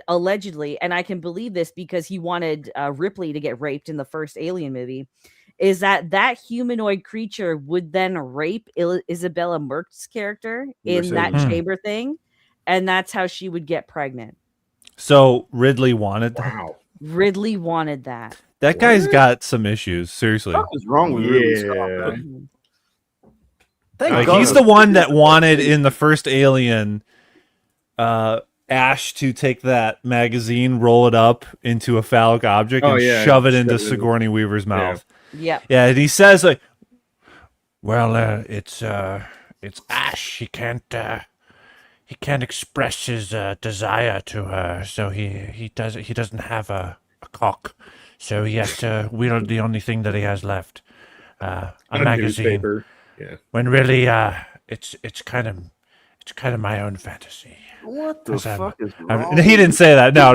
allegedly, and I can believe this because he wanted Ripley to get raped in the first Alien movie, is that humanoid creature would then rape Isabella Merck's character in that chamber thing, and that's how she would get pregnant. So Ridley wanted that? Wow. Ridley wanted that. That guy's got some issues, seriously. What is wrong with Ridley Scott? Like, he's the one that wanted in the first Alien Ash to take that magazine, roll it up into a phallic object, and shove it into Sigourney Weaver's mouth. Yeah. Yeah, and he says like, "Well, it's Ash. He can't express his desire to her, so he doesn't have a cock, so he has to wield the only thing that he has left, a magazine. Newspaper. Yeah. When really, it's kind of my own fantasy." What the fuck is wrong? He didn't say that. No.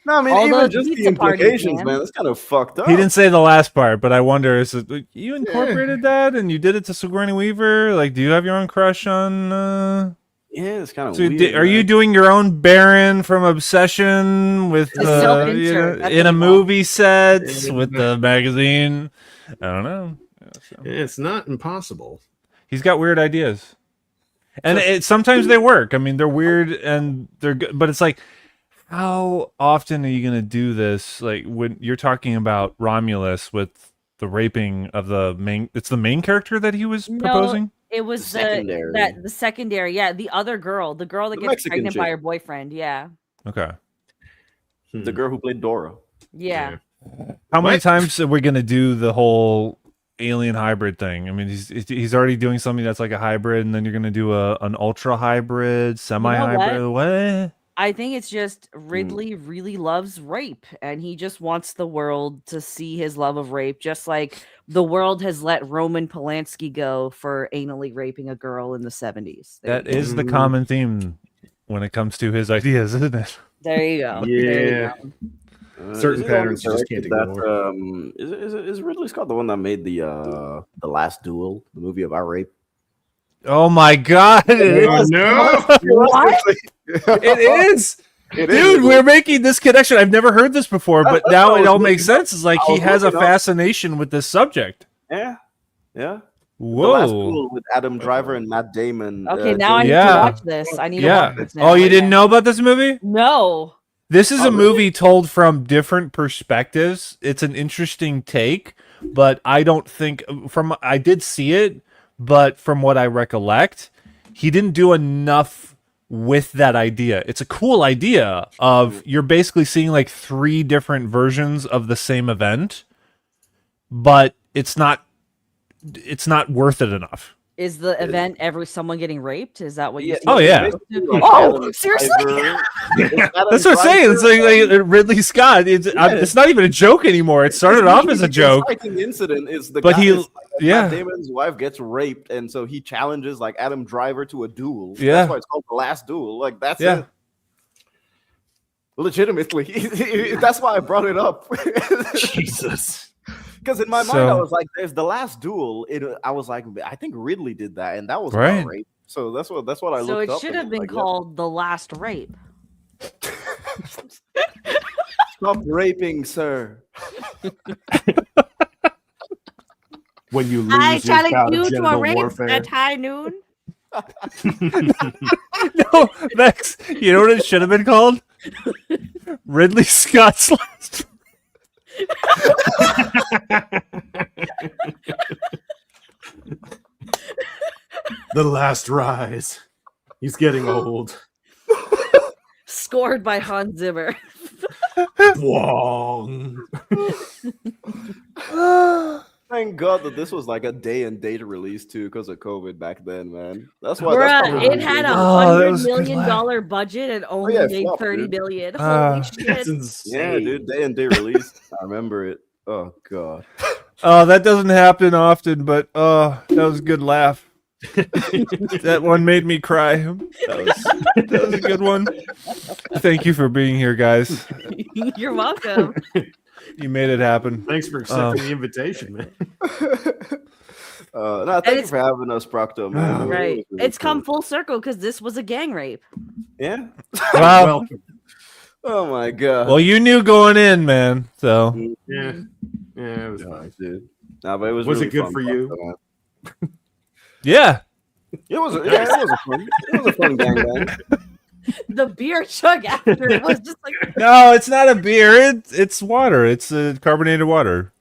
No, I mean, even just the implications, man. That's kind of fucked up. He didn't say the last part, but I wonder, is it, you incorporated that and you did it to Sigourney Weaver? Like, do you have your own crush on... Yeah, it's kind of So weird. are you doing your own Baron from Obsession with in a movie set with the magazine? I don't know. Yeah, so. It's not impossible. He's got weird ideas, and sometimes they work. I mean, they're weird and they're good, but it's like, how often are you going to do this? Like when you're talking about Romulus with the raping of the main, it's the main character that he was proposing. It was the secondary, yeah, the other girl, the girl that gets Mexican pregnant chick. by her boyfriend, yeah. Okay. The girl who played Dora. Yeah. How many times are we going to do the whole alien hybrid thing? I mean, he's already doing something that's like a hybrid, and then you're going to do an ultra hybrid, semi-hybrid. What? I think it's just Ridley really loves rape, and he just wants the world to see his love of rape, just like the world has let Roman Polanski go for anally raping a girl in the 70s. That is the common theme when it comes to his ideas, isn't it? There you go. Yeah. There you go. Certain patterns you just can't ignore. Is Ridley Scott the one that made the Last Duel, the movie about rape? Oh my God! Oh, no! What? It is. Dude, we're making this connection. I've never heard this before, but now it all makes sense. It's like he has a fascination with this subject. Yeah. The Whoa. Last Duel with Adam Driver and Matt Damon. Okay, now I need to watch this. I need to watch this now. Oh, you didn't know about this movie? No. This is a movie told from different perspectives. It's an interesting take, but I don't think I did see it, but from what I recollect, he didn't do enough with that idea. It's a cool idea of you're basically seeing like 3 different versions of the same event, but it's not worth it enough. Is the event ever someone getting raped? Is that what you see? Oh, yeah. Oh, seriously? That's what I'm saying. It's like Ridley Scott. It's not even a joke anymore. It started off as a joke. The incident is Matt Damon's wife gets raped, and so he challenges like Adam Driver to a duel. Yeah. That's why it's called The Last Duel. Like that's it. Legitimately, that's why I brought it up. Jesus. Because in my mind, I was like, "There's The Last Duel." I was like, I think Ridley did that, and that was right. About rape. So that's what I looked So up. it should have been called The Last Rape. Stop raping, sir. When you lose I challenge you to a genital rape warfare. at high noon. No, Max. You know what it should have been called? Ridley Scott's Last. The Last Rise. He's getting old. Scored by Hans Zimmer. Wong. Thank God that this was like a day and date release too, because of COVID back then, man. That's why. It had $100 million budget and only made $30 billion. Holy shit! That's insane. Yeah, dude, day and date release. I remember it. Oh God. Oh, that doesn't happen often, but that was a good laugh. That one made me cry. That was a good one. Thank you for being here, guys. You're welcome. You made it happen. Thanks for accepting the invitation, man. No, thank you for having us, Procto, man. Right. It's come full circle because this was a gang rape. Yeah. Wow. Welcome. Oh my God. Well, you knew going in, man. So Yeah. Yeah, it was fine. Dude. Nah, but it was. Was really it good fun, for you? Procto, yeah. it was a fun gangbang. The beer chug after it was just like No, it's not a beer. It's water. It's carbonated water.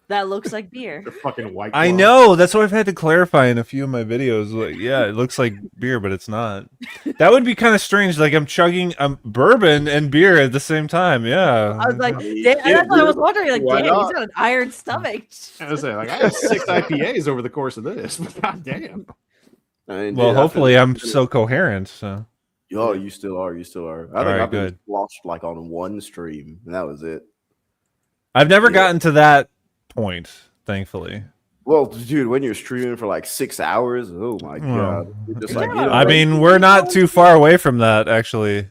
that looks like beer. The fucking white. I Claw. know. That's what I've had to clarify in a few of my videos. Like, yeah, it looks like beer, but it's not. That would be kind of strange. Like I'm chugging bourbon and beer at the same time. Yeah. I was like, that's what I was wondering. Like, Why damn, he's not? got an iron stomach. I was saying, like, I have 6 IPAs over the course of this. But God damn. I mean, Well, dude, hopefully I'm so coherent. So. Oh, you still are. You still are. I think Alright, I've been good. watched like on one stream, and that was it. I've never gotten to that point, thankfully. Well, dude, when you're streaming for like 6 hours, oh my God. You're just like, I mean, we're not too far away from that, actually.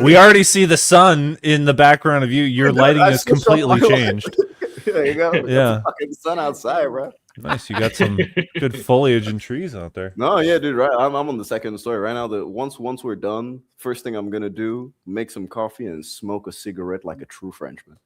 We already see the sun in the background of you. Your lighting is completely changed. there you go. Yeah. Fucking sun outside, bro. Nice. You got some good foliage and trees out there. No, yeah, dude. Right, I'm on the second story right now. That once we're done, first thing I'm gonna do, make some coffee and smoke a cigarette like a true Frenchman.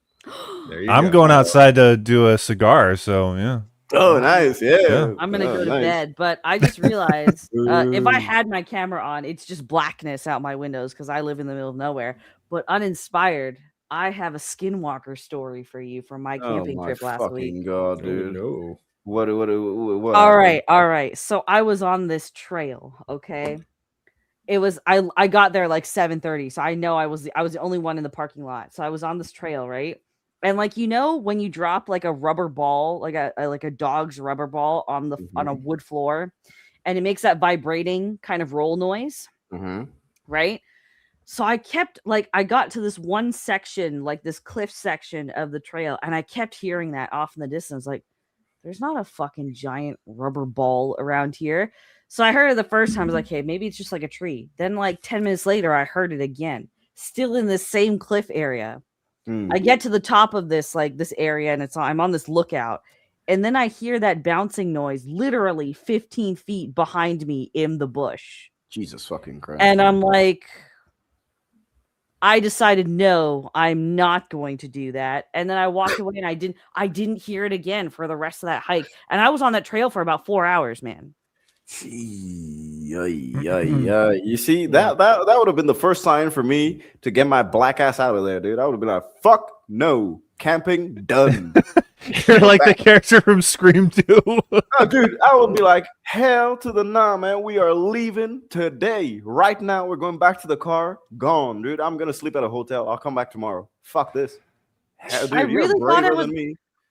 I'm going outside to do a cigar. So yeah. Oh, nice. Yeah. I'm gonna go to bed, but I just realized if I had my camera on, it's just blackness out my windows because I live in the middle of nowhere. But uninspired, I have a skinwalker story for you from my camping trip last week. God, dude. Oh, no. What All right. So I was on this trail, okay? It was I got there like 7:30, so I know I was the only one in the parking lot. So I was on this trail, right? And like when you drop like a rubber ball, like a dog's rubber ball on the on a wood floor, and it makes that vibrating kind of roll noise, right? So I got to this one section, like this cliff section of the trail, and I kept hearing that off in the distance, like there's not a fucking giant rubber ball around here. So I heard it the first time. I was like, hey, maybe it's just like a tree. Then like 10 minutes later, I heard it again, still in the same cliff area. I get to the top of this area, and I'm on this lookout, and then I hear that bouncing noise literally 15 feet behind me in the bush. Jesus fucking Christ. And I'm like, I decided, no, I'm not going to do that. And then I walked away, and I didn't hear it again for the rest of that hike. And I was on that trail for about 4 hours, man. You see, that would have been the first sign for me to get my black ass out of there, dude. I would have been like, fuck no, camping done. You're like the character from Scream 2. No, dude, I would be like, hell to the nah, man. We are leaving today. Right now, we're going back to the car. Gone, dude. I'm gonna sleep at a hotel. I'll come back tomorrow. Fuck this. Hell, dude,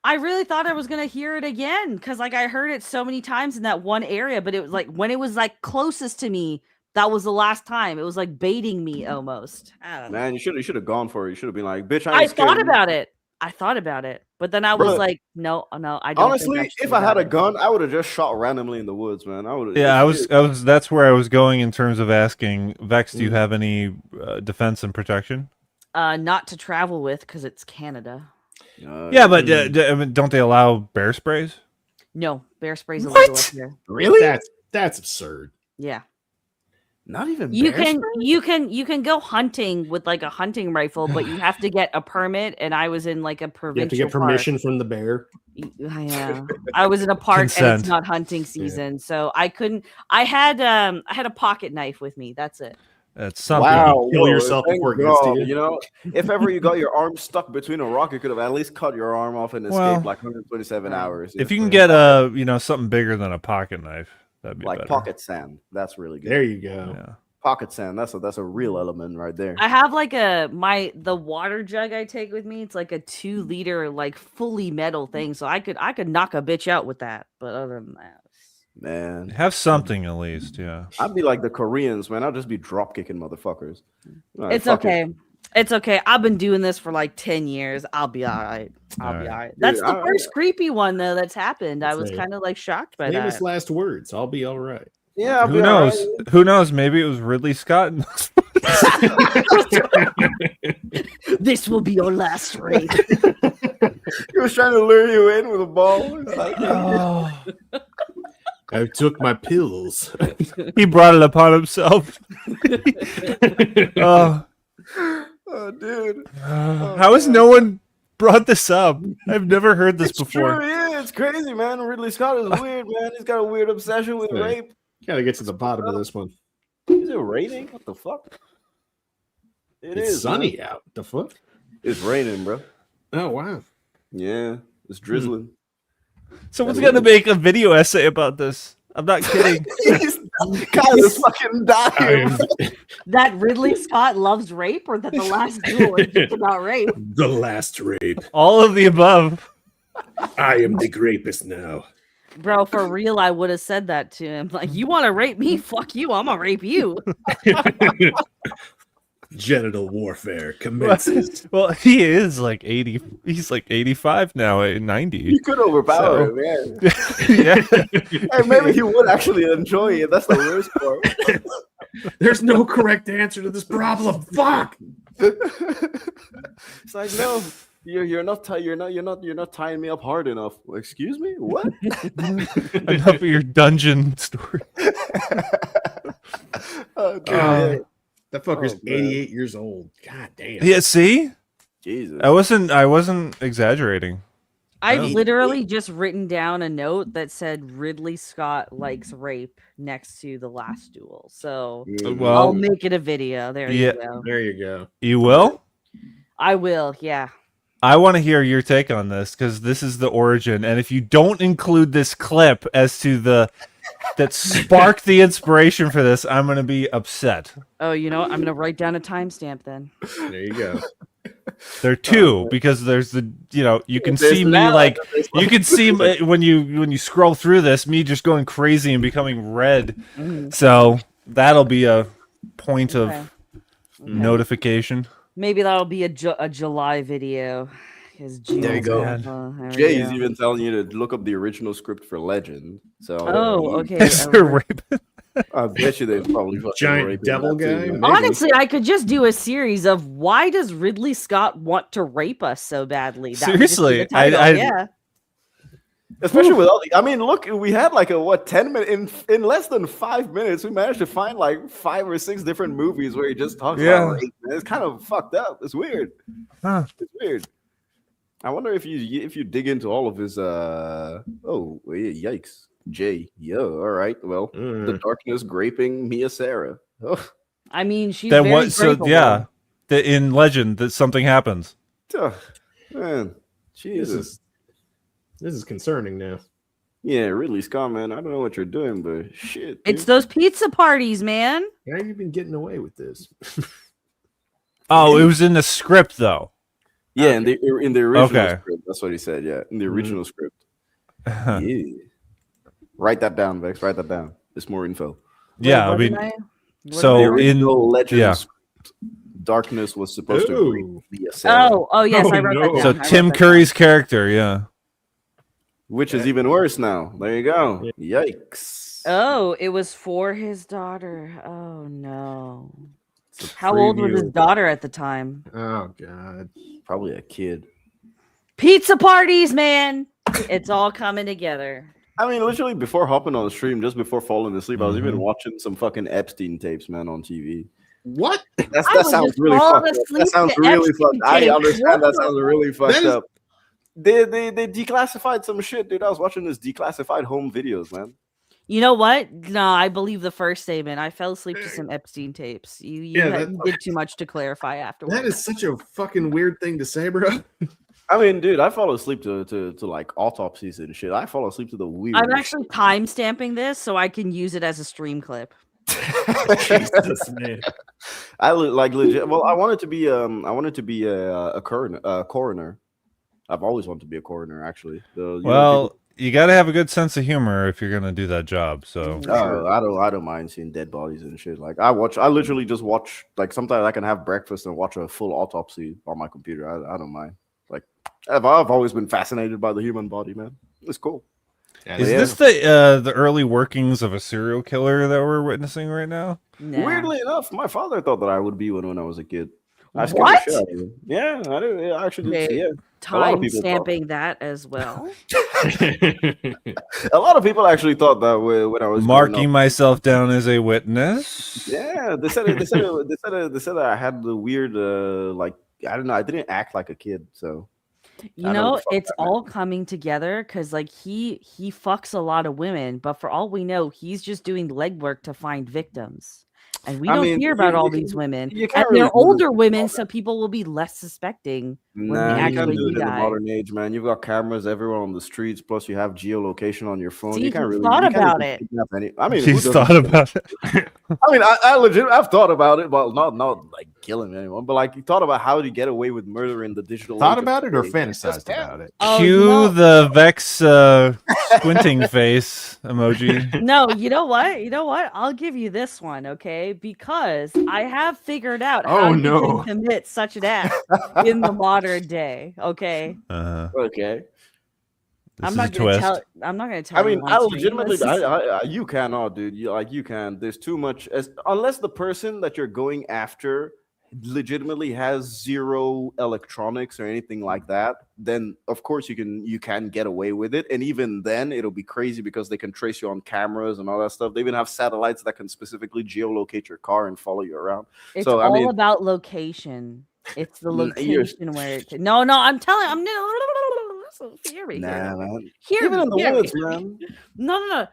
I really thought I was gonna hear it again because like I heard it so many times in that one area, but it was like when it was like closest to me, that was the last time. It was like baiting me almost. I don't know. Man, you should have gone for it. You should have been like, bitch, I thought about it, but then I was like, no, I don't. Honestly, if I had a gun, I would have just shot randomly in the woods, man. I would. Yeah, I was. That's where I was going in terms of asking Vex. Do you have any defense and protection? Not to travel with because it's Canada. Yeah, but don't they allow bear sprays? No, bear sprays illegal up here. Really? That's absurd. Yeah. Not even you can go hunting with like a hunting rifle, but you have to get a permit. And I was in like a provincial. You have to get permission from the bear. Yeah, I was in a park and it's not hunting season, so I couldn't. I had a pocket knife with me. That's it. That's something. Wow, kill yourself before it gets to you. You know, if ever you got your arm stuck between a rock, you could have at least cut your arm off and escaped like 127 hours. If you can get something bigger than a pocket knife, that'd be like better. pocket sand. That's really good. There you go. Yeah. Pocket sand. That's a real element right there. I have like the water jug I take with me. It's like a 2-liter like fully metal thing, so I could knock a bitch out with that. But other than that. Man, have something at least, yeah. I'd be like the Koreans, man. I'll just be drop kicking motherfuckers. Right, it's okay. It's okay. I've been doing this for like 10 years. I'll be all right. I'll be all right. That's the first creepy one though that's happened. I was kind of like shocked by that. Famous last words. I'll be all right. Yeah. Who knows? Right. Who knows? Maybe it was Ridley Scott. This will be your last rape. He was trying to lure you in with a ball. Like, I took my pills. He brought it upon himself. Oh, dude. How has no one brought this up? I've never heard this before. True, yeah, it's crazy, man. Ridley Scott is weird, man. He's got a weird obsession with rape. Gotta get to the bottom of this one. Is it raining? What the fuck? It's sunny out. The fuck? It's raining, bro. Oh, wow. Yeah, it's drizzling. Someone's got to make a video essay about this. I'm not kidding. Kyle is fucking dying. That Ridley Scott loves rape, or that The Last Duel is just about rape? The last rape. All of the above. I am the rapist now. Bro, for real, I would have said that to him. Like, you want to rape me? Fuck you. I'm going to rape you. Genital warfare commences. Well, he is like 80. He's like 85 now, 90. You could overpower him, man. Yeah. Hey, maybe he would actually enjoy it. That's the worst part. There's no correct answer to this problem. Fuck. It's like, no, You're not tying me up hard enough. Well, excuse me, what? Enough of your dungeon story. God, that fucker's 88 years old. God damn. Yeah, see, Jesus, I wasn't exaggerating. I've literally just written down a note that said Ridley Scott likes rape next to The Last Duel. So Well, I'll make it a video. There you go. There you go. You will? I will, yeah. I want to hear your take on this because this is the origin. And if you don't include this clip as to that sparked the inspiration for this, I'm going to be upset. Oh, you know what? I'm going to write down a timestamp then. There you go. There are two because there's you can see me like you can see when you scroll through this me just going crazy and becoming red. So that'll be a point of notification. Maybe that'll be a July video. There you go. Jay is even telling you to look up the original script for Legend. So okay. I bet you there's probably giant devil guy. Honestly, I could just do a series of why does Ridley Scott want to rape us so badly? That seriously, yeah. Especially with all I mean, look, we had like a 10 minute in less than 5 minutes, we managed to find like 5 or 6 different movies where he just talks about rape. It's kind of fucked up. It's weird. It's weird. I wonder if you dig into all of his yikes. Jay, all right. Well, the darkness graping Mia Sarah. Oh. I mean, she's that very was so yeah. In Legend, that something happens. Man, Jesus, this is concerning now. Yeah, Ridley Scott, man. I don't know what you're doing, but shit. It's those pizza parties, man. How have you been getting away with this? Oh, it was in the script though. Yeah, in the original script. That's what he said. Yeah, in the original script. Yeah. Write that down, Vex. Write that down. There's more info. Yeah, I mean, so the original in Legend script, darkness was supposed to be a Sarah. Oh, yes, I wrote that down. So Tim Curry's character, yeah. Which is even worse now. There you go. Yikes. Oh, it was for his daughter. Oh, no. How old was his daughter at the time? Oh, God. Probably a kid. Pizza parties, man. It's all coming together. I mean, literally before hopping on the stream, just before falling asleep, I was even watching some fucking Epstein tapes, man, on TV. What? That sounds really fucked up. That sounds really fucked up. I understand that sounds really fucked up. They declassified some shit, dude. I was watching this declassified home videos, man. You know what? No, I believe the first statement. I fell asleep to some Epstein tapes. You did too much to clarify afterwards. That is such a fucking weird thing to say, bro. I mean, dude, I fall asleep to like autopsies and shit. I fall asleep to the weird. I'm actually time stamping this so I can use it as a stream clip. Jesus, man. I like legit. Well, I wanted to be a coroner. I've always wanted to be a coroner, actually. You got to have a good sense of humor if you're gonna do that job. So I don't mind seeing dead bodies and shit. Like I literally just watch. Like sometimes I can have breakfast and watch a full autopsy on my computer. I don't mind. Like I've always been fascinated by the human body, man. It's cool. Is this the early workings of a serial killer that we're witnessing right now? Nah. Weirdly enough, my father thought that I would be one when I was a kid. What? Yeah, I did. I actually did. Yeah. Time stamping that as well. A lot of people actually thought that when I was marking myself down as a witness. Yeah, they said that I had the weird like I don't know. I didn't act like a kid, so you know it's all coming together because like he fucks a lot of women, but for all we know, he's just doing legwork to find victims. And we don't hear about all these women. And they're older women, so people will be less suspecting when they actually do it in the modern age, man. You've got cameras everywhere on the streets, plus you have geolocation on your phone. See, you can't really thought about it. I mean, he's thought about it. I mean, I've thought about it, but not like killing anyone, but like you thought about how to get away with murder in the digital. Thought about it or fantasized about it? Cue the Vex squinting face emoji. No, you know what? I'll give you this one, okay? Because I have figured out how you can commit such an act in the modern day. Okay. Okay. I'm not gonna tell. I mean, I legitimately, you cannot, dude. You can. There's too much. Unless the person that you're going after legitimately has zero electronics or anything like that, then of course you can get away with it. And even then, it'll be crazy because they can trace you on cameras and all that stuff. They even have satellites that can specifically geolocate your car and follow you around. It's So all about location. It's the location where it. No, I'm telling. I'm no. Hear me. Nah, man. Hear Even me. in the woods, man. No.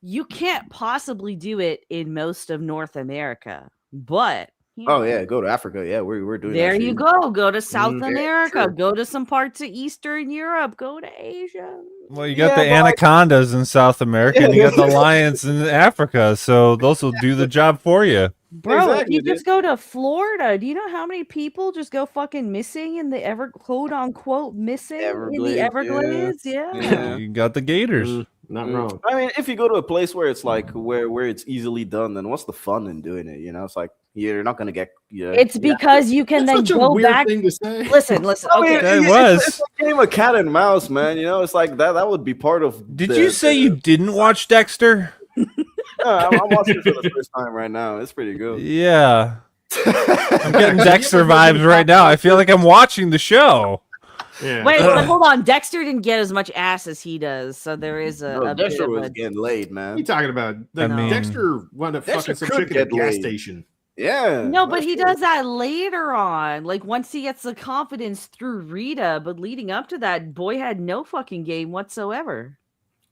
You can't possibly do it in most of North America, but Oh yeah, go to Africa. Yeah, we're doing. There you go. Go to South America. Sure. Go to some parts of Eastern Europe. Go to Asia. Well, you got the anacondas in South America, and you got the lions in Africa, so those will do the job for you. Bro, if you just go to Florida, do you know how many people just go fucking missing in the quote unquote missing in the Everglades? Yeah. You got the gators. Not wrong. I mean, if you go to a place where it's like where it's easily done, then what's the fun in doing it? You know, it's like you're not gonna get. It's because you can then go back. Thing to say. Listen. I mean, Okay, it's a game of cat and mouse, man. You know, it's like that would be part of. Did you say you didn't watch Dexter? I'm watching it for the first time right now. It's pretty good. Yeah, I'm getting Dexter vibes right now. I feel like I'm watching the show. Yeah. Wait, but hold on. Dexter didn't get as much ass as he does, so there is a Dexter was getting laid, man. What are you talking about? Dexter wanted to fucking some chick at a gas station. Yeah. No, but he does that later on. Like once he gets the confidence through Rita, but leading up to that, boy had no fucking game whatsoever.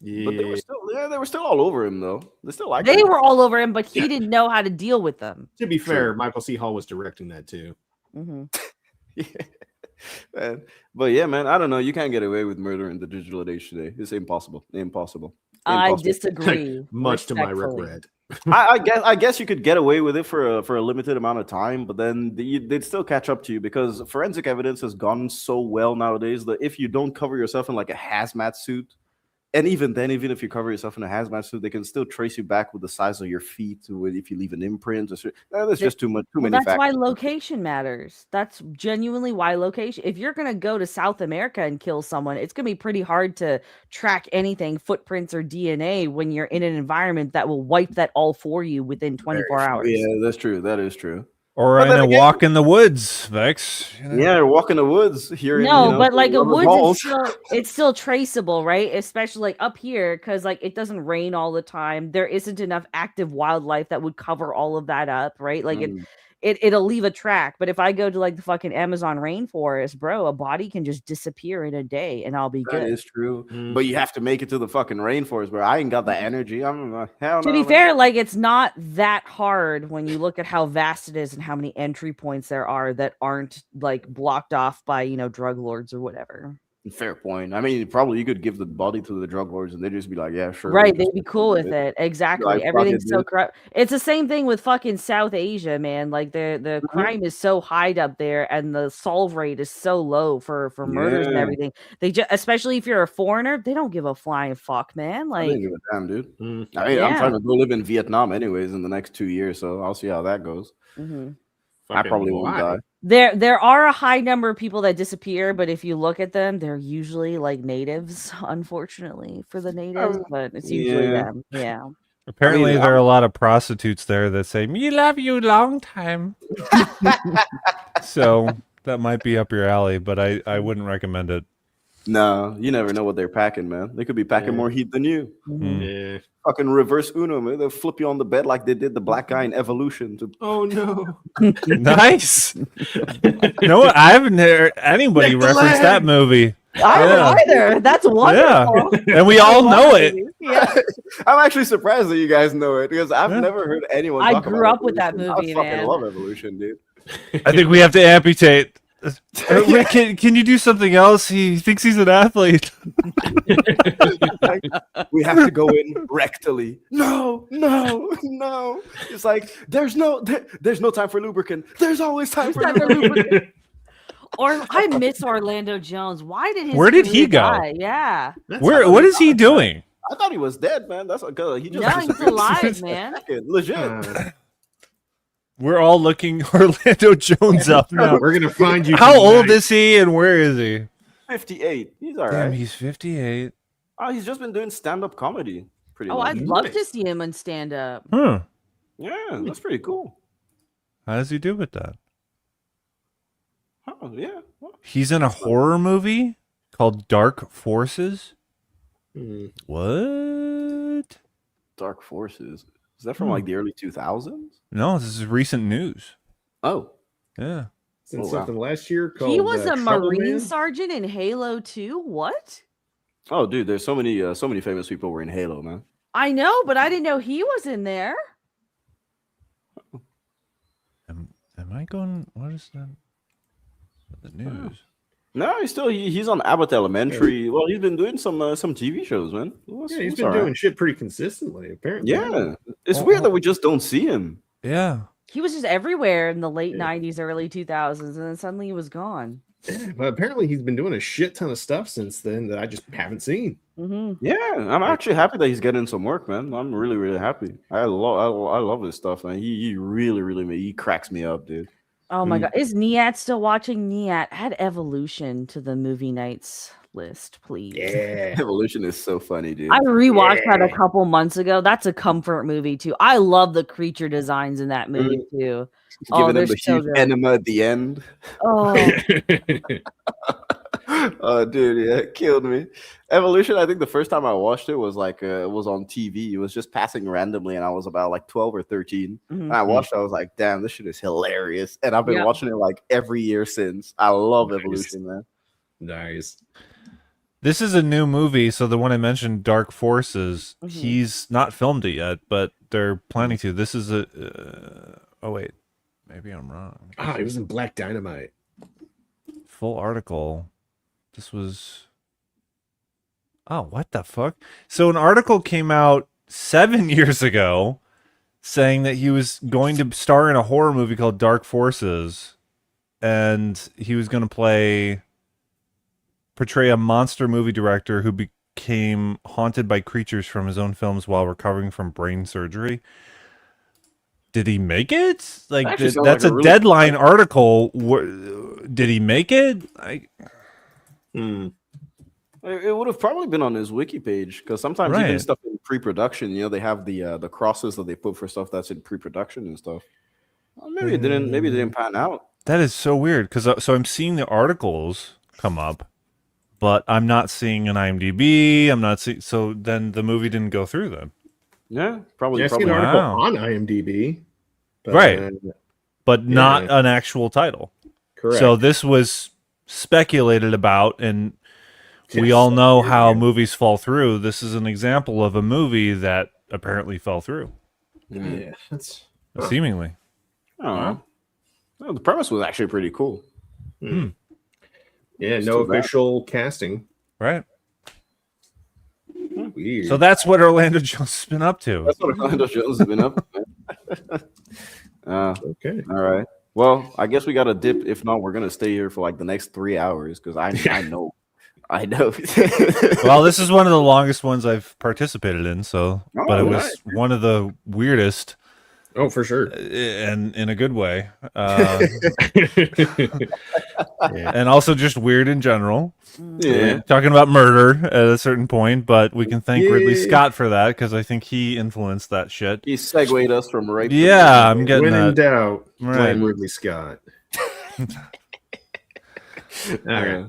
Yeah. But they were still all over him though. They were all over him, but he didn't know how to deal with them. To be fair, Michael C. Hall was directing that too. Mm-hmm. Yeah. Man. But yeah, man, I don't know. You can't get away with murder in the digital age today. It's impossible. I disagree. Much to my regret. I guess you could get away with it for a limited amount of time, but then they'd still catch up to you because forensic evidence has gone so well nowadays that if you don't cover yourself in like a hazmat suit, and even then, even if you cover yourself in a hazmat suit, they can still trace you back with the size of your feet. If you leave an imprint, there's just too many that's factors. why location matters. That's genuinely why location. If you're gonna go to South America and kill someone, it's gonna be pretty hard to track anything, footprints or DNA, when you're in an environment that will wipe that all for you within 24 hours. Yeah, that's true. That is true. Or in a walk in the woods, Vex. You know? Yeah, walk in the woods here. But like a woods, it's still traceable, right? Especially like up here, because like it doesn't rain all the time. There isn't enough active wildlife that would cover all of that up, right? Like it'll leave a track. But if I go to like the fucking Amazon rainforest, bro, a body can just disappear in a day, and I'll be good. That is true. But you have to make it to the fucking rainforest, bro. I ain't got the energy. To be fair, like it's not that hard when you look at how vast it is and how many entry points there are that aren't like blocked off by drug lords or whatever. Fair point. I mean, probably you could give the body to the drug lords and they'd just be like, yeah, sure. Right. They'd be cool with it. Exactly. Everything's so corrupt. It's the same thing with fucking South Asia, man. Like the crime is so high up there and the solve rate is so low for murders and everything. They just, especially if you're a foreigner, they don't give a flying fuck, man. Like, I don't give a damn, dude. I mean, I'm trying to go live in Vietnam anyways in the next 2 years, so I'll see how that goes. I probably won't die. There are a high number of people that disappear, but if you look at them, they're usually like natives, unfortunately for the natives, but it's usually them. Yeah. Apparently there are a lot of prostitutes there that say, "Me love you long time." So that might be up your alley, but I wouldn't recommend it. No, you never know what they're packing, man. They could be packing more heat than you. Yeah. Fucking reverse Uno, man. They'll flip you on the bed like they did the black guy in Evolution. Oh no! Nice. You know what? I haven't heard anybody reference that movie. I don't either. That's wonderful. Yeah, and we all know it. Yeah. I'm actually surprised that you guys know it because I've never heard anyone. I talk grew about up with that movie, I fucking love Evolution, dude. I think we have to amputate. Wait, can you do something else? He thinks he's an athlete. We have to go in rectally. No. It's like there's no time for lubricant. There's always time for lubricant. Or I miss Orlando Jones. Why did Where did he go? Die? Yeah. What is he doing? I thought he was dead, man. That's because he just he's alive, man. Legit. We're all looking Orlando Jones up now. We're gonna find you. How old is he and where is he? 58. He's all Damn, right. he's 58. Oh, he's just been doing stand-up comedy. Pretty much. I'd love to see him on stand-up. Huh. Yeah, that's pretty cool. How does he do with that? Oh yeah. He's in a horror movie called Dark Forces. What? Dark Forces. Is that from like the early 2000s? No, this is recent news. Oh. Yeah. Since something last year called He was a Marine Man? sergeant in Halo 2. What? Oh, dude, there's so many famous people were in Halo, man. I know, but I didn't know he was in there. Am I going? What is that? The news. No, he's on Abbott Elementary. Well, he's been doing some TV shows, man. He's been doing shit pretty consistently, apparently. Yeah, it's weird that we just don't see him. Yeah, he was just everywhere in the late 90s, early 2000s, and then suddenly he was gone. Yeah, but apparently he's been doing a shit ton of stuff since then that I just haven't seen. Yeah, I'm actually happy that he's getting some work, man. I'm really, really happy. I love his stuff, man. He really he cracks me up, dude. Oh my god, is Niat still watching? Niat, add Evolution to the movie nights list, please. Yeah, Evolution is so funny, dude. I rewatched that a couple months ago. That's a comfort movie too. I love the creature designs in that movie too. Giving him the huge enema at the end. Oh. Oh, dude, yeah, it killed me. Evolution, I think the first time I watched it was like it was on TV. It was just passing randomly, and I was about like 12 or 13. And I watched it, I was like, damn, this shit is hilarious. And I've been watching it like every year since. I love Evolution, man. Nice. This is a new movie, so the one I mentioned, Dark Forces, he's not filmed it yet, but they're planning to. This is a... oh, wait. Maybe I'm wrong. He was in Black Dynamite. Full article. This was... Oh, what the fuck? So an article came out 7 years ago saying that he was going to star in a horror movie called Dark Forces, and he was going to portray a monster movie director who became haunted by creatures from his own films while recovering from brain surgery. Did he make it? Like that's a really Deadline article. Did he make it? It would have probably been on his wiki page, because sometimes even stuff in pre-production, they have the crosses that they put for stuff that's in pre-production and stuff. Well, maybe it didn't pan out. That is so weird, because so I'm seeing the articles come up, but I'm not seeing an IMDb. I'm not seeing. So then the movie didn't go through then. Yeah, probably. I see an article on IMDb, but not an actual title. Correct. So this was speculated about, and we all know how movies fall through. This is an example of a movie that apparently fell through. Yeah, that's seemingly. Well, the premise was actually pretty cool. Yeah, no official casting. Right. Weird. So that's what Orlando Jones has been up to. That's what Orlando Jones has been up to. Okay. All right. Well, I guess we got to dip. If not, we're going to stay here for like the next 3 hours, because I know. Well, this is one of the longest ones I've participated in, but it was one of the weirdest. Oh, for sure. And in a good way. And also just weird in general. Yeah. Talking about murder at a certain point, but we can thank Ridley Scott for that, because I think he influenced that shit. He segued us from rape. Yeah, I'm getting when that. in doubt, Right. blame Ridley Scott. Okay.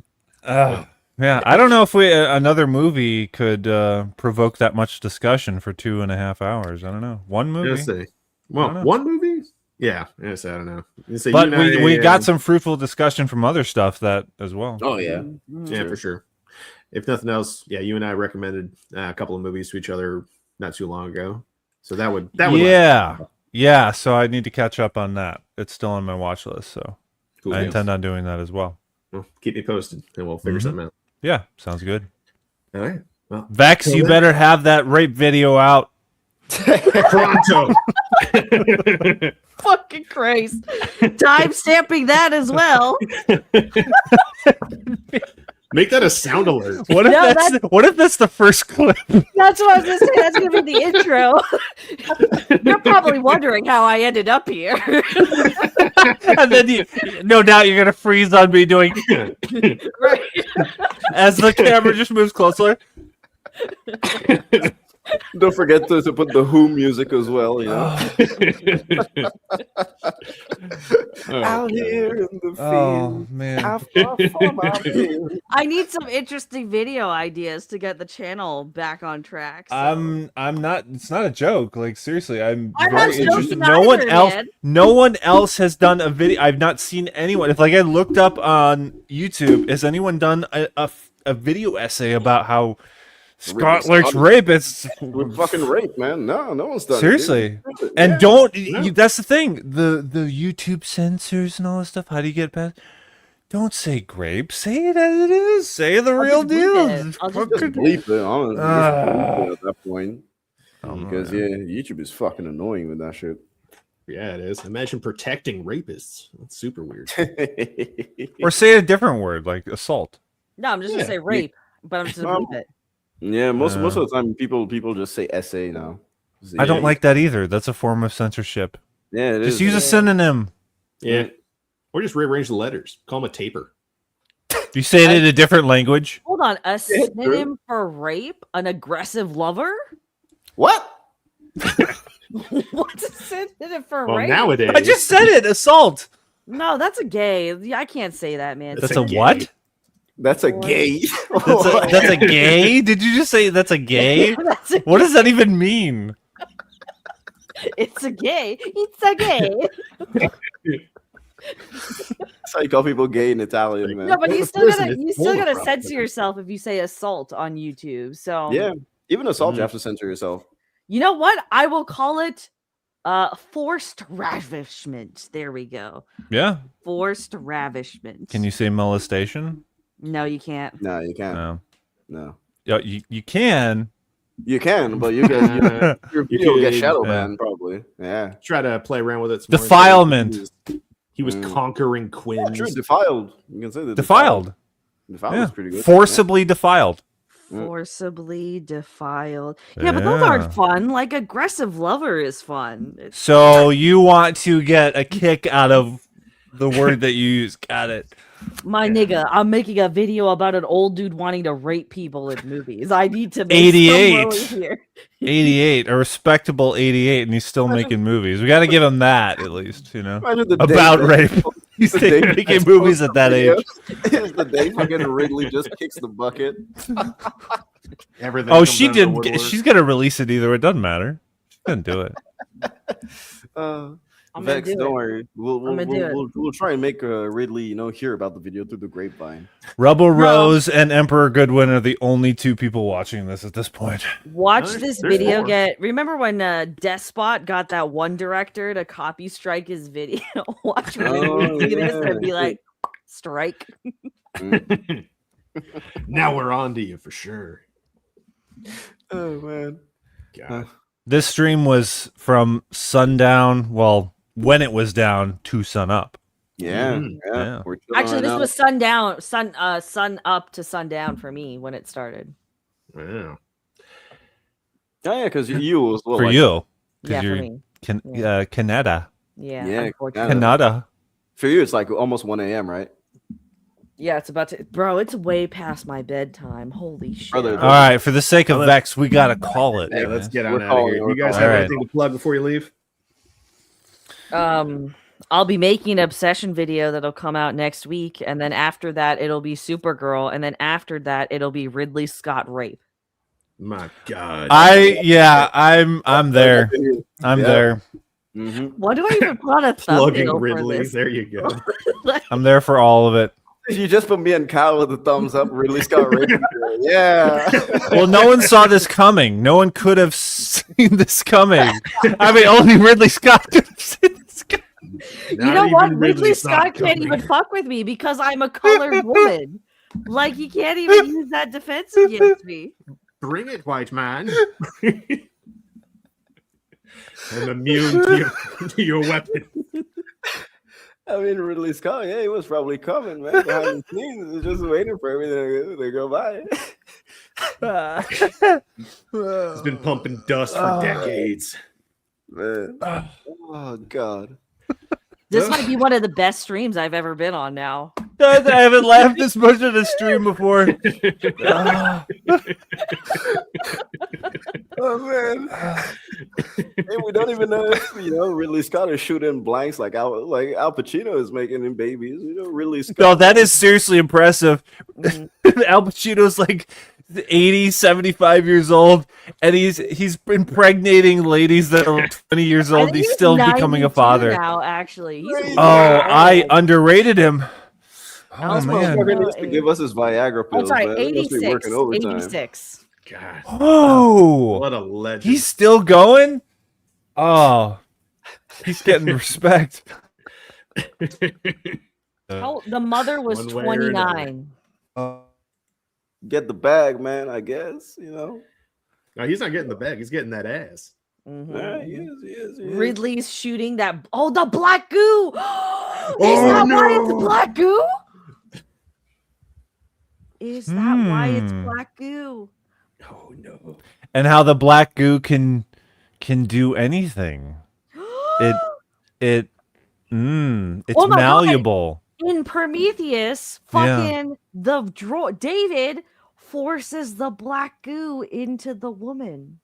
Yeah, I don't know if another movie could provoke that much discussion for 2.5 hours. I don't know. One movie? One movie? Yeah, yes, I don't know. But we got some fruitful discussion from other stuff that as well. Oh, yeah. Yeah, for sure. If nothing else, you and I recommended a couple of movies to each other not too long ago. So that would yeah. So I need to catch up on that. It's still on my watch list, so cool. I intend on doing that as well. Well, keep me posted, and we'll figure something out. Yeah, sounds good. All right. Well, Vex, you better have that rape video out. Pronto. Fucking Christ. Time stamping that as well. Make that a sound alert. What if that's the first clip? That's what I was going to say. That's going to be the intro. You're probably wondering how I ended up here. And then no doubt you're going to freeze on me doing Right. as the camera just moves closer. Don't forget to put the Who music as well. You know, out here in the field. Oh man. I need some interesting video ideas to get the channel back on track. So. I'm not. It's not a joke. Like seriously, I'm not very interested. joking No one either, else. man. No one else has done a video. I've not seen anyone. If like I looked up on YouTube, has anyone done a video essay about how Scott likes rapists? With fucking rape, man. No one's done Seriously. it. And don't. That's the thing. The YouTube censors and all this stuff. How do you get past? Don't say grape. Say it as it is. Say the real deal. I'll just bleep it, honestly. At that point. Because YouTube is fucking annoying with that shit. Yeah, it is. Imagine protecting rapists. That's super weird. Or say a different word like assault. No, I'm just gonna say rape, but I'm just gonna bleep it. Yeah, most of the time people just say essay now. I don't like that either. That's a form of censorship. Yeah, just use a synonym. Yeah. Or just rearrange the letters. Call them a taper. You say it in a different language? Hold on. A synonym for rape? An aggressive lover? What? What's a synonym for Well, rape? nowadays. I just said it. Assault. No, that's a gay. I can't say that, man. That's a what? That's a gay. That's a gay? Did you just say that's a gay? What does that even mean? It's a gay. It's a gay. That's how you call people gay in Italian, man. No, but you still gotta censor yourself if you say assault on YouTube. So yeah, even assault, you have to censor yourself. You know what? I will call it forced ravishment. There we go. Yeah. Forced ravishment. Can you say molestation? No, you can't. No, you can't. No. Yeah, you can. You can, but your video will get shadow banned probably. Yeah. Try to play around with it. Defilement. He was conquering Quinn. True, defiled. You can say that. Defiled. Defiled is pretty good. Forcibly defiled. Forcibly defiled. Yeah, but those aren't fun. Like aggressive lover is fun. So you want to get a kick out of the word that you use. Got it. My nigga, I'm making a video about an old dude wanting to rape people in movies. I need to make 88. some here. 88, a respectable 88, and he's still making movies. We got to give him that at least, you know. About rape. He's making movies at that age. It's the day fucking Ridley just kicks the bucket. Everything. Oh, she did. She's gonna release it either. It doesn't matter. She's gonna do it. Vex, don't worry. We'll try and make Ridley, hear about the video through the grapevine. Rebel Rose and Emperor Goodwin are the only two people watching this at this point. Watch this video remember when Despot got that one director to copy strike his video? Watch Ridley see this and be like, strike. Now we're on to you for sure. Oh man. God. This stream was from sundown, when it was down, to sun up. Yeah. Actually, this was sun up to sundown for me when it started. Wow. Yeah, because you was for you. Yeah, for me. Canada. Yeah, Canada. For you, it's like almost 1 a.m., right? Yeah, it's about to. Bro, it's way past my bedtime. Holy shit! Brother, all right, for the sake of Vex, we gotta call it. Hey, let's get out of here. You guys have anything to plug before you leave? I'll be making an obsession video that'll come out next week, and then after that, it'll be Supergirl, and then after that, it'll be Ridley Scott rape. My God. I'm there. I'm there. Mm-hmm. What do I even put on a Plugging thumbnail Ridley? for this? There you go. I'm there for all of it. You just put me and Kyle with a thumbs up. Ridley Scott rape. Yeah. Well, no one saw this coming. No one could have seen this coming. I mean, only Ridley Scott could have seen this coming. You know what? Ridley Scott can't even fuck with me because I'm a colored woman. Like, he can't even use that defense against me. Bring it, white man. I'm immune to your weapon. I mean, Ridley Scott, he was probably coming, man. Behind the scenes, just waiting for everything to go by. He's been pumping dust for decades. Man. Oh, God. This might be one of the best streams I've ever been on now. I haven't laughed this much at a stream before. Oh man, hey, we don't even know if Ridley Scott is shooting blanks like Al Pacino is making in Babies. Ridley Scott. No, that is seriously impressive. Al Pacino's like 80, 75 years old, and he's impregnating ladies that are 20 years old. He's still becoming a father now. Actually, I underrated him. Oh man, he needs to give us his Viagra pills. Oh, sorry, man. 86. 86. God. Oh, what a legend. He's still going? Oh, he's getting respect. The mother was 29. Get the bag, man, I guess, No, he's not getting the bag. He's getting that ass. Mm-hmm. Yeah, he is. Ridley's shooting that. Oh, the black goo. Is that why it's black goo? Is that why it's black goo? Oh no! And how the black goo can do anything. It's malleable. God. In Prometheus, fucking David forces the black goo into the woman.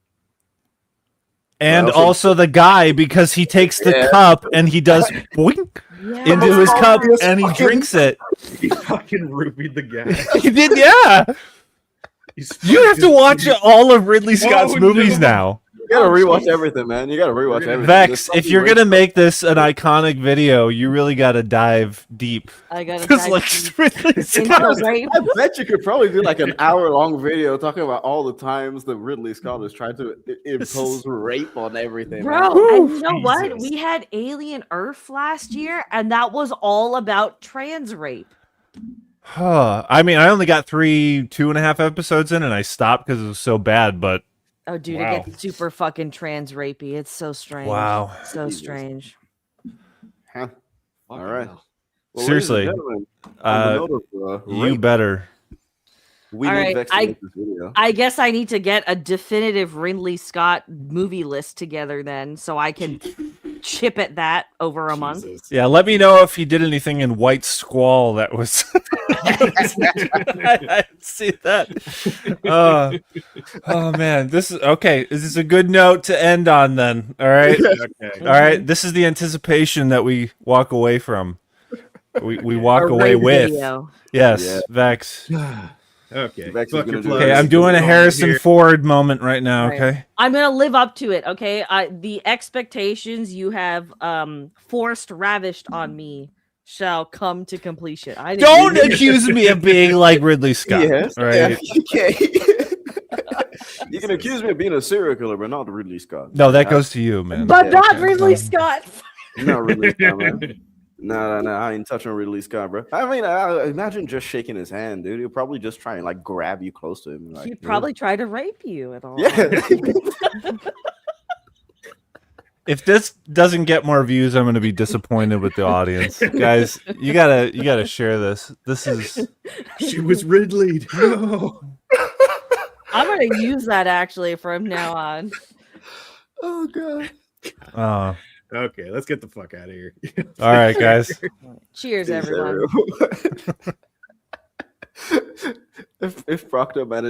And also the guy, because he takes the cup and he does boink into his cup and he drinks it. He fucking rubied the guy. He did, yeah. You have to watch all of Ridley Scott's movies now. You gotta rewatch everything, man. You gotta rewatch everything. Vex, if you're gonna make this an iconic video, you really gotta dive deep. I gotta dive Ridley Scott. I bet you could probably do like an hour-long video talking about all the times that Ridley Scott has tried to impose rape on everything. Bro, and you know what? We had Alien Earth last year, and that was all about trans rape. I mean, I only got 2.5 episodes in, and I stopped because it was so bad. But oh, dude, it gets super fucking trans rapey. It's so strange. Wow, so strange. Huh. All right. Well, seriously, you better. We all need right, Vex to make this video. I guess I need to get a definitive Ridley Scott movie list together then, so I can chip at that over a month. Yeah, let me know if he did anything in White Squall that was. I didn't see that. Oh man, this is okay. This is a good note to end on then. All right, okay. All right. This is the anticipation that we walk away from. We walk away with. Video. Yes, yeah. Vex. Okay. Okay, I'm doing a Harrison Ford moment right now. Right. Okay, I'm gonna live up to it. Okay, the expectations you have forced ravished on me shall come to completion. Don't accuse me of being like Ridley Scott. Yes, right? Yeah, you can accuse me of being a serial killer, but not Ridley Scott. No, that goes to you, man. But not Ridley Scott. Not Ridley Scott, man. No, I ain't touching Ridley Scott, bro. I mean, imagine just shaking his hand, dude. He'll probably just try and like grab you close to him. Like, he'd probably try to rape you at all. Yeah. If this doesn't get more views, I'm going to be disappointed with the audience, guys. You gotta share this. This is. She was Ridley. No. I'm gonna use that actually from now on. Oh god. Okay, let's get the fuck out of here. All right, guys. Cheers, everyone. If Proctor managed